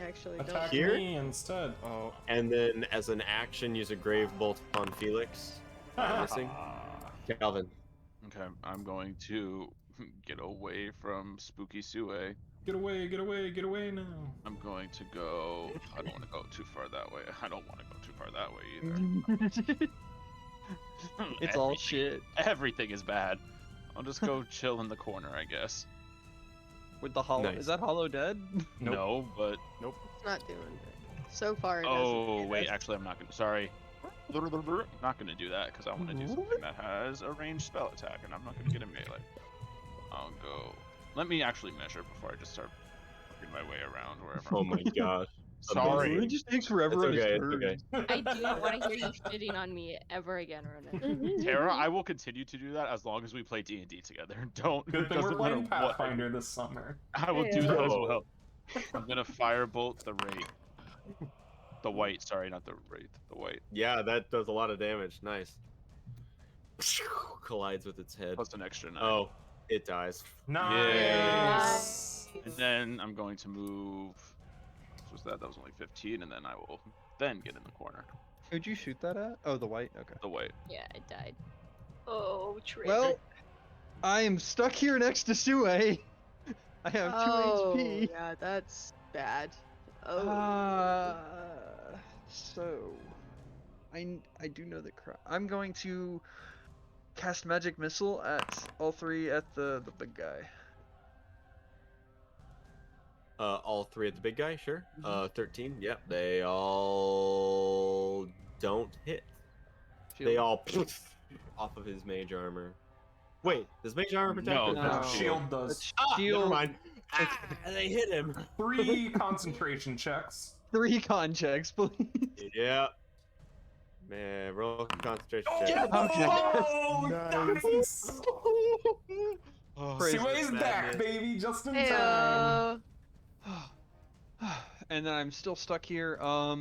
Actually, Attack don't. Here? me instead. Oh, and then as an action use a Grave Bolt on Felix. Missing. Calvin. Okay, I'm going to get away from Spooky Sue. Get away, get away, get away now. I'm going to go. I don't want to go too far that way. I don't want to go too far that way either. It's all shit. Everything is bad. I'll just go chill in the corner, I guess. With the hollow. Nice. Is that hollow dead? Nope. No, but It's not doing it. So far, it oh hasn't. wait, actually, I'm not gonna. Sorry, not gonna do that because I want to do something that has a ranged spell attack, and I'm not gonna get a melee. I'll go. Let me actually measure before I just start working my way around wherever. Oh my gosh. Sorry. It just takes forever. It's okay, on his it's turn. okay. I do not want to hear you shitting on me ever again, Ronan. Tara, I will continue to do that as long as we play D&D together. Don't. Good thing we're doesn't matter playing what I do. Pathfinder this summer. I will do that as Oh. well. I'm gonna firebolt the wraith. The white, sorry, not the wraith. The white. Yeah, that does a lot of damage. Nice. Collides with its head. Plus an extra 9. Oh, it dies. Nice. And then I'm going to move. What was that? That was only 15, and then I will then get in the corner. Who'd you shoot that at? Oh, the white. Okay. The white. Yeah, I died. Oh, traitor. Well, I am stuck here next to Sue. I have 2 HP. Yeah, that's bad. Oh. So I do know the I'm going to cast magic missile at all 3 at the big guy. All 3 at the big guy, sure. 13, yep. They all don't hit. They all off of his mage armor. Wait, does mage armor protect No, him? no. Shield does. Never mind. They hit him. 3 concentration checks. 3 con checks, please. Yeah. Man, roll concentration check. Oh, nice. Praise Sue's the back, madness. baby, just in time. And then I'm still stuck here. I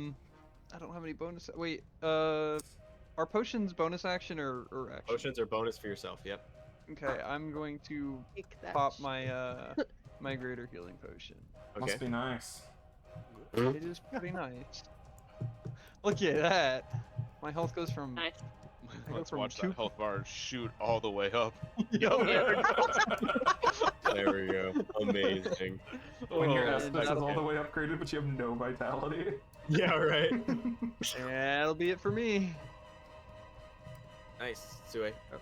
don't have any bonus. Wait, are potions bonus action or action? Potions are bonus for yourself, yep. Okay, I'm going to Take that pop shit. my my greater healing potion. Okay. Must be nice. It is pretty nice. Look at that. My health goes from Nice. I go Let's from watch 2 that health bar shoot all the way up. There we go. Amazing. When your Oh, Estus is okay. all the way upgraded, but you have no vitality. Yeah, right. That'll be it for me. Nice, Sue. Oh.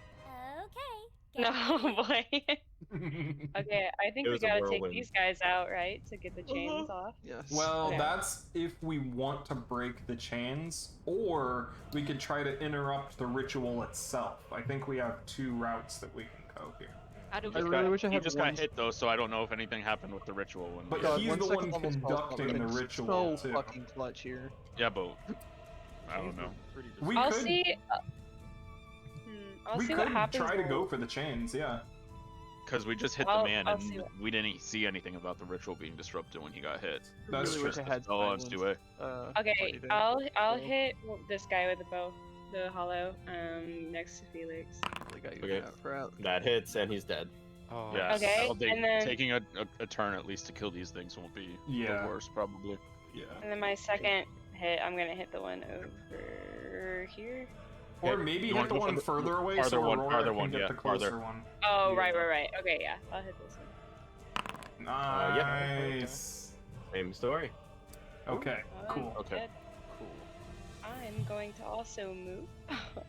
Okay. No, boy. Okay, I think It we was a gotta take whirlwind. these guys out, right? To get the chains off. Yes. Well, Okay. that's if we want to break the chains, or we could try to interrupt the ritual itself. I think we have 2 routes that we can go here. How do I we really wish I He had just one. got hit though, so I don't know if anything happened with the ritual. When But we- God, he's one the second one level spell conducting slot, the it's ritual, so too. fucking clutch here. yeah, but I don't know. Pretty We I'll could, see. I'll we see could what happens. try to when- go for the chains, yeah. Because we just hit I'll- the man I'll and see what- we didn't see anything about the ritual being disrupted when he got hit. That's really true. wish I had Oh, let's silence. do it. Okay, fighting. I'll So, hit this guy with the bow, the hollow, next to Felix. really got you Okay. out for out. That hits, and he's dead. Oh, Yeah. Okay, I don't think and then- taking a turn at least to kill these things won't be Yeah. the worst, probably. Yeah. And then my second hit, I'm gonna hit the one over here. Or Okay, maybe you hit wanna the go one for the further away farther so one, Aurora farther can one, get yeah, the closer farther. one. Oh, Yeah. right. Okay, yeah, I'll hit this one. Nice. Same story. Okay, One cool. Okay. hit. I'm going to also move.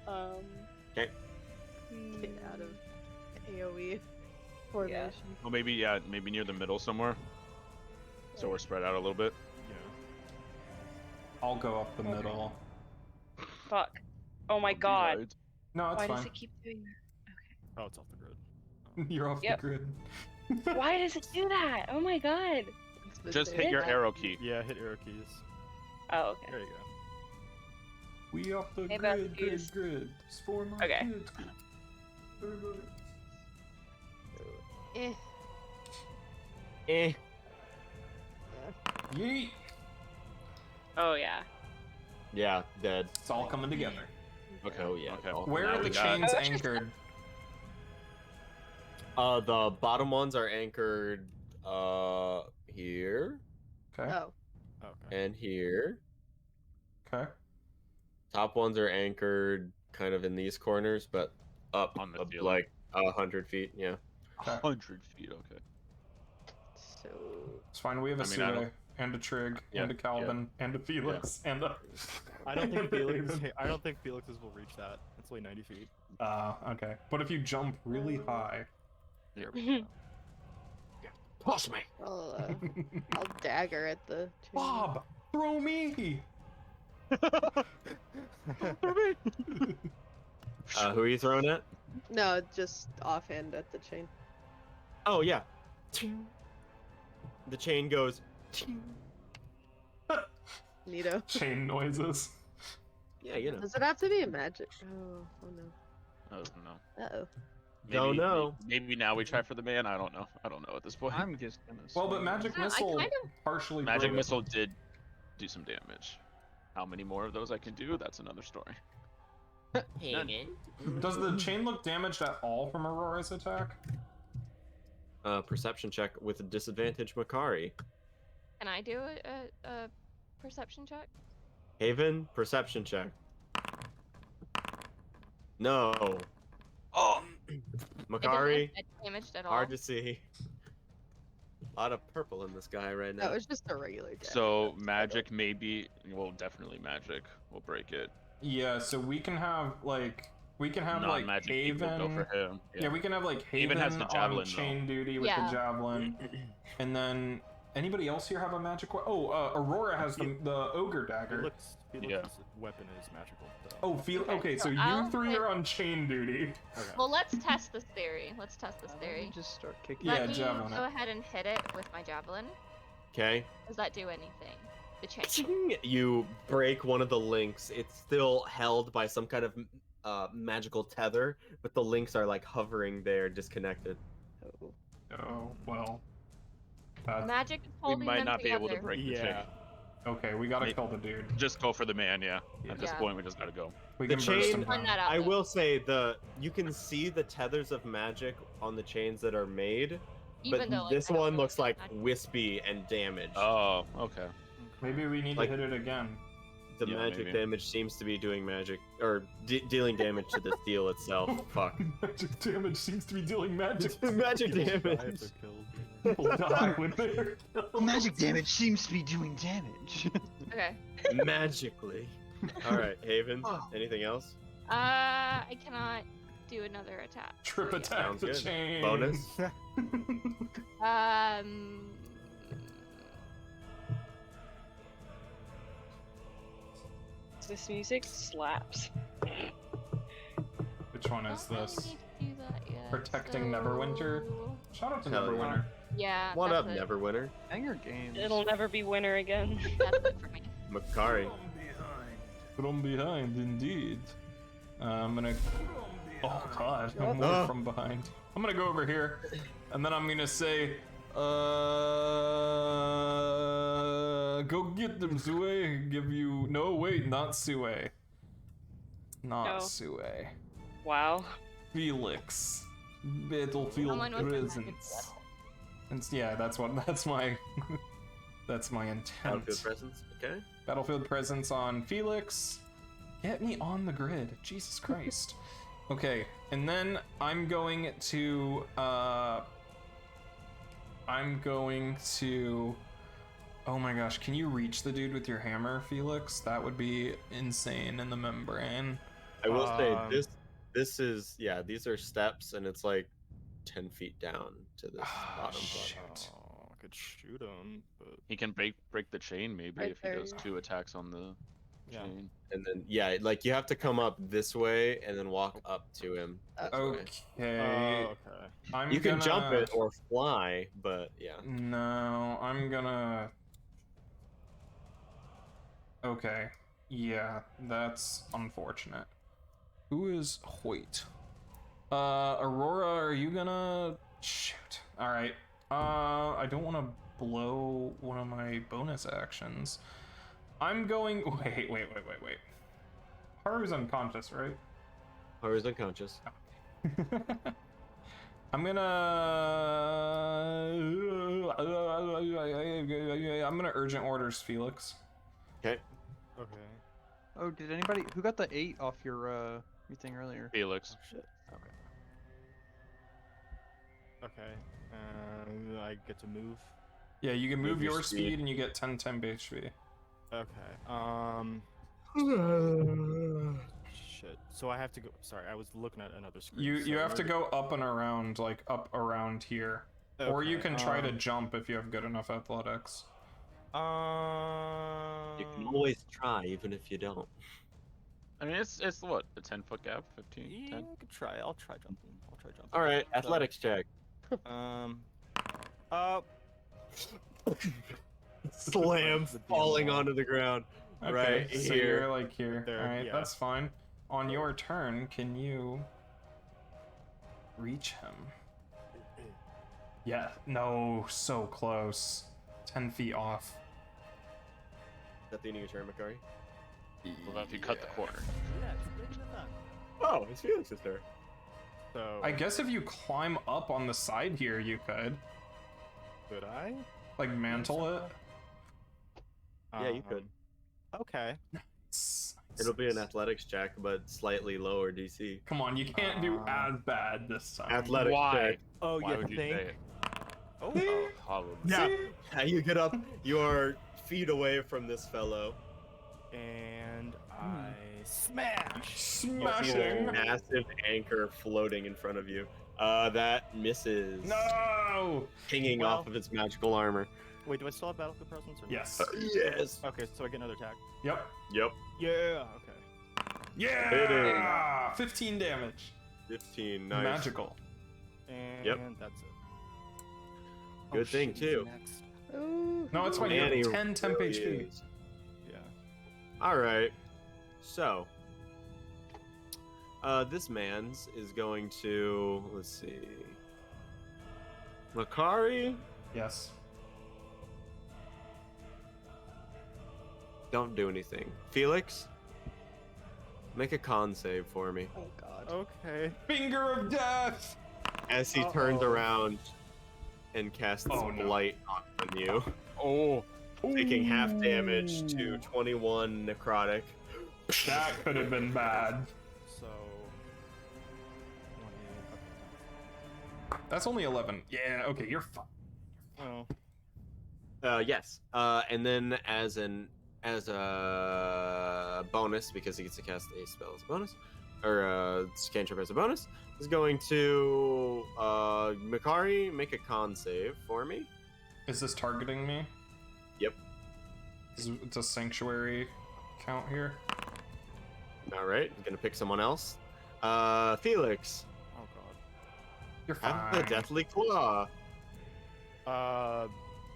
Okay. Get out of AoE formation. Well, maybe maybe near the middle somewhere. So we're spread out a little bit. I'll go up the middle. Fuck. Oh my god. Right. No, it's Why fine. does it keep doing that? Oh, it's off the grid. You're off Yep. the grid. Why does it do that? Oh my god. It's the Just same hit your thing. arrow key. Yeah, hit arrow keys. Oh, okay. There you go. We off the Hey, grid, Beth, grid. Spawn on Okay. grid. Everybody. Eh. Eh. Yeet. Oh yeah. Yeah, dead. It's all coming together. Okay. Oh, yeah. Okay. Oh, Where now are we the got- chains Oh, it's just- anchored? The bottom ones are anchored here Okay. Oh. Okay. and here. Okay. Top ones are anchored kind of in these corners, but up On the ceiling. like 100 feet. Yeah. 100 feet, okay. So It's fine. We have a I mean, I Sue don't- and a Trig Yeah, and a Calvin and a Felix and a. I don't think and a Felix. Haven. I don't think Felix's will reach that. It's only 90 feet. Okay. But if you jump really high. There we go. Toss me. I'll dagger at the chain. Bob, throw me! Who are you throwing at? No, just offhand at the chain. Oh yeah. The chain goes. Neato. Chain noises. Yeah, you know. Does it have to be a magic? Oh no. I don't know. Uh-oh. Don't know. Maybe now we try for the man. I don't know. I don't know at this point. I'm just gonna. Well, but swing. magic I missile kind of- partially. Magic broke- missile did do some damage. How many more of those I can do? That's another story. Haven. Does the chain look damaged at all from Aurora's attack? Perception check with a disadvantage, Makari. Can I do a perception check? Haven, perception check. No. Oh. It Makari, doesn't get damaged at all. hard to see. A lot of purple in this guy right now. That was just a regular dagger. So magic maybe, well, definitely magic will break it. Yeah, so we can have like Non-magic people Haven. go for him. Yeah, we can have like Haven Haven has the javelin, on chain though. duty with Yeah. the javelin, and then anybody else here have a magic? Aurora has the ogre dagger. Felix's weapon is magical. So. Oh, okay, so you I'll three put- are on chain duty. Okay. Well, let's test this theory. Let's test this theory. Just start kicking. Yeah, Let me javelin go it. ahead and hit it with my javelin. Okay. Does that do anything? The chain. You break one of the links. It's still held by some kind of magical tether, but the links are like hovering there, disconnected. Oh well. Magic is We holding might them not be able to together. break the chain. Okay, we gotta kill the dude. Just go for the man, yeah. At this Yeah. point, we just gotta go. We The can burst chain, him Find down. that out. I though. will say you can see the tethers of magic on the chains that are made, Even but though, like, this I don't one really looks like magic. wispy and damaged. Oh, okay. Maybe we need Like- to hit it again. The Yeah, magic maybe. damage seems to be doing magic, or dealing damage to the steel itself. Fuck. Magic damage seems to be dealing magic. Magic People die damage. if they're killed. People die when they're killed. Magic damage seems to be doing damage. Okay. Magically. All right, Haven. Anything else? I cannot do another attack. Trip so yeah. attack Sounds the good. chain. Bonus. This music slaps. Which one is Don't really this? need to do that yet, Protecting Neverwinter? so- Shout out to Hell yeah. Neverwinter. Yeah. One that's up, it. Neverwinter. Banger games. It'll never be winter again. That's it for me. Makari. From behind, indeed. I'm gonna. Oh god, I'm Oh. from behind. I'm gonna go over here, and then I'm gonna say, go get them, Sue. Give you. No, wait, not Sue. Not No. Sue. Wow. Felix. Battlefield Someone with a magic presence. And yeah, that's my that's my intent. Battlefield presence. Okay. Battlefield presence on Felix. Get me on the grid. Jesus Christ. Okay, and then I'm going to oh my gosh, can you reach the dude with your hammer, Felix? That would be insane in the membrane. I will say this is these are steps, and it's like 10 feet down to this bottom part. Oh, I could shoot him, but He can break the chain maybe Right if he there, does yeah. 2 attacks on the Yeah. chain. And then like you have to come up this way and then walk up to him. This way. Okay. okay. I'm You can jump gonna- it or fly, but yeah. No, I'm gonna. Okay. Yeah, that's unfortunate. Who is Hoyt? Aurora, are you gonna shoot? All right. I don't want to blow one of my bonus actions. I'm going. Wait. Haru's unconscious, right? Haru's unconscious. I'm gonna urgent orders Felix. Okay. Okay. Oh, did anybody who got the 8 off your thing earlier? Felix. Oh shit. Okay. Okay. I get to move. Yeah, you can move Move your your speed speed. and you get 10 temp HP. Okay. Shit. So I have to go. Sorry, I was looking at another screen. You so have to where go up and around, like up around here. Or you Okay, can try to jump if you have good enough athletics. You can always try, even if you don't. I mean, it's what, a 10-foot gap, 15, Yeah, 10. I could try. I'll try jumping. All right, athletics check. Slam, The falling wall. onto the ground. Okay, Right so here. you're like here. There, Alright, yeah. that's fine. On your turn, can you reach him? Yeah, no, so close. 10 feet off. Is that the end of your turn, Makari? Well, if you cut the corner. Yeah, it's bigger than that. Oh, it's Felix's turn. So I guess if you climb up on the side here, you could. could I? Like, mantle it. Yeah, you could. Okay. It'll be an athletics check, but slightly lower DC. Come on, you can't do as bad this time. Athletics Why? check. Oh, Why you would you think? say it? Oh, Oh, probably. Yeah. You get up. You are feet away from this fellow. and I smash. Smashing. Massive anchor floating in front of you. That misses. No! Pinging Well- off of its magical armor. Wait, do I still have battlefield presence? Or no? Yes. Yes. Okay, so I get another attack. Yep. Yep. Yeah. Okay. Yeah! 15 damage. 15. Nice. Magical. And Yep. that's it. Good thing, shit, he's too. Next. Ooh. No, it's fine. You Man, he have 10 temp really HP. is. Yeah. All right. So, this man's is going to, let's see. Makari, Yes. don't do anything. Felix, make a con save for me. Oh god. Okay. Finger of death! As he turns around and casts Oh, no. Blight on you, Oh, taking half damage to 21 necrotic. That could have been bad. So. 20, That's only 11. Yeah, okay, you're fine. okay. Oh. Yes. And then as a bonus, because he gets to cast a spell as a bonus, or a cantrip as a bonus, is going to Makari, make a con save for me. Is this targeting me? Yep. It's a sanctuary count here. All right, I'm gonna pick someone else. Felix, Oh god. You're have the fine. Deathly Claw. My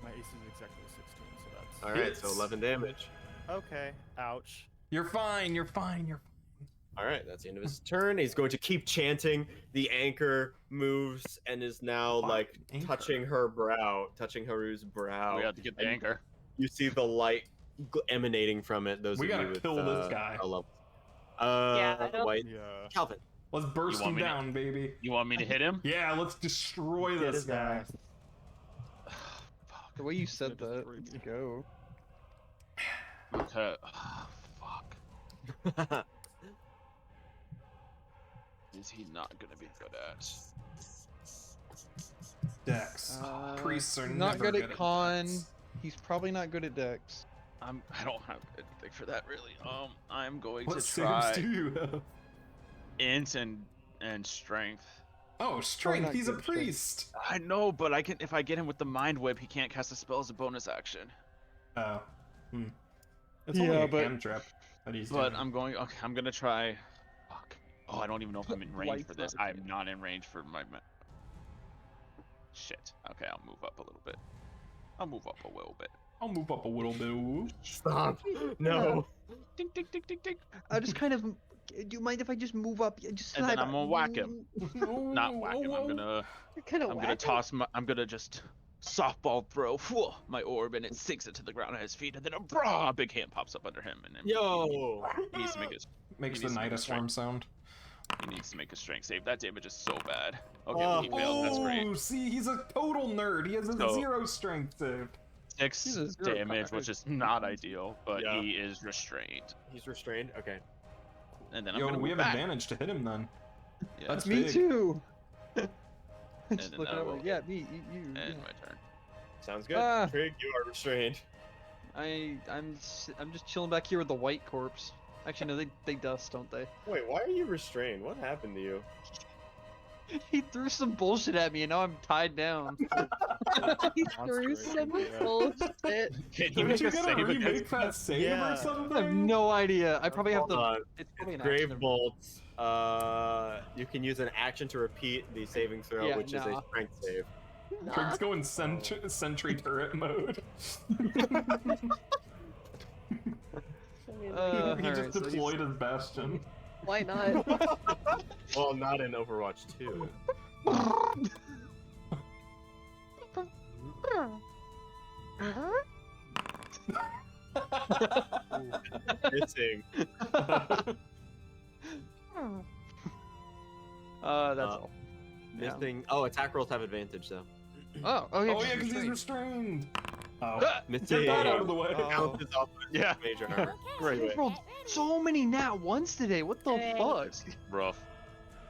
AC is exactly 16, so that's. All right, so Hits. 11 damage. Okay. Ouch. You're fine, you're fine, you're All right, that's the end of his turn. He's going to keep chanting. The anchor moves and is now What? like Anchor? touching her brow, touching Haru's brow. we have to get the And anchor. You see the light emanating from it. Those We of gotta you with, kill this guy. a level. Yeah, I don't- White. Yeah. Calvin. Let's burst want him me to- down, baby. You want me to hit him? Yeah, let's destroy Get this his guy. ass. The way you said Gonna that, destroy let's me. go. Okay. Fuck. Is he not gonna be good at? Dex. Priests are not never good at con. Dex. He's probably not good at Dex. I don't have anything for that really. I'm going What to saves try do you have? int and strength. Oh, strength. not He's a good at strength. priest. I know, but I can if I get him with the mind whip, he can't cast a spell as a bonus action. Oh. It's Yeah, only a but- cantrip that he's But doing. I'm gonna try. Fuck. Oh, I don't even know if I'm in range Light's for this. not a I'm not in range for my. Shit. Okay, I'll move up a little bit. I'll move up a little bit. I'll move up a little bit. Stop. No. Ding ding ding ding ding. I just kind of. Do you mind if I just move up? Just And then slide I'm gonna whack him. Not whack him. I'm gonna. You're kind of I'm gonna toss my. I'm gonna just softball throw my orb and it sinks it to the ground at his feet, and then a big hand pops up under him, and then Yo. he needs to make his. Makes He the needs to make a Nidus worm sound. He needs to make a strength save. That damage is so bad. Okay, he failed. That's great. Oh, see, he's a total nerd. He has a So- 0 strength save. 6 He's a zero damage, card. which is not ideal, but Yeah. he is restrained. He's restrained. Okay. And then I'm Yo, gonna we move have back. advantage to hit him then. Yeah. That's Me big. too. And Just then looking I over. will Yeah, me, you. end Yeah. my turn. Sounds good. Ah. Trig, you are restrained. I'm just chilling back here with the white corpse. Actually, no, they dust, don't they? Wait, why are you restrained? What happened to you? He threw some bullshit at me, and now I'm tied down. He threw some bullshit. Can you Didn't make you a gotta save remake against that save Yeah. or something? I have no idea. I probably have Hold the. on. It's probably an action. Grave bolts. You can use an action to repeat the saving throw, Yeah, which is a nah. strength save. Trig's going sentry turret mode. I mean, Uh, he alright, just so he's- deployed his bastion. why not? Well, not in Overwatch 2. Missing. That's all. Yeah. Missing. Oh, attack rolls have advantage though. Oh, Oh yeah, because he's restrained. Oh, Missing. get that out of the way. Counts as off Yeah. major armor. Great. We've rolled so many nat ones today. What the Dang. fuck? Rough.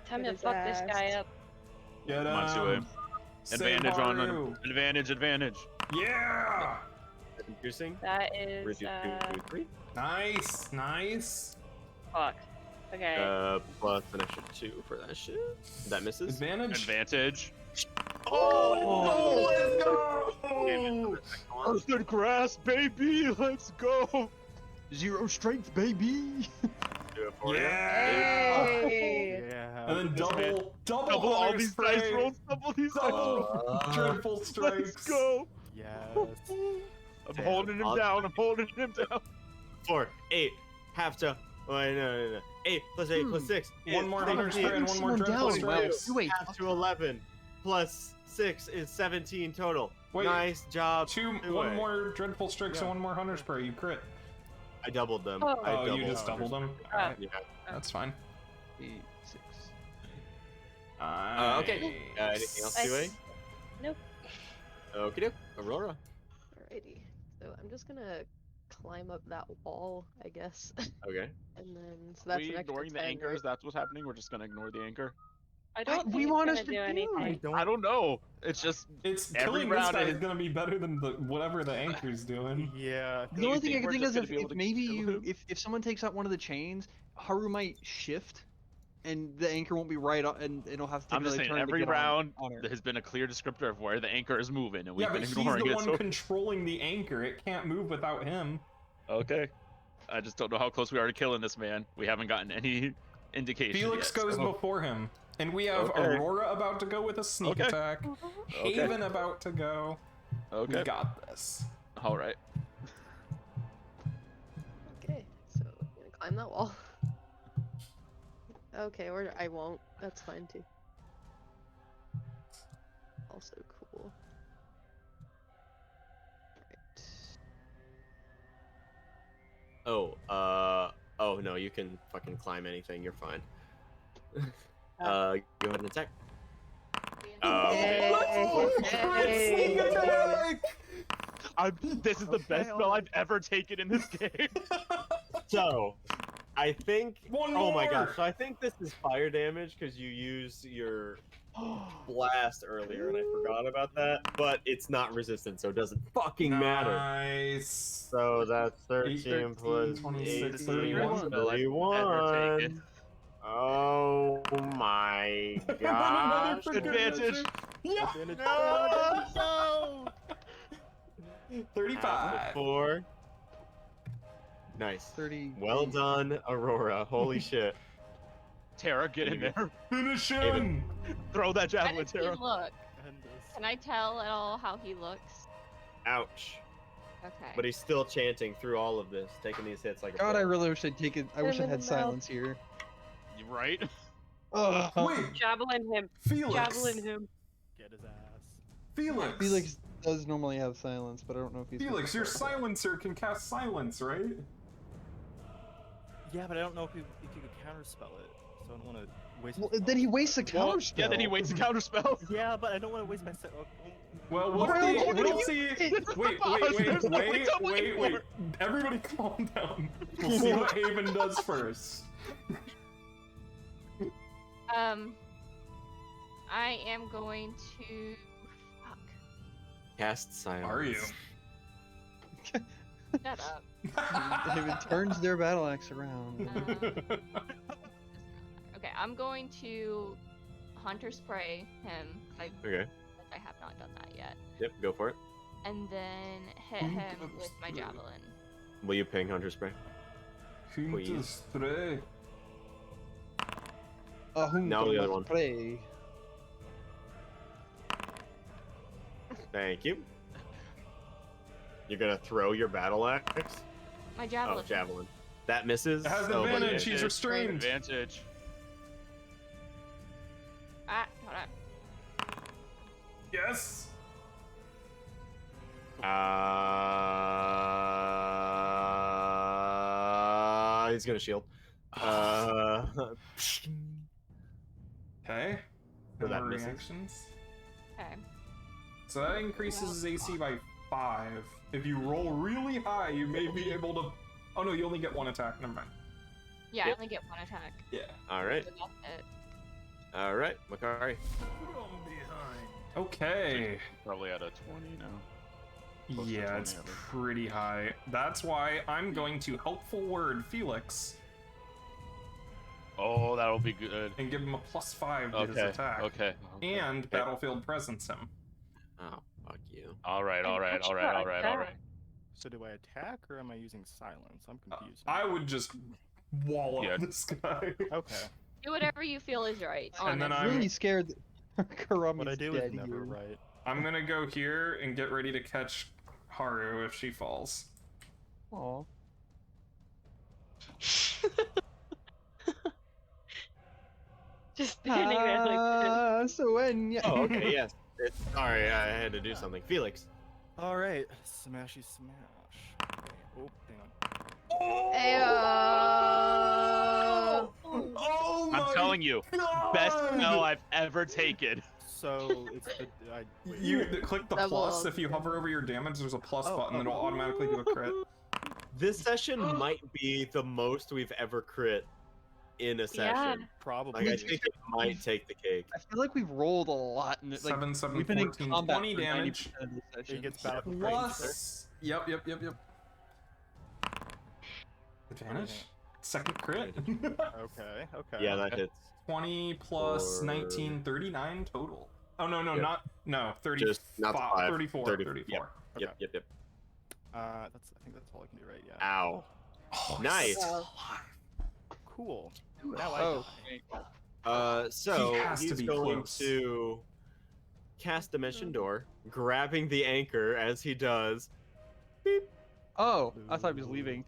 Time Get to his fuck this guy ass. up. Get Come on, to him. Save Advantage on Haru. him. Advantage. Yeah. Piercing. That is Reduce 2, 3. Nice. fuck. Okay. Plus an extra 2 for that shit. That misses. Advantage. Oh, let's go. Earthen grass, baby. Let's go. 0 strength, baby. Do it for Yeah. Hey. Yeah. And then double Double all hunter these strike. dice rolls. Double these dice rolls. Dreadful strikes. Let's go. Yes. I'm Damn. holding him down. I'm holding him down. 4, 8, have to. Wait, no. 8 plus 8 plus 6. One more hunter is strike and one more Someone dreadful down, strike. Miles. Wait. Half to 11 plus 6 is 17 total. Wait, Nice job. One more dreadful strikes and one more hunter spray. You crit. I doubled them. Oh. I You just doubled them. Uh, Alright, Yeah. that's fine. 8, 6. Okay. Anything else, 2A? Nope. Okie doke. Aurora. Alrighty. So I'm just gonna climb up that wall, I guess. Okay. And then so that's we an extra ignoring the 10, anchor? right? Is that what's happening? We're just gonna ignore the anchor. I don't think we it's want gonna us to do do anything. it. I don't know. It's just It's Every killing this round guy is- is gonna be better than the whatever the anchor's doing. Yeah. The only thing I think can we're think just is gonna be able if to maybe kill you him? if someone takes out one of the chains, Haru might shift, and the anchor won't be right on, and it'll have to take I'm just another saying turn to every get on- round on her. there has been a clear descriptor of where the anchor is moving, and we've Yeah, been but he's ignoring the it. one So controlling the anchor. It can't move without him. okay, I just don't know how close we are to killing this man. We haven't gotten any indication. Felix yet, goes so- before him, and we have Okay. Aurora about to go with a sneak Okay. attack. Okay. Haven about to go. Okay. We got this. All right. Okay, so I'm gonna climb that wall. Okay, or I won't. That's fine too. Also cool. Oh, oh no, you can fucking climb anything. You're fine. Go ahead and attack. This is the best spell I've ever taken in this game. So, I think. One Oh my more! gosh! So I think this is fire damage because you used your blast earlier, and I forgot about that. But it's not resistant, so it doesn't fucking matter. Nice. So that's 13 plus 26, 8, 31. 31. Oh my gosh! Advantage. Yeah. No! 35. 4. Nice. 30. Well done, Aurora. Holy shit. Tara, get in there. Finish him. Haven. Throw that How javelin, does he Tara. look? Can I tell at all how he looks? Ouch. Okay. But he's still chanting through all of this, taking these hits like a God, pro. I really wish I'd taken. I wish I had silence here. You right? Ugh. Wait, Javelin him. Felix. Javelin him. Get his ass. Felix. Felix does normally have silence, but I don't know if he's. Felix, your silencer can cast silence, right? Yeah, but I don't know if you could counterspell it, so I don't want to waste. Well, then he wastes a Well, counter spell. yeah, then he wastes a counter spell. Yeah, but I don't want to waste my set. Well, we'll Bro, see. what We'll do see. Wait. Wait. Everybody calm down. We'll see what Haven does first. I am going to. Fuck. Cast silence. Are you? Shut up. David turns their battle axe around. Okay, I'm going to hunter spray him. Okay. I have not done that yet. Yep, go for it. And then hit him with my javelin. Will you ping Hunter Spray? Hunter spray. Now the other one. Spray. Thank you. You're gonna throw your battle axe? My javelin. Oh, javelin. That misses. It has Oh, but advantage. yeah. He's restrained. Advantage. Ah, hold on. Yes. He's gonna shield. Okay. So that More misses. reactions. Okay. So that increases his AC by 5. If you roll really high, you may be able to. Oh no, you only get one attack. Never mind. Yeah, Yep. I only get one attack. Yeah. All right. So that's it. All right, Makari. Okay. Probably at a 20 now. Close to Yeah, 20, it's I think. pretty high. That's why I'm going to helpful word Felix Oh, that'll be good. and give him a +5 to his Okay. attack. Okay. And battlefield presence him. Oh, fuck you. All right. All right. All right. All right. All right. So do I attack or am I using silence? I'm confused. I would just wall Yeah. up this guy. Okay. Do whatever you feel is right. And then honest. I'm really scared that Karami's What I do dead is never here. right. I'm gonna go here and get ready to catch Haru if she falls. Aw. Just standing there like this. So when Oh, okay, yes. Sorry, I had to do something. Felix. All right, smashy smash. Okay. Oh, hang on. Oh I'm my telling you, God! best spell I've ever taken. So it's the wait. You click the Double. plus if you hover over your damage. There's a plus button that'll automatically do a crit. This session might be the most we've ever crit in a session. Probably. Like, I think it might take the cake. I feel like we've rolled a lot in it. Like, 7, 7, we've been in 14, combat 20 for damage. 90% of the He session. gets battlefield Plus. Yep. Advantage? Second crit? Okay. Okay. Yeah, that hits. 20 plus Or- 19, 39 total. Oh, no, Yep. no, 30, Just not the 5, 34, 30, 34. Yep. I think that's all I can do, right? Yeah. Ow. Oh, Nice. Wow. Cool. Now Oh, So He has to he's be going close. to cast Dimension Door, grabbing the anchor as he does, oh, I thought he was leaving.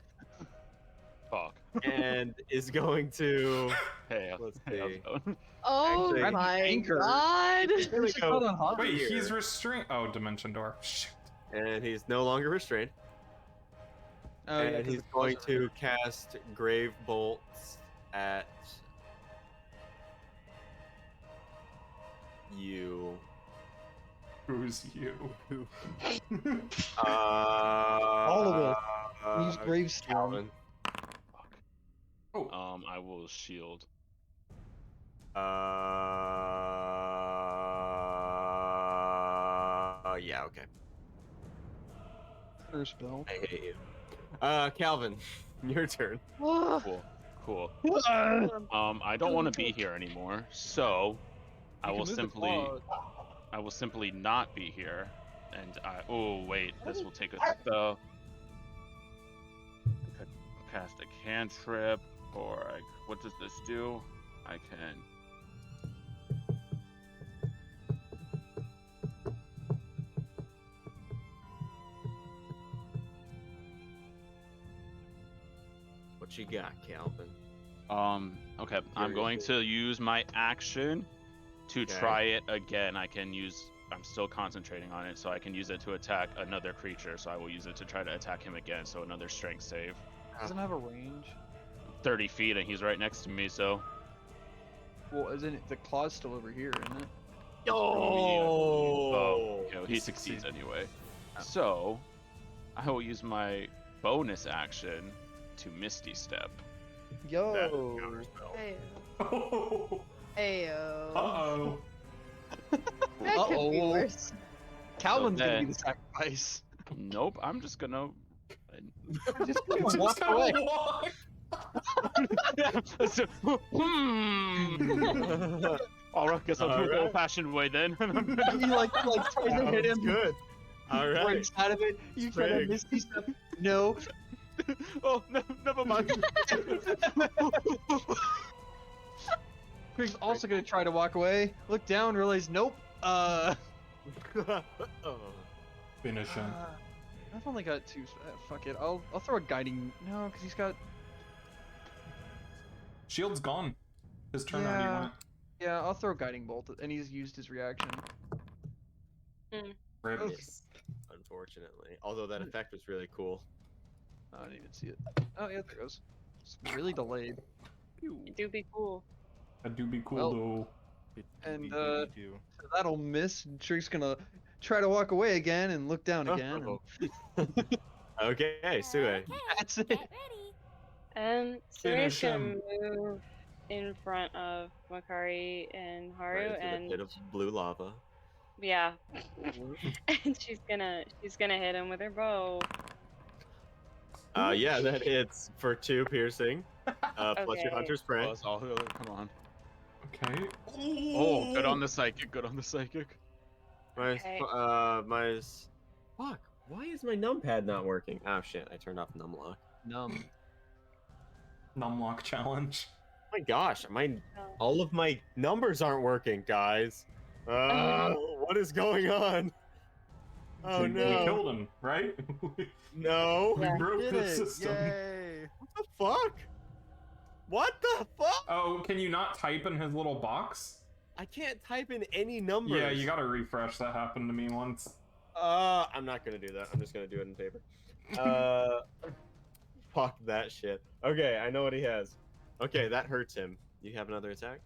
Fuck. and is going to. Hey, Let's hey, how's see. it going? Oh Actually, my anchor. god! Here we go. Wait, Here. he's restrained. Oh, Dimension Door. Shit. And he's no longer restrained. Oh, yeah, And 'cause he's the going plus- to cast Grave Bolts at you. Who's you? All of us. Use Gravestone. Calvin. I will shield. Yeah, okay. First spell. I hate you. Calvin, your turn. Cool. Cool. I don't want to be here anymore, so I You can will move the simply claws. I will simply not be here. And oh wait, this will take a spell. I could cast a cantrip, or what does this do? I can. What you got, Calvin? Okay, I'm going to use my action to Okay. try it again. I'm still concentrating on it, so I can use it to attack another creature. So I will use it to try to attack him again. So another strength save. Doesn't have a range. 30 feet, and he's right next to me. So Well, isn't it the claw's still over here, isn't it? Oh, you know, he He succeeds succeeded. anyway. So, I will use my bonus action to Misty Step. Yo. Counterspell. Hey. Oh. Heyo. Uh-oh. That could be Uh-oh. worse. Calvin's gonna be then- the sacrifice. Nope, I'm just gonna. I'm just gonna Just walk gotta away. walk. So, I guess I'll do it the Alright. old-fashioned way then. He like tries to hit him. Good. All right. Breaks out of it. You try to Spring. misty step. No. Oh, no, never mind. Craig's also gonna try to walk away. Look down, realize nope. Finish him. I've only got two. Fuck it. I'll throw a guiding. No, because he's got. Shield's gone. His turn already Yeah. went. Yeah, I'll throw guiding bolt, and he's used his reaction. Rip. Unfortunately, although that effect was really cool. I didn't even see it. Oh yeah, there it goes. It's really delayed. It do be cool. That do be cool Well, though. And do. so that'll miss. And Trick's gonna try to walk away again and look down again. And Okay, Sue. that's it. Get ready. Finish Sure's gonna him. move in front of Makari and Haru, Right into the and pit of blue lava. yeah, and she's gonna hit him with her bow. Yeah, that hits for 2 piercing. Plus your Okay. hunter's print. Plus all healer, come on. Okay. Oh, good on the psychic, good on the psychic. Okay. Fuck. Why is my numpad not working? Oh shit! I turned off numlock. Numb. Numlock challenge. Oh my gosh, all of my numbers aren't working, guys. What is going on? Oh We no! killed him, right? No! We Yeah. broke Did the it! system. Yay! What the fuck? What the fuck? Oh, can you not type in his little box? I can't type in any numbers. Yeah, you gotta refresh. That happened to me once. I'm not gonna do that. I'm just gonna do it in paper. Fuck that shit. Okay, I know what he has. Okay, that hurts him. You have another attack?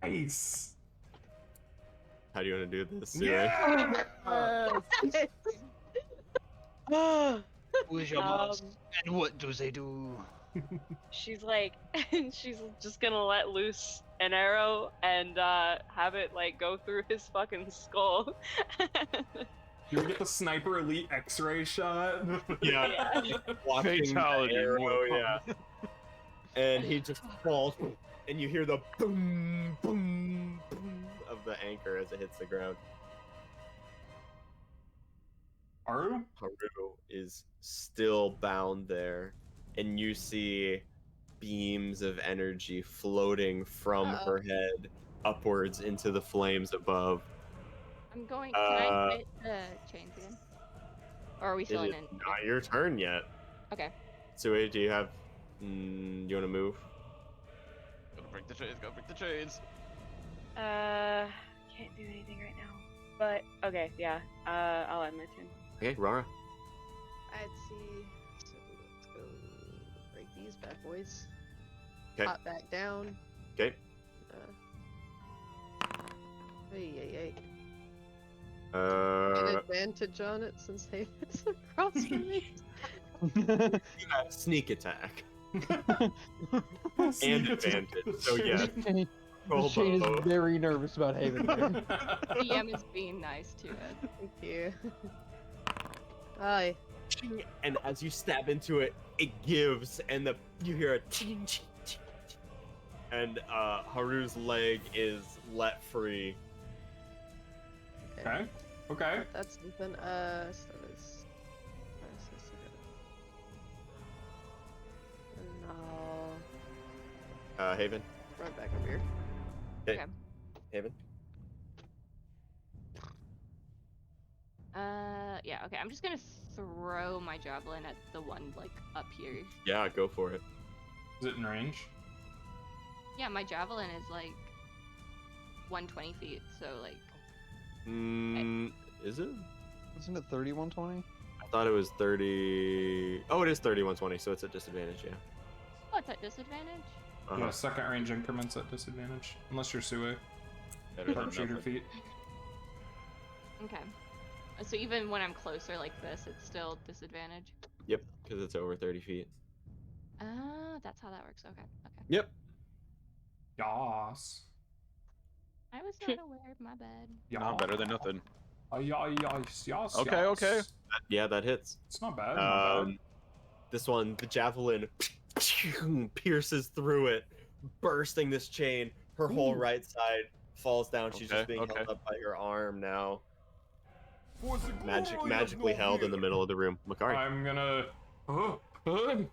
Nice. How do you want to do this, Sue? Yeah! Who's your boss? And what do they do? She's like, she's just gonna let loose an arrow and have it like go through his fucking skull. You would get the sniper elite X-ray shot. Yeah. Watching Fatality, the arrow, more yeah. And he just falls, and you hear the boom, boom, boom of the anchor as it hits the ground. Haru? Haru is still bound there, and you see beams of energy floating from her head upwards into the flames above. I'm going. Can I hit the chains again? Or are we It still is in? not your turn yet. Okay. Sue, do you have? Do you want to move? Gotta break the chains, gotta break the chains. Can't do anything right now. But okay, yeah. I'll end my turn. Okay, Rara. I'd see. So let's go break these bad boys. Okay. Hop back down. Okay. Hey. Get Uh, advantage on it since Haven's across from me. sneak attack and Sneak advantage. attack. So yeah, roll Shane is both. very nervous about Haven here. DM is being nice to it. Thank you. Aye. Ching, and as you stab into it, it gives, and you hear a ching, ching, ching, ching, and Haru's leg is let free. Okay. Okay. That's something. So it's. And I'll Haven. run back over here. Okay. Okay. Haven. Yeah. Okay. I'm just gonna throw my javelin at the one like up here. Yeah, go for it. Is it in range? Yeah, my javelin is like 120 feet, so like. Is it? Isn't it 3120? I thought it was 30. Oh, it is 3120, so it's at disadvantage. Yeah. Oh, it's at disadvantage. Yeah, second range increments at disadvantage. Unless you're Sue. Better than Sharpshooter nothing. feet. Okay. So even when I'm closer like this, it's still disadvantage. Yep, because it's over 30 feet. Oh, that's how that works. Okay. Okay. Yep. Yas. I was not aware. My bad. No, better than nothing. Yas. Okay. Yeah, that hits. It's not bad. Not bad. This one, the javelin pierces through it, bursting this chain. Her whole right side falls down. She's just being held up by her arm now. Magically held in the middle of the room. Makari. I'm gonna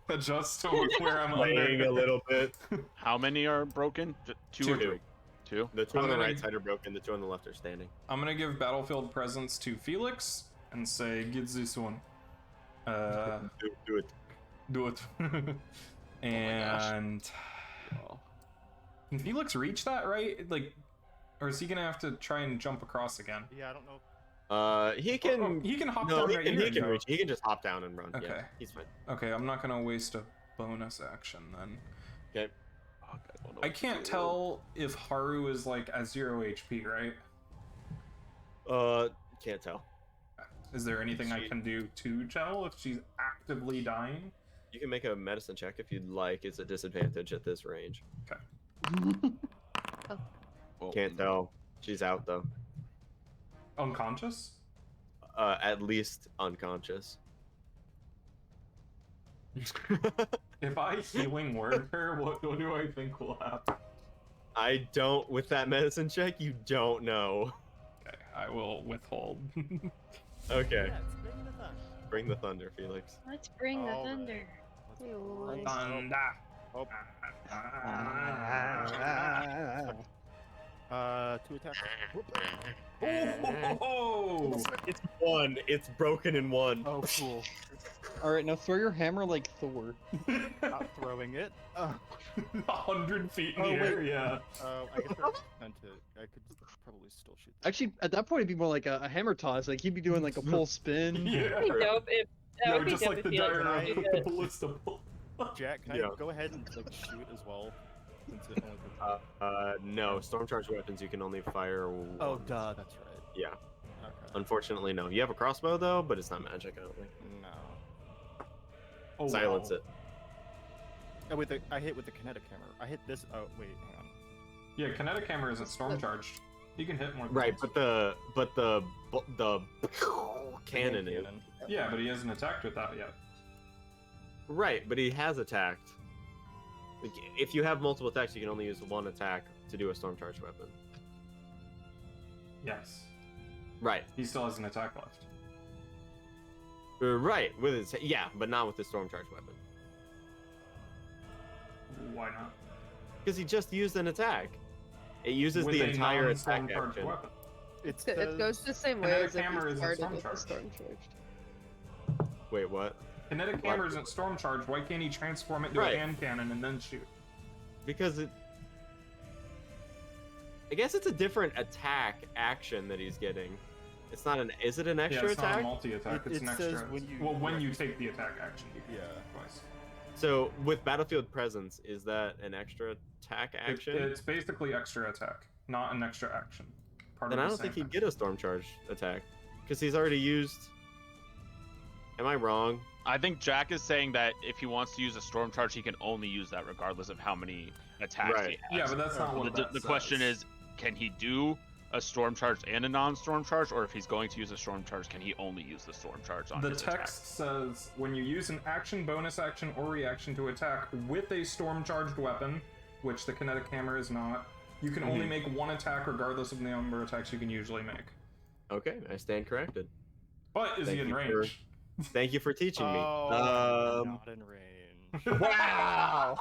adjust to where I'm Playing under. a little bit. How many are broken? Two or three? Two? The two on I'm the gonna- right side are broken. The two on the left are standing. I'm gonna give battlefield presence to Felix and say, "Get this one." Do it. Do it. And can Felix reach that, right? Like, or is he gonna have to try and jump across again? Yeah, I don't know. He can. He can hop No, down he right can, here. he can Joe. reach. He can just hop down and run. Okay. Yeah, he's fine. Okay, I'm not gonna waste a bonus action then. Okay. I can't tell if Haru is like at 0 HP, right? Can't tell. Is there anything I can do to tell if she's actively dying? You can make a medicine check if you'd like. It's a disadvantage at this range. Okay. Can't tell. She's out though. Unconscious? At least unconscious. If I healing word her, what do I think will happen? I don't. With that medicine check, you don't know. Okay, I will withhold. Okay. Let's bring the thunder. Bring the thunder, Felix. Let's bring the All right. thunder. Thunder. Oh. 2 attacks. Oh! It's one. It's broken in one. Oh, cool. All right, now throw your hammer like Thor. Not throwing it. 100 feet in the air, yeah. I guess I meant to. I could probably still shoot. Actually, at that point, it'd be more like a hammer toss. Like he'd be doing like a full spin. Yeah. That'd be dope if that No, would be just dope like if the he like diagram did with it. the ballista bolt. Jack, can Yeah. I go ahead and like shoot as well? Since it only No. Storm charge weapons you can only fire. Oh, once. duh, that's right. Yeah. Okay. Unfortunately, no. You have a crossbow though, but it's not magic. I don't think. No. Oh, Silence wow. it. Oh, I hit with the kinetic hammer. I hit this. Oh, wait, hang on. Yeah, kinetic hammer isn't storm charged. You can hit more than Right, once. but the cannon is. Yeah, but he hasn't attacked with that yet. Right, but he has attacked. Like, if you have multiple attacks, you can only use one attack to do a storm charge weapon. Yes. Right. He still has an attack left. Right, with his but not with the storm charge weapon. Why not? Because he just used an attack. It uses With the a entire non-storm attack charged action. weapon. It goes the same way Kinetic as if hammer you isn't started storm with the charged. storm charged. Wait, what? Kinetic hammer isn't storm charged. Why can't he transform it to Right. a hand cannon and then shoot? Because it. I guess it's a different attack action that he's getting. It's not an. Is it an extra Yeah, it's not attack? a multi-attack. It's It an says extra. when you- you take the attack action, you can Yeah. do it twice. So with battlefield presence, is that an extra attack action? It's basically extra attack, not an extra action. Part Then of I the don't think same he'd get a storm charge attack because he's already used. Am I wrong? I think Jack is saying that if he wants to use a storm charge, he can only use that regardless of how many attacks Right. he has. Yeah, but that's not what the, that the question says. is, can he do a storm charge and a non-storm charge, or if he's going to use a storm charge, can he only use the storm charge on The his text says when you use an action, bonus action, or reaction to attack with a storm charged weapon, which the kinetic hammer is not, you can only make one attack regardless of the number of attacks you can usually make. Okay, I stand corrected. But is he Thank in you range? Thank you for teaching me. Oh, not in range. Wow!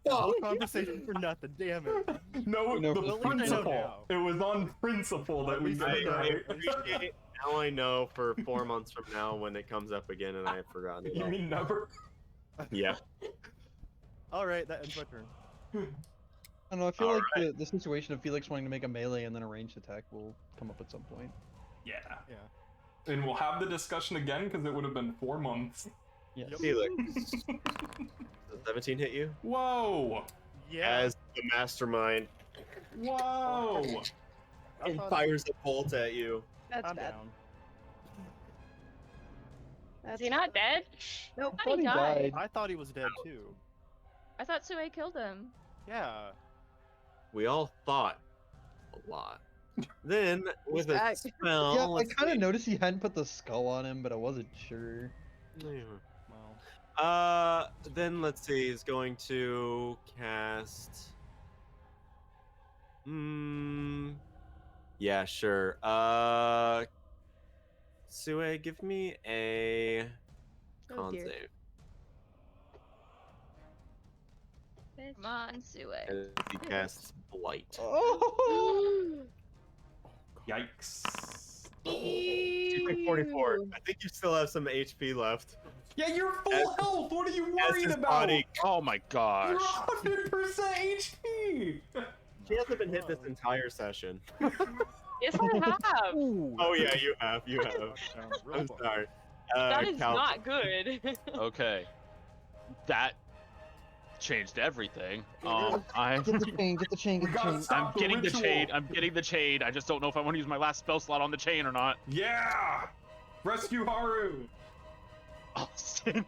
Whole conversation for nothing. Damn it. No, No, the well, at least I know principle. It was on principle that we least did I it know. I right. appreciate. Now I know for 4 months from now when it comes up again and I have forgotten it You all. mean never? Yeah. All right, that ends my turn. I don't know. I feel All like the situation of Felix wanting to make a melee and then a ranged attack will come up at some point. Yeah. Yeah. And we'll have the discussion again because it would have been 4 months. Yes. Felix, does 17 hit you? Whoa! Yeah. As the mastermind Whoa! and fires a bolt at you. That's I'm bad. down. That's Is he not dead? Nope. I thought he died. I thought he was dead too. I thought Sue killed him. Yeah. We all thought a lot. Then, with a back. spell, Yeah, I let's kind of see. noticed he hadn't put the skull on him, but I wasn't sure. Well, Then let's see. He's going to cast. Yeah, sure. Sue, give me a Oh, con dear. save. Come on, Sue. As he casts Blight. Oh! Yikes. You take 44. I think you still have some HP left. Yeah, you're full health. What are you As worried his about? body. Oh my gosh. You're 100% HP. She hasn't been hit this entire session. Yes, I have. Oh yeah, you have. You have. sounds real I'm fun. sorry. That is Cal- not good. Okay. That changed everything. I'm Get the chain, get the chain, We get the gotta chain. stop the getting the ritual. chain. I'm getting the chain. I just don't know if I want to use my last spell slot on the chain or not. Yeah! Rescue Haru! Austin.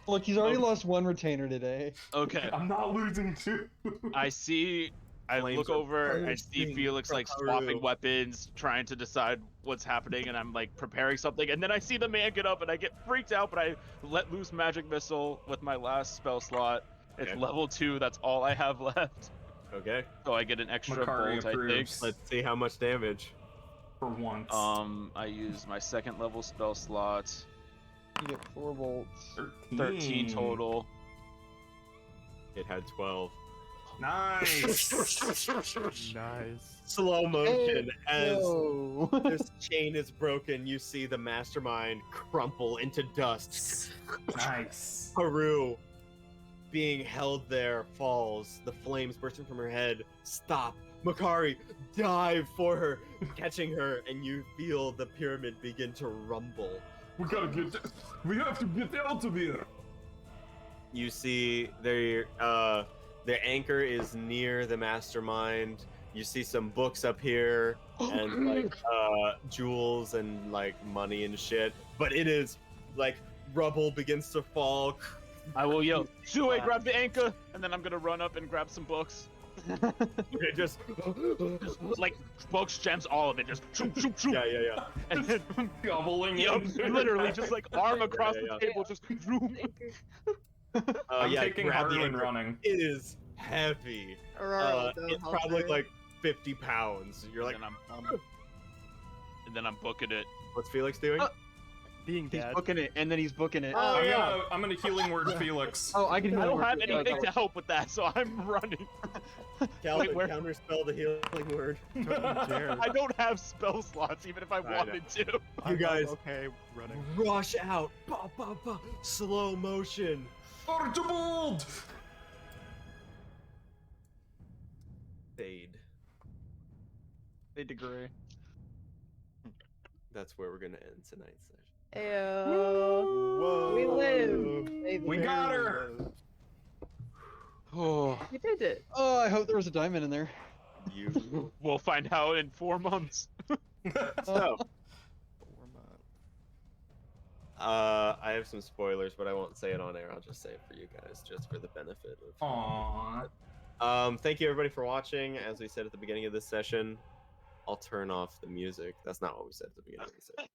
Look, he's already lost one retainer today. Okay. I'm not losing two. I see. I Flames look are over and see bursting Felix from like Haru. swapping weapons, trying to decide what's happening, and I'm like preparing something, and then I see the man get up, and I get freaked out, but I let loose magic missile with my last spell slot. It's Okay. level 2. That's all I have left. Okay. So I get an extra Makari bolt, I think. approves. Let's see how much damage. For once. I use my second level spell slot. You get 4 bolts. 13 total. It had 12. Nice. Nice. Slow motion as No. this chain is broken. You see the mastermind crumple into dust. Nice. Haru, being held there, falls. The flames bursting from her head. Stop. Makari, dive for her, catching her, and you feel the pyramid begin to rumble. We gotta get. We have to get out of here. You see their anchor is near the mastermind. You see some books up here and like jewels and like money and shit. But it is like rubble begins to fall. I will yell, Sue, grab the anchor, and then I'm gonna run up and grab some books. It just Like books, gems, all of it, just shoop, shoop, shoop. yeah. And then Gobbling yep, in. literally just like arm across yeah. the table, just zoom. I'm taking grab the Haru and anchor. running. It is heavy. Aurora will go It's help probably her. like 50 pounds. You're like, And then I'm booking it. what's Felix doing? Being He's dead. booking it, and then he's booking it. Oh, yeah. I'm gonna healing word Felix. Oh, I can. I heal don't him have with- anything to help with that, so I'm running. Calvin, Wait, where- counterspell the healing word. Don't you dare. I don't have spell slots, even if I know. wanted to. You guys Okay, running. rush out. Ba, ba, ba. Slow motion. Archibald! Fade. They degree. That's where we're gonna end tonight's session. Ayo. We live. Baby. We got her. Oh. We did it. Oh, I hope there was a diamond in there. You. We'll find out in 4 months. So, I have some spoilers, but I won't say it on air. I'll just say it for you guys, just for the benefit of. Aww. Thank you everybody for watching. As we said at the beginning of this session, I'll turn off the music. That's not what we said at the beginning of the session.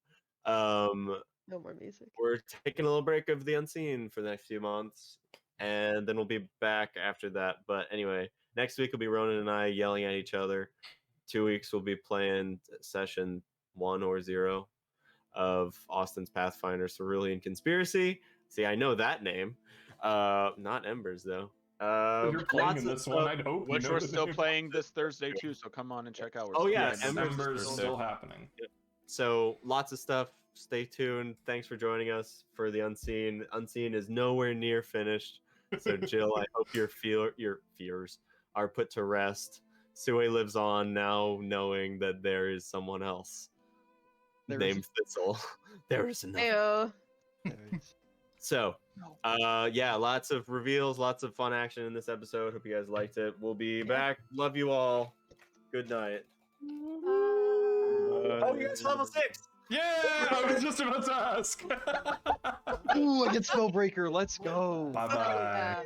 No more music. We're taking a little break of the unseen for the next few months, and then we'll be back after that. But anyway, next week will be Ronan and I yelling at each other. 2 weeks we'll be playing session 1 or 0 of Austin's Pathfinder Cerulean Conspiracy. See, I know that name. Not Embers though. You're playing in this one, I'd hope. Which you know we're the still name. playing this Thursday too, so come on and check out. We're Oh, still yeah, playing this Embers is Thursday. still happening. So lots of stuff. Stay tuned. Thanks for joining us for the Unseen. Unseen is nowhere near finished. So Jill, I hope your fears are put to rest. Sue lives on now, knowing that there is someone else There is- named Thistle. There is another. Ayo. So, yeah, lots of reveals, lots of fun action in this episode. Hope you guys liked it. We'll be back. Love you all. Good night. Oh, you guys level 6. Yeah, I was just about to ask. Ooh, I get Spellbreaker. Let's go. Bye bye.